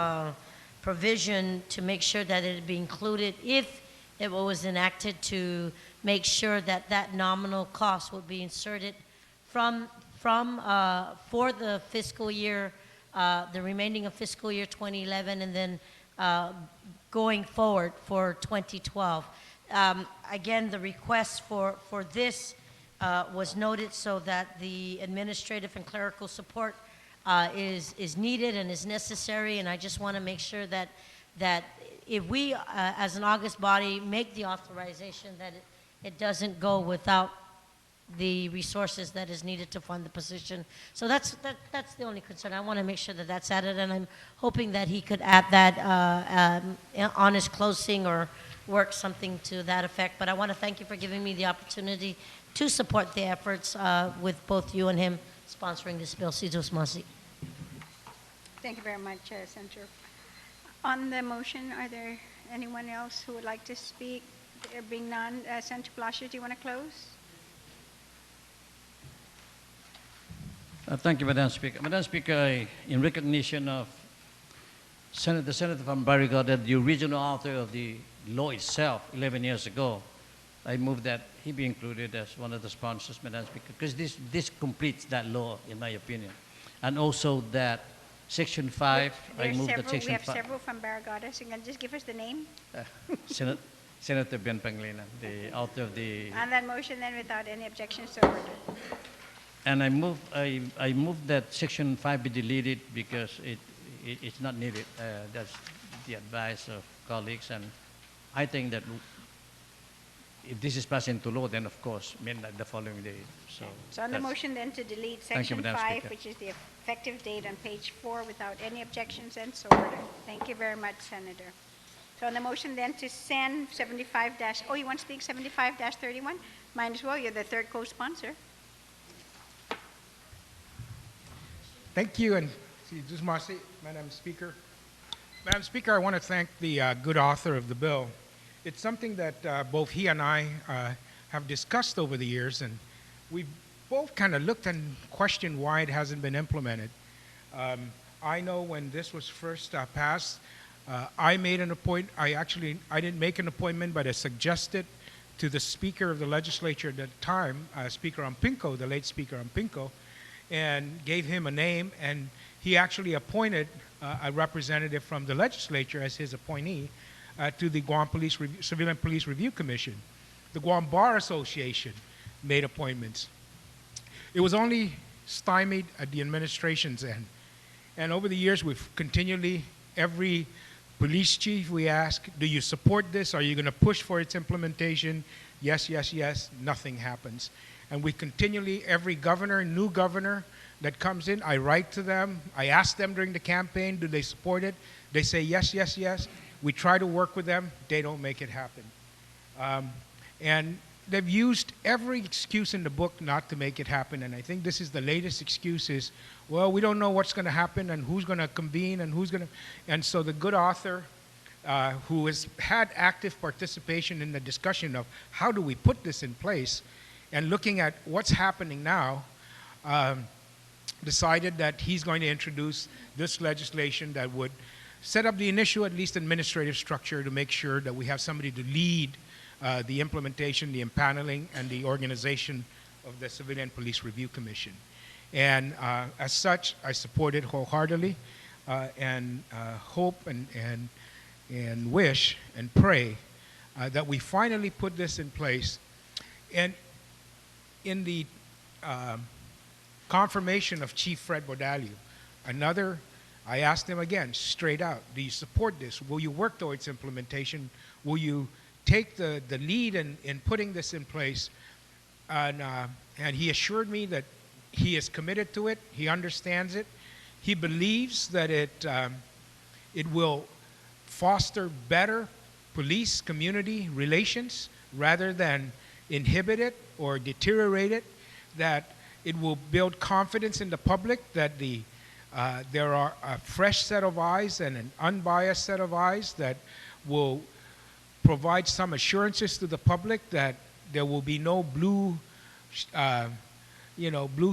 provision to make sure that it be included if it was enacted, to make sure that that nominal cost would be inserted for the fiscal year, the remaining of fiscal year 2011, and then going forward for 2012. Again, the request for this was noted so that the administrative and clerical support is needed and is necessary, and I just want to make sure that if we, as an August body, make the authorization, that it doesn't go without the resources that is needed to fund the position. So that's the only concern. I want to make sure that that's added, and I'm hoping that he could add that on his closing or work something to that effect. But I want to thank you for giving me the opportunity to support the efforts with both you and him sponsoring this bill. Sidus Masi. Thank you very much, Senator. On the motion, are there anyone else who would like to speak? There being none, Senator Palacios, do you want to close? Thank you, Madam Speaker. Madam Speaker, in recognition of the Senator from Barrio, that the original author of the law itself 11 years ago, I move that he be included as one of the sponsors, Madam Speaker, because this completes that law, in my opinion. And also that Section 5, I move that Section 5. We have several from Barragata, so you can just give us the name? Senator Ben Pangilinan, the author of the... On that motion, then, without any objections, so ordered. And I move that Section 5 be deleted because it's not needed. That's the advice of colleagues, and I think that if this is passed into law, then of course, midnight the following day. So on the motion then to delete Section 5, which is the effective date on page 4, without any objections, and so ordered. Thank you very much, Senator. So on the motion then to send 75 – oh, you want to speak 75-31? Might as well. You're the third co-sponsor. Thank you, and Madam Speaker. Madam Speaker, I want to thank the good author of the bill. it's something that both he and I have discussed over the years, and we've both kind of looked and questioned why it hasn't been implemented. I know when this was first passed, I made an appointment. I didn't make an appointment, but I suggested to the Speaker of the Legislature at the time, Speaker Ampinco, the late Speaker Ampinco, and gave him a name, and he actually appointed a representative from the legislature as his appointee to the Guam Civilian Police Review Commission. The Guam Bar Association made appointments. It was only stymied at the administration's end. And over the years, we've continually, every police chief we ask, do you support this? Are you going to push for its implementation? Yes, yes, yes. Nothing happens. And we continually, every governor, new governor that comes in, I write to them. I ask them during the campaign, do they support it? They say yes, yes, yes. We try to work with them. They don't make it happen. And they've used every excuse in the book not to make it happen. And I think this is the latest excuse is, well, we don't know what's going to happen and who's going to convene and who's going to. And so the good author, who has had active participation in the discussion of how do we put this in place, and looking at what's happening now, decided that he's going to introduce this legislation that would set up the initial, at least administrative structure to make sure that we have somebody to lead the implementation, the impaneling, and the organization of the Civilian Police Review Commission. And as such, I support it wholeheartedly and hope and wish and pray that we finally put this in place. And in the confirmation of Chief Fred Bodalio, I asked him again, straight out, do you support this? Will you work towards implementation? Will you take the lead in putting this in place? And he assured me that he is committed to it. He understands it. He believes that it will foster better police-community relations rather than inhibit it or deteriorate it, that it will build confidence in the public that there are a fresh set of eyes and an unbiased set of eyes that will provide some assurances to the public that there will be no blue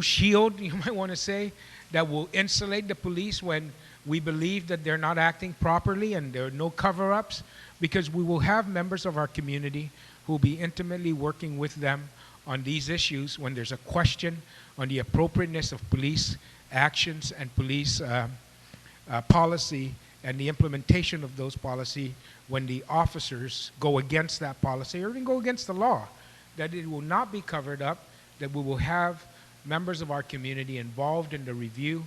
shield, you might want to say, that will insulate the police when we believe that they're not acting properly and there are no cover-ups, because we will have members of our community who will be intimately working with them on these issues when there's a question on the appropriateness of police actions and police policy and the implementation of those policy when the officers go against that policy or even go against the law, that it will not be covered up, that we will have members of our community involved in the review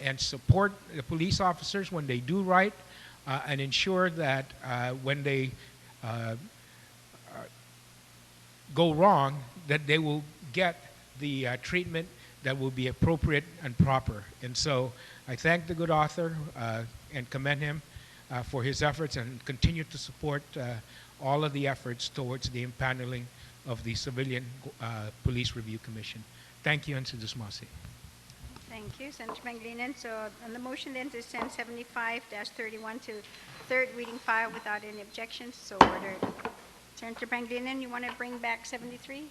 and support the police officers when they do right and ensure that when they go wrong, that they will get the treatment that will be appropriate and proper. And so I thank the good author and commend him for his efforts and continue to support all of the efforts towards the impaneling of the Civilian Police Review Commission. Thank you, and Sidusmasi. Thank you, Senator Pangilinan. So on the motion then to send 75-31 to third reading file without any objections, so ordered. Senator Pangilinan, you want to bring back 73?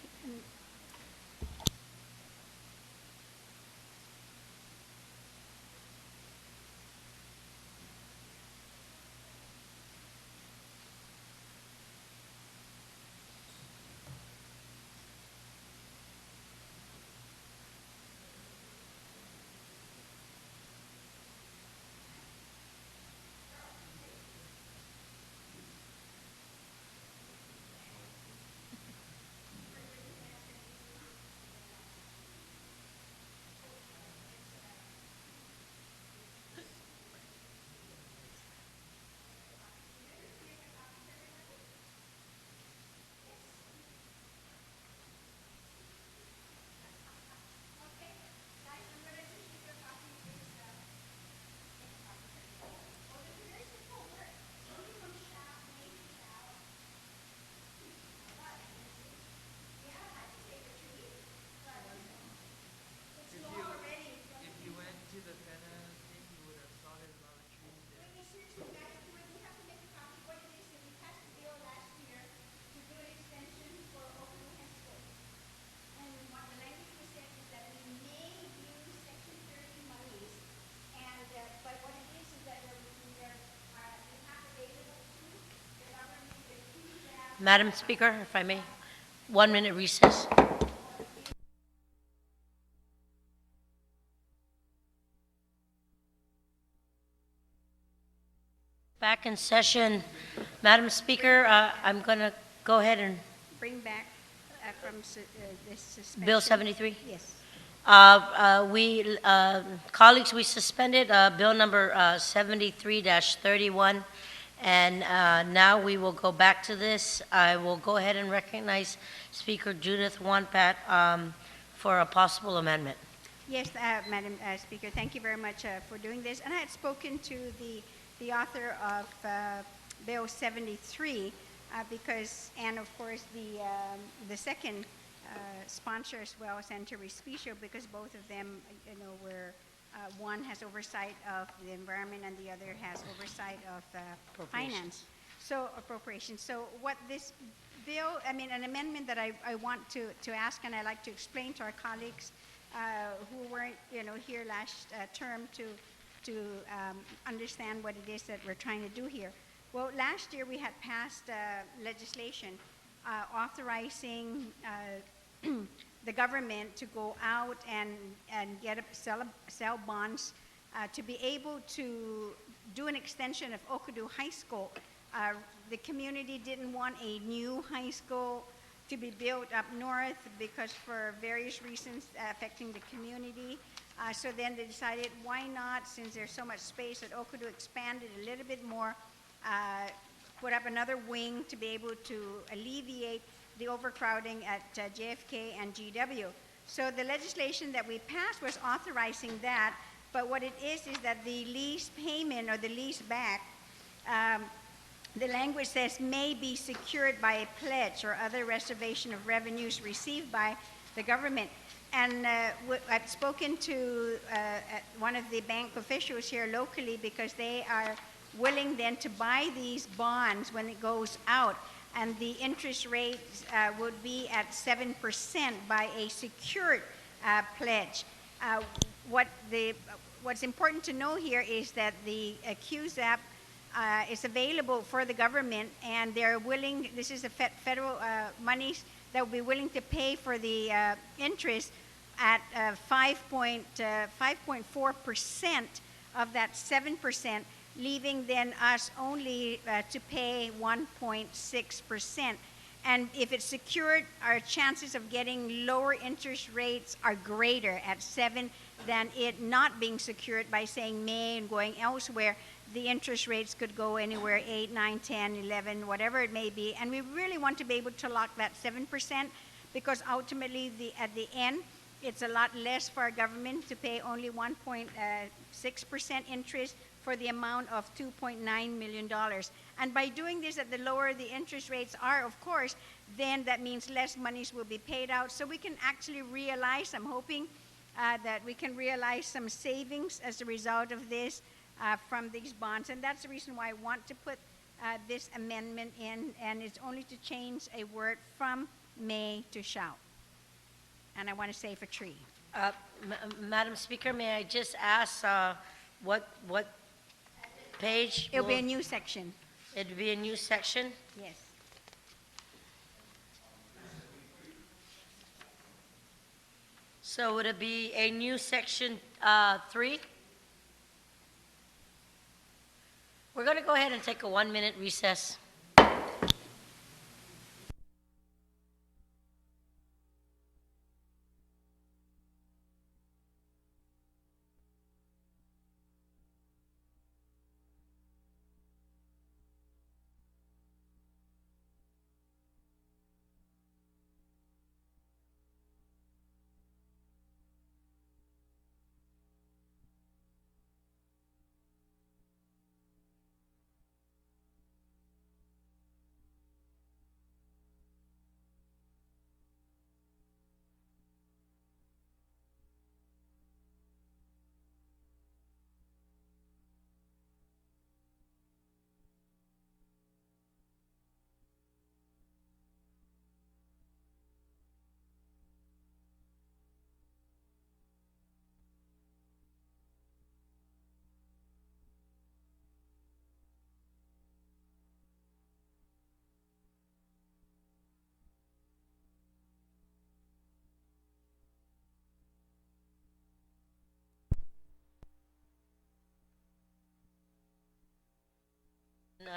Madam Speaker, if I may, 1 minute recess. Back in session. Madam Speaker, I'm going to go ahead and Bring back from this suspension. Bill 73. Yes. Colleagues, we suspended Bill number 73-31, and now we will go back to this. I will go ahead and recognize Speaker Judith Wanpat for a possible amendment. Yes, Madam Speaker, thank you very much for doing this. And I had spoken to the author of Bill 73 because, and of course, the second sponsor as well, Senator Respicio, because both of them, were one has oversight of the environment and the other has oversight of finance. So appropriations. So what this bill, an amendment that I want to ask, and I like to explain to our colleagues who weren't, here last term to understand what it is that we're trying to do here. Well, last year we had passed legislation authorizing the government to go out and sell bonds to be able to do an extension of Okadu High School. The community didn't want a new high school to be built up north because for various reasons affecting the community. So then they decided, why not, since there's so much space at Okadu, expand it a little bit more, put up another wing to be able to alleviate the overcrowding at JFK and GW. So the legislation that we passed was authorizing that, but what it is that the lease payment or the lease back, the language says may be secured by a pledge or other reservation of revenues received by the government. And I've spoken to one of the bank officials here locally because they are willing then to buy these bonds when it goes out. And the interest rates would be at 7% by a secured pledge. What's important to know here is that the QZAP is available for the government, and they're willing, this is the federal monies that will be willing to pay for the interest at 5.4% of that 7%, leaving then us only to pay 1.6%. And if it's secured, our chances of getting lower interest rates are greater at 7 than it not being secured by saying may and going elsewhere. The interest rates could go anywhere 8, 9, 10, 11, whatever it may be. And we really want to be able to lock that 7% because ultimately at the end, it's a lot less for our government to pay only 1.6% interest for the amount of $2.9 million. And by doing this, at the lower the interest rates are, of course, then that means less monies will be paid out. So we can actually realize, I'm hoping that we can realize some savings as a result of this from these bonds. And that's the reason why I want to put this amendment in, and it's only to change a word from may to shall. And I want to say for tree. Madam Speaker, may I just ask what page? It'll be a new section. It'll be a new section? Yes. So would it be a new section 3? We're going to go ahead and take a 1-minute recess.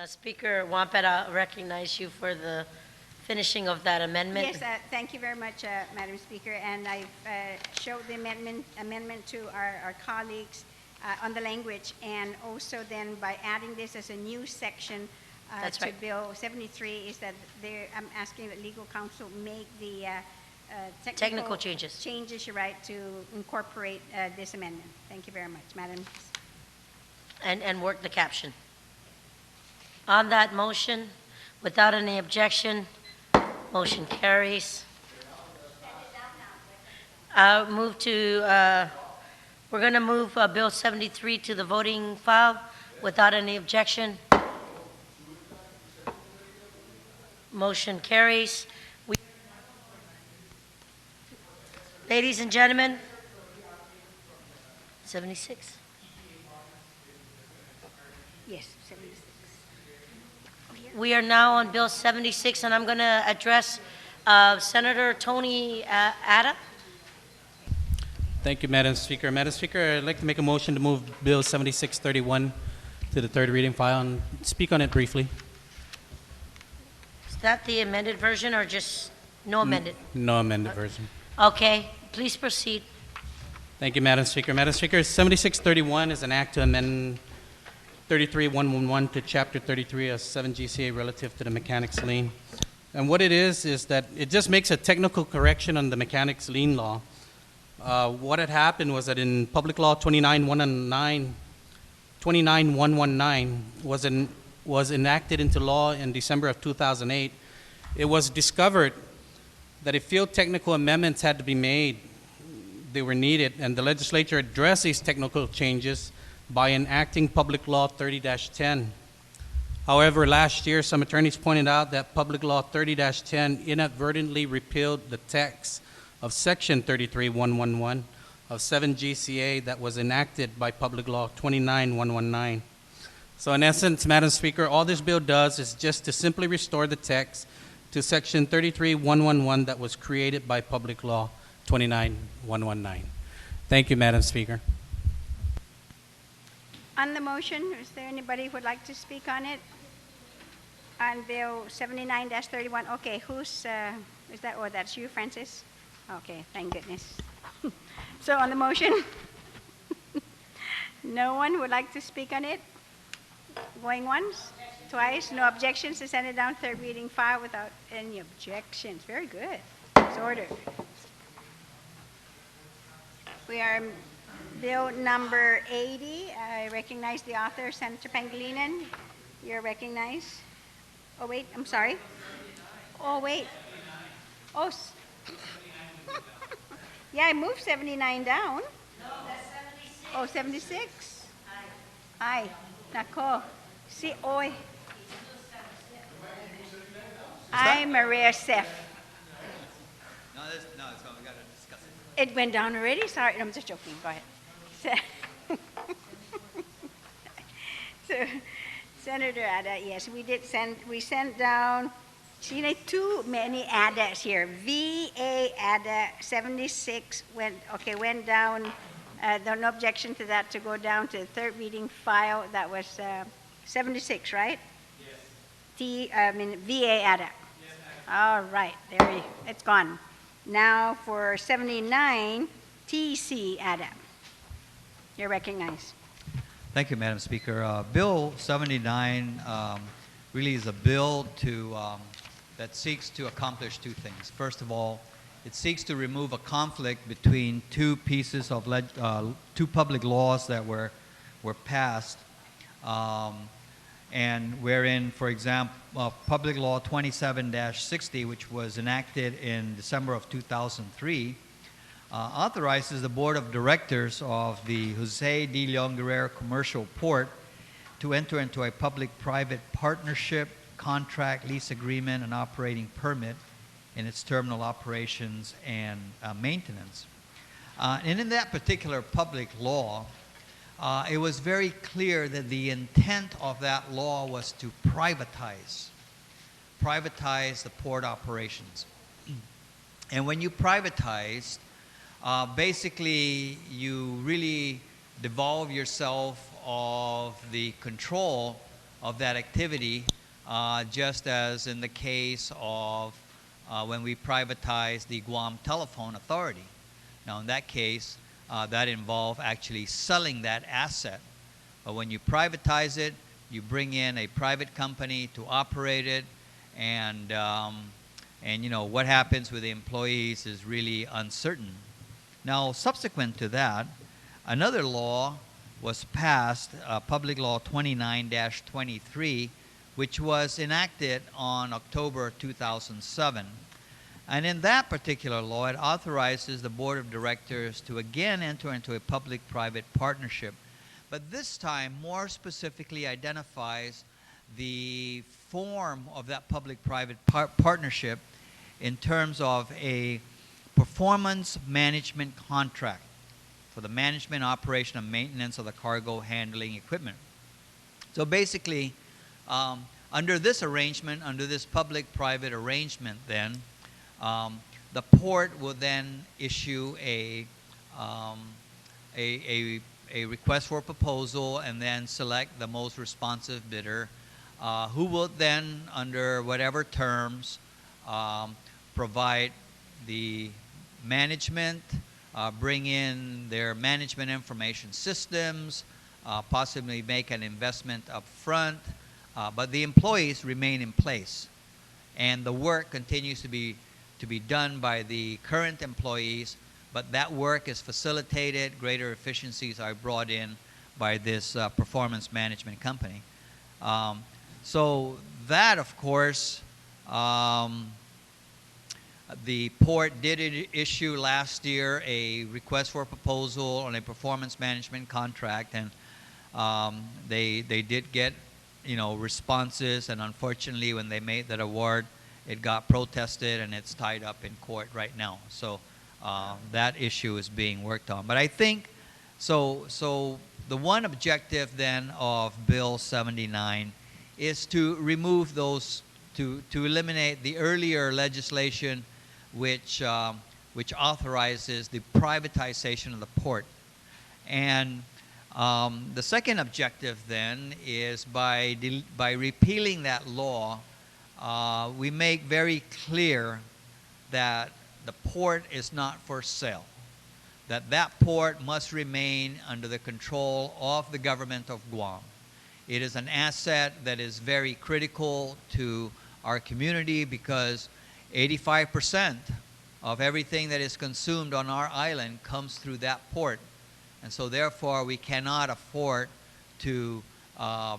Speaker Wampet, recognize you for the finishing of that amendment. Yes, thank you very much, Madam Speaker. And I've showed the amendment to our colleagues on the language, and also then by adding this as a new section That's to right. Bill 73 is that I'm asking that legal counsel make the Technical changes. Changes, you're right, to incorporate this amendment. Thank you very much, Madam. And work the caption. On that motion, without any objection, motion carries. Move to, we're going to move Bill 73 to the voting file without any objection. Motion carries. Ladies and gentlemen, 76. Yes, 76. We are now on Bill 76, and I'm going to address Senator Tony Ada. Thank you, Madam Speaker. Madam Speaker, I'd like to make a motion to move Bill 7631 to the third reading file and speak on it briefly. Is that the amended version or just no amended? No amended version. Okay, please proceed. Thank you, Madam Speaker. Madam Speaker, 7631 is an act to amend 33111 to Chapter 33 of 7 GCA relative to the mechanics lien. And what it is that it just makes a technical correction on the mechanics lien law. What had happened was that in Public Law 29119 was enacted into law in December of 2008. It was discovered that if field technical amendments had to be made, they were needed, and the legislature addressed these technical changes by enacting Public Law 30-10. However, last year, some attorneys pointed out that Public Law 30-10 inadvertently repealed the text of Section 33111 of 7 GCA that was enacted by Public Law 29119. So in essence, Madam Speaker, all this bill does is just to simply restore the text to Section 33111 that was created by Public Law 29119. Thank you, Madam Speaker. On the motion, is there anybody who would like to speak on it? On Bill 79-31, okay, who's, is that, oh, that's you, Francis? Okay, thank goodness. So on the motion, no one would like to speak on it? Going once, twice, no objections to send it down third reading file without any objections. Very good. It's ordered. We are Bill number 80. I recognize the author, Senator Pangilinan. You're recognized. Oh, wait, I'm sorry. Oh, wait. Oh, yeah, I moved 79 down. No, that's 76. Oh, 76? Ay, nako. Si, oy. Ay, Maria Sef. No, it's we got to discuss it. It went down already? Sorry, no, I'm just joking. Go ahead. So, Senator Ada, yes, we sent down, see, too many ADAs here. VA ADA 76 went down, no objection to that to go down to the third reading file. That was 76, right? Yes. VA ADA. Yes, all right, it's gone. Now for 79, TC ADA. You're recognized. Thank you, Madam Speaker. Bill 79 really is a bill that seeks to accomplish two things. First of all, it seeks to remove a conflict between two pieces of two public laws that were passed, and wherein, for example, Public Law 27-60, which was enacted in December of 2003, authorizes the Board of Directors of the Jose D. Leon Guerrero Commercial Port to enter into a public-private partnership, contract, lease agreement, and operating permit in its terminal operations and maintenance. And in that particular public law, it was very clear that the intent of that law was to privatize the port operations. And when you privatize, basically you really devolve yourself of the control of that activity, just as in the case of when we privatized the Guam Telephone Authority. Now, in that case, that involved actually selling that asset. But when you privatize it, you bring in a private company to operate it, and you know what happens with the employees is really uncertain. Now, subsequent to that, another law was passed, Public Law 29-23, which was enacted on October 2007. And in that particular law, it authorizes the Board of Directors to again enter into a public-private partnership, but this time more specifically identifies the form of that public-private partnership in terms of a performance management contract for the management, operation, and maintenance of the cargo handling equipment. So basically, under this arrangement, under this public-private arrangement then, the port will then issue a request for a proposal and then select the most responsive bidder, who will then, under whatever terms, provide the management, bring in their management information systems, possibly make an investment up front, but the employees remain in place. And the work continues to be done by the current employees, but that work is facilitated, greater efficiencies are brought in by this performance management company. So that, of course, the port did issue last year a request for a proposal on a performance management contract, and they did get, you know, responses, and unfortunately when they made that award, it got protested and it's tied up in court right now. So that issue is being worked on. But I think, so the one objective then of Bill 79 is to remove those, to eliminate the earlier legislation which authorizes the privatization of the port. And the second objective then is by repealing that law, we make very clear that the port is not for sale, that that port must remain under the control of the government of Guam. It is an asset that is very critical to our community because 85% of everything that is consumed on our island comes through that port. And so therefore we cannot afford to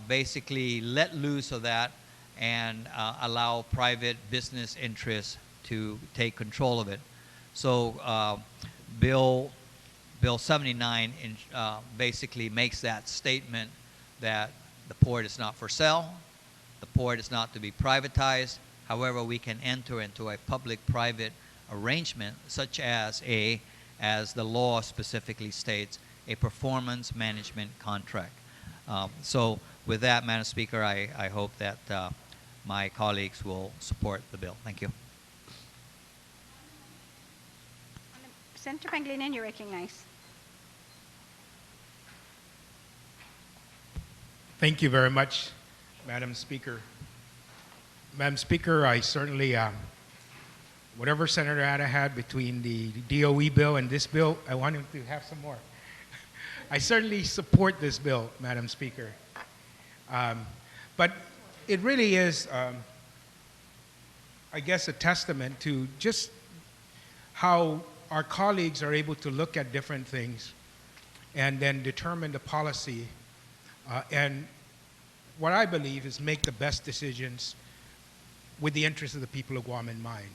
basically let loose of that and allow private business interests to take control of it. So Bill 79 basically makes that statement that the port is not for sale, the port is not to be privatized. However, we can enter into a public-private arrangement such as as the law specifically states, a performance management contract. So with that, Madam Speaker, I hope that my colleagues will support the bill. Thank you. Senator Pangilinan, you're recognized. Thank you very much, Madam Speaker. Madam Speaker, I certainly, whatever Senator Ada had between the DOE bill and this bill, I want him to have some more. I certainly support this bill, Madam Speaker. But it really is, I guess, a testament to just how our colleagues are able to look at different things and then determine the policy and what I believe is make the best decisions with the interests of the people of Guam in mind.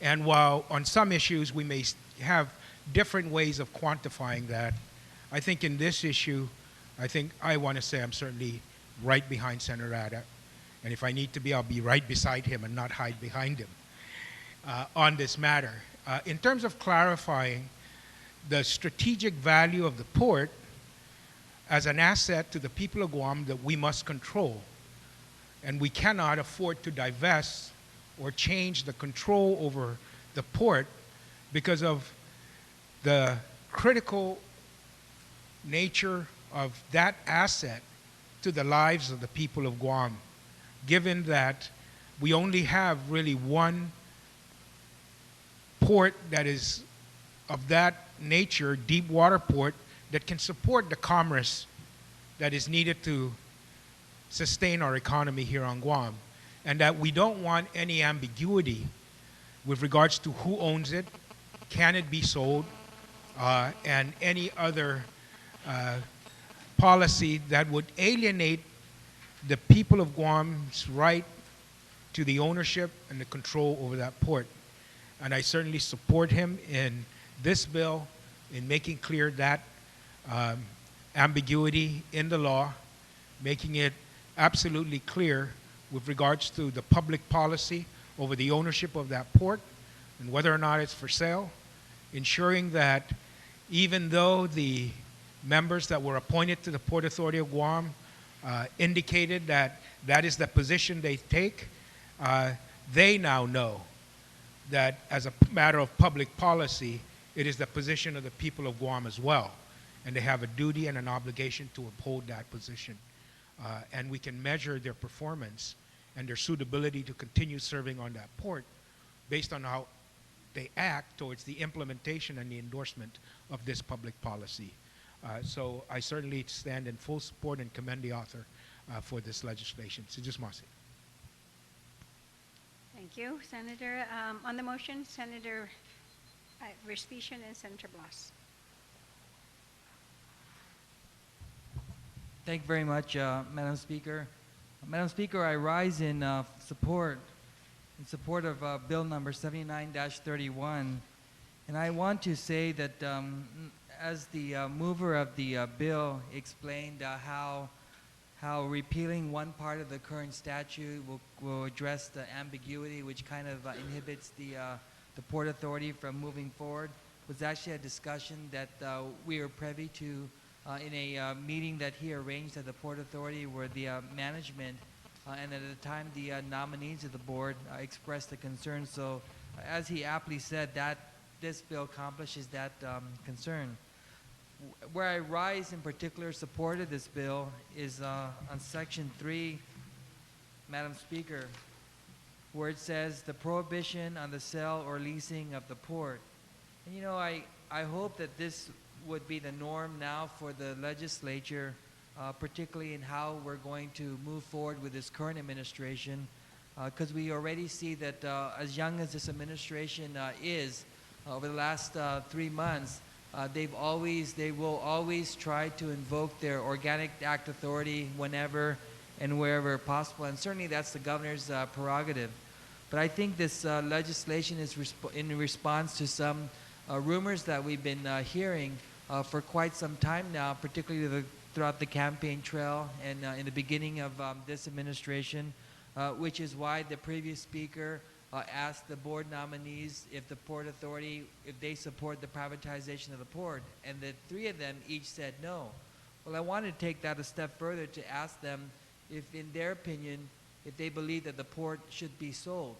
And while on some issues we may have different ways of quantifying that, I think in this issue, I want to say I'm certainly right behind Senator Ada. And if I need to be, I'll be right beside him and not hide behind him on this matter. In terms of clarifying the strategic value of the port as an asset to the people of Guam that we must control, and we cannot afford to divest or change the control over the port because of the critical nature of that asset to the lives of the people of Guam, given that we only have really one port that is of that nature, deep water port, that can support the commerce that is needed to sustain our economy here on Guam, and that we don't want any ambiguity with regards to who owns it, can it be sold, and any other policy that would alienate the people of Guam's right to the ownership and the control over that port. And I certainly support him in this bill in making clear that ambiguity in the law, making it absolutely clear with regards to the public policy over the ownership of that port and whether or not it's for sale, ensuring that even though the members that were appointed to the Port Authority of Guam indicated that that is the position they take, they now know that as a matter of public policy, it is the position of the people of Guam as well. And they have a duty and an obligation to uphold that position. And we can measure their performance and their suitability to continue serving on that port based on how they act towards the implementation and the endorsement of this public policy. So I certainly stand in full support and commend the author for this legislation. Sijus Masi. Thank you, Senator. On the motion, Senator Respicia and Senator Blas. Thank you very much, Madam Speaker. Madam Speaker, I rise in support of Bill number 79-31, and I want to say that as the mover of the bill explained how repealing one part of the current statute will address the ambiguity which kind of inhibits the Port Authority from moving forward, was actually a discussion that we were privy to in a meeting that he arranged at the Port Authority, where the management and at the time the nominees of the board expressed the concern. So as he aptly said, that this bill accomplishes that concern. Where I rise in particular support of this bill is on Section 3, Madam Speaker, where it says the prohibition on the sale or leasing of the port. And you know, I hope that this would be the norm now for the legislature, particularly in how we're going to move forward with this current administration, because we already see that as young as this administration is, over the last 3 months, they will always try to invoke their Organic Act authority whenever and wherever possible, and certainly that's the governor's prerogative. But I think this legislation is in response to some rumors that we've been hearing for quite some time now, particularly throughout the campaign trail and in the beginning of this administration, which is why the previous speaker asked the board nominees if the Port Authority, if they support the privatization of the port, and the 3 of them each said no. Well, I wanted to take that a step further to ask them if, in their opinion, if they believe that the port should be sold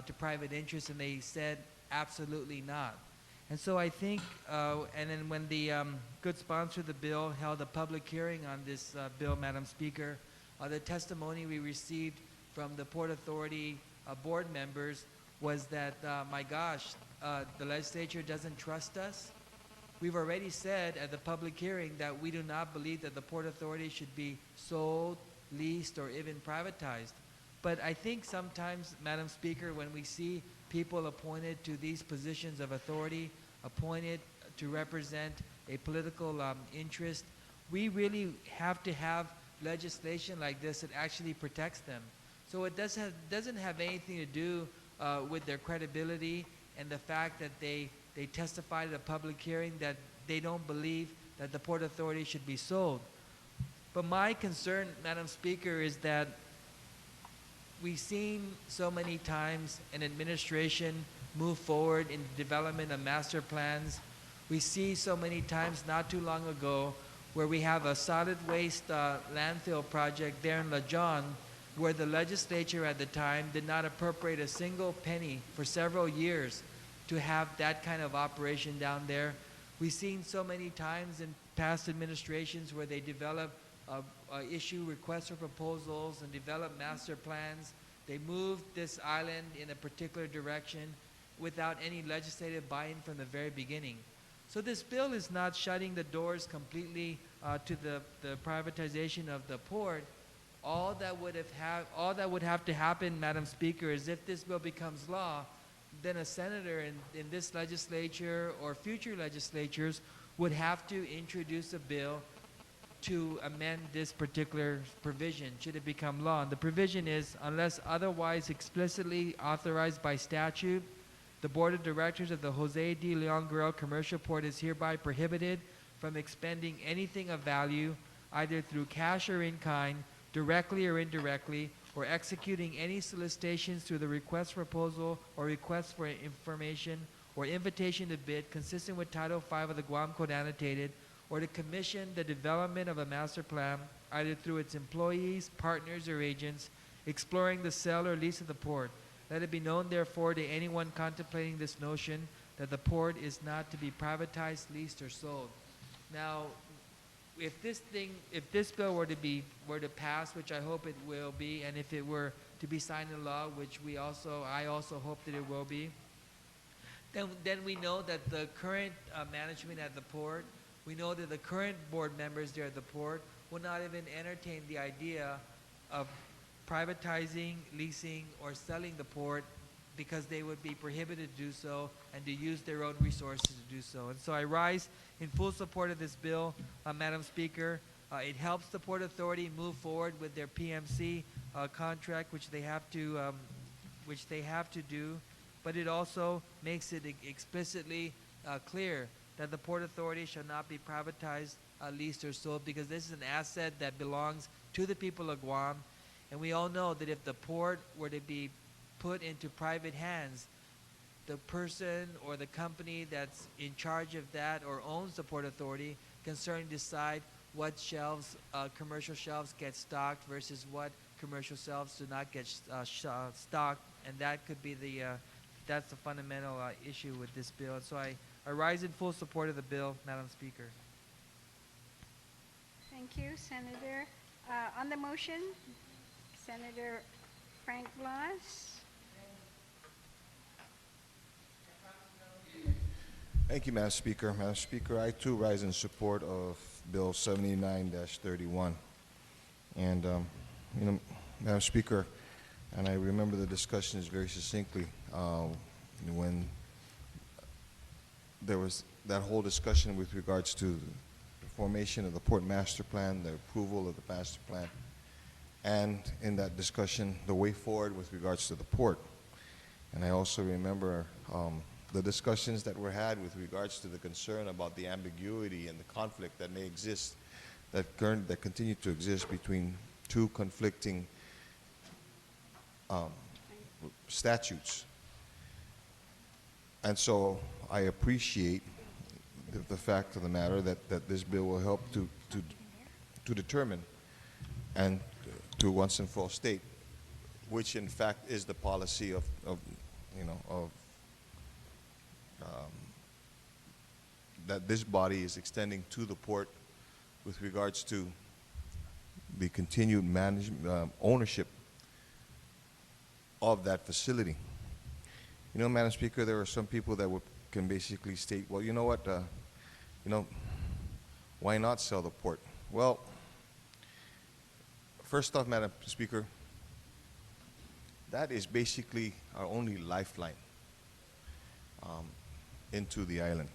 to private interests, and they said absolutely not. And so I think, and then when the good sponsor of the bill held a public hearing on this bill, Madam Speaker, the testimony we received from the Port Authority board members was that, my gosh, the legislature doesn't trust us. We've already said at the public hearing that we do not believe that the Port Authority should be sold, leased, or even privatized. But I think sometimes, Madam Speaker, when we see people appointed to these positions of authority, appointed to represent a political interest, we really have to have legislation like this that actually protects them. So it doesn't have anything to do with their credibility and the fact that they testified at a public hearing that they don't believe that the Port Authority should be sold. But my concern, Madam Speaker, is that we've seen so many times an administration move forward in the development of master plans. We see so many times not too long ago where we have a solid waste landfill project there in La John, where the legislature at the time did not appropriate a single penny for several years to have that kind of operation down there. We've seen so many times in past administrations where they develop issue requests for proposals and develop master plans. They moved this island in a particular direction without any legislative buy-in from the very beginning. So this bill is not shutting the doors completely to the privatization of the port. All that would have to happen, Madam Speaker, is if this bill becomes law, then a senator in this legislature or future legislatures would have to introduce a bill to amend this particular provision should it become law. And the provision is, unless otherwise explicitly authorized by statute, the Board of Directors of the Jose D. Leon Guerrero Commercial Port is hereby prohibited from expending anything of value, either through cash or in kind, directly or indirectly, or executing any solicitations through the request for proposal or request for information or invitation to bid consistent with Title V of the Guam Code annotated, or to commission the development of a master plan, either through its employees, partners, or agents, exploring the sale or lease of the port. Let it be known, therefore, to anyone contemplating this notion that the port is not to be privatized, leased, or sold. Now, if this bill were to pass, which I hope it will be, and if it were to be signed into law, which I also hope that it will be, then we know that the current management at the port, we know that the current board members there at the port will not even entertain the idea of privatizing, leasing, or selling the port because they would be prohibited to do so and to use their own resources to do so. And so I rise in full support of this bill, Madam Speaker. It helps the Port Authority move forward with their PMC contract, which they have to do, but it also makes it explicitly clear that the Port Authority shall not be privatized, leased, or sold, because this is an asset that belongs to the people of Guam. And we all know that if the port were to be put into private hands, the person or the company that's in charge of that or owns the Port Authority can certainly decide what shelves, commercial shelves get stocked versus what commercial shelves do not get stocked. And that could be that's the fundamental issue with this bill. And so I rise in full support of the bill, Madam Speaker. Thank you, Senator. On the motion, Senator Frank Blas. Thank you, Madam Speaker. Madam Speaker, I too rise in support of Bill 79-31. And, Madam Speaker, and I remember the discussions very succinctly when there was that whole discussion with regards to the formation of the Port Master Plan, the approval of the Master Plan, and in that discussion, the way forward with regards to the port. And I also remember the discussions that were had with regards to the concern about the ambiguity and the conflict that may exist, that continue to exist between two conflicting statutes. And so I appreciate the fact of the matter that this bill will help to determine and to once and for all state which in fact is the policy of that this body is extending to the port with regards to the continued management, ownership of that facility. Madam Speaker, there are some people that can basically state, well, you know what, why not sell the port? Well, first off, Madam Speaker, that is basically our only lifeline into the island.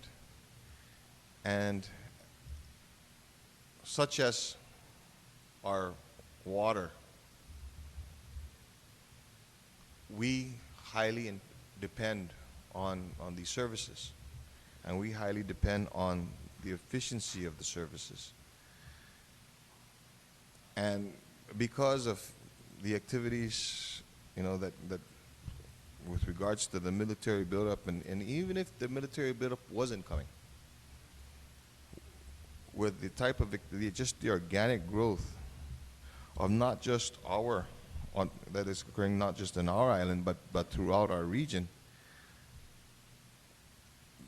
And such as our water, we highly depend on these services, and we highly depend on the efficiency of the services. And because of the activities, that with regards to the military buildup, and even if the military buildup wasn't coming, with the type of just the organic growth of not just that is occurring not just in our island but throughout our region,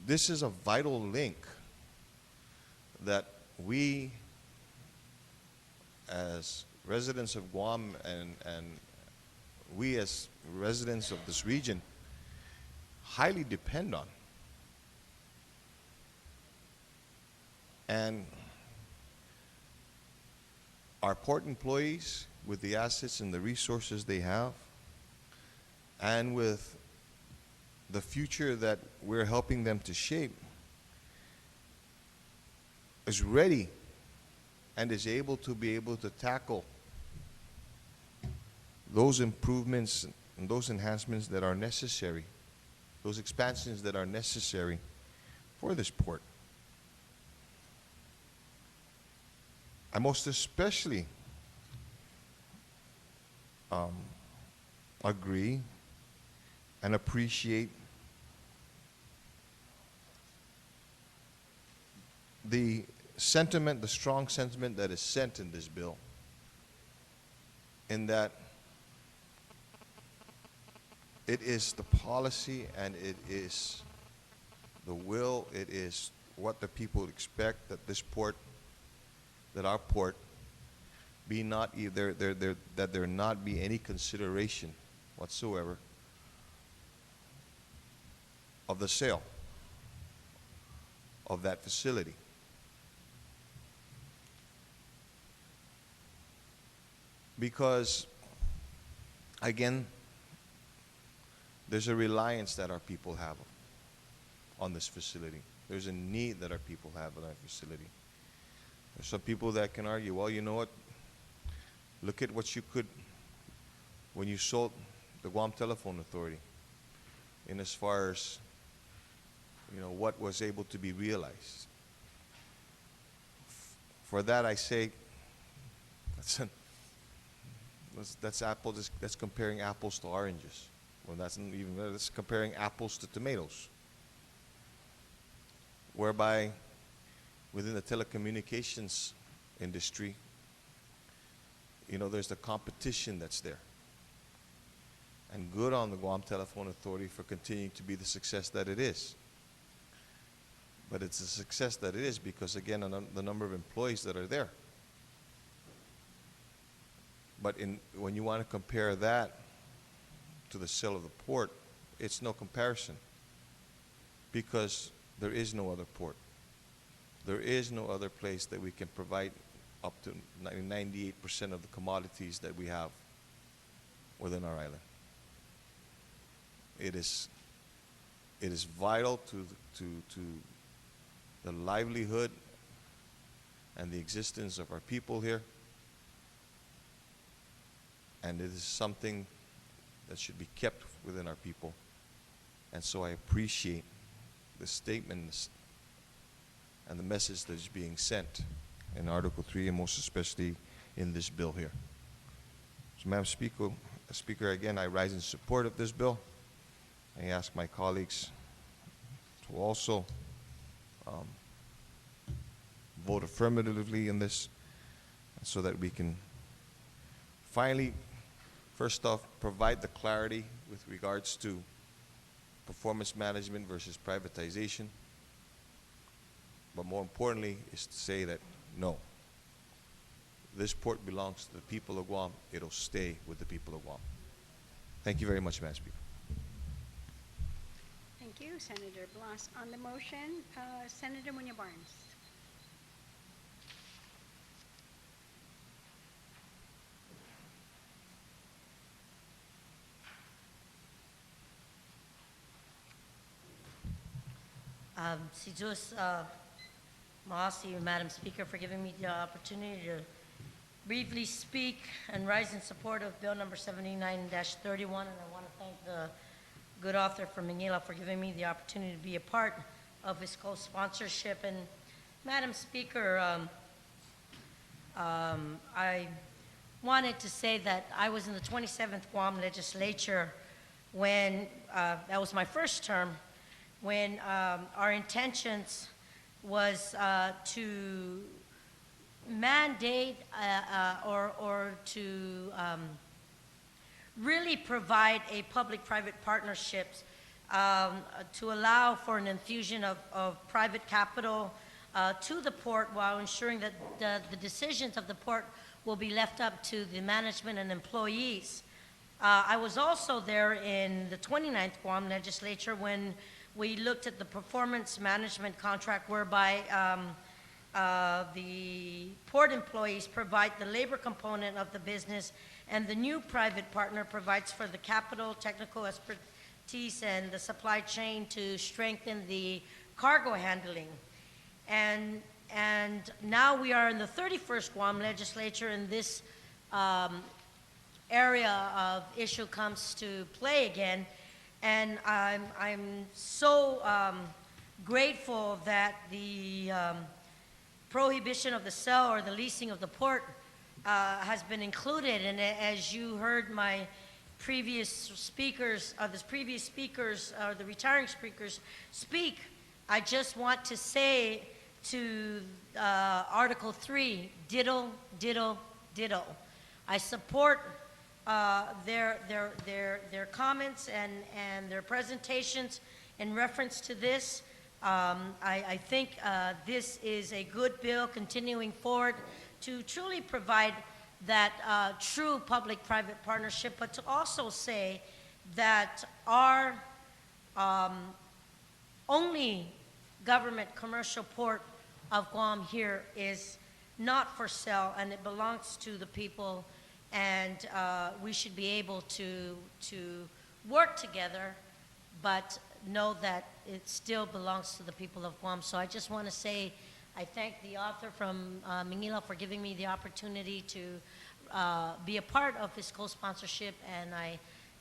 this is a vital link that we as residents of Guam and we as residents of this region highly depend on. And our port employees, with the assets and the resources they have, and with the future that we're helping them to shape, is ready and is able to tackle those improvements and those enhancements that are necessary, those expansions that are necessary for this port. I most especially agree and appreciate the sentiment, the strong sentiment that is sent in this bill, in that it is the policy and it is the will, it is what the people expect that this port, that our port, be not either that there not be any consideration whatsoever of the sale of that facility. Because, again, there's a reliance that our people have on this facility. There's a need that our people have on that facility. There's some people that can argue, well, you know what? Look at what you could, when you sold the Guam Telephone Authority, in as far as, you know, what was able to be realized. For that, I say, that's apples. That's comparing apples to oranges. Well, that's comparing apples to tomatoes. Whereby, within the telecommunications industry, you know, there's the competition that's there. And good on the Guam Telephone Authority for continuing to be the success that it is. But it's a success that it is because, again, the number of employees that are there. But when you want to compare that to the sale of the port, it's no comparison because there is no other port. There is no other place that we can provide up to 98% of the commodities that we have within our island. It is vital to the livelihood and the existence of our people here. And it is something that should be kept within our people. And so I appreciate the statements and the message that is being sent in Article 3, and most especially in this bill here. So, Madam Speaker, again, I rise in support of this bill. I ask my colleagues to also vote affirmatively in this so that we can finally, first off, provide the clarity with regards to performance management versus privatization. But more importantly is to say that no, this port belongs to the people of Guam. It'll stay with the people of Guam. Thank you very much, Madam Speaker. Thank you, Senator Blas. On the motion, Senator Muñoz-Barnes. Si Diyos, Mahasi, Madam Speaker, for giving me the opportunity to briefly speak and rise in support of Bill number 79-31, and I want to thank the good author from Manila for giving me the opportunity to be a part of his co-sponsorship. And Madam Speaker, I wanted to say that I was in the 27th Guam Legislature when, that was my first term, when our intentions was to mandate or to really provide a public-private partnerships to allow for an infusion of private capital to the port while ensuring that the decisions of the port will be left up to the management and employees. I was also there in the 29th Guam Legislature when we looked at the performance management contract whereby the port employees provide the labor component of the business, and the new private partner provides for the capital, technical expertise, and the supply chain to strengthen the cargo handling. And now we are in the 31st Guam Legislature, and this area of issue comes to play again. And I'm so grateful that the prohibition of the sale or the leasing of the port has been included. And as you heard my previous speakers, the retiring speakers speak, I just want to say to Article 3, ditto, ditto, ditto. I support their comments and their presentations in reference to this. I think this is a good bill continuing forward to truly provide that true public-private partnership, but to also say that our only government commercial port of Guam here is not for sale, and it belongs to the people, and we should be able to work together, but know that it still belongs to the people of Guam. So I just want to say I thank the author from Manila for giving me the opportunity to be a part of his co-sponsorship,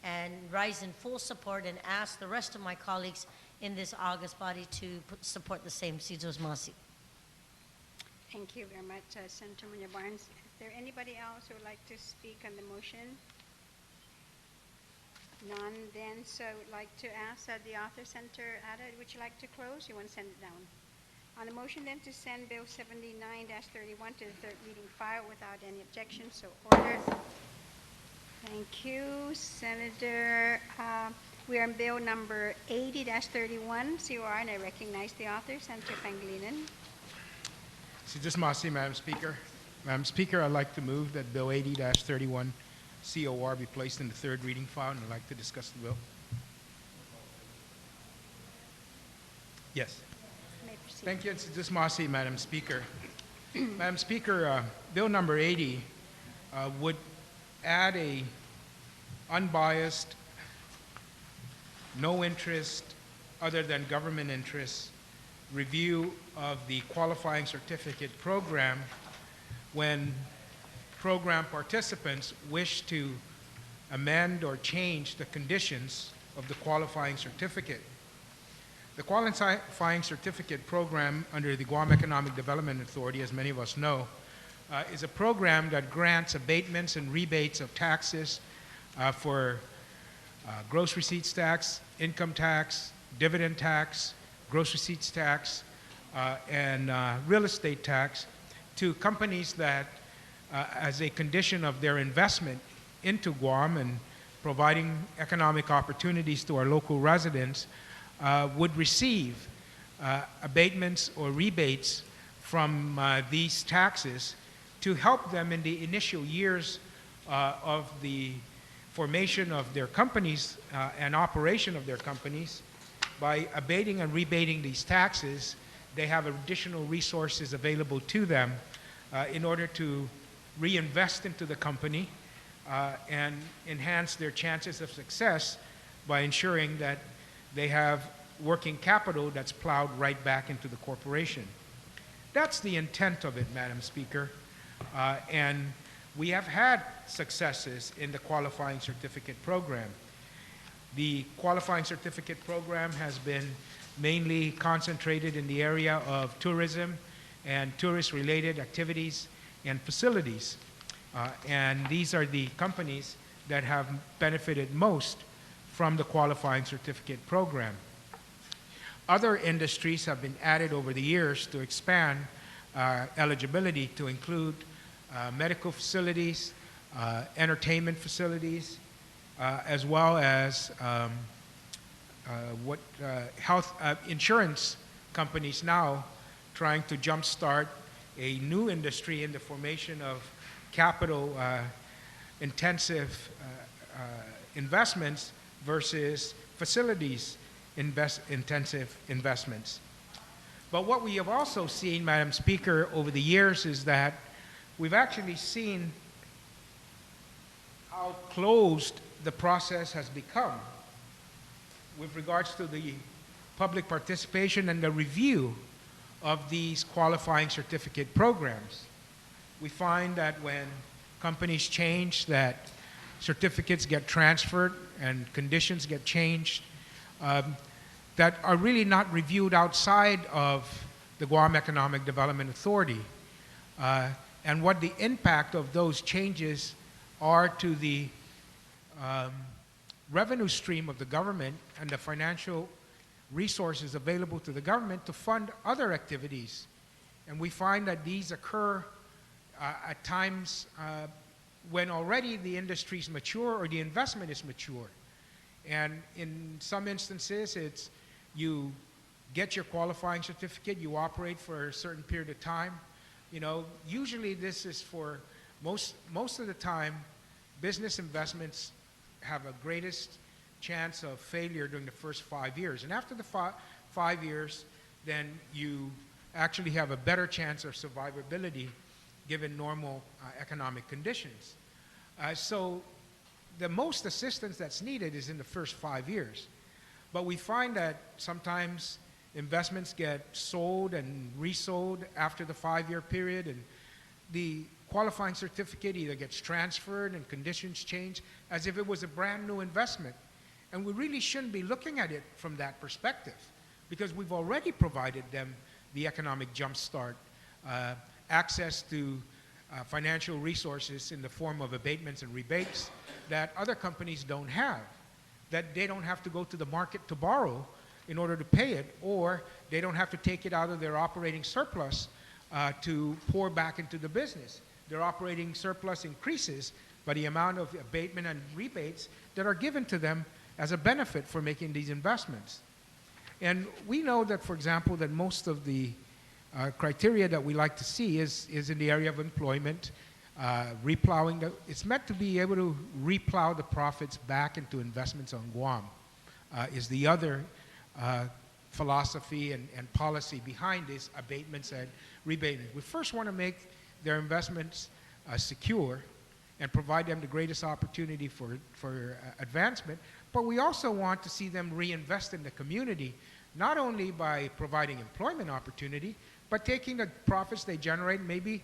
and rise in full support and ask the rest of my colleagues in this August body to support the same. Sidros Masi. Thank you very much, Senator Munya Barnes. Is there anybody else who would like to speak on the motion? None then, so I would like to ask the author, Senator Ada, would you like to close? You want to send it down? On the motion then to send Bill 79-31 to the third reading file without any objection, so ordered. Thank you, Senator. We are on Bill number 80-31, COR, and I recognize the author, Senator Pangilinan. Sidros Masi, Madam Speaker. Madam Speaker, I'd like to move that Bill 80-31 COR be placed in the third reading file, and I'd like to discuss the bill. Yes. May proceed. Thank you, Sidros Masi, Madam Speaker. Madam Speaker, Bill number 80 would add a unbiased, no interest other than government interest review of the qualifying certificate program when program participants wish to amend or change the conditions of the qualifying certificate. The qualifying certificate program under the Guam Economic Development Authority, as many of us know, is a program that grants abatements and rebates of taxes for gross receipts tax, income tax, dividend tax, gross receipts tax, and real estate tax to companies that, as a condition of their investment into Guam and providing economic opportunities to our local residents, would receive abatements or rebates from these taxes to help them in the initial years of the formation of their companies and operation of their companies. By abating and rebating these taxes, they have additional resources available to them in order to reinvest into the company and enhance their chances of success by ensuring that they have working capital that's plowed right back into the corporation. That's the intent of it, Madam Speaker. And we have had successes in the qualifying certificate program. The qualifying certificate program has been mainly concentrated in the area of tourism and tourist-related activities and facilities. And these are the companies that have benefited most from the qualifying certificate program. Other industries have been added over the years to expand eligibility to include medical facilities, entertainment facilities, as well as health insurance companies now trying to jumpstart a new industry in the formation of capital intensive investments versus facilities intensive investments. But what we have also seen, Madam Speaker, over the years is that we've actually seen how closed the process has become with regards to the public participation and the review of these qualifying certificate programs. We find that when companies change, that certificates get transferred and conditions get changed that are really not reviewed outside of the Guam Economic Development Authority, and what the impact of those changes are to the revenue stream of the government and the financial resources available to the government to fund other activities. And we find that these occur at times when already the industry is mature or the investment is mature. And in some instances, it's you get your qualifying certificate, you operate for a certain period of time. You know, usually this is for most of the time, business investments have a greatest chance of failure during the first 5 years. And after the 5 years, then you actually have a better chance of survivability given normal economic conditions. So the most assistance that's needed is in the first 5 years. But we find that sometimes investments get sold and resold after the 5-year period, and the qualifying certificate either gets transferred and conditions change as if it was a brand new investment. And we really shouldn't be looking at it from that perspective, because we've already provided them the economic jumpstart, access to financial resources in the form of abatements and rebates that other companies don't have, that they don't have to go to the market to borrow in order to pay it, or they don't have to take it out of their operating surplus to pour back into the business. Their operating surplus increases by the amount of abatement and rebates that are given to them as a benefit for making these investments. And we know that, for example, that most of the criteria that we like to see is in the area of employment, replowing. It's meant to be able to replow the profits back into investments on Guam, is the other philosophy and policy behind these abatements and rebates. We first want to make their investments secure and provide them the greatest opportunity for advancement, but we also want to see them reinvest in the community, not only by providing employment opportunity, but taking the profits they generate, maybe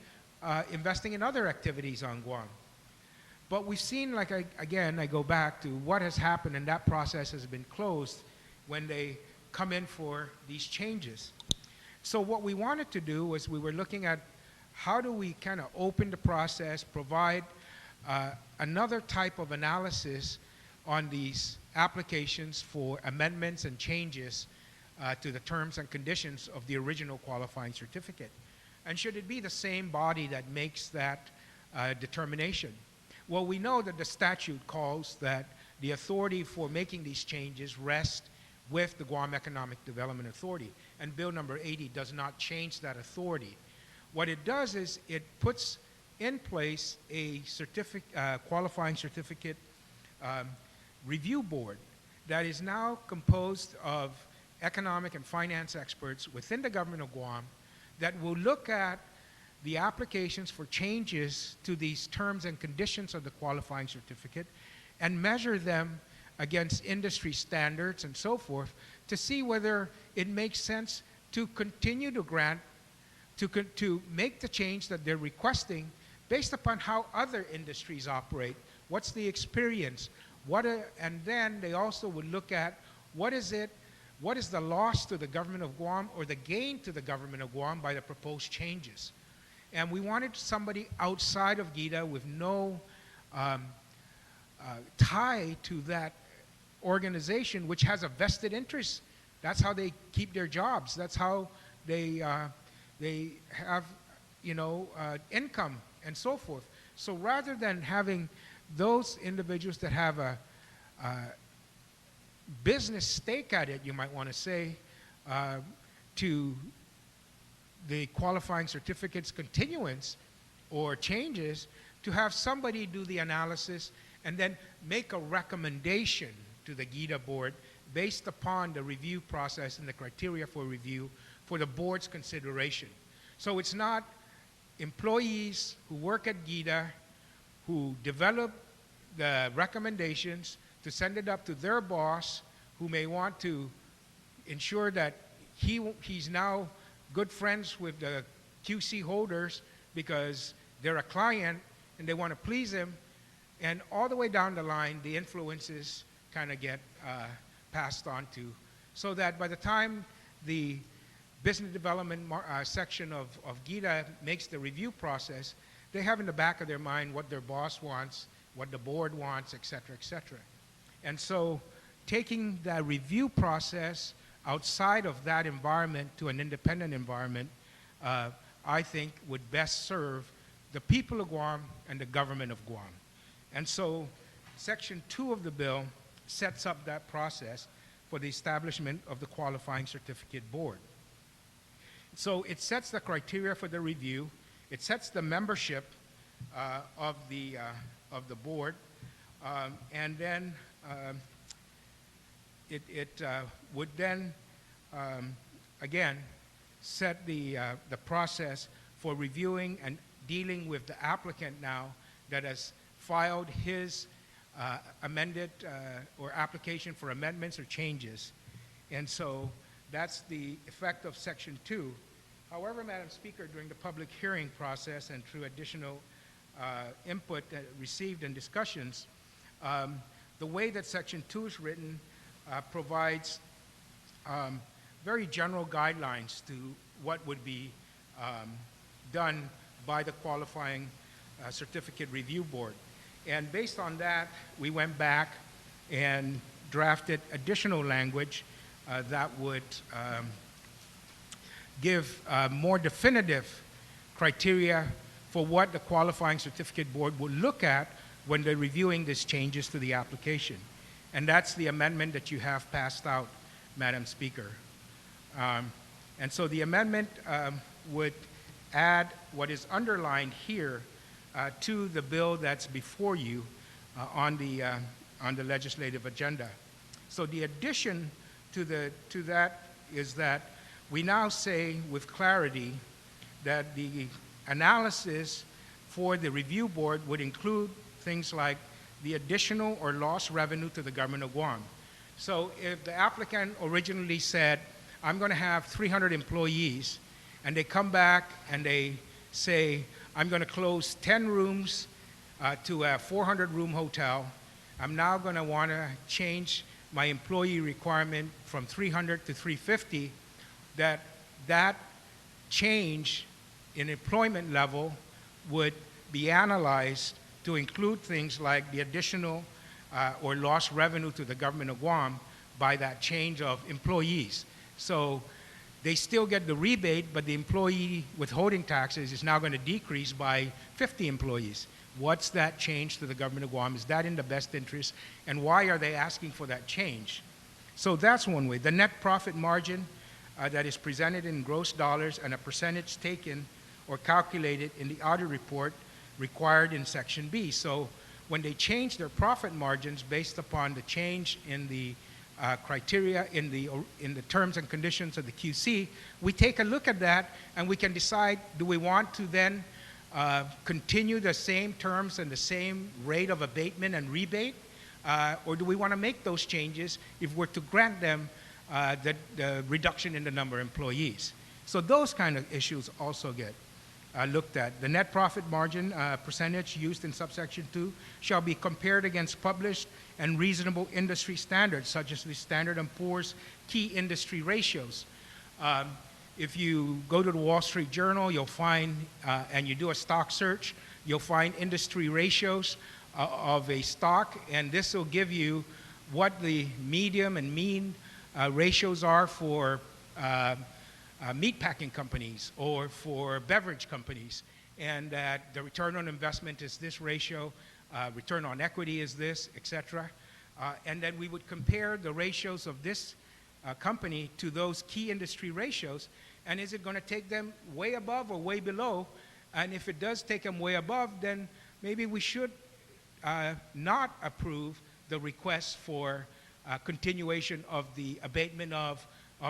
investing in other activities on Guam. But we've seen, like, again, I go back to what has happened, and that process has been closed when they come in for these changes. So what we wanted to do was we were looking at how do we kind of open the process, provide another type of analysis on these applications for amendments and changes to the terms and conditions of the original qualifying certificate. And should it be the same body that makes that determination? Well, we know that the statute calls that the authority for making these changes rests with the Guam Economic Development Authority, and Bill number 80 does not change that authority. What it does is it puts in place a qualifying certificate review board that is now composed of economic and finance experts within the government of Guam that will look at the applications for changes to these terms and conditions of the qualifying certificate and measure them against industry standards and so forth to see whether it makes sense to continue to grant, to make the change that they're requesting based upon how other industries operate. What's the experience? And then they also would look at what is the loss to the government of Guam or the gain to the government of Guam by the proposed changes. And we wanted somebody outside of GIDA with no tie to that organization, which has a vested interest. That's how they keep their jobs. That's how they have, income and so forth. So rather than having those individuals that have a business stake at it, you might want to say, to the qualifying certificate's continuance or changes, to have somebody do the analysis and then make a recommendation to the GIDA board based upon the review process and the criteria for review for the board's consideration. So it's not employees who work at GIDA who develop the recommendations to send it up to their boss, who may want to ensure that he's now good friends with the QC holders because they're a client and they want to please him. And all the way down the line, the influences kind of get passed on to, so that by the time the business development section of GIDA makes the review process, they have in the back of their mind what their boss wants, what the board wants, et cetera, et cetera. And so taking that review process outside of that environment to an independent environment, I think would best serve the people of Guam and the government of Guam. And so Section 2 of the bill sets up that process for the establishment of the Qualifying Certificate Board. So it sets the criteria for the review, it sets the membership of the board, and then it would then, again, set the process for reviewing and dealing with the applicant now that has filed his amended or application for amendments or changes. And so that's the effect of Section 2. However, Madam Speaker, during the public hearing process and through additional input received and discussions, the way that Section 2 is written provides very general guidelines to what would be done by the Qualifying Certificate Review Board. And based on that, we went back and drafted additional language that would give more definitive criteria for what the Qualifying Certificate Board would look at when they're reviewing these changes to the application. And that's the amendment that you have passed out, Madam Speaker. And so the amendment would add what is underlined here to the bill that's before you on the legislative agenda. So the addition to that is that we now say with clarity that the analysis for the review board would include things like the additional or lost revenue to the government of Guam. So if the applicant originally said, I'm going to have 300 employees, and they come back and they say, I'm going to close 10 rooms to a 400-room hotel, I'm now going to want to change my employee requirement from 300 to 350, that change in employment level would be analyzed to include things like the additional or lost revenue to the government of Guam by that change of employees. So they still get the rebate, but the employee withholding taxes is now going to decrease by 50 employees. What's that change to the government of Guam? Is that in the best interest? And why are they asking for that change? So that's one way. The net profit margin that is presented in gross dollars and a percentage taken or calculated in the audit report required in Section B. So when they change their profit margins based upon the change in the criteria in the terms and conditions of the QC, we take a look at that and we can decide, do we want to then continue the same terms and the same rate of abatement and rebate, or do we want to make those changes if we're to grant them the reduction in the number of employees? So those kind of issues also get looked at. The net profit margin percentage used in subsection 2 shall be compared against published and reasonable industry standards, such as the Standard & Poor's key industry ratios. If you go to the Wall Street Journal, you'll find, and you do a stock search, you'll find industry ratios of a stock, and this will give you what the medium and mean ratios are for meat packing companies or for beverage companies, and that the return on investment is this ratio, return on equity is this, etc. And then we would compare the ratios of this company to those key industry ratios, and is it going to take them way above or way below? And if it does take them way above, then maybe we should not approve the request for continuation of the abatement of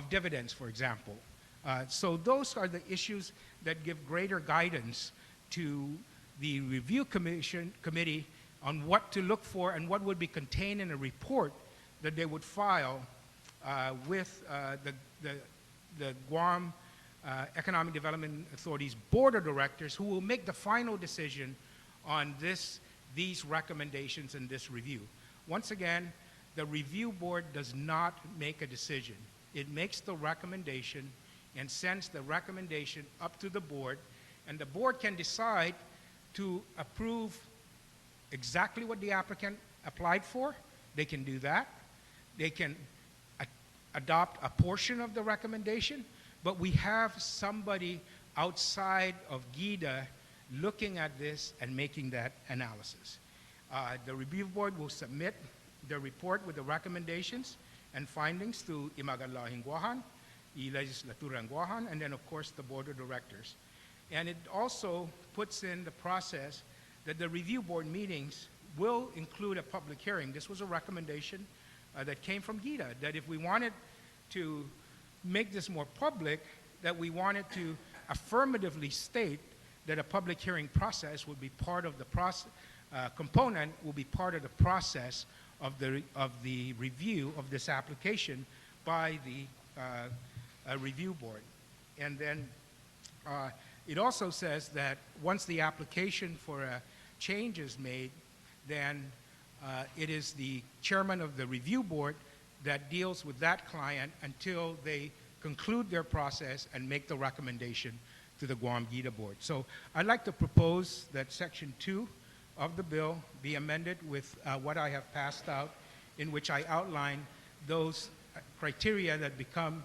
dividends, for example. So those are the issues that give greater guidance to the review committee on what to look for and what would be contained in a report that they would file with the Guam Economic Development Authority's Board of Directors, who will make the final decision on these recommendations and this review. Once again, the review board does not make a decision. It makes the recommendation and sends the recommendation up to the board, and the board can decide to approve exactly what the applicant applied for. They can do that. They can adopt a portion of the recommendation, but we have somebody outside of GIDA looking at this and making that analysis. The review board will submit the report with the recommendations and findings to Imagalahinguahan, Legislature and Guahan, and then of course the board of directors. And it also puts in the process that the review board meetings will include a public hearing. This was a recommendation that came from GIDA, that if we wanted to make this more public, that we wanted to affirmatively state that a public hearing process would be part of the process, component will be part of the process of the review of this application by the review board. And then it also says that once the application for a change is made, then it is the chairman of the review board that deals with that client until they conclude their process and make the recommendation to the Guam GIDA board. So I'd like to propose that Section 2 of the bill be amended with what I have passed out, in which I outline those criteria that become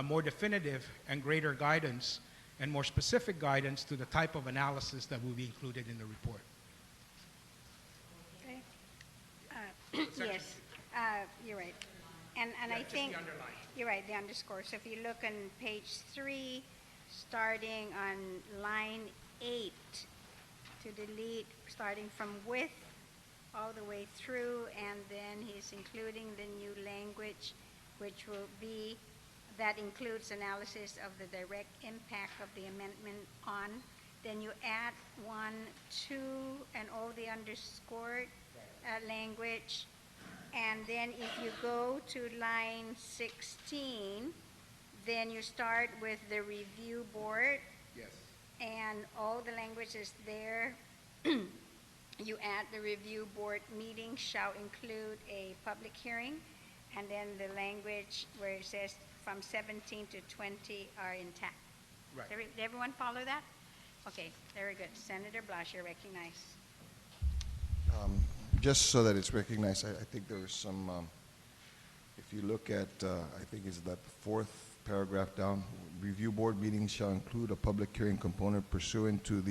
more definitive and greater guidance and more specific guidance to the type of analysis that will be included in the report. Okay. Yes, you're right. And I think, you're right, the underscore. So if you look on page 3, starting on line 8, to delete, starting from with all the way through, and then he's including the new language, which will be, that includes analysis of the direct impact of the amendment on. Then you add 1, 2, and all the underscored language. And then if you go to line 16, then you start with the review board. Yes. And all the language is there. You add the review board meeting shall include a public hearing, and then the language where it says from 17 to 20 are intact. Right. Did everyone follow that? Okay, very good. Senator Blush, you're recognized. Just so that it's recognized, I think there is some, if you look at, I think it's that 4th paragraph down, review board meetings shall include a public hearing component pursuant to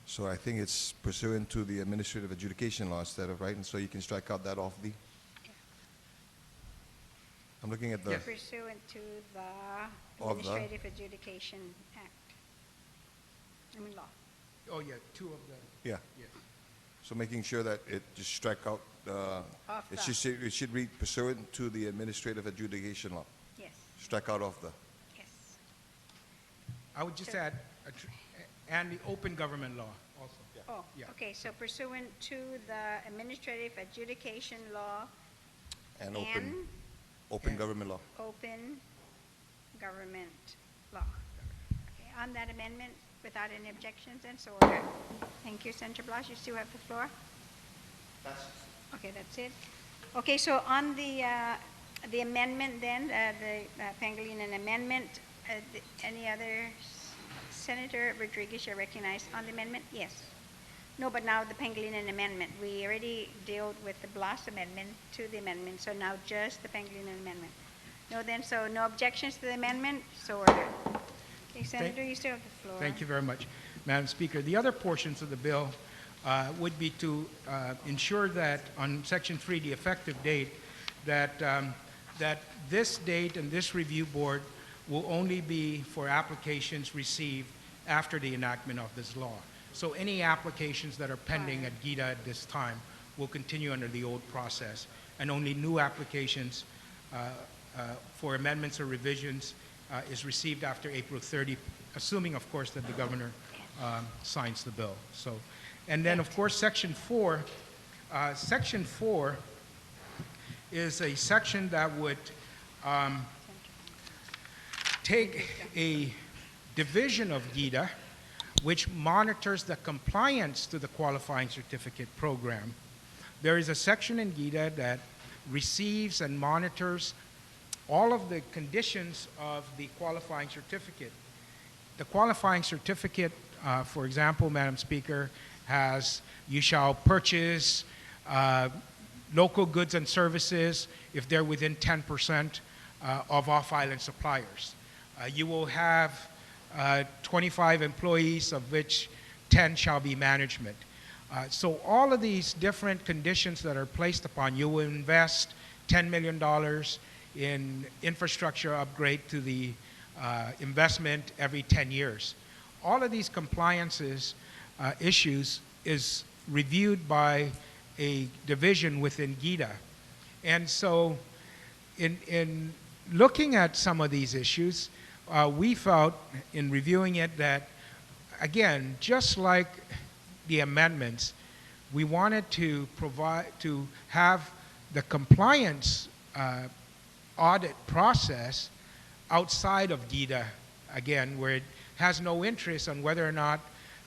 so I think it's pursuant to the administrative adjudication law instead of, right? And so you can strike out that off the, I'm looking at the, Pursuant to the Administrative Adjudication Act. I mean law. Oh, yeah, 2 of the. yeah. Yes. So making sure that it just strike out, Off it should read pursuant to the administrative adjudication law. Yes, Strike out of the, yes. I would just add, and the open government law also. Oh, Yeah. okay, so pursuant to the Administrative Adjudication Law and and open government law. open government law. Okay, on that amendment, without any objections, and so ordered. Thank you, Senator Blas. You still have the floor? Okay, that's it. Okay, so on the amendment then, the Pangilinan amendment, any other Senator Rodriguez, you're recognized on the amendment? Yes. No, but now the Pangilinan amendment. We already dealt with the Blas amendment to the amendment, so now just the Pangilinan amendment. No, then, so no objections to the amendment, so ordered. Okay, Senator, you still have the floor. Thank you very much, Madam Speaker. The other portions of the bill would be to ensure that on Section 3, the effective date, that this date and this review board will only be for applications received after the enactment of this law. So any applications that are pending at GITA at this time will continue under the old process, and only new applications for amendments or revisions is received after April 30, assuming, of course, that the governor signs the bill. So, and then, of course, Section 4. Section 4 is a section that would take a division of GITA, which monitors the compliance to the qualifying certificate program. There is a section in GITA that receives and monitors all of the conditions of the qualifying certificate. The qualifying certificate, for example, Madam Speaker, has you shall purchase local goods and services if they're within 10% of off-island suppliers. You will have 25 employees, of which 10 shall be management. So all of these different conditions that are placed upon you will invest $10 million in infrastructure upgrade to the investment every 10 years. All of these compliances issues is reviewed by a division within GITA. And so in looking at some of these issues, we felt in reviewing it that, again, just like the amendments, we wanted to have the compliance audit process outside of GITA, again, where it has no interest on whether or not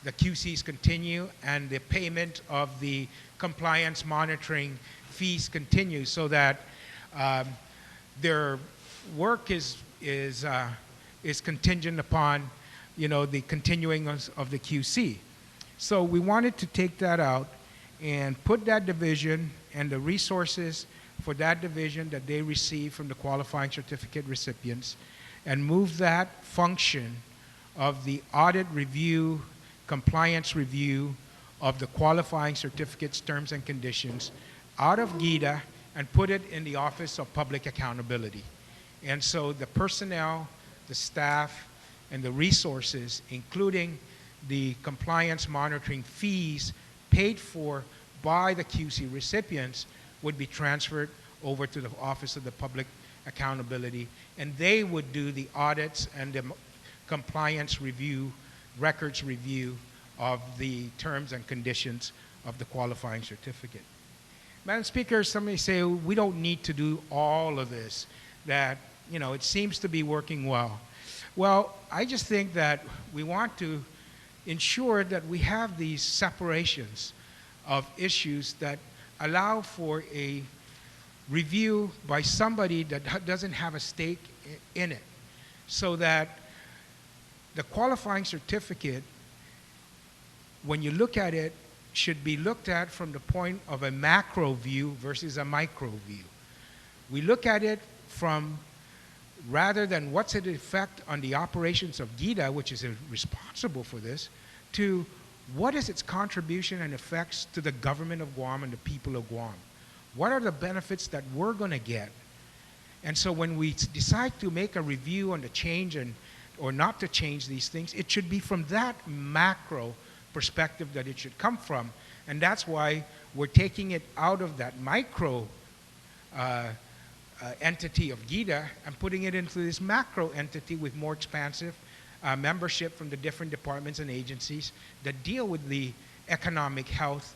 the QCs continue and the payment of the compliance monitoring fees continue, so that their work is contingent upon, the continuing of the QC. So we wanted to take that out and put that division and the resources for that division that they receive from the qualifying certificate recipients and move that function of the audit review, compliance review of the qualifying certificates, terms and conditions out of GITA and put it in the Office of Public Accountability. And so the personnel, the staff, and the resources, including the compliance monitoring fees paid for by the QC recipients, would be transferred over to the Office of the Public Accountability, and they would do the audits and the compliance review, records review of the terms and conditions of the qualifying certificate. Madam Speaker, somebody say we don't need to do all of this, that it seems to be working well. Well, I just think that we want to ensure that we have these separations of issues that allow for a review by somebody that doesn't have a stake in it, so that the qualifying certificate, when you look at it, should be looked at from the point of a macro view versus a micro view. We look at it from, rather than what's its effect on the operations of GITA, which is responsible for this, to what is its contribution and effects to the government of Guam and the people of Guam? What are the benefits that we're going to get? And so when we decide to make a review on the change or not to change these things, it should be from that macro perspective that it should come from. And that's why we're taking it out of that micro entity of GITA and putting it into this macro entity with more expansive membership from the different departments and agencies that deal with the economic health,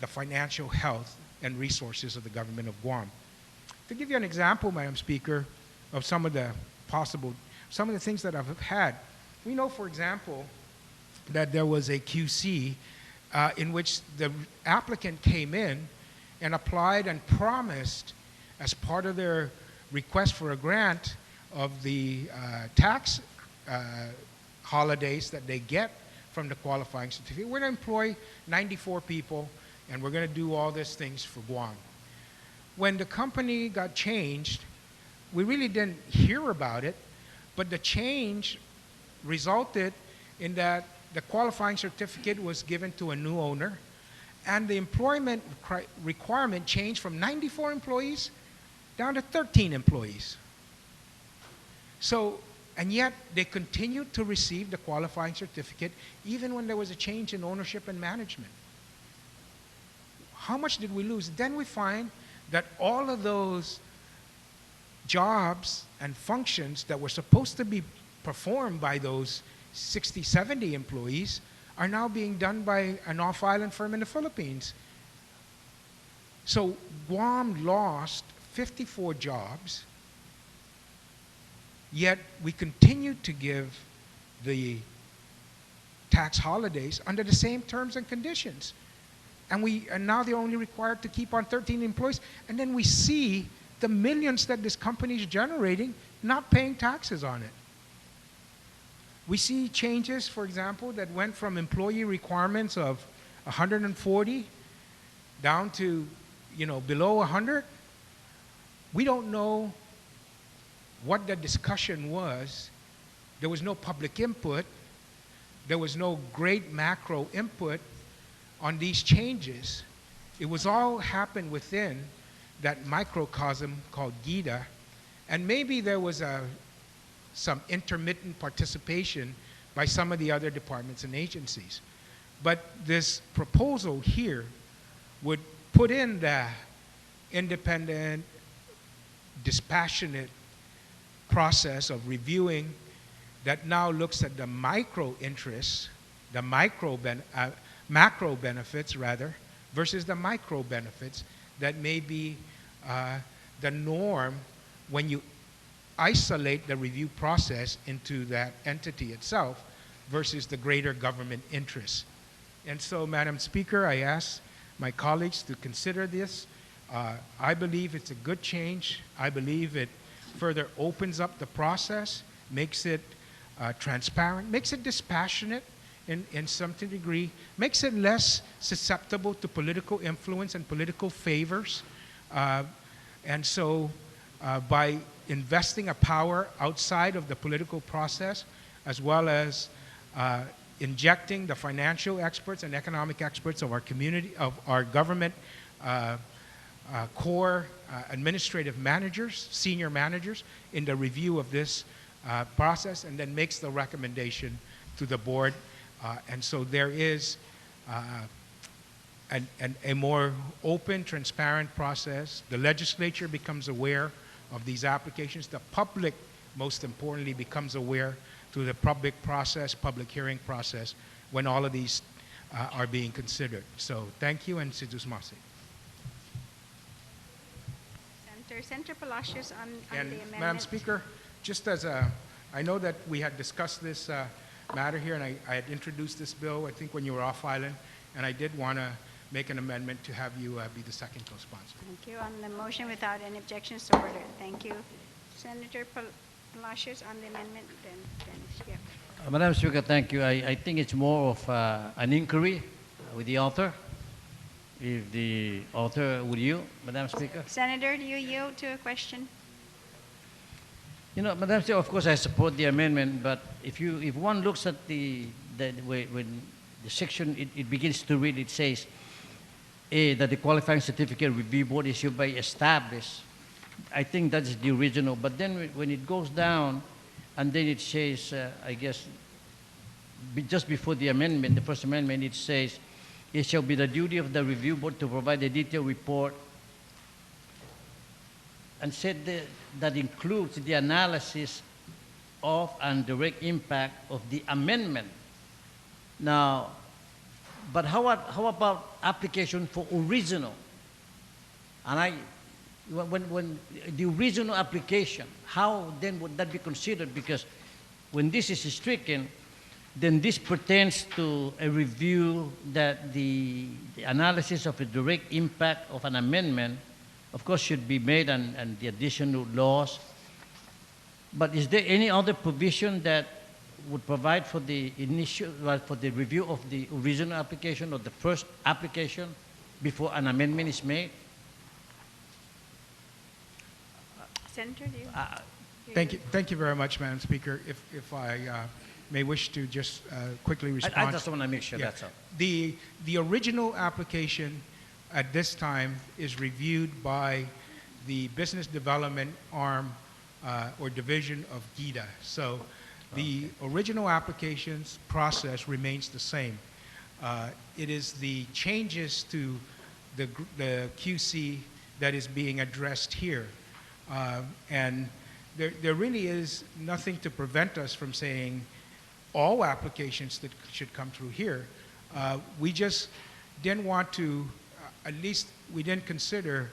the financial health, and resources of the government of Guam. To give you an example, Madam Speaker, of some of the things that I've had, we know, for example, that there was a QC in which the applicant came in and applied and promised, as part of their request for a grant of the tax holidays that they get from the qualifying certificate, we're going to employ 94 people and we're going to do all these things for Guam. When the company got changed, we really didn't hear about it, but the change resulted in that the qualifying certificate was given to a new owner, and the employment requirement changed from 94 employees down to 13 employees. So And yet, they continued to receive the qualifying certificate even when there was a change in ownership and management. How much did we lose? Then we find that all of those jobs and functions that were supposed to be performed by those 60, 70 employees are now being done by an off-island firm in the Philippines. So Guam lost 54 jobs, yet we continue to give the tax holidays under the same terms and conditions. And now they're only required to keep on 13 employees. And then we see the millions that this company is generating not paying taxes on it. We see changes, for example, that went from employee requirements of 140 down to, below 100. We don't know what the discussion was. There was no public input. There was no great macro input on these changes. It was all happened within that microcosm called GIDA. And maybe there was some intermittent participation by some of the other departments and agencies. But this proposal here would put in the independent, dispassionate process of reviewing that now looks at the micro interests, the macro benefits rather, versus the micro benefits that may be the norm when you isolate the review process into that entity itself versus the greater government interests. And so, Madam Speaker, I ask my colleagues to consider this. I believe it's a good change. I believe it further opens up the process, makes it transparent, makes it dispassionate in some degree, makes it less susceptible to political influence and political favors. And so by investing a power outside of the political process, as well as injecting the financial experts and economic experts of our community, of our government core administrative managers, senior managers, in the review of this process, and then makes the recommendation to the board. And so there is a more open, transparent process. The legislature becomes aware of these applications. The public, most importantly, becomes aware through the public process, public hearing process, when all of these are being considered. So thank you, and Sidus Masi. Senator Palacios on the amendment. Madam Speaker, just as I know that we had discussed this matter here, and I had introduced this bill, I think, when you were off island, and I did want to make an amendment to have you be the second co-sponsor. Thank you. On the motion without any objections, so ordered. Thank you. Senator Palacios on the amendment, then Dennis. Yeah. Madam Speaker, thank you. I think it's more of an inquiry with the author. If the author would yield, Madam Speaker. Senator, do you yield to a question? Madam Speaker, of course I support the amendment, but if one looks at when the section it begins to read, it says that the qualifying certificate review board is hereby established. I think that is the original, but then when it goes down, and then it says, I guess, just before the amendment, the first amendment, it says, it shall be the duty of the review board to provide a detailed report, and said that includes the analysis of and direct impact of the amendment. Now, but how about application for original? And when the original application, how then would that be considered? Because when this is stricken, then this pertains to a review that the analysis of a direct impact of an amendment, of course, should be made, and the additional laws. But is there any other provision that would provide for the initial, for the review of the original application or the first application before an amendment is made? Senator, do you? Thank you very much, Madam Speaker. If I may wish to just quickly respond. I just want to make sure that's all. The original application at this time is reviewed by the business development arm or division of GIDA. So the original applications process remains the same. It is the changes to the QC that is being addressed here. And there really is nothing to prevent us from saying all applications that should come through here. We just didn't want to, at least we didn't consider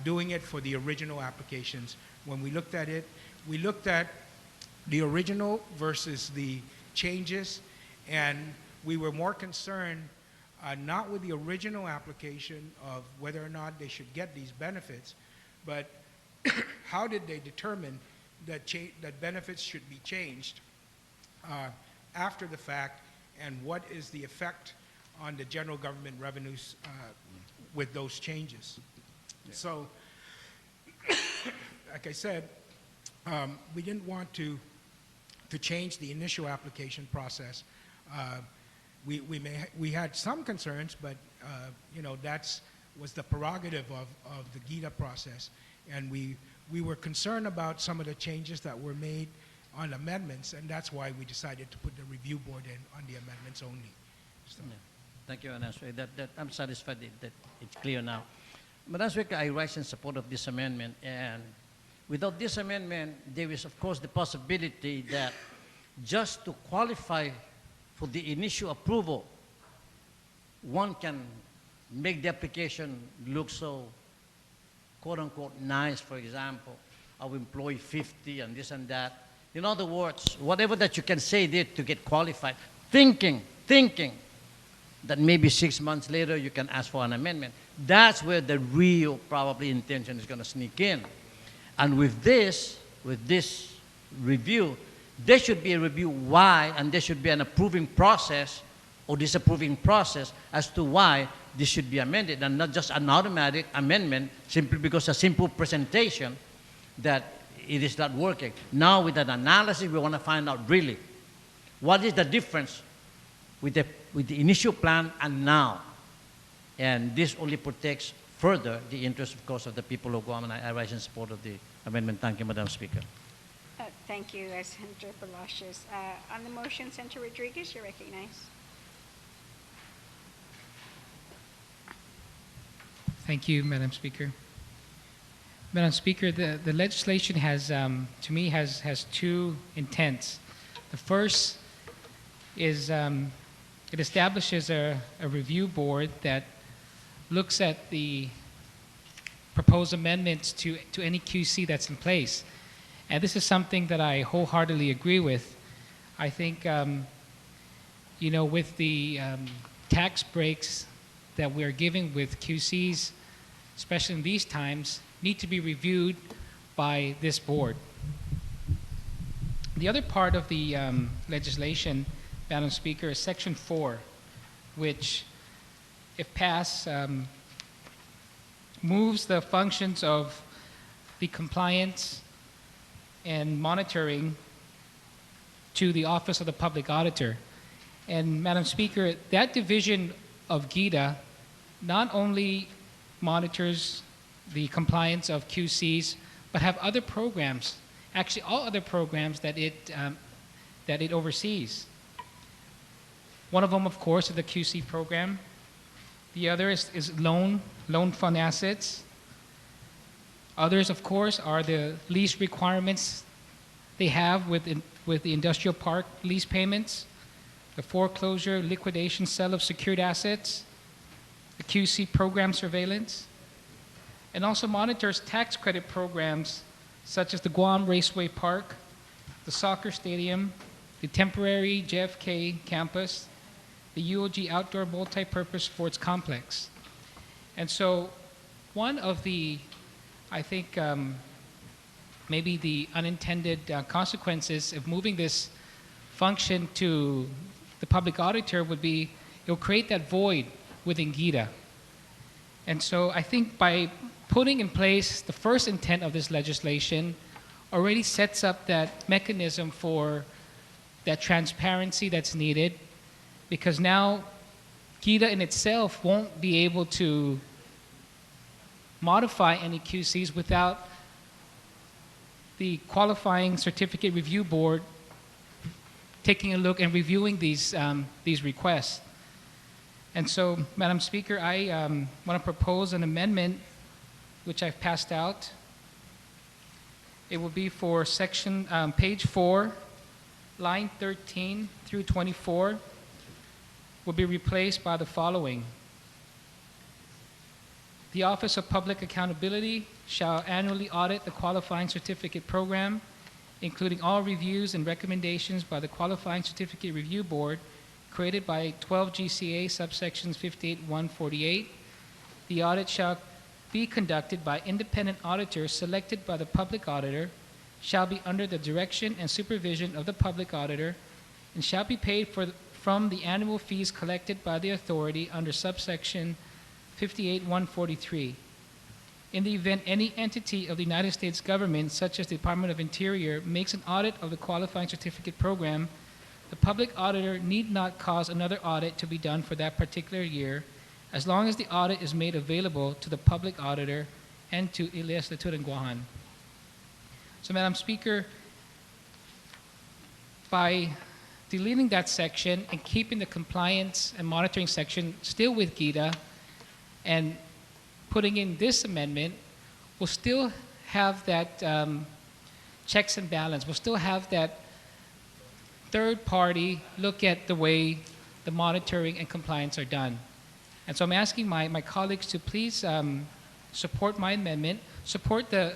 doing it for the original applications. When we looked at it, we looked at the original versus the changes, and we were more concerned not with the original application of whether or not they should get these benefits, but how did they determine that benefits should be changed after the fact, and what is the effect on the general government revenues with those changes. So, like I said, we didn't want to change the initial application process. We had some concerns, but you know, was the prerogative of the GIDA process, and we were concerned about some of the changes that were made on amendments, and that's why we decided to put the review board in on the amendments only. So. Yeah. Thank you, Madam Speaker. That I'm satisfied that it's clear now. Madam Speaker, I rise in support of this amendment, and without this amendment, there is, of course, the possibility that just to qualify for the initial approval, one can make the application look so, quote-unquote, nice. For example, I'll employ 50 and this and that. In other words, whatever that you can say there to get qualified, thinking that maybe 6 months later you can ask for an amendment. That's where the real probably intention is going to sneak in. And with this review, there should be a review why, and there should be an approving process or disapproving process as to why this should be amended, and not just an automatic amendment simply because a simple presentation that it is not working. Now with an analysis, we want to find out really what is the difference with the initial plan and now. And this only protects further the interest, of course, of the people of Guam, and I rise in support of the amendment. Thank you, Madam Speaker. Thank you, Senator Palacios. On the motion, Senator Rodriguez, you're recognized. Thank you, Madam Speaker. Madam Speaker, the legislation has, to me, has two intents. The first is it establishes a review board that looks at the proposed amendments to any QC that's in place. And this is something that I wholeheartedly agree with. I think, you know, with the tax breaks that we're giving with QCs, especially in these times, need to be reviewed by this board. The other part of the legislation, Madam Speaker, is Section 4, which, if passed, moves the functions of the compliance and monitoring to the Office of the Public Auditor. And Madam Speaker, that division of GIDA not only monitors the compliance of QCs, but have other programs, actually all other programs that it oversees. One of them, of course, is the QC program. The other is loan fund assets. Others, of course, are the lease requirements they have with the industrial park lease payments, the foreclosure, liquidation, sale of secured assets, the QC program surveillance, and also monitors tax credit programs such as the Guam Raceway Park, the soccer stadium, the temporary JFK campus, the UOG Outdoor Multi-Purpose Sports Complex. And so one of the, I think, maybe the unintended consequences of moving this function to the public auditor would be it will create that void within GIDA. And so I think by putting in place the first intent of this legislation already sets up that mechanism for that transparency that's needed, because now GIDA in itself won't be able to modify any QCs without the Qualifying Certificate Review Board taking a look and reviewing these requests. And so, Madam Speaker, I want to propose an amendment which I've passed out. It will be for section, page 4, line 13 through 24, will be replaced by the following. The Office of Public Accountability shall annually audit the qualifying certificate program, including all reviews and recommendations by the Qualifying Certificate Review Board created by 12 GCA subsections 58-148. The audit shall be conducted by independent auditors selected by the public auditor, shall be under the direction and supervision of the public auditor, and shall be paid from the annual fees collected by the authority under subsection 58-143. In the event any entity of the United States government, such as the Department of Interior, makes an audit of the qualifying certificate program, the public auditor need not cause another audit to be done for that particular year, as long as the audit is made available to the public auditor and to Iles de Turanguahan. So, Madam Speaker, by deleting that section and keeping the compliance and monitoring section still with GIDA and putting in this amendment, we'll still have that checks and balance. We'll still have that third party look at the way the monitoring and compliance are done. And so I'm asking my colleagues to please support my amendment, support the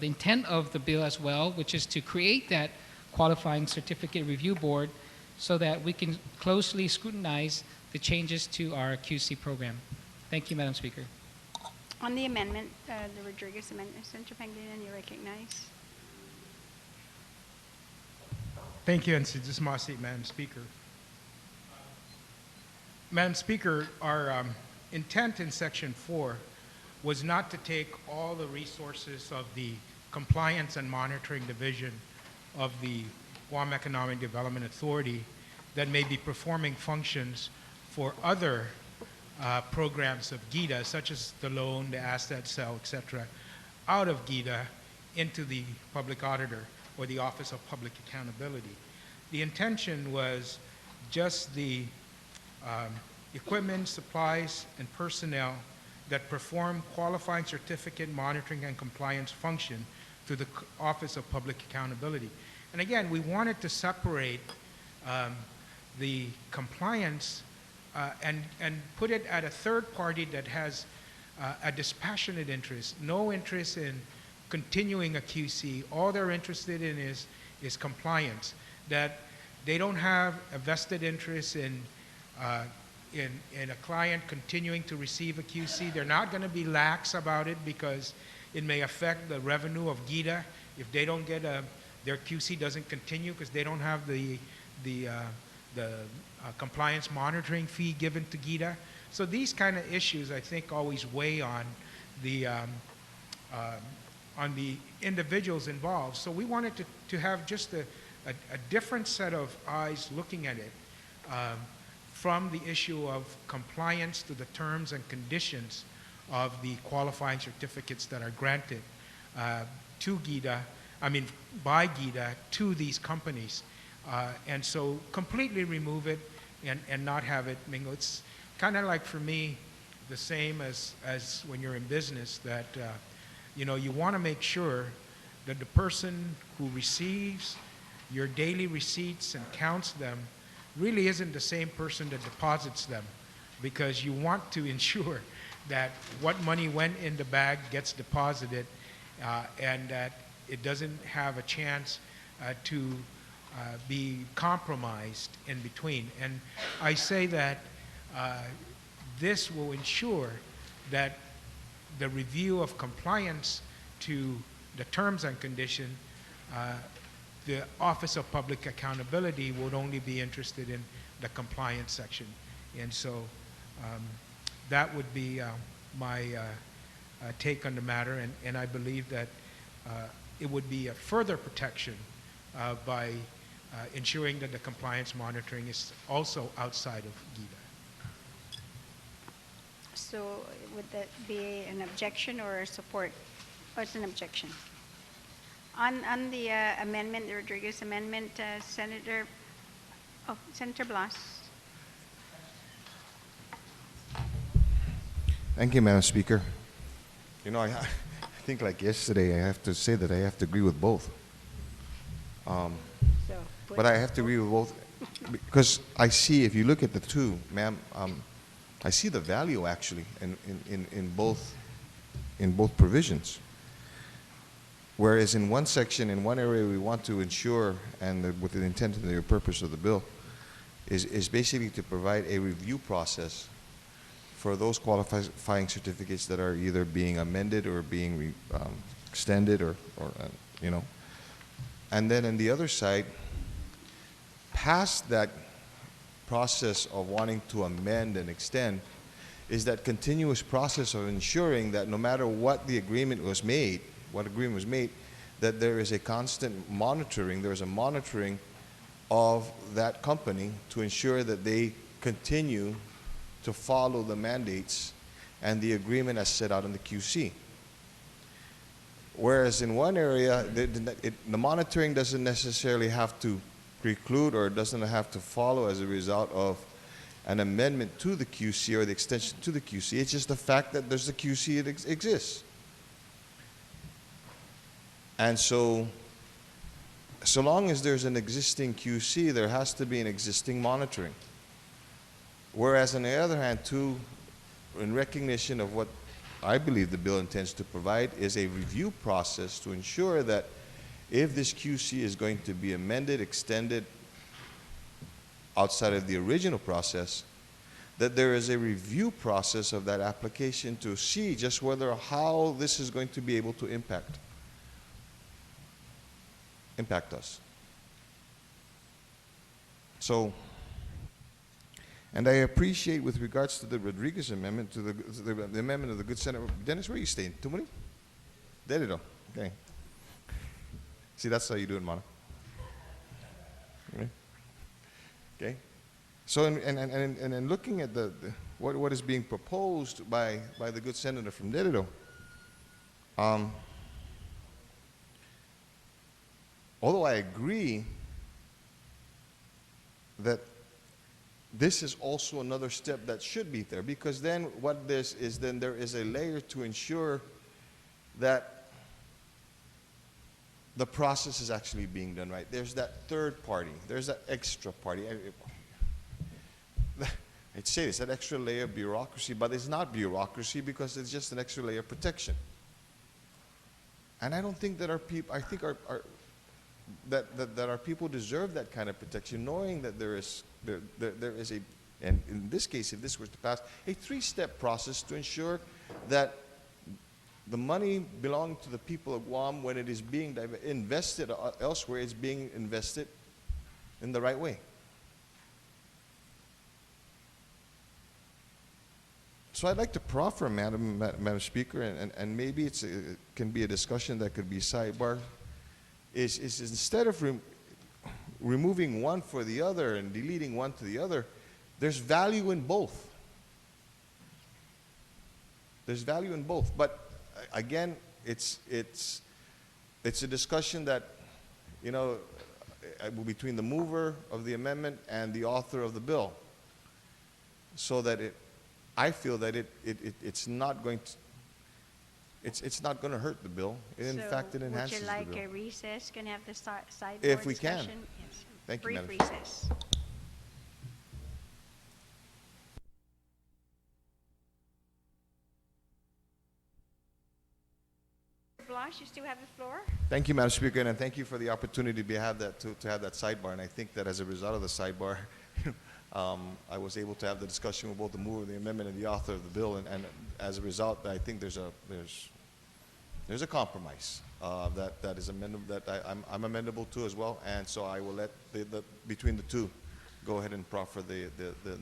intent of the bill as well, which is to create that qualifying certificate review board so that we can closely scrutinize the changes to our QC program. Thank you, Madam Speaker. On the amendment, the Rodriguez amendment, Senator Pangilinan, you recognize. Thank you, and Sijismasi, Madam Speaker. Madam Speaker, our intent in Section 4 was not to take all the resources of the Compliance and Monitoring Division of the Guam Economic Development Authority that may be performing functions for other programs of GIDA, such as the loan, the asset sale, etc., out of GIDA into the public auditor or the Office of Public Accountability. The intention was just the equipment, supplies, and personnel that perform qualifying certificate monitoring and compliance function through the Office of Public Accountability. And again, we wanted to separate the compliance and put it at a third party that has a dispassionate interest, no interest in continuing a QC. All they're interested in is compliance, that they don't have a vested interest in a client continuing to receive a QC. They're not going to be lax about it because it may affect the revenue of GIDA if they don't get their QC doesn't continue because they don't have the compliance monitoring fee given to GIDA. So these kind of issues, I think, always weigh on the individuals involved. So we wanted to have just a different set of eyes looking at it from the issue of compliance to the terms and conditions of the qualifying certificates that are granted to GIDA, by GIDA to these companies. And so completely remove it and not have it mingle. It's kind of like, for me, the same as when you're in business, that you want to make sure that the person who receives your daily receipts and counts them really isn't the same person that deposits them, because you want to ensure that what money went in the bag gets deposited and that it doesn't have a chance to be compromised in between. And I say that this will ensure that the review of compliance to the terms and conditions, the Office of Public Accountability would only be interested in the compliance section. And so that would be my take on the matter, and I believe that it would be a further protection by ensuring that the compliance monitoring is also outside of GIDA. So would that be an objection or a support? Oh, it's an objection. On the amendment, the Rodriguez amendment, Senator Blas. Thank you, Madam Speaker. You know, I think like yesterday, I have to say that I have to agree with both. But I have to agree with both because I see, if you look at the two, ma'am, I see the value actually in both provisions. Whereas in one section, in one area, we want to ensure, and with the intent and the purpose of the bill, is basically to provide a review process for those qualifying certificates that are either being amended or being extended or you know. And then on the other side, past that process of wanting to amend and extend is that continuous process of ensuring that no matter what the agreement was made, that there is a constant monitoring, there is a monitoring of that company to ensure that they continue to follow the mandates and the agreement as set out in the QC. Whereas in one area, the monitoring doesn't necessarily have to preclude or doesn't have to follow as a result of an amendment to the QC or the extension to the QC. It's just the fact that there's the QC, it exists. And so long as there's an existing QC, there has to be an existing monitoring. Whereas on the other hand, too, in recognition of what I believe the bill intends to provide is a review process to ensure that if this QC is going to be amended, extended outside of the original process, that there is a review process of that application to see just how this is going to be able to impact us. So, and I appreciate with regards to the Rodriguez amendment, to the amendment of the good Senator. Dennis, where are you staying? Tumuli? There you go. Okay. See, that's how you do it, Mana. Okay. So, and looking at what is being proposed by the good senator from Derrido, although I agree that this is also another step that should be there, because then what this is, then there is a layer to ensure that the process is actually being done right. There's that third party. There's that extra party. I'd say it's an extra layer of bureaucracy, but it's not bureaucracy because it's just an extra layer of protection. And I don't think that our people, I think that our people deserve that kind of protection, knowing that there is a, and in this case, if this were to pass, a three-step process to ensure that the money belonging to the people of Guam, when it is being invested elsewhere, it's being invested in the right way. So I'd like to proffer, Madam Speaker, and maybe it can be a discussion that could be sidebar, is instead of removing one for the other and deleting one to the other, there's value in both. There's value in both. But again, it's a discussion that, you know, between the mover of the amendment and the author of the bill, so that I feel that it's not going to hurt the bill. In fact, it enhances the bill. Would you like a recess? Can have the sideboard if we can. discussion? Yes. Thank you, Brief Madam recess. Blanche, you still have the floor. Thank you, Madam Speaker, and thank you for the opportunity to have that sidebar. And I think that as a result of the sidebar, I was able to have the discussion with both the mover of the amendment and the author of the bill, and as a result, I think there's a compromise that is amendable, that I'm amendable to as well, and so I will let between the two go ahead and proffer the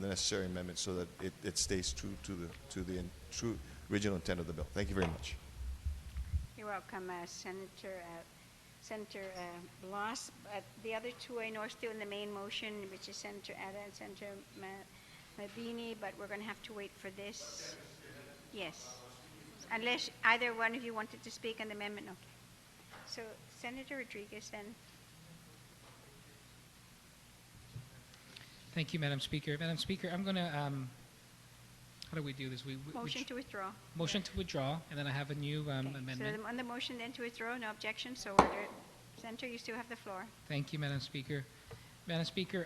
necessary amendment so that it stays true to the true original intent of the bill. Thank you very much. You're welcome, Senator Blas. The other two I know are still in the main motion, which is Senator Ada and Senator Mabini, but we're going to have to wait for this. Yes. Unless either one of you wanted to speak on the amendment. Okay. So Senator Rodriguez then. Thank you, Madam Speaker. Madam Speaker, I'm going to, how do we do this? Motion to withdraw. Motion to withdraw, and then I have a new So amendment. on the motion then to withdraw, no objection, so ordered. Senator, you still have the floor. Thank you, Madam Speaker. Madam Speaker,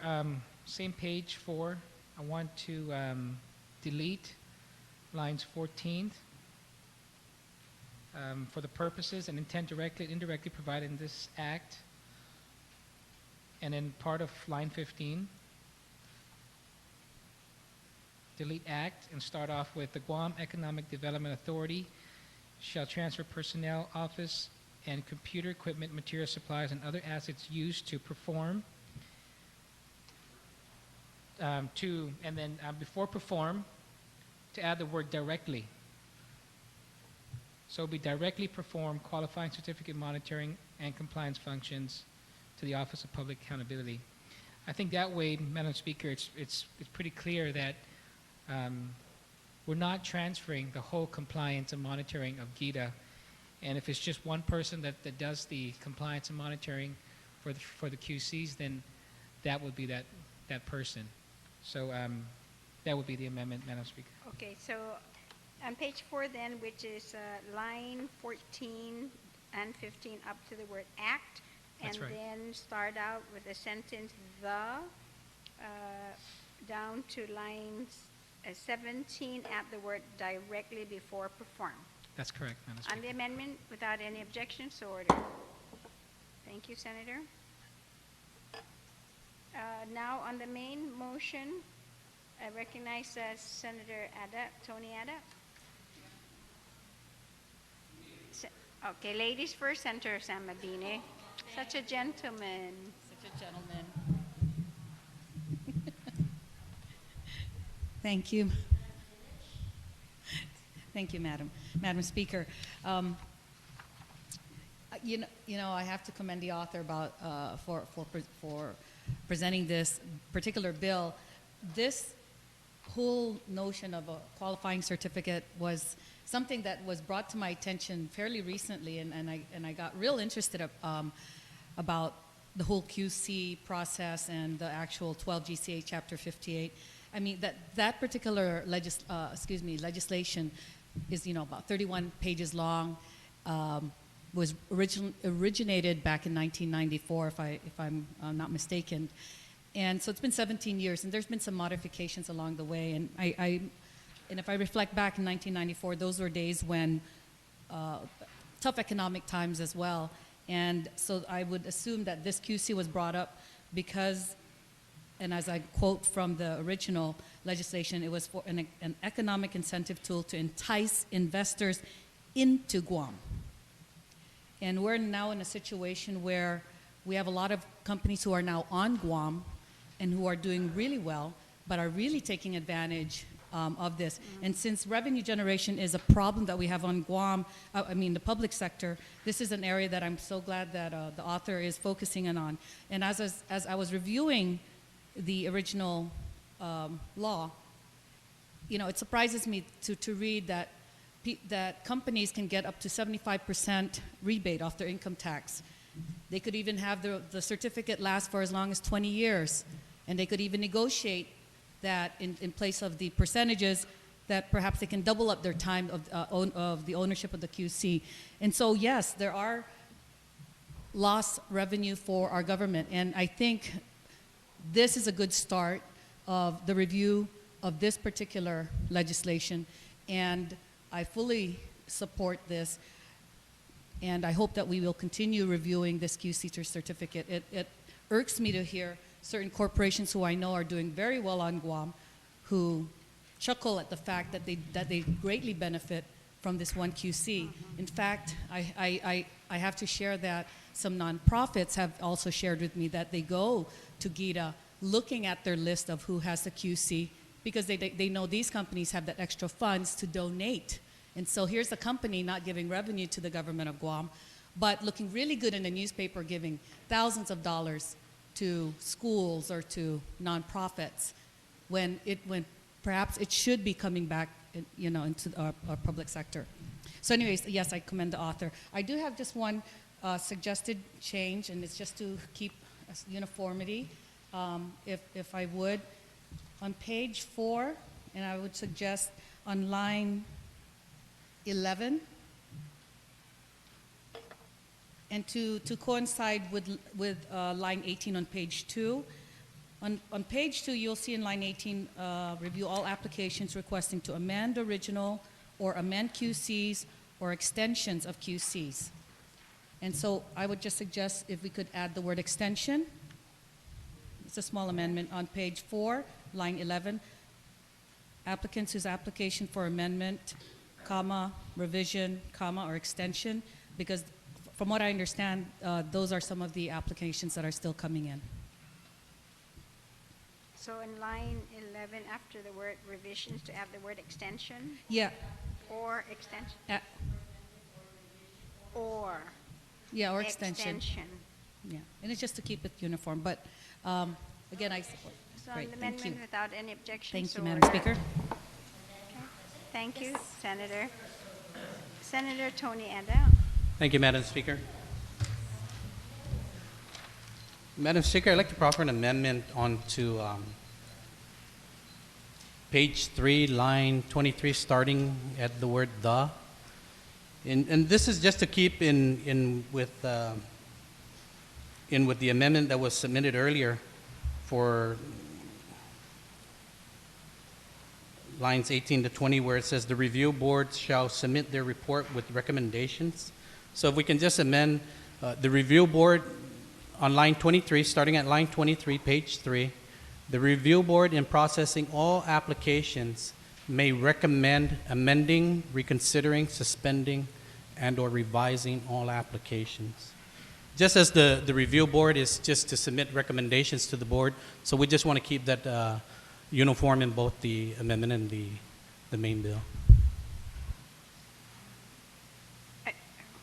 same page 4. I want to delete lines 14 for the purposes and intent directly and indirectly provided in this act. And then part of line 15, delete act and start off with the Guam Economic Development Authority shall transfer personnel, office, and computer equipment, material supplies, and other assets used to perform before perform, to add the word directly. So we directly perform qualifying certificate monitoring and compliance functions to the Office of Public Accountability. I think that way, Madam Speaker, it's pretty clear that we're not transferring the whole compliance and monitoring of GITA. And if it's just one person that does the compliance and monitoring for the QCs, then that would be that person. So that would be the amendment, Madam Speaker. Okay, so on page 4 then, which is line 14 and 15 up to the word act, That's and right. then start out with the sentence down to lines 17 at the word directly before perform. That's correct, Madam Speaker. On the amendment, without any objection, so ordered. Thank you, Senator. Now on the main motion, I recognize Senator Tony Ada. Okay, ladies first, Senator Sam Mabini. Such a gentleman. Such a gentleman. Thank you. Thank you, Madam Speaker. You know, I have to commend the author about for presenting this particular bill. This whole notion of a qualifying certificate was something that was brought to my attention fairly recently, and I got real interested about the whole QC process and the actual 12 GCA Chapter 58. I mean, that particular legislation is, about 31 pages long. Was originated back in 1994, if I'm not mistaken, and so it's been 17 years, and there's been some modifications along the way. And and if I reflect back in 1994, those were days when tough economic times as well. And so I would assume that this QC was brought up because, and as I quote from the original legislation, it was for an economic incentive tool to entice investors into Guam. And we're now in a situation where we have a lot of companies who are now on Guam and who are doing really well, but are really taking advantage of this. And since revenue generation is a problem that we have on Guam, the public sector, this is an area that I'm so glad that the author is focusing in on. And as I was reviewing the original law, it surprises me to read that companies can get up to 75% rebate off their income tax. They could even have the certificate last for as long as 20 years. And they could even negotiate that in place of the percentages, that perhaps they can double up their time of the ownership of the QC. And so, yes, there are lost revenue for our government. And I think this is a good start of the review of this particular legislation. And I fully support this, and I hope that we will continue reviewing this QC certificate. It irks me to hear certain corporations who I know are doing very well on Guam, who chuckle at the fact that they greatly benefit from this one QC. In fact, I have to share that some nonprofits have also shared with me that they go to GITA looking at their list of who has the QC, because they know these companies have that extra funds to donate. And so here's a company not giving revenue to the government of Guam, but looking really good in the newspaper, giving thousands of dollars to schools or to nonprofits, when perhaps it should be coming back, into our public sector. So anyways, yes, I commend the author. I do have just one suggested change, and it's just to keep uniformity, if I would, on page 4, and I would suggest on line 11, and to coincide with line 18 on page 2. On page 2, you'll see in line 18, review all applications requesting to amend original or amend QCs or extensions of QCs. And so I would just suggest if we could add the word extension. It's a small amendment on page 4, line 11. Applicants whose application for amendment, comma, revision, comma, or extension, because from what I understand, those are some of the applications that are still coming in. So in line 11, after the word revisions, to add the word extension? Yeah. Or extension? Or extension. Yeah, and it's just to keep it uniform. But again, I support. So Great, an thank you. amendment without any objections? Thank you, or- Madam Speaker. Okay. Thank you, Senator. Senator Tony Ada. Thank you, Madam Speaker. Madam Speaker, I'd like to proffer an amendment onto page 3, line 23, starting at the word "the." And this is just to keep in with the amendment that was submitted earlier for lines 18 to 20, where it says the review board shall submit their report with recommendations. So if we can just amend the review board on line 23, starting at line 23, page 3, the review board in processing all applications may recommend amending, reconsidering, suspending, and or revising all applications. Just as the review board is just to submit recommendations to the board, so we just want to keep that uniform in both the amendment and the main bill.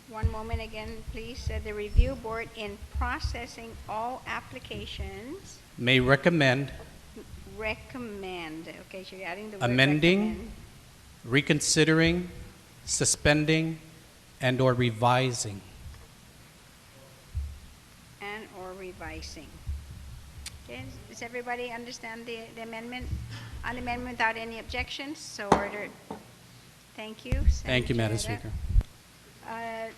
One moment again, please. The review board in processing all applications May recommend recommend. Okay, so you're adding the word amending, recommend. reconsidering, suspending, and or revising. And or revising. Okay, does everybody understand the amendment? An amendment without any objections, so ordered. Thank you. Thank you, Madam Senator. Speaker.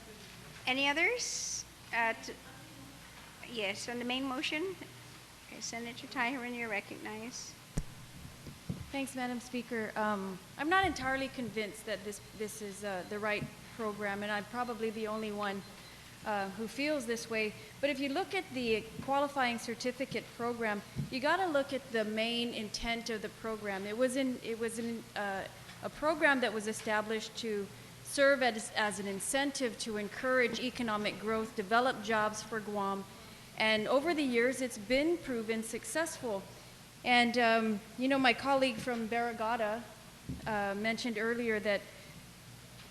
Any others? Yes, on the main motion. Okay, Senator Tyron, you're recognized. Thanks, Madam Speaker. I'm not entirely convinced that this is the right program, and I'm probably the only one who feels this way. But if you look at the qualifying certificate program, you got to look at the main intent of the program. It was a program that was established to serve as an incentive to encourage economic growth, develop jobs for Guam, and over the years it's been proven successful. And my colleague from Barragata mentioned earlier that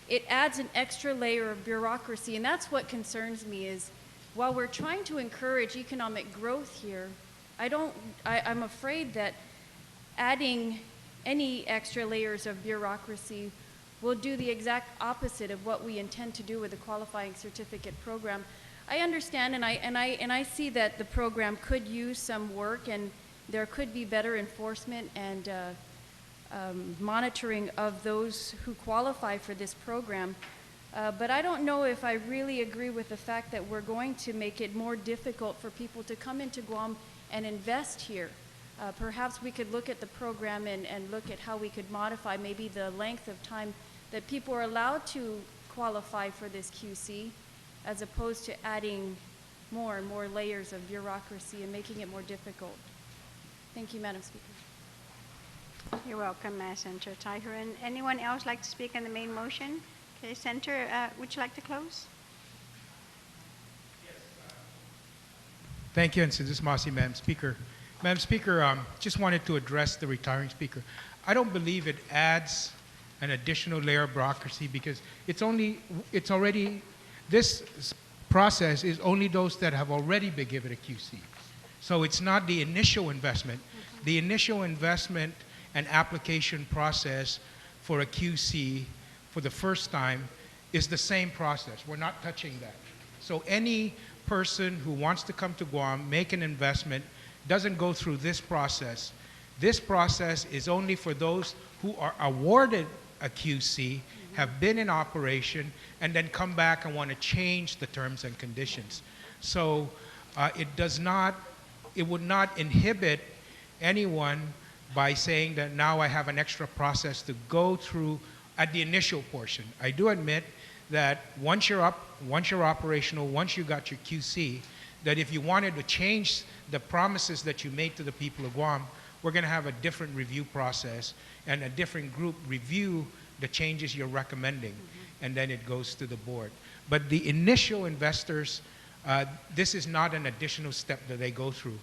it adds an extra layer of bureaucracy, and that's what concerns me. Is while we're trying to encourage economic growth here, I'm afraid that adding any extra layers of bureaucracy will do the exact opposite of what we intend to do with the qualifying certificate program. I understand, and I see that the program could use some work, and there could be better enforcement and monitoring of those who qualify for this program. But I don't know if I really agree with the fact that we're going to make it more difficult for people to come into Guam and invest here. Perhaps we could look at the program and look at how we could modify maybe the length of time that people are allowed to qualify for this QC, as opposed to adding more and more layers of bureaucracy and making it more difficult. Thank you, Madam Speaker. You're welcome, Senator Tyron. Anyone else like to speak on the main motion? Okay, Senator, would you like to close? Thank you, and Mrs. Masi, Madam Speaker. Madam Speaker, just wanted to address the retiring speaker. I don't believe it adds an additional layer of bureaucracy, because this process is only those that have already been given a QC. So it's not the initial investment. The initial investment and application process for a QC for the first time is the same process. We're not touching that. So any person who wants to come to Guam, make an investment, doesn't go through this process. This process is only for those who are awarded a QC, have been in operation, and then come back and want to change the terms and conditions. So it would not inhibit anyone by saying that now I have an extra process to go through at the initial portion. I do admit that once you're up, once you're operational, once you got your QC, that if you wanted to change the promises that you made to the people of Guam, we're going to have a different review process and a different group review the changes you're recommending, and then it goes to the board. But the initial investors, this is not an additional step that they go through.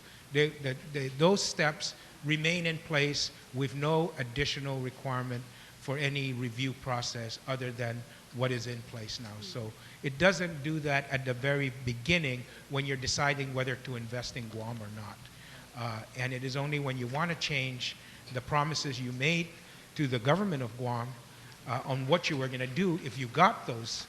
Those steps remain in place with no additional requirement for any review process other than what is in place now. So it doesn't do that at the very beginning when you're deciding whether to invest in Guam or not. And it is only when you want to change the promises you made to the government of Guam on what you were going to do if you got those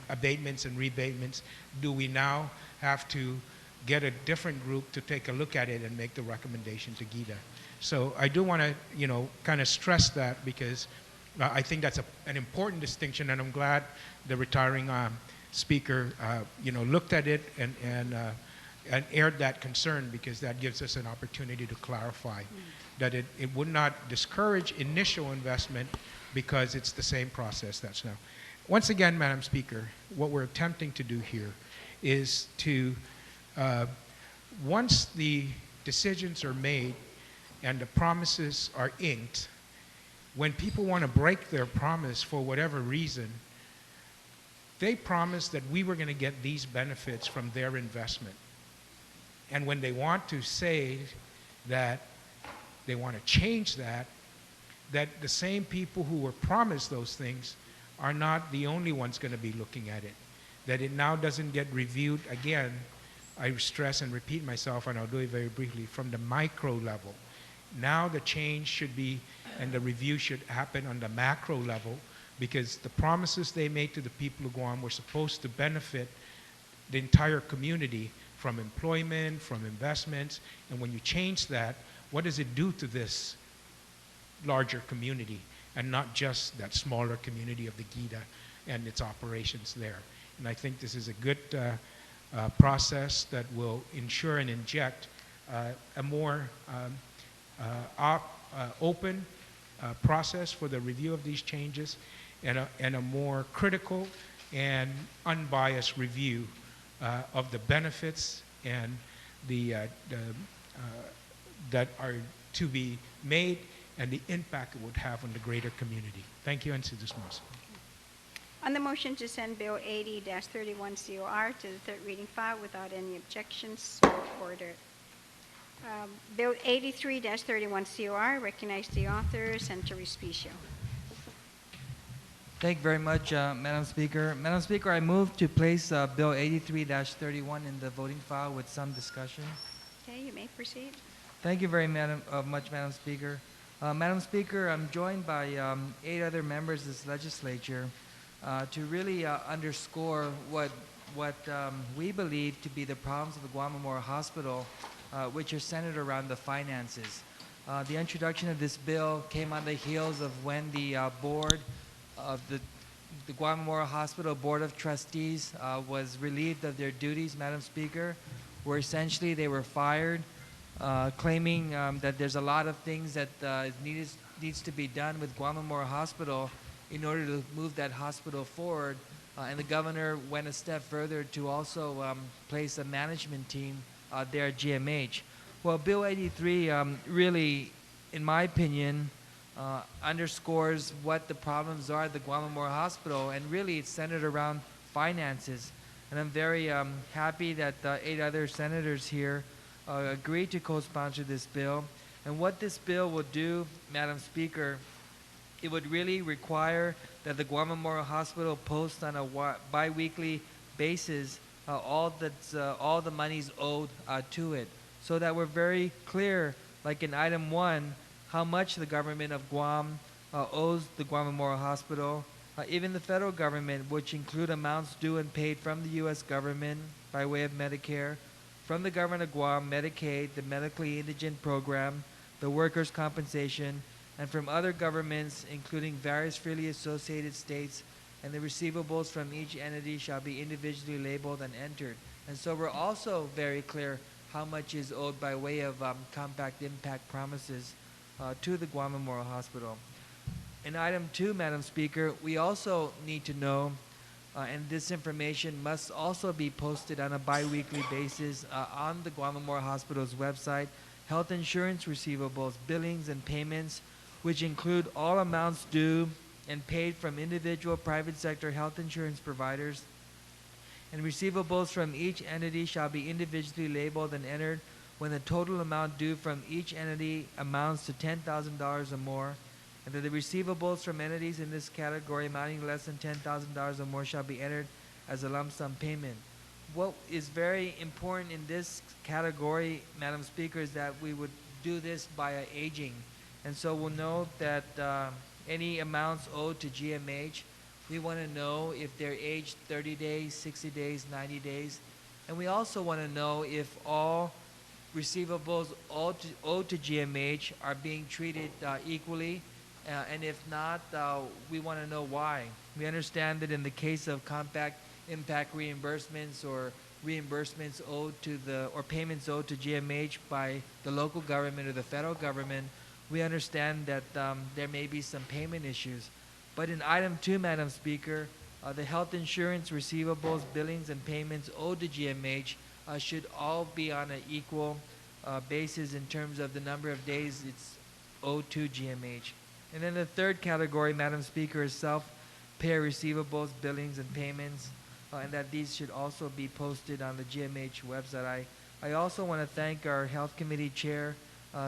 abatements and rebatements, do we now have to get a different group to take a look at it and make the recommendation to GIDA. So I do want to, kind of stress that because I think that's an important distinction, and I'm glad the retiring speaker, looked at it and aired that concern, because that gives us an opportunity to clarify that it would not discourage initial investment because it's the same process that's now. Once again, Madam Speaker, what we're attempting to do here is to, once the decisions are made and the promises are inked, when people want to break their promise for whatever reason, they promised that we were going to get these benefits from their investment. And when they want to say that they want to change that the same people who were promised those things are not the only ones going to be looking at it. That it now doesn't get reviewed again, I stress and repeat myself, and I'll do it very briefly, from the micro level. Now the change should be, and the review should happen on the macro level, because the promises they made to the people of Guam were supposed to benefit the entire community from employment, from investments, and when you change that, what does it do to this larger community, and not just that smaller community of the GIDA and its operations there? And I think this is a good process that will ensure and inject a more open process for the review of these changes, and a more critical and unbiased review of the benefits and that are to be made and the impact it would have on the greater community. Thank you, and see this motion. On the motion to send Bill 80-31 COR to the third reading file without any objections, so ordered. Bill 83-31 COR, recognize the author, Senator Respicio. Thank you very much, Madam Speaker. Madam Speaker, I move to place Bill 83-31 in the voting file with some discussion. Okay, you may proceed. Thank you very much, Madam Speaker. Madam Speaker, I'm joined by 8 other members of this legislature to really underscore what we believe to be the problems of the Guam Memorial Hospital, which are centered around the finances. The introduction of this bill came on the heels of when the board of the Guam Memorial Hospital Board of Trustees was relieved of their duties, Madam Speaker, where essentially they were fired, claiming that there's a lot of things that needs to be done with Guam Memorial Hospital in order to move that hospital forward. And the governor went a step further to also place a management team there at GMH. Well, Bill 83 really, in my opinion, underscores what the problems are at the Guam Memorial Hospital, and really it's centered around finances. And I'm very happy that 8 other senators here agreed to co-sponsor this bill. And what this bill will do, Madam Speaker, it would really require that the Guam Memorial Hospital post on a bi-weekly basis all the monies owed to it, so that we're very clear, like in item 1, how much the government of Guam owes the Guam Memorial Hospital, even the federal government, which include amounts due and paid from the U.S. government by way of Medicare, from the government of Guam, Medicaid, the medically indigent program, the workers' compensation, and from other governments, including various freely associated states, and the receivables from each entity shall be individually labeled and entered. And so we're also very clear how much is owed by way of compact impact promises to the Guam Memorial Hospital. In item 2, Madam Speaker, we also need to know, and this information must also be posted on a bi-weekly basis on the Guam Memorial Hospital's website, health insurance receivables, billings, and payments, which include all amounts due and paid from individual private sector health insurance providers, and receivables from each entity shall be individually labeled and entered when the total amount due from each entity amounts to $10,000 or more, and that the receivables from entities in this category amounting less than $10,000 or more shall be entered as a lump sum payment. What is very important in this category, Madam Speaker, is that we would do this by aging. And so we'll note that any amounts owed to GMH, we want to know if they're aged 30 days, 60 days, 90 days. And we also want to know if all receivables owed to GMH are being treated equally. And if not, we want to know why. We understand that in the case of compact impact reimbursements or reimbursements owed to or payments owed to GMH by the local government or the federal government, we understand that there may be some payment issues. But in item 2, Madam Speaker, the health insurance receivables, billings, and payments owed to GMH should all be on an equal basis in terms of the number of days it's owed to GMH. And then the third category, Madam Speaker, is self-payer receivables, billings, and payments, and that these should also be posted on the GMH website. I also want to thank our Health Committee Chair,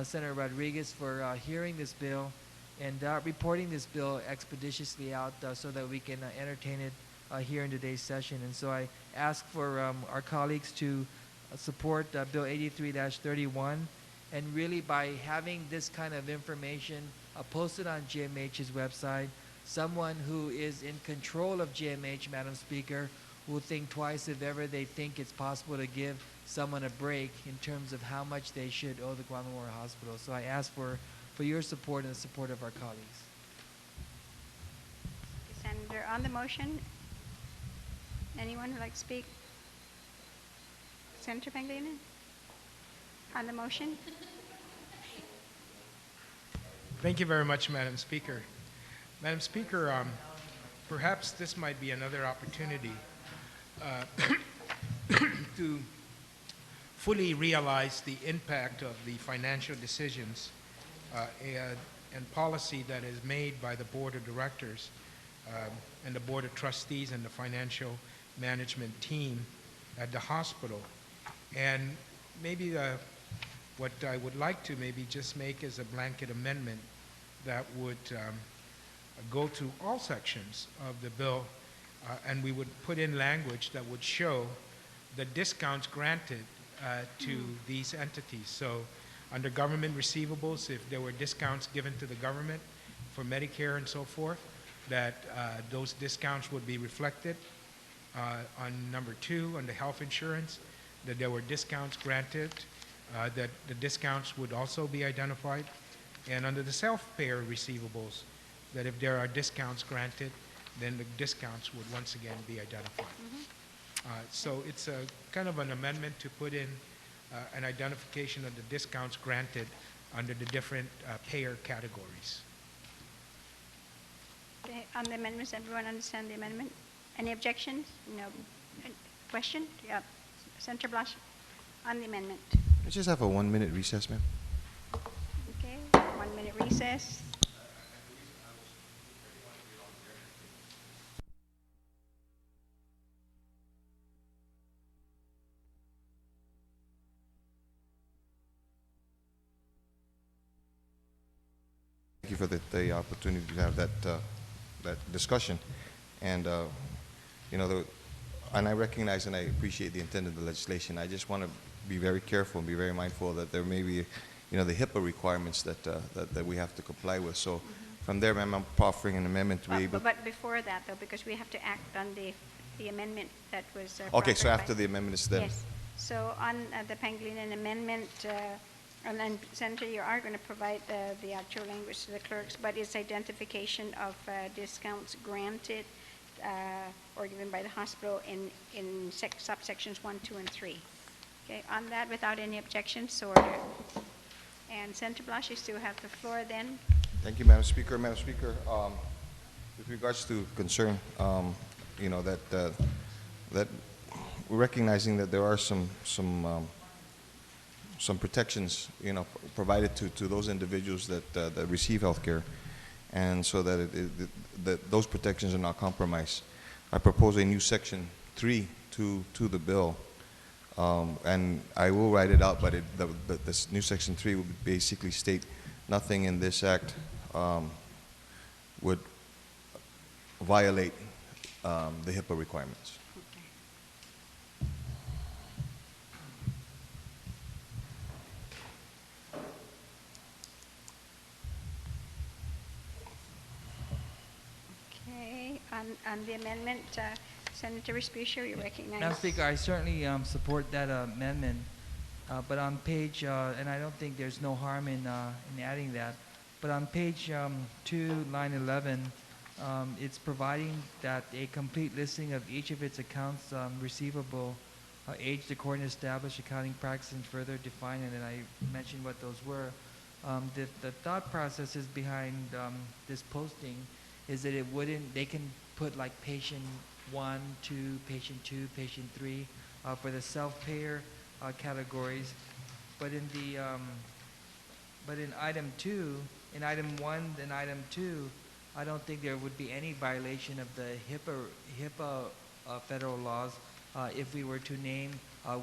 Senator Rodriguez, for hearing this bill and reporting this bill expeditiously out so that we can entertain it here in today's session. And so I ask for our colleagues to support Bill 83-31, and really by having this kind of information posted on GMH's website, someone who is in control of GMH, Madam Speaker, will think twice if ever they think it's possible to give someone a break in terms of how much they should owe the Guam Memorial Hospital. So I ask for your support and the support of our colleagues. Senator, on the motion, anyone who'd like to speak? Senator Pangilinan? On the motion? Thank you very much, Madam Speaker. Madam Speaker, perhaps this might be another opportunity to fully realize the impact of the financial decisions and policy that is made by the Board of Directors and the Board of Trustees and the financial management team at the hospital. And maybe what I would like to maybe just make is a blanket amendment that would go to all sections of the bill, and we would put in language that would show the discounts granted to these entities. So under government receivables, if there were discounts given to the government for Medicare and so forth, that those discounts would be reflected. On number 2, on the health insurance, that there were discounts granted, that the discounts would also be identified. And under the self-payer receivables, that if there are discounts granted, then the discounts would once again be identified. So it's a kind of an amendment to put in an identification of the discounts granted under the different payer categories. Okay, on the amendments, everyone understand the amendment? Any objections? No. Question? Yeah. Senator Blush, on the amendment. Let's just have a 1-minute recess, ma'am. Okay, 1-minute recess. Thank you for the opportunity to have that discussion, and and I recognize and I appreciate the intent of the legislation. I just want to be very careful and be very mindful that there may be, the HIPAA requirements that we have to comply with. So, From there, ma'am, I'm offering an amendment to be able. But before that, though, because we have to act on the amendment that was. Okay, so proffered after by- the amendment is done. Yes. So on the Pangilinan amendment, and then Senator, you are going to provide the actual language to the clerks, but it's identification of discounts granted or given by the hospital in subsections 1, 2, and 3. Okay, on that, without any objections, so ordered. And Senator Blush, you still have the floor then. Thank you, Madam Speaker. Madam Speaker, with regards to concern, you know, that we're recognizing that there are some protections, you know, provided to those individuals that receive health care, and so that that those protections are not compromised. I propose a new section 3 to the bill, and I will write it out, but this new section 3 would basically state nothing in this act would violate the HIPAA requirements. Okay, on the amendment, Senator Respucio, you recognize. Madam Speaker, I certainly support that amendment, but on page, and I don't think there's no harm in adding that, but on page 2, line 11, it's providing that a complete listing of each of its accounts receivable, aged according to established accounting practice, and further defined, and then I mentioned what those were. The thought processes behind this posting is that it wouldn't, they can put like patient 1, 2, patient 2, patient 3 for the self-payer categories, but in the but in item 2, in item 1 and item 2, I don't think there would be any violation of the HIPAA federal laws if we were to name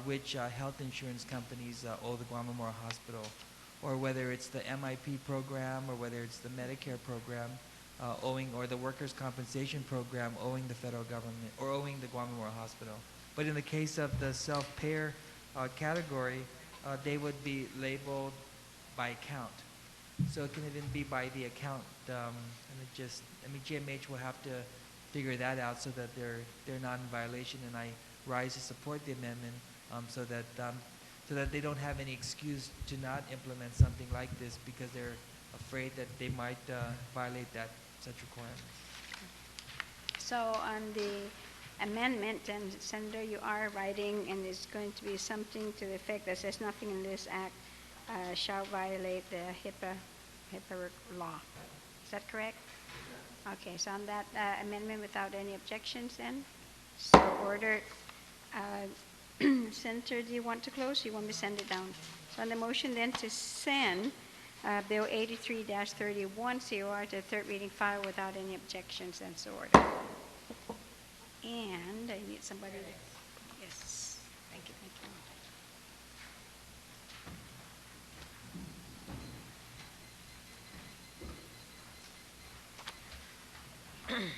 which health insurance companies owe the Guam Memorial Hospital, or whether it's the MIP program, or whether it's the Medicare program owing, or the workers' compensation program owing the federal government, or owing the Guam Memorial Hospital. But in the case of the self-payer category, they would be labeled by account. So it can even be by the account, and it just, I mean, GMH will have to figure that out so that they're not in violation, and I rise to support the amendment so that they don't have any excuse to not implement something like this because they're afraid that they might violate such requirements. So on the amendment, and Senator, you are writing, and it's going to be something to the effect that says nothing in this act shall violate the HIPAA law. Is that correct? Okay, so on that amendment, without any objections then, so ordered. Senator, do you want to close? You want me to send it down? So on the motion then to send Bill 83-31 COR to the third reading file without any objections, and so ordered. And I need somebody to, yes, thank you, thank you.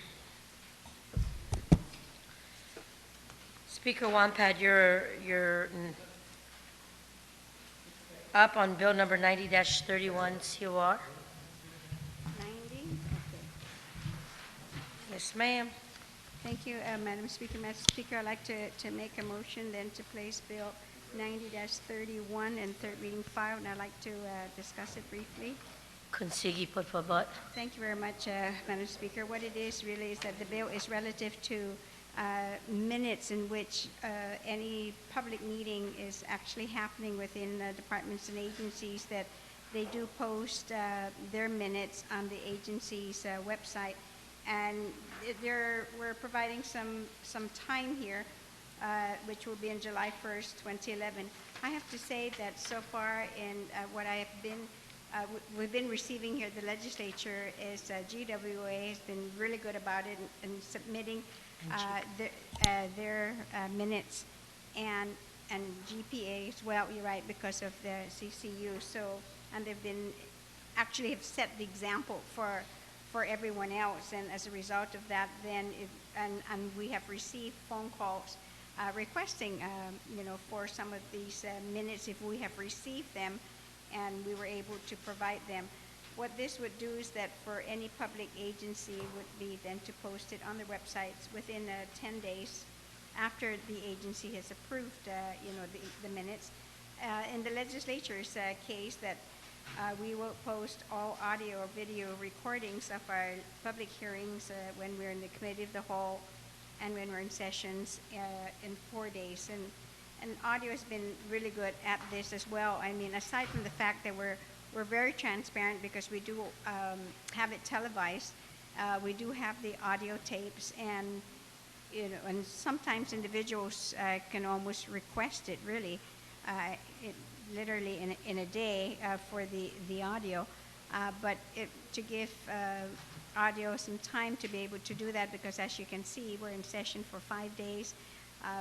Speaker Wampad, you're up on bill number 90-31 COR. 90? Okay. Yes, ma'am. Thank you, Madam Speaker. Madam Speaker, I'd like to make a motion then to place Bill 90-31 in third reading file, and I'd like to discuss it briefly. Consigi, por favor. Thank you very much, Madam Speaker. What it is really is that the bill is relative to minutes in which any public meeting is actually happening within departments and agencies, that they do post their minutes on the agency's website. And we're providing some time here, which will be on July 1st, 2011. I have to say that so far in what I have been we've been receiving here at the legislature is GWA has been really good about it and submitting their minutes, and GPA as well, you're right, because of the CCU. So, and they've been, actually have set the example for everyone else, and as a result of that, then, and we have received phone calls requesting, for some of these minutes if we have received them, and we were able to provide them. What this would do is that for any public agency would be then to post it on their websites within 10 days after the agency has approved, the minutes. In the legislature's case, that we will post all audio or video recordings of our public hearings when we're in the committee of the whole and when we're in sessions in 4 days. And audio has been really good at this as well. I mean, aside from the fact that we're very transparent because we do have it televised, we do have the audio tapes, and and sometimes individuals can almost request it really, literally in a day for the audio, but to give audio some time to be able to do that, because as you can see, we're in session for 5 days.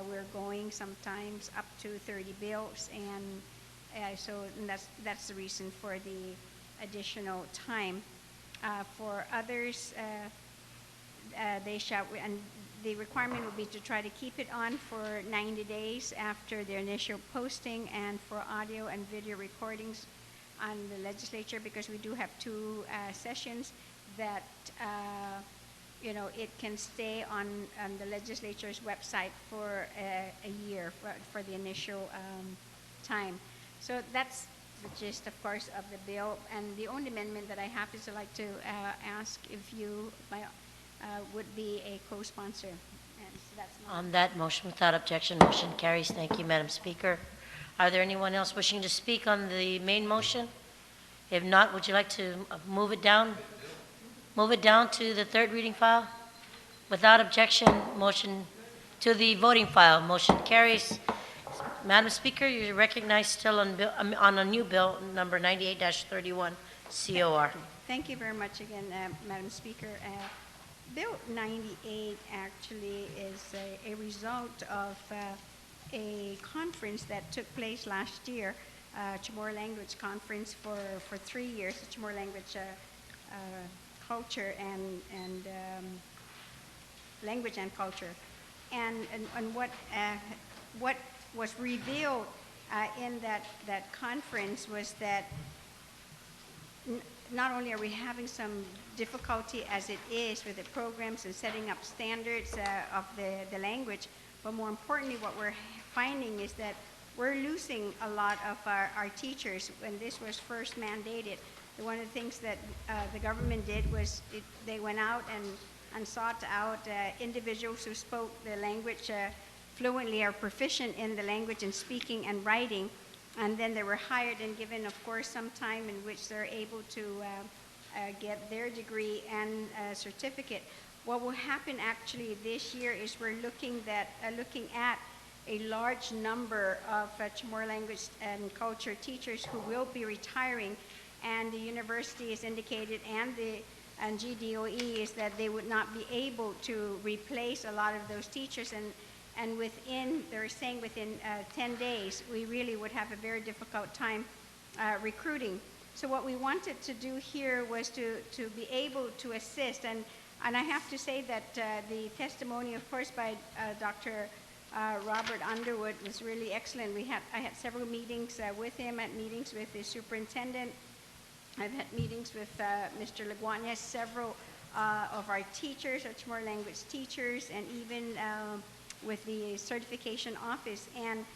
We're going sometimes up to 30 bills, and that's the reason for the additional time. For others, they shall, and the requirement would be to try to keep it on for 90 days after their initial posting, and for audio and video recordings on the legislature, because we do have 2 sessions that it can stay on the legislature's website for a year for the initial time. So that's the gist, of course, of the bill. And the only amendment that I have is I'd like to ask if you would be a co-sponsor. And so that's On that motion, without objection, motion carries. Thank you, Madam Speaker. Are there anyone else wishing to speak on the main motion? If not, would you like to move it down? Move it down to the third reading file? Without objection, motion to the voting file. Motion carries. Madam Speaker, you're recognized still on a new bill, number 98-31, COR. Thank you very much again, Madam Speaker. Bill 98 actually is a result of a conference that took place last year, Chamorro Language Conference for 3 years, the Chamorro Language Culture and Language and Culture. And what was revealed in that conference was that not only are we having some difficulty as it is with the programs and setting up standards of the language, but more importantly, what we're finding is that we're losing a lot of our teachers. When this was first mandated, one of the things that the government did was they went out and sought out individuals who spoke the language fluently or proficient in the language in speaking and writing, and then they were hired and given, of course, some time in which they're able to get their degree and certificate. What will happen actually this year is we're looking at a large number of Chamorro language and culture teachers who will be retiring, and the university has indicated, and GDOE is that they would not be able to replace a lot of those teachers, and they're saying within 10 days, we really would have a very difficult time recruiting. So what we wanted to do here was to be able to assist, and I have to say that the testimony, of course, by Dr. Robert Underwood was really excellent. I had several meetings with him, at meetings with the superintendent. I've had meetings with Mr. Laguañez, several of our teachers, our Chamorro language teachers, and even with the certification office. And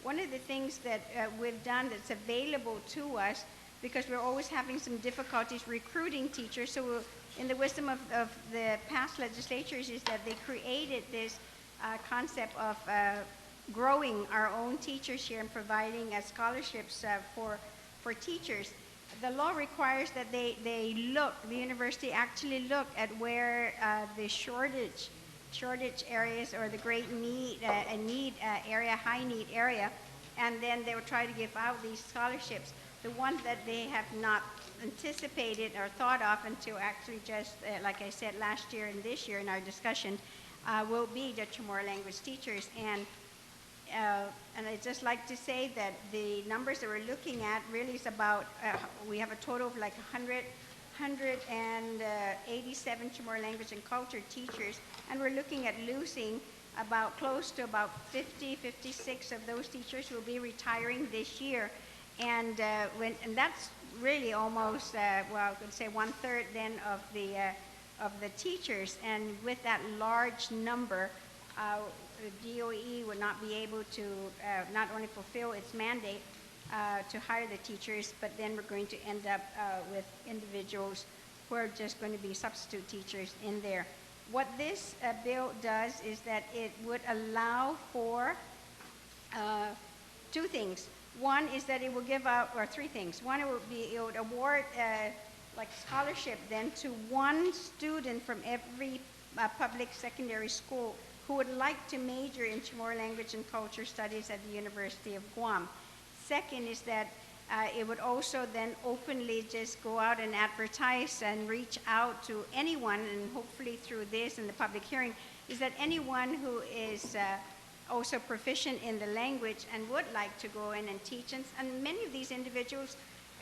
one of the things that we've done that's available to us, because we're always having some difficulties recruiting teachers, so in the wisdom of the past legislatures is that they created this concept of growing our own teachers here and providing scholarships for teachers. The law requires that the university actually look at where the shortage areas or the great need, area, high need area, and then they will try to give out these scholarships. The one that they have not anticipated or thought of until actually just, like I said, last year and this year in our discussion, will be the Chamorro language teachers. And I'd just like to say that the numbers that we're looking at really is about, we have a total of like 187 Chamorro language and culture teachers, and we're looking at losing close to about 56 of those teachers who will be retiring this year. And that's really almost, well, I could say 1/3 then of the teachers. And with that large number, DOE would not be able to not only fulfill its mandate to hire the teachers, but then we're going to end up with individuals who are just going to be substitute teachers in there. What this bill does is that it would allow for two things. One is that it will give out, or three things. One, it would award like scholarship then to one student from every public secondary school who would like to major in Chamorro language and culture studies at the University of Guam. Second is that it would also then openly just go out and advertise and reach out to anyone, and hopefully through this and the public hearing, is that anyone who is also proficient in the language and would like to go in and teach, and many of these individuals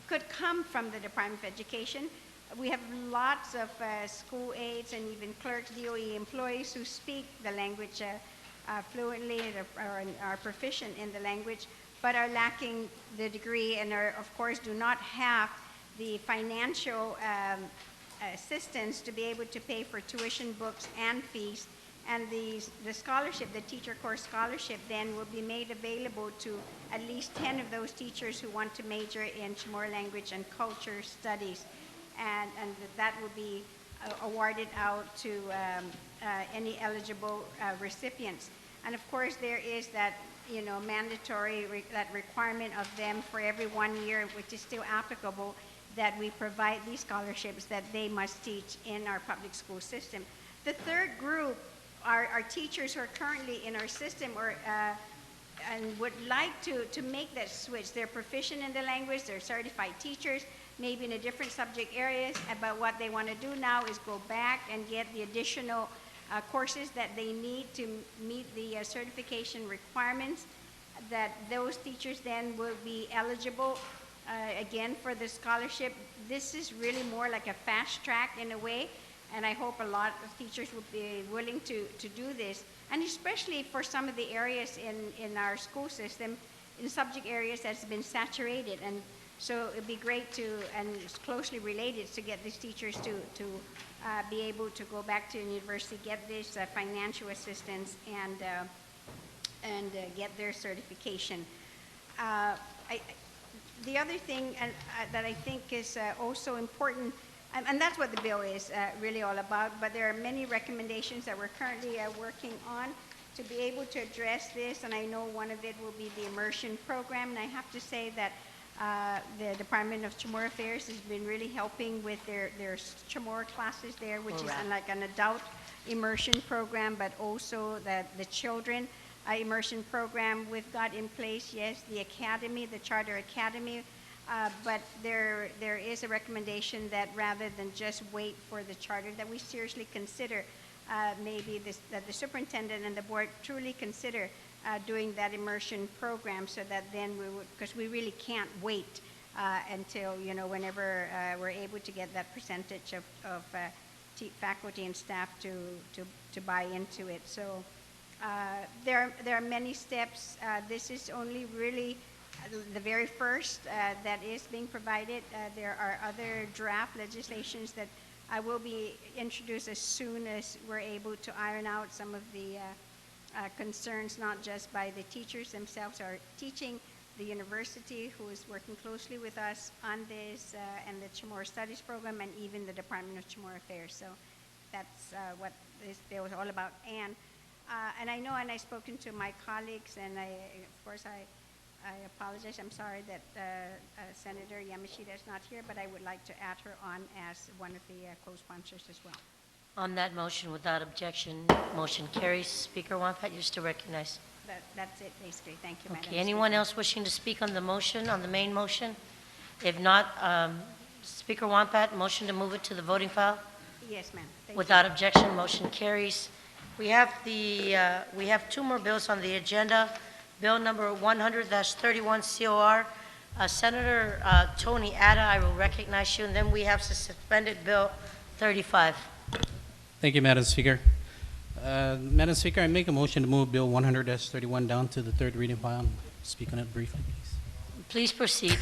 could come from the Department of Education. We have lots of school aides and even clerks, DOE employees who speak the language fluently or are proficient in the language, but are lacking the degree and are, of course, do not have the financial assistance to be able to pay for tuition, books, and fees. And the scholarship, the teacher course scholarship, then will be made available to at least 10 of those teachers who want to major in Chamorro language and culture studies. And that will be awarded out to any eligible recipients. And of course, there is that mandatory that requirement of them for every 1 year, which is still applicable, that we provide these scholarships that they must teach in our public school system. The third group are teachers who are currently in our system and would like to make that switch. They're proficient in the language, they're certified teachers, maybe in a different subject areas, but what they want to do now is go back and get the additional courses that they need to meet the certification requirements, that those teachers then will be eligible again for the scholarship. This is really more like a fast track in a way, and I hope a lot of teachers will be willing to do this, and especially for some of the areas in our school system, in subject areas that's been saturated. And so it'd be great to, and it's closely related, to get these teachers to be able to go back to university, get this financial assistance, and get their certification. The other thing that I think is also important, and that's what the bill is really all about, but there are many recommendations that we're currently working on to be able to address this, and I know one of it will be the immersion program, and I have to say that the Department of Chamorro Affairs has been really helping with their Chamorro classes there, which is like an adult immersion program, but also the children immersion program we've got in place. Yes, the academy, the charter academy, but there is a recommendation that rather than just wait for the charter, that we seriously consider maybe that the superintendent and the board truly consider doing that immersion program, so that then we would, because we really can't wait until, whenever we're able to get that percentage of faculty and staff to buy into it. So there are many steps. This is only really the very first that is being provided. There are other draft legislations that I will be introduced as soon as we're able to iron out some of the concerns, not just by the teachers themselves who are teaching, the university who is working closely with us on this, and the Chamorro Studies program, and even the Department of Chamorro Affairs. So that's what this bill is all about. And I know, and I've spoken to my colleagues, and of course I apologize. I'm sorry that Senator Yamashita is not here, but I would like to add her on as one of the co-sponsors as well. On that motion, without objection, motion carries. Speaker Wampat, you're still recognized. That's it, basically. Thank you, Madam Okay, anyone Speaker. else wishing to speak on the motion, on the main motion? If not, Speaker Wampat, motion to move it to the voting file? Yes, ma'am. Thank Without you. objection, motion carries. We have two more bills on the agenda. Bill number 100-31 COR. Senator Tony Atta, I will recognize you, and then we have suspended Bill 35. Thank you, Madam Speaker. Madam Speaker, I make a motion to move Bill 100-31 down to the third reading file. Speak on it briefly, please. Please proceed.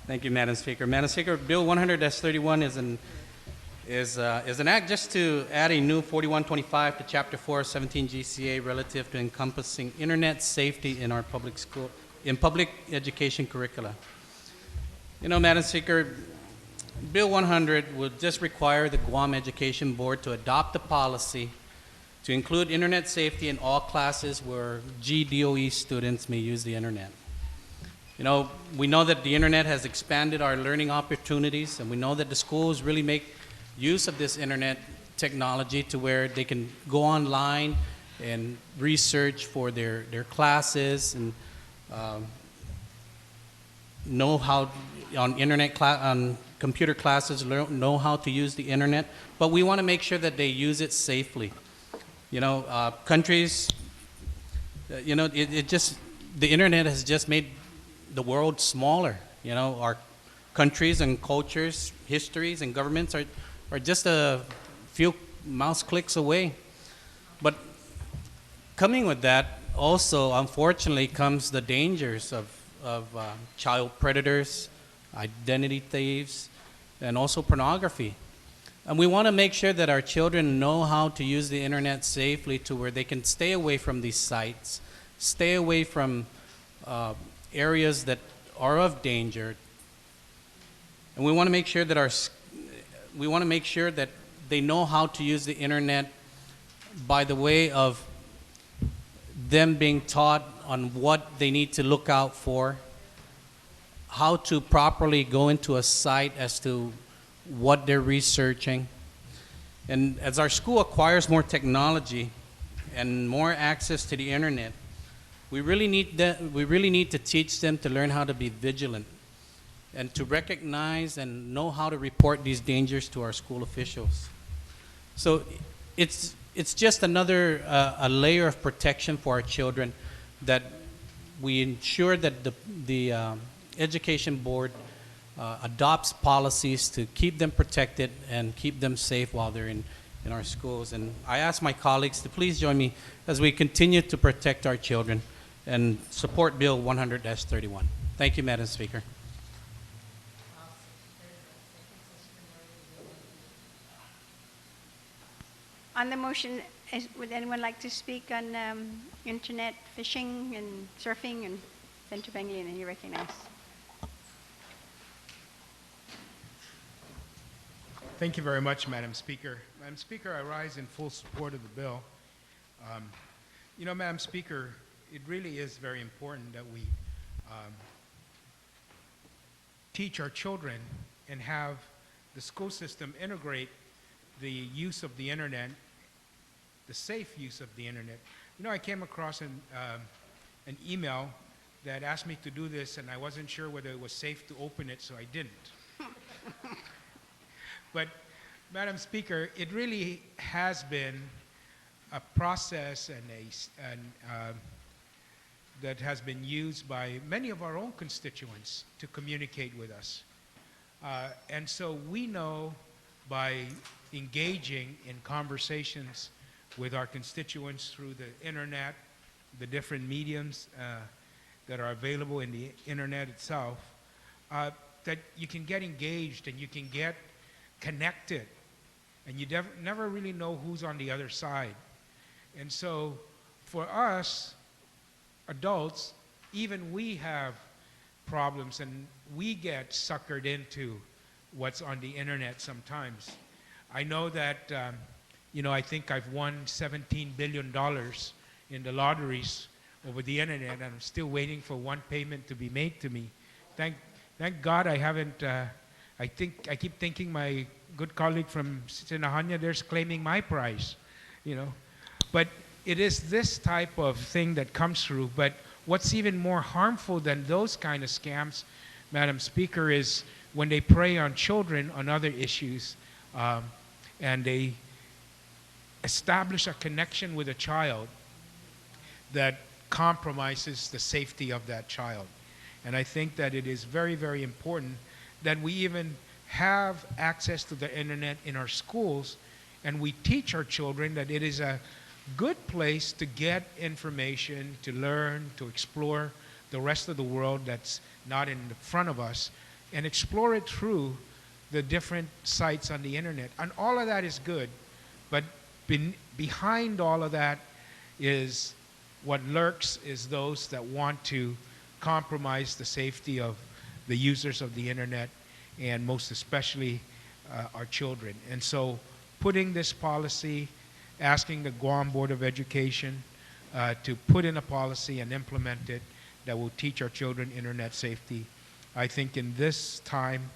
Thank you, Madam Speaker. Madam Speaker, Bill 100-31 is an act just to add a new 4125 to Chapter 4 of 17 GCA relative to encompassing internet safety in our public education curricula. You know, Madam Speaker, Bill 100 would just require the Guam Education Board to adopt a policy to include internet safety in all classes where GDOE students may use the internet. You know, we know that the internet has expanded our learning opportunities, and we know that the schools really make use of this internet technology to where they can go online and research for their classes and know how on computer classes, know how to use the internet, but we want to make sure that they use it safely. You know, countries, you know, the internet has just made the world smaller. You know, our countries and cultures, histories and governments are just a few mouse clicks away. But coming with that, also, unfortunately, comes the dangers of child predators, identity thieves, and also pornography. And we want to make sure that our children know how to use the internet safely to where they can stay away from these sites, stay away from areas that are of danger. And we want to make sure that they know how to use the internet by the way of them being taught on what they need to look out for, how to properly go into a site as to what they're researching. And as our school acquires more technology and more access to the internet, we really need to teach them to learn how to be vigilant and to recognize and know how to report these dangers to our school officials. So it's just another a layer of protection for our children, that we ensure that the Education Board adopts policies to keep them protected and keep them safe while they're in our schools. And I ask my colleagues to please join me as we continue to protect our children and support Bill 100-31. Thank you, Madam Speaker. On the motion, would anyone like to speak on internet fishing and surfing and Pennsylvania? And you recognize. Thank you very much, Madam Speaker. Madam Speaker, I rise in full support of the bill. You know, Madam Speaker, it really is very important that we teach our children and have the school system integrate the use of the internet, the safe use of the internet. You know, I came across an email that asked me to do this, and I wasn't sure whether it was safe to open it, so I didn't. But, Madam Speaker, it really has been a process that has been used by many of our own constituents to communicate with us. And so we know by engaging in conversations with our constituents through the internet, the different mediums that are available in the internet itself, that you can get engaged and you can get connected, and you never really know who's on the other side. And so for us adults, even we have problems and we get suckered into what's on the internet sometimes. I know that, you know, I think I've won $17 billion in the lotteries over the internet, and I'm still waiting for one payment to be made to me. Thank God I haven't, I keep thinking my good colleague from Sinahanya there's claiming my prize, you know. But it is this type of thing that comes through. But what's even more harmful than those kind of scams, Madam Speaker, is when they prey on children on other issues, and they establish a connection with a child that compromises the safety of that child. And I think that it is very, very important that we even have access to the internet in our schools, and we teach our children that it is a good place to get information, to learn, to explore, the rest of the world that's not in the front of us and explore it through the different sites on the internet. And all of that is good, but behind all of that is what lurks is those that want to compromise the safety of the users of the internet, and most especially our children. And so putting this policy, asking the Guam Board of Education to put in a policy and implement it that will teach our children internet safety, I think in this time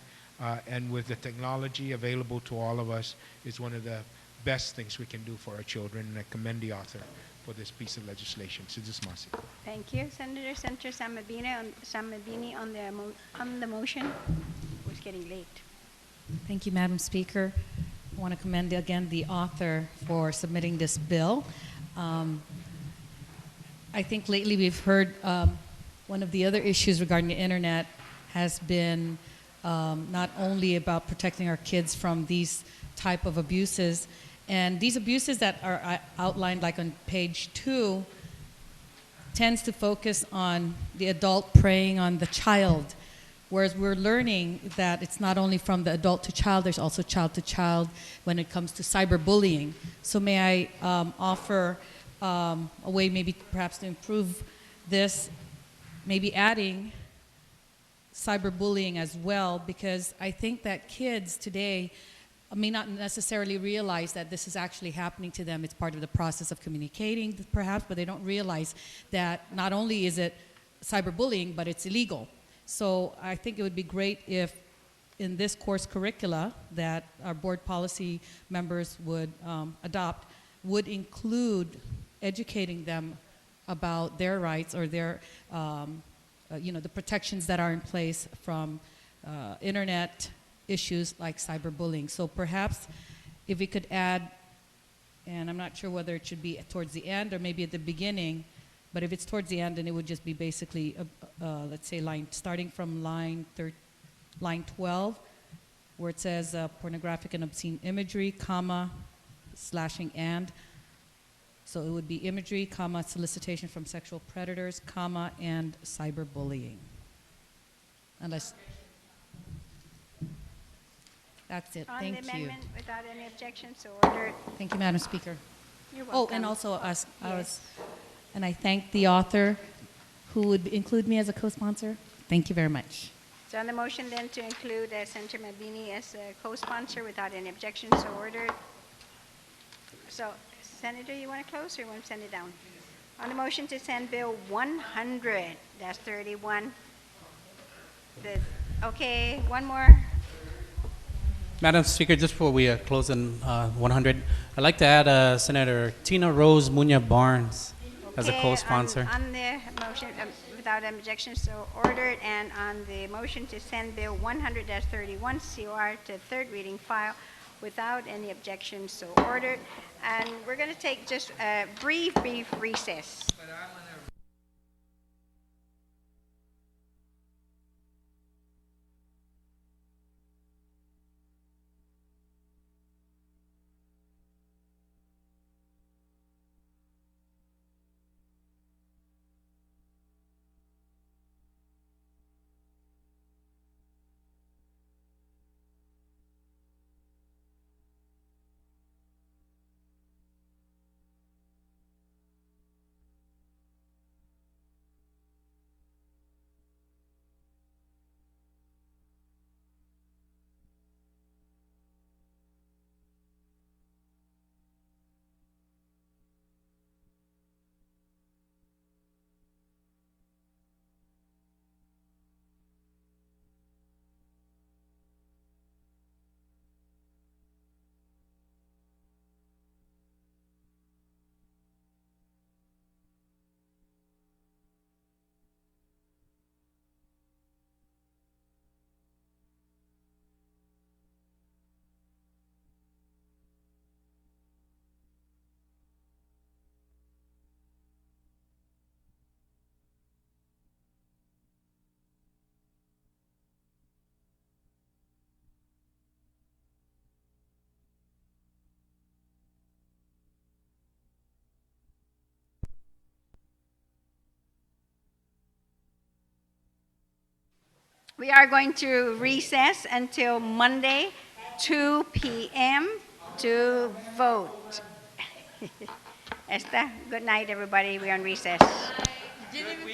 and with the technology available to all of us, is one of the best things we can do for our children, and I commend the author for this piece of legislation. Masi. Thank you. Senator Samabini on the motion. It was getting late. Thank you, Madam Speaker. I want to commend again the author for submitting this bill. I think lately we've heard one of the other issues regarding the internet has been not only about protecting our kids from these type of abuses, and these abuses that are outlined like on page 2 tends to focus on the adult preying on the child, whereas we're learning that it's not only from the adult to child, there's also child to child when it comes to cyberbullying. So may I offer a way maybe perhaps to improve this, maybe adding cyberbullying as well, because I think that kids today may not necessarily realize that this is actually happening to them. It's part of the process of communicating, perhaps, but they don't realize that not only is it cyberbullying, but it's illegal. So I think it would be great if in this course curricula that our board policy members would adopt would include educating them about their rights or their, the protections that are in place from internet issues like cyberbullying. So perhaps if we could add, and I'm not sure whether it should be towards the end or maybe at the beginning, but if it's towards the end, then it would just be basically, let's say, starting from line 12, where it says pornographic and obscene imagery, comma, slashing and. So it would be imagery, comma, solicitation from sexual predators, comma, and cyberbullying. Unless. That's it. On Thank the you. amendment, without any objections, so ordered. Thank you, Madam Speaker. You're Oh, welcome. and also Yes. and I thank the author who would include me as a co-sponsor. Thank you very much. So on the motion then to include Senator Mabini as a co-sponsor without any objections, so ordered. So, Senator, you want to close or you want to send it down? On the motion to send Bill 100-31, okay, one more. Madam Speaker, just before we close on 100, I'd like to add Senator Tina Rose Munya Barnes as a co-sponsor. On the motion, without objections, so ordered, and on the motion to send Bill 100-31 COR to third reading file without any objections, so ordered. And we're going to take just a brief recess. We are going to recess until Monday, 2 p.m. to vote. Esta, good night, everybody. We're on recess. Didn't even